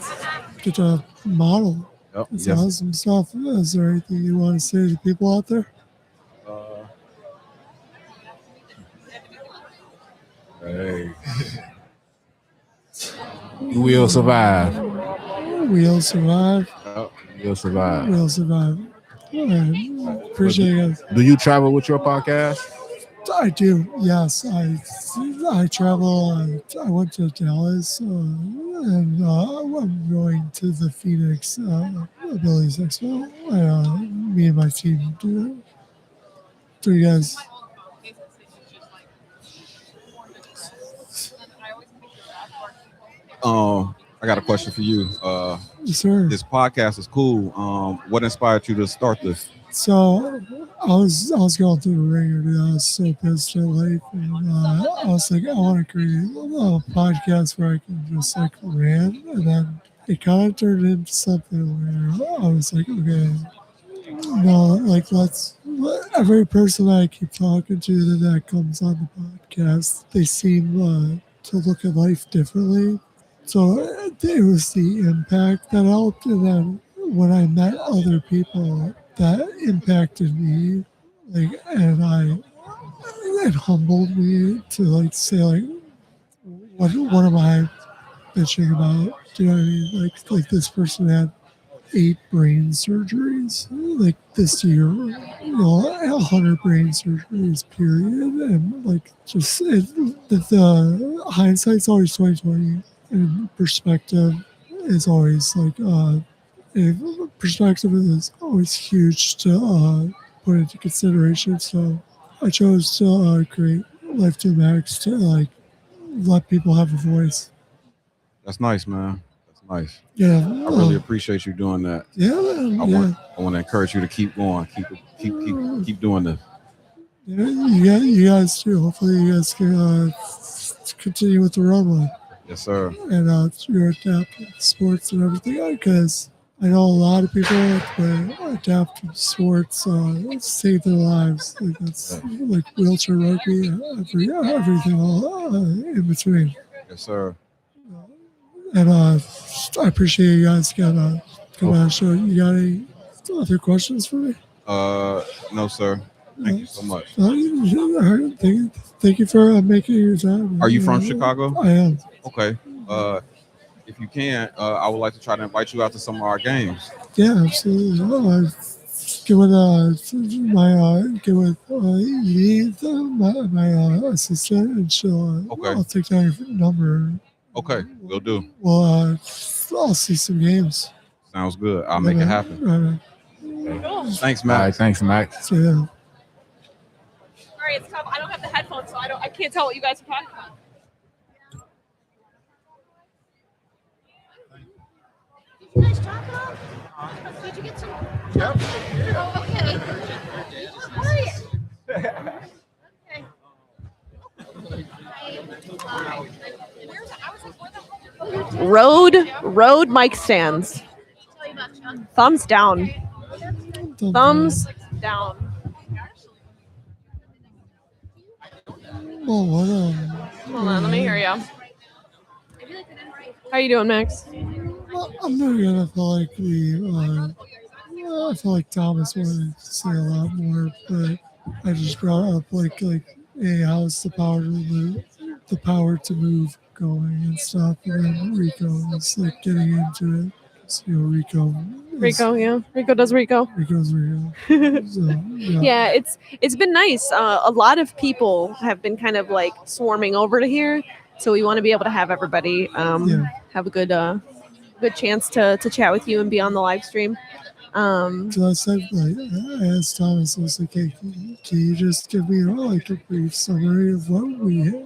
get to model. Yep. That's Yes. awesome stuff. Is there anything you want to say to people out there? Hey. We'll survive. We'll survive. We'll survive. We'll survive. All right. Appreciate you guys. Do you travel with your podcast? I do. Yes, I travel. I went to Dallas, and I'm going to the Phoenix Abilities Expo. Me and my team do it. So you guys. I got a question for you. Yes, sir. This podcast is cool. What inspired you to start this? So I was going through the ringer, dude. I was so pissed at life, and I was like, I want to create a podcast where I can just like rant, and then it kind of turned into something where I was like, okay, no, like every person I keep talking to that comes on the podcast, they seem to look at life differently. So it was the impact that helped, and then when I met other people that impacted me, like, and it humbled me to like say like, what am I bitching about? Do you know what I mean? Like this person had 8 brain surgeries, like this year, 100 brain surgeries, period, and like just the hindsight's always 20/20, and perspective is always like perspective is always huge to put into consideration. So I chose to create Life to Max to like let people have a voice. That's nice, man. That's nice. Yeah, I really appreciate you doing that. Yeah, man, I want to encourage you to keep going, keep doing this. Yeah, you guys too. Hopefully, you guys can continue with the runway. Yes, sir. And your adaptive sports and everything, because I know a lot of people that play adaptive sports save their lives. Like that's like wheelchair rugby, everything all in between. Yes, sir. And I appreciate you guys come on the show. You got any other questions for me? No, sir. Thank you so much. Thank you for making your time. Are you from Chicago? I am. Okay. If you can, I would like to try to invite you out to some of our games. Yeah, absolutely. Get with Edie, my assistant, and she'll. Okay. I'll take down your number. Okay, we'll do. We'll I'll see some games. Sounds good. I'll make it happen. Right. Thanks, All right, Max. thanks, Max. So, yeah. Sorry, it's tough. I don't have the headphones, so I can't tell what you guys are talking about. Did you guys talk at all? Did you get some? Yep. Oh, okay. Road mic stands. Thumbs down. Thumbs down. Oh, what Hold on, let me hear you. How you doing, Max? I'm doing good. I feel like I feel like Thomas wanted to say a lot more, but I just brought up like, hey, how's the power to move going and stuff, and then Rico is like getting into it. So, Rico does Rico. Rico's Rico. So, Yeah, it's been nice. A lot of people have been kind of like swarming over to here, so we want to be able to have everybody have a good chance to chat with you and be on the live stream. So I said, I asked Thomas, I was like, hey, can you just give me like a brief summary of what we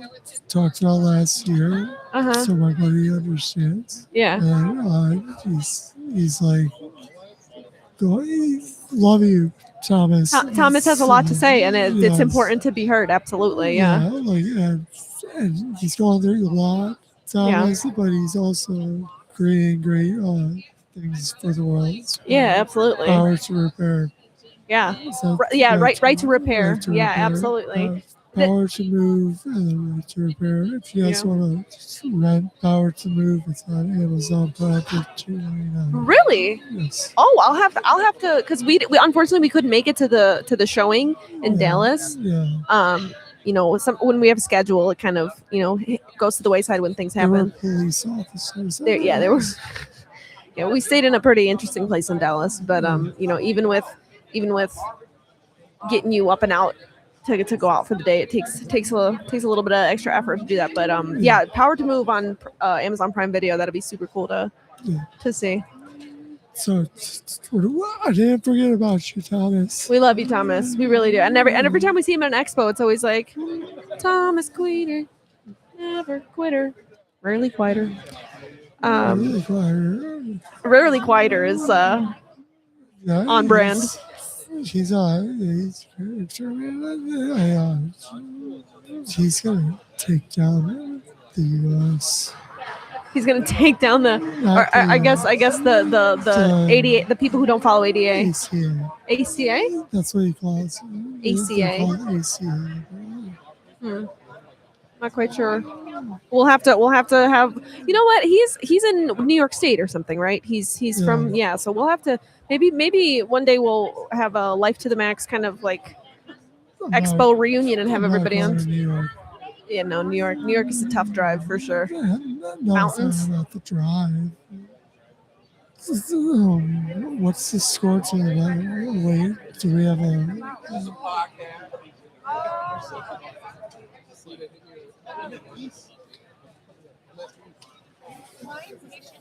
talked about last year, so my buddy understands? Yeah. And he's like, love you, Thomas. Thomas has a lot to say, and it's important to be heard. Absolutely, yeah. and he's going through a lot, Thomas, but he's also creating great things for the world. Yeah, absolutely. Power to repair. Yeah. So Right to repair. right to Yeah, repair. absolutely. Power to move and then right to repair. If you guys want to rent Power to Move, it's on Amazon Prime for $2.99. Really? Yes. Oh, I'll have to, because we unfortunately we couldn't make it to the showing in Dallas. Yeah. When we have a schedule, it kind of goes to the wayside when things There were happen. police officers. There were. Yeah, we stayed in a pretty interesting place in Dallas, but even with getting you up and out to go out for the day, it takes a little bit of extra effort to do that. But Power to Move on Amazon Prime Video, that'll be super cool to see. So I didn't forget about you, Thomas. We love you, Thomas. We really do. And every time we see him at an expo, it's always like Thomas Queeter, never quitter, rarely quieter. Rarely quieter is on brand. He's gonna take down the U.S. He's gonna take down I guess the 88, the people who don't follow ADA. ACA? That's what he calls it. ACA. ACA. Not quite sure. We'll have to have. You know what? He's in New York State or something, right? He's from So we'll have to maybe one day we'll have a Life to the Max kind of like Expo reunion and have everybody on. Yeah, no, New York is a tough drive for sure. Mountains. Not the drive. What's the score to the wait? Do we have a?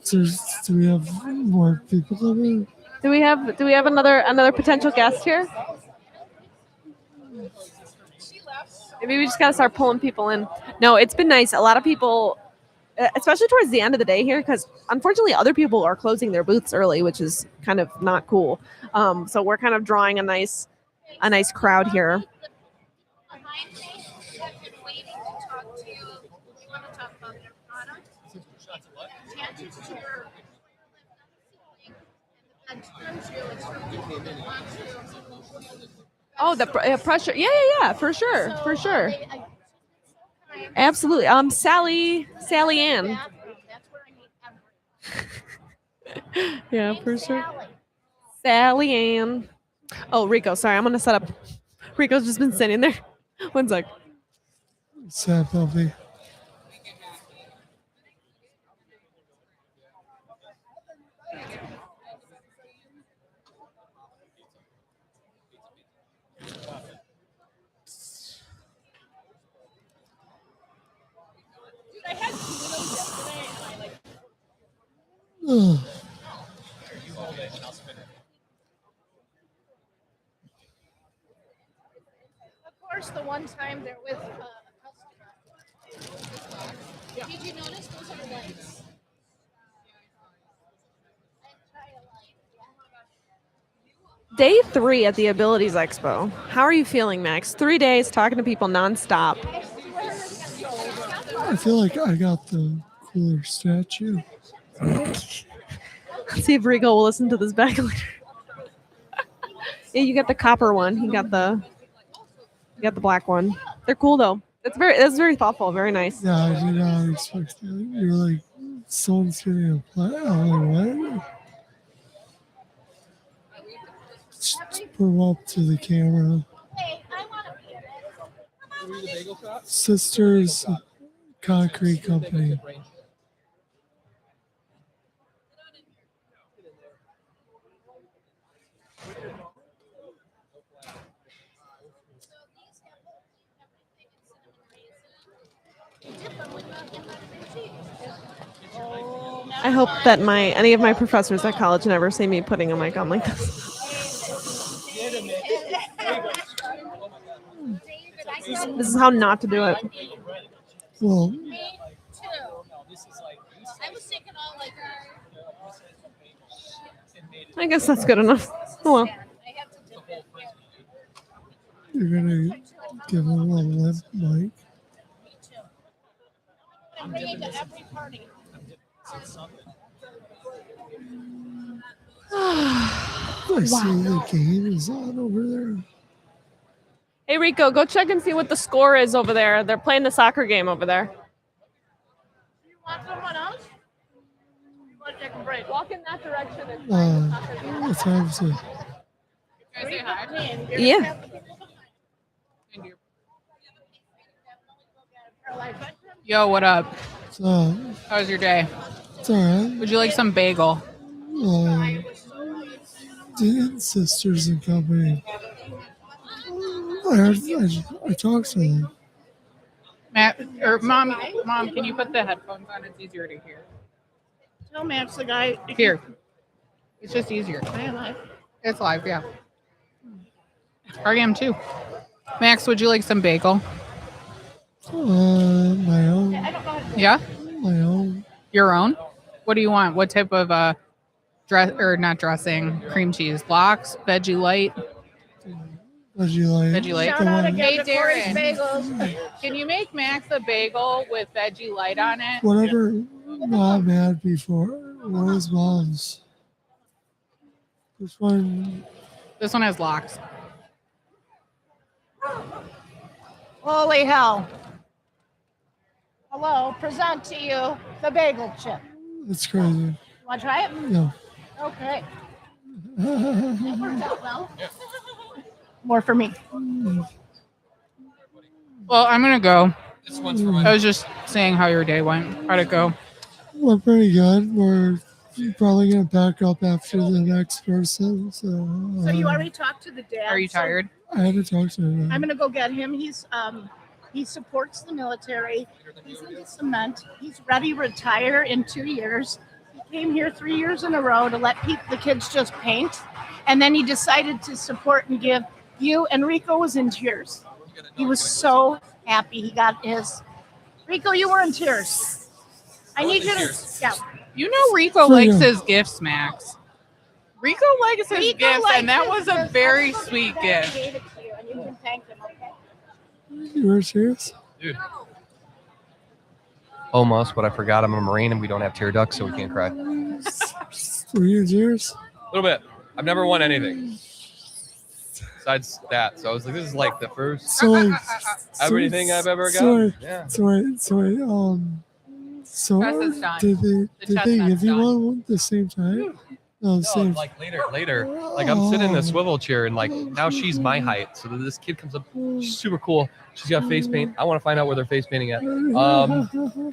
Do we have more people coming? Do we have another potential guest here? Maybe we just gotta start pulling people in. No, it's been nice. A lot of people, especially towards the end of the day here, because unfortunately other people are closing their booths early, which is kind of not cool. So we're kind of drawing a nice crowd here. Oh, the pressure. Yeah, for sure. Absolutely. Sally Ann. Yeah, for sure. Sally Ann. Oh, Rico, sorry, I'm gonna set up. Rico's just been sitting there. One sec. Sad puppy. course, the one time they're with a customer. Did you notice those are lights? Day 3 at the Abilities Expo. How are you feeling, Max? 3 days talking to people nonstop. I feel like I got the cooler statue. Let's see if Rico will listen to this back later. Yeah, you got the copper one. You got the black one. They're cool though. That's very thoughtful. Very nice. Yeah, I did not expect that. You're like, someone's getting a play. I'm like, what? Just put them up to the camera. Sisters Concrete Company. I hope that any of my professors at college never see me putting a mic on like this. This is how not to do it. Well, I guess that's good enough. Oh well. you're gonna give them a limp mic. I'm bringing to every party. I see the game is on over there. Hey Rico, go check and see what the score is over there. They're playing the soccer game over there. You want someone else? You want to take a break? Walk in that direction and What time is it? Yeah. Yo, what up? So, How's your day? it's alright. Would you like some bagel? The Sisters and Company. I talked to them. Matt or mom, can you put the headphones on? It's easier to hear. Tell Max the guy. Here. It's just easier. Am I alive? It's live, yeah. I am too. Max, would you like some bagel? My own. Yeah? My own. Your own? What do you want? What type of dress or not dressing? Cream cheese. Lox, veggie light. Veggie light. Veggie light. Shout out Hey again to Corey's Darren, Bagels. can you make Max a bagel with veggie light on it? Whatever Mom had before. What was Mom's? This one. This one has lox. Holy hell. Hello, present to you the bagel chip. It's crazy. You want to try it? No. Okay. That worked out well. More for me. Well, I'm gonna go. This one's for my. I was just saying how your day went. How'd it go? Went pretty good. We're probably gonna back up after the next person. So You already talked to the dad. Are you tired? I had to talk to him. I'm gonna go get him. He supports the military. He's into cement. He's ready to retire in 2 years. He came here 3 years in a row to let the kids just paint, and then he decided to support and give. You and Rico was in tears. He was so happy he got his. Rico, you were in tears. I need you to. Yeah. You know Rico likes his gifts, Max. Rico likes his gifts, and that was a very sweet gift. Gave it to you, and you can thank him. Okay. You were serious? Dude. Almost, but I forgot I'm a Marine and we don't have tear ducts, so we can't cry. Were you serious? A little bit. I've never won anything besides that. So I was like, this is like the first everything I've ever got. Yeah. So Chess is done. did The they chestnut's give you done. one at the same time? No, No, same. like later. Like I'm sitting in a swivel chair and like now she's my height. So this kid comes up, she's super cool. She's got face paint. I want to find out where they're face painting at.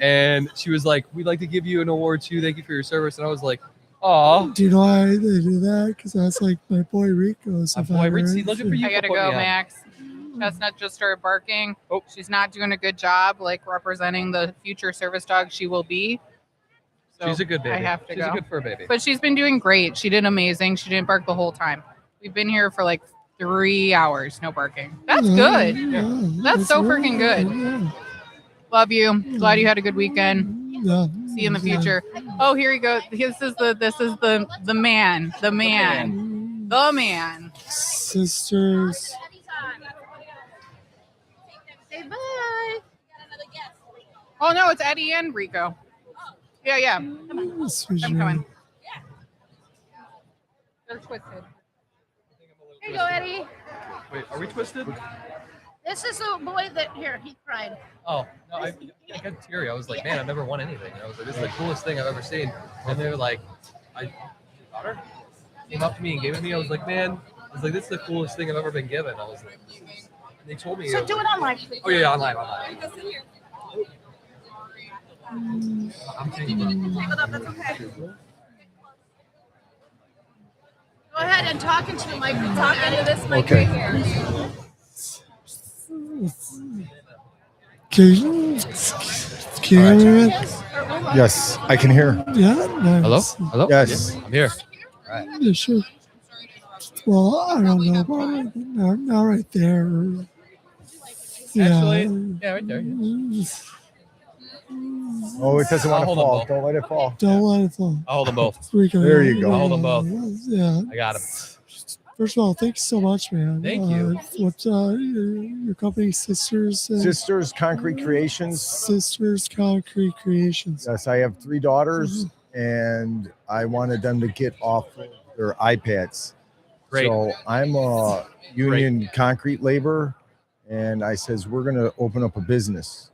And she was like, we'd like to give you an award too. Thank you for your service. And I was like, aw. Do you know why they do that? Because that's like my boy Rico's. looking for you. I gotta for putting go, me on. Max. Chestnut just started barking. Oh, she's not doing a good job, like representing the future service dog she will be. So She's a good baby. I have to She's go. a good fur baby. But she's been doing great. She did amazing. She didn't bark the whole time. We've been here for like 3 hours, no barking. That's good. That's so freaking good. Love you. Glad you had a good weekend. See you in the future. Oh, here you go. This is the man. Sisters. Say bye. Oh no, it's Eddie and Rico. Yeah. Come on. I'm coming. They're twisted. Here you go, Eddie. Wait, are we twisted? This is the boy that he cried. Oh, no, I got teary. I was like, man, I've never won anything. And I was like, this is the coolest thing I've ever seen. And they were like, daughter came up to me and gave it to me. I was like, man, this is the coolest thing I've ever been given. I was like, and they told me. So do it online. Oh yeah, online. I'm taking That's okay. Go ahead and talk into the microphone. Talk into this mic Okay. right here. Can you hear me? Yes, I can hear. Yeah. Hello? Nice. Hello? Yes. Yeah, I'm here. All right. Yeah, sure. Well, I don't know about not right there. Yeah. Actually, yeah, right there. Yeah. Oh, it doesn't want I'll to hold them fall. both. Don't let it fall. Don't let it fall. I'll hold them both. There you go. I'll hold them both. Yeah. I got them. First of all, thank you so much, man. Thank you. What's your company, Sisters? Sisters Concrete Creations. Sisters Concrete Creations. Yes, I have 3 daughters, and I wanted them to get off their iPads. Great. So I'm a union concrete laborer, and I says we're going to open up a business.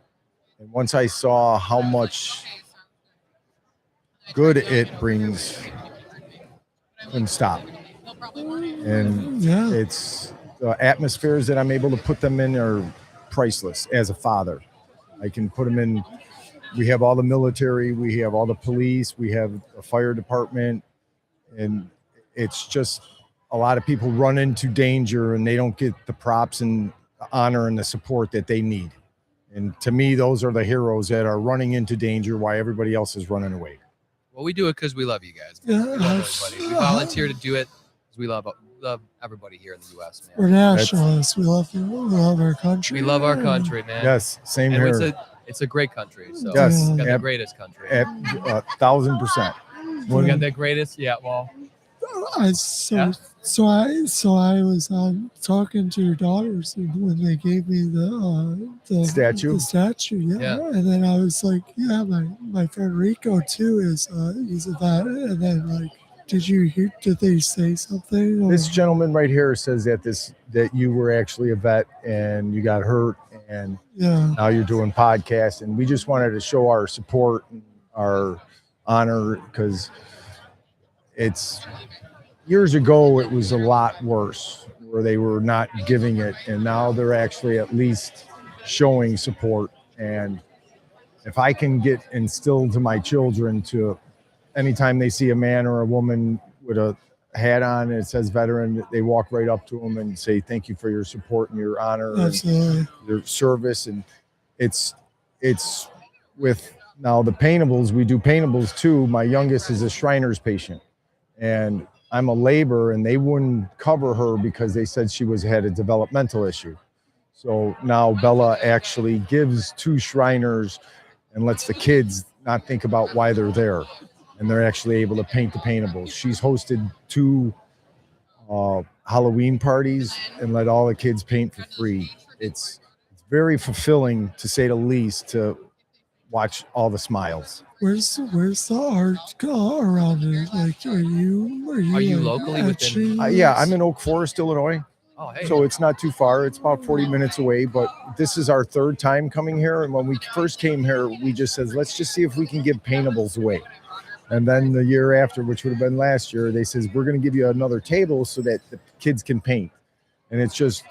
And once I saw how much good it brings, couldn't stop. And it's the atmospheres that I'm able to put them in are priceless as a father. I can put them in. We have all the military, we have all the police, we have a fire department, and it's just a lot of people run into danger and they don't get the props and the honor and the support that they need. And to me, those are the heroes that are running into danger while everybody else is running away. Well, we do it because we love you guys. Yeah, We love everybody. We volunteer to do it because we love everybody here in the U.S., man. We're nationalists. We love our country. We love our country, man. Yes, same And here. It's a great country. So Yes. we got the Yep. greatest country. 1,000%. We got the greatest. Yeah, well. So I was talking to your daughters when they gave me the Statue? The statue, yeah. And then I was like, yeah, my friend Rico too is he's a vet. And then like, did they say something? Or? This gentleman right here says that you were actually a vet and you got hurt, and now you're doing podcasts, and we just wanted to show our support and our honor, because it's years ago it was a lot worse where they were not giving it, and now they're actually at least showing support. And if I can get instilled to my children to anytime they see a man or a woman with a hat on and it says veteran, they walk right up to them and say thank you for your support and your honor and your service. And it's with now the paintables, we do paintables too. My youngest is a Shriner's patient, and I'm a laborer, and they wouldn't cover her because they said she had a developmental issue. So now Bella actually gives to Shriners and lets the kids not think about why they're there. And they're actually able to paint the paintables. She's hosted 2 Halloween parties and let all the kids paint for free. It's very fulfilling, to say the least, to watch all the smiles. Where's the art around it? Like, are you locally within? Yeah, I'm in Oak Forest, Illinois. Oh, hey. So it's not too far. It's about 40 minutes away, but this is our 3rd time coming here. And when we first came here, we just said, let's just see if we can give paintables away. And then the year after, which would have been last year, they says, we're going to give you another table so that the kids can paint. And it's just,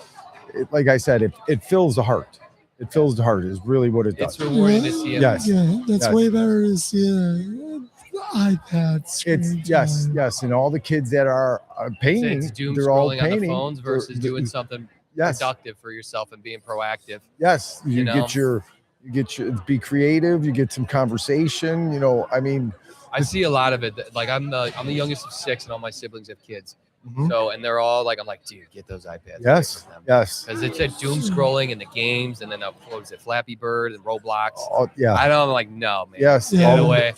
like I said, it fills the heart. It fills the heart is really what it does. It's rewarding to see it. Yes. Yeah, that's Yes. way better to see the iPad screen. Yes. And all the kids that are painting, It's doom they're all scrolling on the painting. phones versus doing something productive for yourself and being proactive. Yes, you know? get your be creative. You get some conversation. I mean, I see a lot of it. Like I'm the youngest of 6, and all my siblings have kids. Mhm. So, and they're all like, I'm like, dude, get those iPads. Yes, yes. Because it's a doom scrolling in the games, and then what was it, Flappy Bird and Roblox. Oh, yeah. I know. I'm like, no, man. Yes, Get all of away.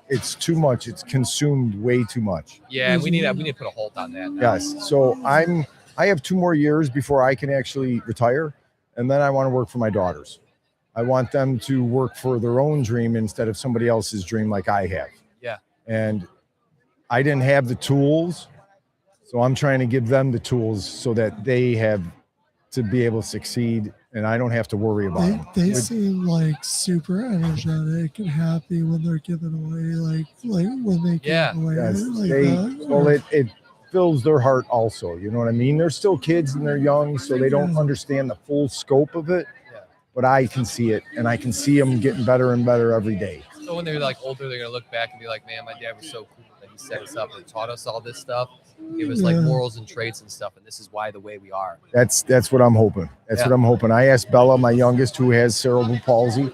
it's too much. It's consumed way too much. Yeah, and we need to put a halt on that. Now. Yes. So I have 2 more years before I can actually retire, and then I want to work for my daughters. I want them to work for their own dream instead of somebody else's dream like I have. Yeah. And I didn't have the tools, so I'm trying to give them the tools so that they have to be able to succeed, and I don't have to worry about them. They seem like super energetic and happy when they're giving away, like when they give away. Yes, Like they, that. well, it fills their heart also. You know what I mean? They're still kids and they're young, so they don't understand the full scope of it. But I can see it, and I can see them getting better and better every day. So when they're like older, they're gonna look back and be like, man, my dad was so cool that he set us up and taught us all this stuff. Gave us like Yeah. morals and traits and stuff, and this is why the way we are. That's what I'm hoping. That's what I'm hoping. I asked Bella, my youngest, who has cerebral palsy,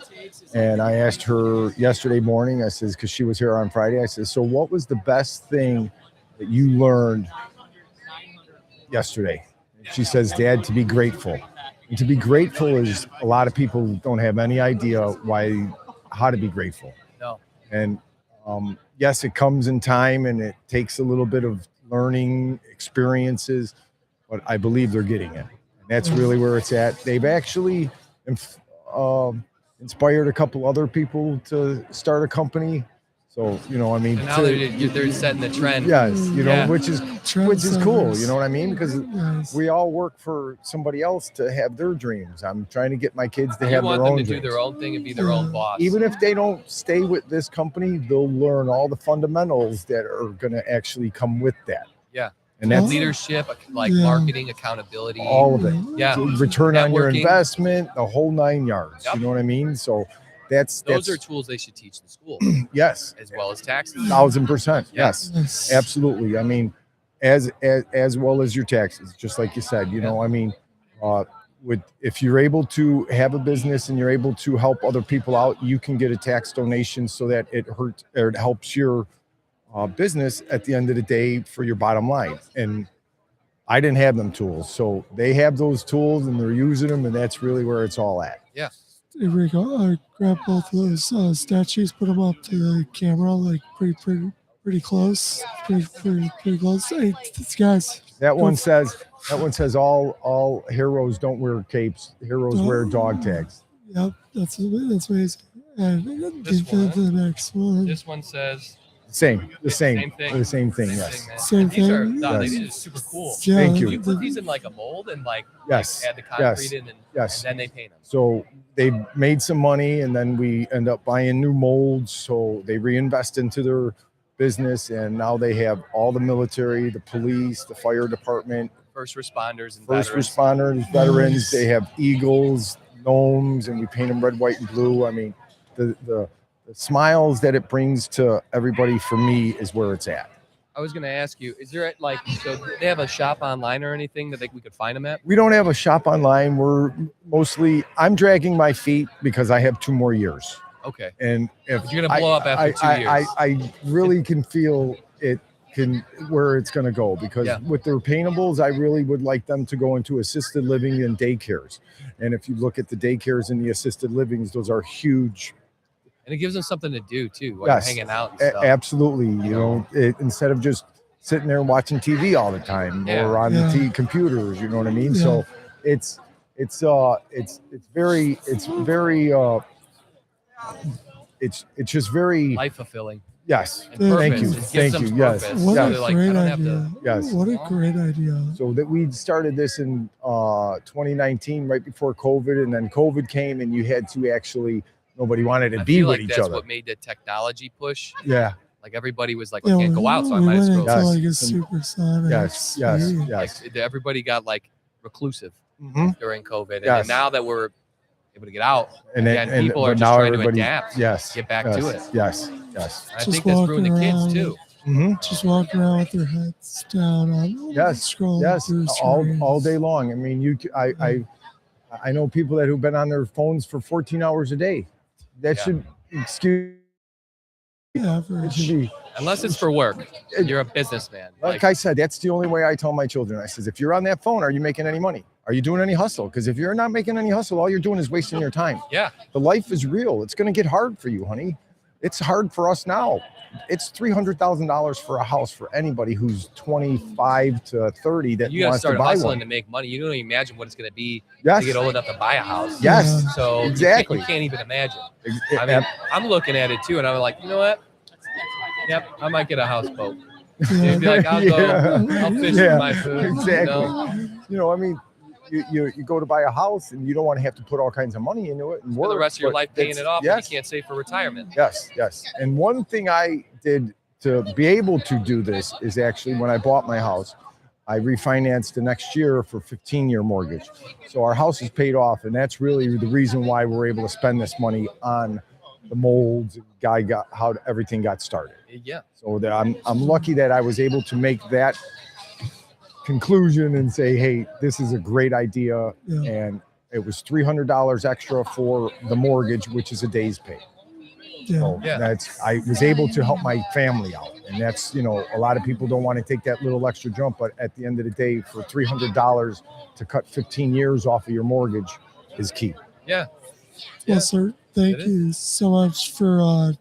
and I asked her yesterday morning. I says, because she was here on Friday, I said, so what was the best thing that you learned yesterday? She says, Dad, to be grateful. And to be grateful is, a lot of people don't have any idea how to be grateful. No. And yes, it comes in time, and it takes a little bit of learning experiences, but I believe they're getting it. And that's really where it's at. They've actually inspired a couple other people to start a company. So, you know, I mean, And now they're setting the trend. yes, you know, Yeah. which is cool. You know what I mean? Because we all work for somebody else to have their dreams. I'm trying to get my kids to You have want their them own to do dreams. their own thing and be their own boss. Even if they don't stay with this company, they'll learn all the fundamentals that are going to actually come with that. Yeah. And that's leadership, like Yeah. marketing, accountability, all of it. Yeah. Return on your Networking. investment, the whole 9 yards. Yep. You know what I mean? So that's Those are tools they should teach in school. yes, As well as taxes. 1,000%. Yeah. Yes, absolutely. I mean, as well as your taxes, just like you said. You know, I mean, if you're able to have a business and you're able to help other people out, you can get a tax donation so that it helps your business at the end of the day for your bottom line. And I didn't have them tools, so they have those tools and they're using them, and that's really where it's all at. Yeah. Here we go. I grabbed both of those statues, put them up to the camera, like pretty close, pretty close. Hey, guys. That one says all heroes don't wear capes. Heroes wear dog tags. Yep, that's amazing. And the next one. This one says The same thing. the same thing. Same Yes. thing, man. Same And these are, thing? no, Yes. these are super cool. Yeah, Thank you. You put these in like a mold and like Yes. add the Yes. concrete in, and Yes. then they paint them. So they made some money, and then we end up buying new molds. So they reinvest into their business, and now they have all the military, the police, the fire department, First responders and first veterans. responders, veterans. They have eagles, gnomes, and we paint them red, white, and blue. I mean, the smiles that it brings to everybody, for me, is where it's at. I was gonna ask you, is there like, so do they have a shop online or anything that we could find them at? We don't have a shop online. I'm dragging my feet because I have 2 more years. Okay. And if But you're gonna blow up after 2 years. I really can feel where it's going to go, because with their paintables, I really would like them to go into assisted living and daycares. And if you look at the daycares and the assisted livings, those are huge. And it gives them something to do too, while you're Yes, hanging out and stuff. absolutely. You know, instead of just sitting there watching TV all the time or on the computers, you know what I mean? So it's just very life fulfilling. Yes. And Thank purpose. you. It gives Thank them you. Yes. purpose. What So a they're like, great I don't have idea. to. Yes. What a great idea. So that we started this in 2019, right before COVID, and then COVID came, and you had to actually, nobody wanted to I be feel with like each that's other. what made the technology push. Yeah. Like everybody was like, Yeah, I can't go out, so I we might as went well. into like a supersonic. Yes. speed. Like, everybody got like reclusive Mhm. during COVID, and Yes. then now that we're able to get out, And again, then, people but are just now trying to everybody, adapt. yes, Get back yes, to it. Yes. Yes. I Just think that's ruined the walking kids around. too. Just walking around with their heads down on Yes. scrolling Yes. through All screens. day long. I mean, I know people that have been on their phones for 14 hours a day. That should excuse average. It should be. Unless it's for work, you're a businessman. Like I said, that's the only way I tell my children. I says, if you're on that phone, are you making any money? Are you doing any hustle? Because if you're not making any hustle, all you're doing is wasting your time. Yeah. The life is real. It's going to get hard for you, honey. It's hard for us now. It's $300,000 for a house for anybody who's 25 to 30 that You got to wants to start buy hustling one. to make money. You don't even imagine what it's going to be Yes. to get old enough to buy a house. Yes, So exactly. you can't even imagine. I mean, I'm looking at it too, and I'm like, you know what? Yep, I might get a houseboat. You'd be like, I'll go. I'll fish for my food. Exactly. You know, I mean, you go to buy a house and you don't want to have to put all kinds of money into it and For the work, rest of your but life paying it's- it off, Yes. and you can't save for retirement. Yes, yes. And one thing I did to be able to do this is actually when I bought my house, I refinanced the next year for 15-year mortgage. So our house is paid off, and that's really the reason why we're able to spend this money on the molds and how everything got started. Yeah. So that I'm lucky that I was able to make that conclusion and say, hey, this is a great idea. Yeah. And it was $300 extra for the mortgage, which is a day's pay. So I was able to help my family out. And that's, you know, a lot of people don't want to take that little extra jump, but at the end of the day, for $300 to cut 15 years off of your mortgage is key. Yeah. Well, sir, thank you so much for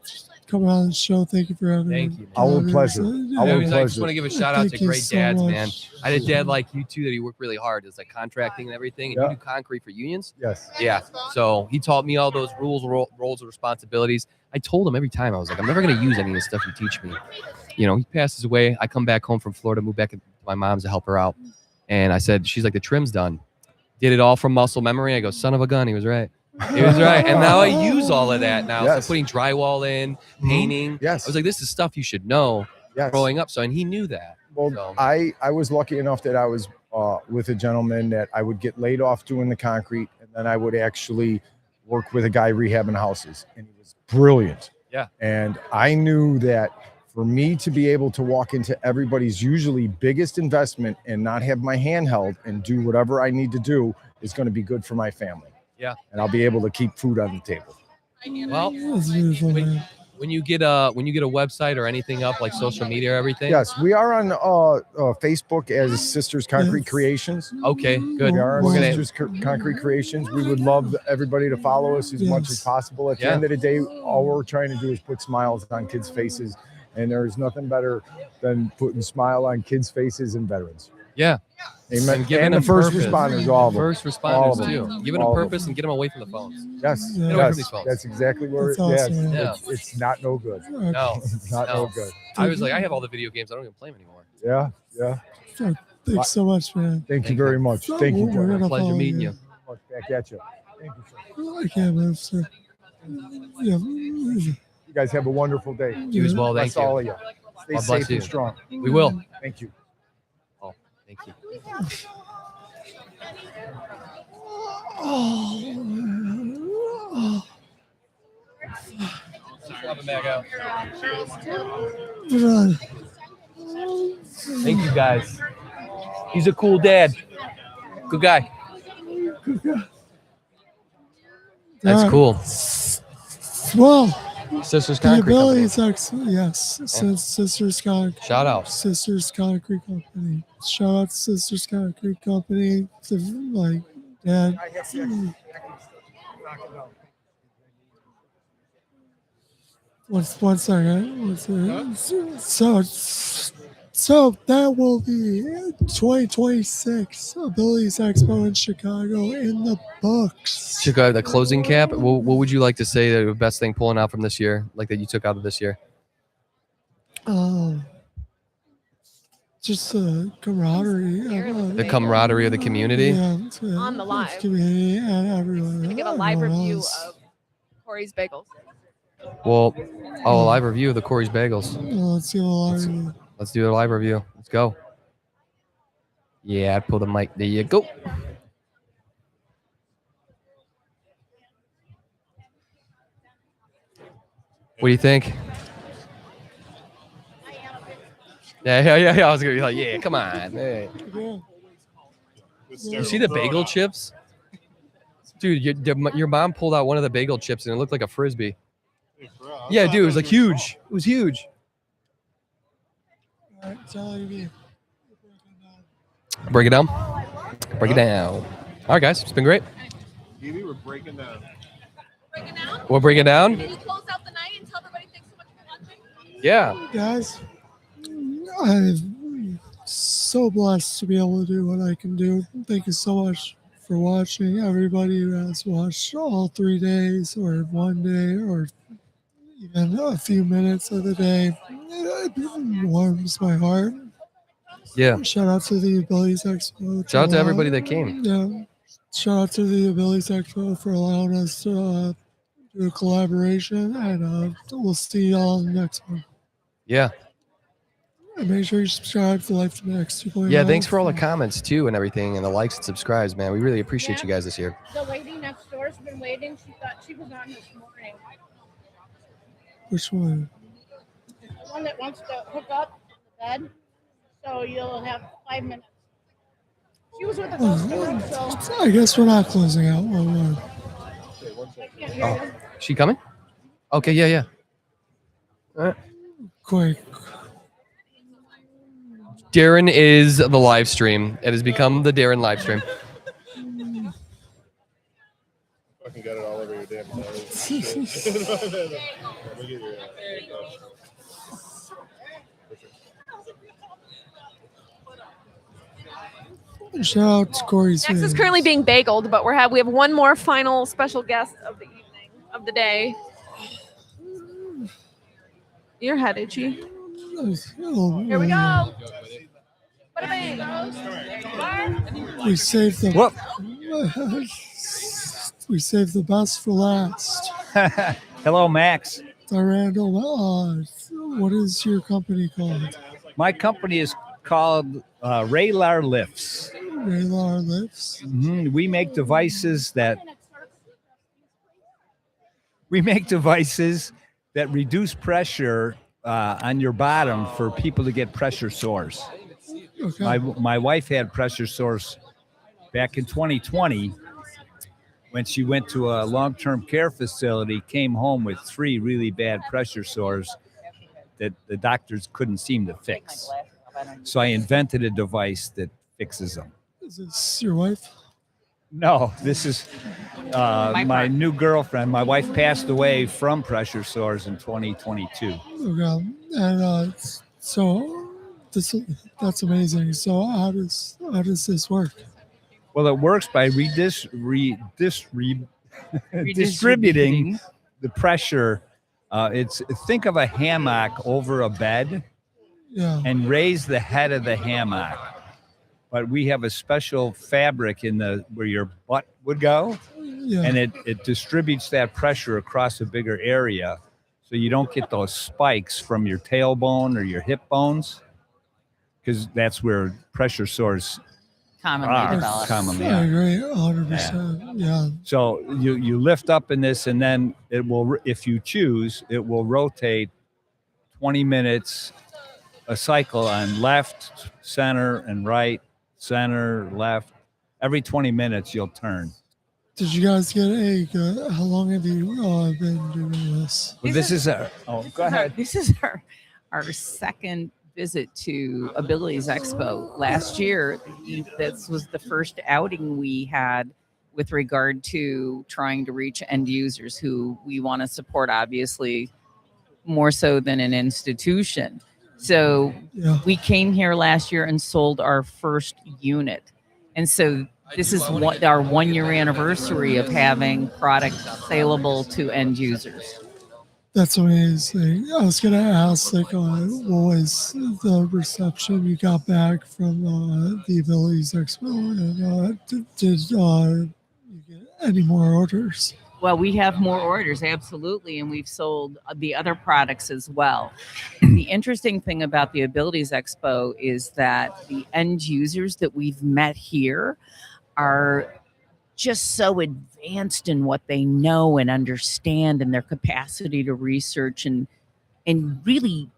coming on the show. Thank you for having me. Thank you. Our pleasure. I just want to give a shout out Thank to you great so dads, much. man. I had a dad like you too that he worked really hard. It's like contracting and everything. And Yeah. you do concrete for unions. Yes. Yeah. So he taught me all those rules, roles, and responsibilities. I told him every time, I was like, I'm never going to use any of this stuff you teach me. You know, he passes away. I come back home from Florida, move back to my mom's to help her out. And I said, she's like, the trim's done. Did it all from muscle memory. I go, son of a gun. He was right. He was right. And now I use all of that now. Yes. So putting drywall in, painting. Yes. I was like, this is stuff you should know growing up. So, and he knew that. Well, So, I was lucky enough that I was with a gentleman that I would get laid off doing the concrete, and then I would actually work with a guy rehabbing houses, and he was brilliant. Yeah. And I knew that for me to be able to walk into everybody's usually biggest investment and not have my hand held and do whatever I need to do is going to be good for my family. yeah. And I'll be able to keep food on the table. Well, That's beautiful, man. when you get a website or anything up like social media or everything. Yes, we are on Facebook as Sisters Concrete Creations. Okay, good. We are We're on gonna- Sisters Concrete Creations. We would love everybody to follow us as much as possible. At the Yeah. end of the day, all we're trying to do is put smiles on kids' faces, and there's nothing better than putting smile on kids' faces and veterans. Yeah. Amen. And giving And the them first purpose. responders, all of them. First All responders of them. too. Giving them All of purpose and get them away from the phones. Yes, Get away from yes, these phones. that's exactly where That's yes, awesome, man. it's not no good. No, It's not no good. I was like, I have all the video games. I don't even play them anymore. Yeah, yeah. Thanks so much, man. Thank you very much. Thank you, We're John. gonna Pleasure follow meeting you. Back at you. Thank you, sir. I can't move, sir. Yeah. You guys have a wonderful day. You as well. Thank Bless you. all of you. Stay God bless safe you. and strong. We will. Thank you. Oh, thank you. Coming back out. Thank you guys. He's a cool dad. Good guy. That's cool. Well, Sisters the Concrete ability Company. is excellent. Yes. Since Sisters Concrete. Shout out. Sisters Concrete Company. Shout out to Sisters Concrete Company. To, like, Dad. One second. So that will be 2026 Abilities Expo in Chicago in the books. Chicago, the closing cap. What would you like to say the best thing pulling out from this year, like that you took out of this year? Just the camaraderie. The camaraderie of the community. Yeah, On the live. community and everyone. To give a live everyone review else. of Corey's Bagels. Well, a live review of the Corey's Bagels. Let's give a live review. Let's do a live review. Let's go. Yeah, pull the mic. There you go. What do you think? Yeah. I was gonna be like, yeah, come on. Hey. You see the bagel chips? Dude, your mom pulled out one of the bagel chips and it looked like a Frisbee. Yeah, dude, it was like huge. It was huge. All right, tell Evie. Break it down. Break it down. All right, guys, it's been great. Evie, we're breaking down. We'll break it down. Can you close out the night and tell everybody thanks so much for watching? Yeah. Guys, I'm so blessed to be able to do what I can do. Thank you so much for watching. Everybody who has watched all 3 days or one day or even a few minutes of the day, it warms my heart. Yeah. Shout out to the Abilities Expo. Shout out to everybody that came. Yeah. Shout out to the Abilities Expo for allowing us to do a collaboration, and we'll see y'all in the next one. Yeah. And make sure you subscribe to Life to Next 2.0. Yeah, thanks for all the comments too and everything and the likes and subscribes, man. We really appreciate you guys this year. The lady next door's been waiting. She thought she was on this morning. Which one? The one that wants to hook up the bed, so you'll have 5 minutes. She was with the customer, so I guess we're not closing out. One Oh, she coming? Okay, yeah. All right. Quick. Darren is the live stream. It has become the Darren live stream. Fucking got it all over your damn Shout out to Corey's. Next is currently being bageled, but we have one more final special guest of the evening, of the day. Your head itchy. Here we go. We saved the we saved the best for last. Hello, Max. Randall, what is your company called? My company is called Raylar Lifts. Raylar Lifts. We make devices that reduce pressure on your bottom for people to get pressure sores. Okay. My wife had pressure sores back in 2020 when she went to a long-term care facility, came home with 3 really bad pressure sores that the doctors couldn't seem to fix. So I invented a device that fixes them. Is this your wife? No, this is my new girlfriend. My wife passed away from pressure sores in 2022. Okay. And so that's amazing. So how does this work? Well, it works by distributing the pressure. Think of a hammock over a bed, and raise the head of the hammock. But we have a special fabric where your butt would go, and it distributes that pressure across a bigger area, so you don't get those spikes from your tailbone or your hip bones, because that's where pressure sores commonly develop. I agree, 100%. Yeah. So you lift up in this, and then it will, if you choose, it will rotate 20 minutes a cycle on left, center, and right, center, left. Every 20 minutes you'll turn. Did you guys get how long have you been doing this? Well, this is go ahead. This is our second visit to Abilities Expo. Last year, this was the first outing we had with regard to trying to reach end users who we want to support, obviously, more so than an institution. So we came here last year and sold our first unit. And so this is our 1 year anniversary of having product saleable to end users. That's amazing. I was gonna ask, what was the reception you got back from the Abilities Expo, and did you get any more orders? Well, we have more orders, absolutely, and we've sold the other products as well. The interesting thing about the Abilities Expo is that the end users that we've met here are just so advanced in what they know and understand, and their capacity to research and really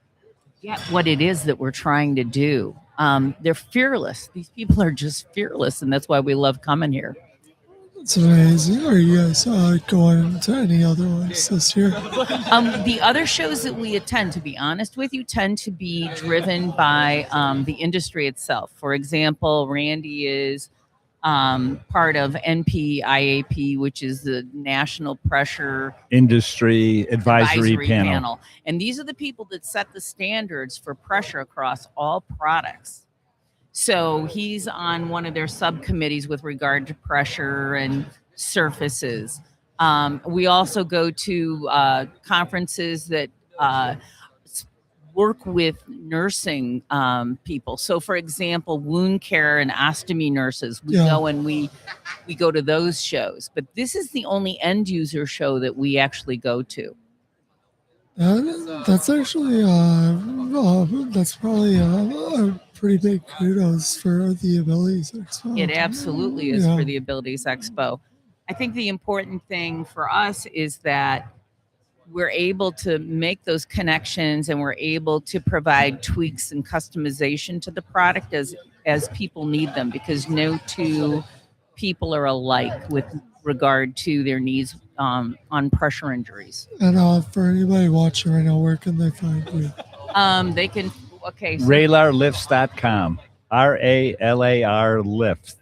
get what it is that we're trying to do. They're fearless. These people are just fearless, and that's why we love coming here. It's amazing. Are you guys going to any other ones this year? The other shows that we attend, to be honest with you, tend to be driven by the industry itself. For example, Randy is part of NPIAP, which is the National Pressure Industry Advisory Panel. And these are the people that set the standards for pressure across all products. So he's on one of their subcommittees with regard to pressure and surfaces. We also go to conferences that work with nursing people. So, for example, wound care and ostomy nurses, we go and we go to those shows. But this is the only end user show that we actually go to. That's actually that's probably a pretty big kudos for the Abilities Expo. It absolutely is Yeah. for the Abilities Expo. I think the important thing for us is that we're able to make those connections and we're able to provide tweaks and customization to the product as people need them, because no two people are alike with regard to their needs on pressure injuries. And for anybody watching right now, where can they find you? They can, okay. So RaylarLifts.com. RALAR Lifts.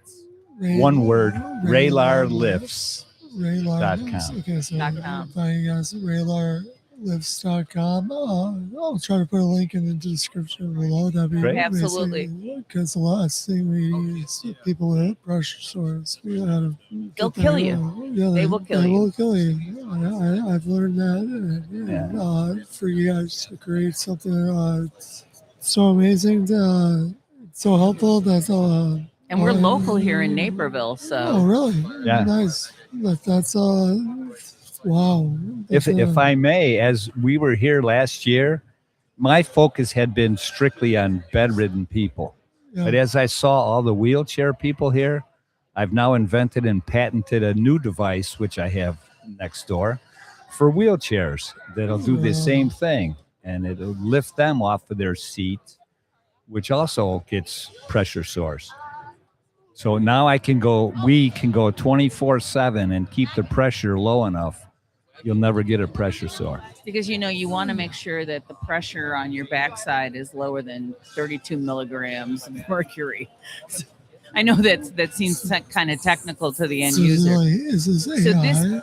One word. RaylarLifts.com. Okay, so find you guys at RaylarLifts.com. I'll try to put a link in the description below. That'd be Great. amazing, Absolutely. because the last thing we need is people with pressure sores. We gotta They'll get kill that, you. Yeah, They will kill they you. will kill you. I've learned that. And, for you guys to create something so amazing, so helpful. That's And we're local here in Naperville, so. Oh, really? Yeah. Nice. That's wow. If I may, as we were here last year, my focus had been strictly on bedridden people. Yeah. But as I saw all the wheelchair people here, I've now invented and patented a new device, which I have next door, for wheelchairs that'll do the same thing. And it'll lift them off of their seat, which also gets pressure sores. So now we can go 24/7 and keep the pressure low enough. You'll never get a pressure sore. Because, you want to make sure that the pressure on your backside is lower than 32 milligrams of mercury. So, I know that seems kind of technical to the end user. Is this So AI?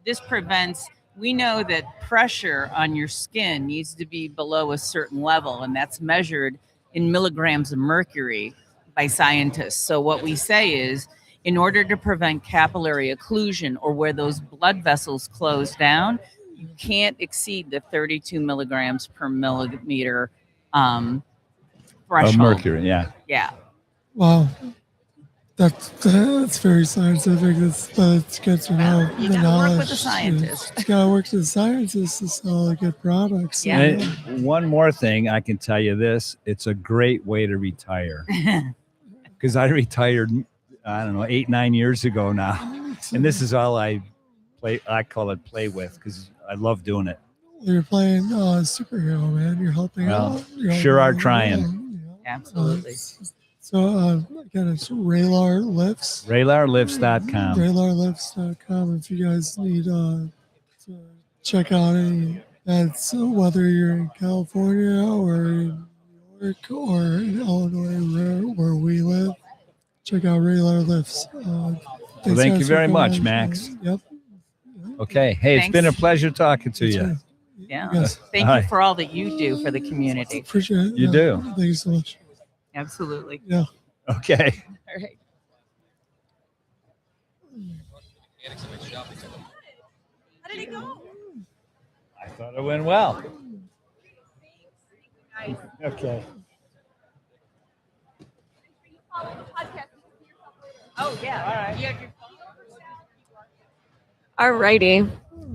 this prevents. We know that pressure on your skin needs to be below a certain level, and that's measured in milligrams of mercury by scientists. So what we say is, in order to prevent capillary occlusion, or where those blood vessels close down, you can't exceed the 32 milligrams per millimeter threshold. Mercury, yeah. Yeah. Wow. That's very scientific. That's good to know. You The gotta work with knowledge. the scientists. You gotta work with the scientists to sell good products. And one more thing, I can tell you this: it's a great way to retire. Because I retired, I don't know, 8-9 years ago now, and this is all I call it play with, because I love doing it. You're playing superhero, man. You're helping Well, out. You're sure helping are out. trying. Absolutely. So again, it's Raylar Lifts. RaylarLifts.com. RaylarLifts.com. If you guys need to check out any, that's whether you're in California or in New York or in Illinois, where we live, check out Raylar Lifts. Thank you very much, Max. Yep. Okay. Hey, it's been a pleasure talking to you. Yeah. Yes. Thank Hi. you for all that you do for the community. Appreciate it. You do. Thank you so much. Absolutely. Yeah. Okay. All right. How did it go? I thought it went well. Okay. Oh, yeah. All right. You have your Alrighty.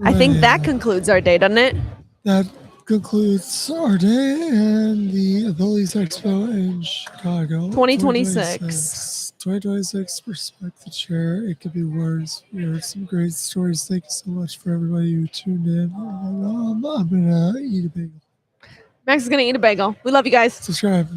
I think that concludes our day, doesn't it? That concludes our day and the Abilities Expo in Chicago. 2026. 2026, respect the chair. It could be words. We heard some great stories. Thank you so much for everybody who tuned in. I'm going to eat a bagel. Max is going to eat a bagel. We love you guys. Subscribe.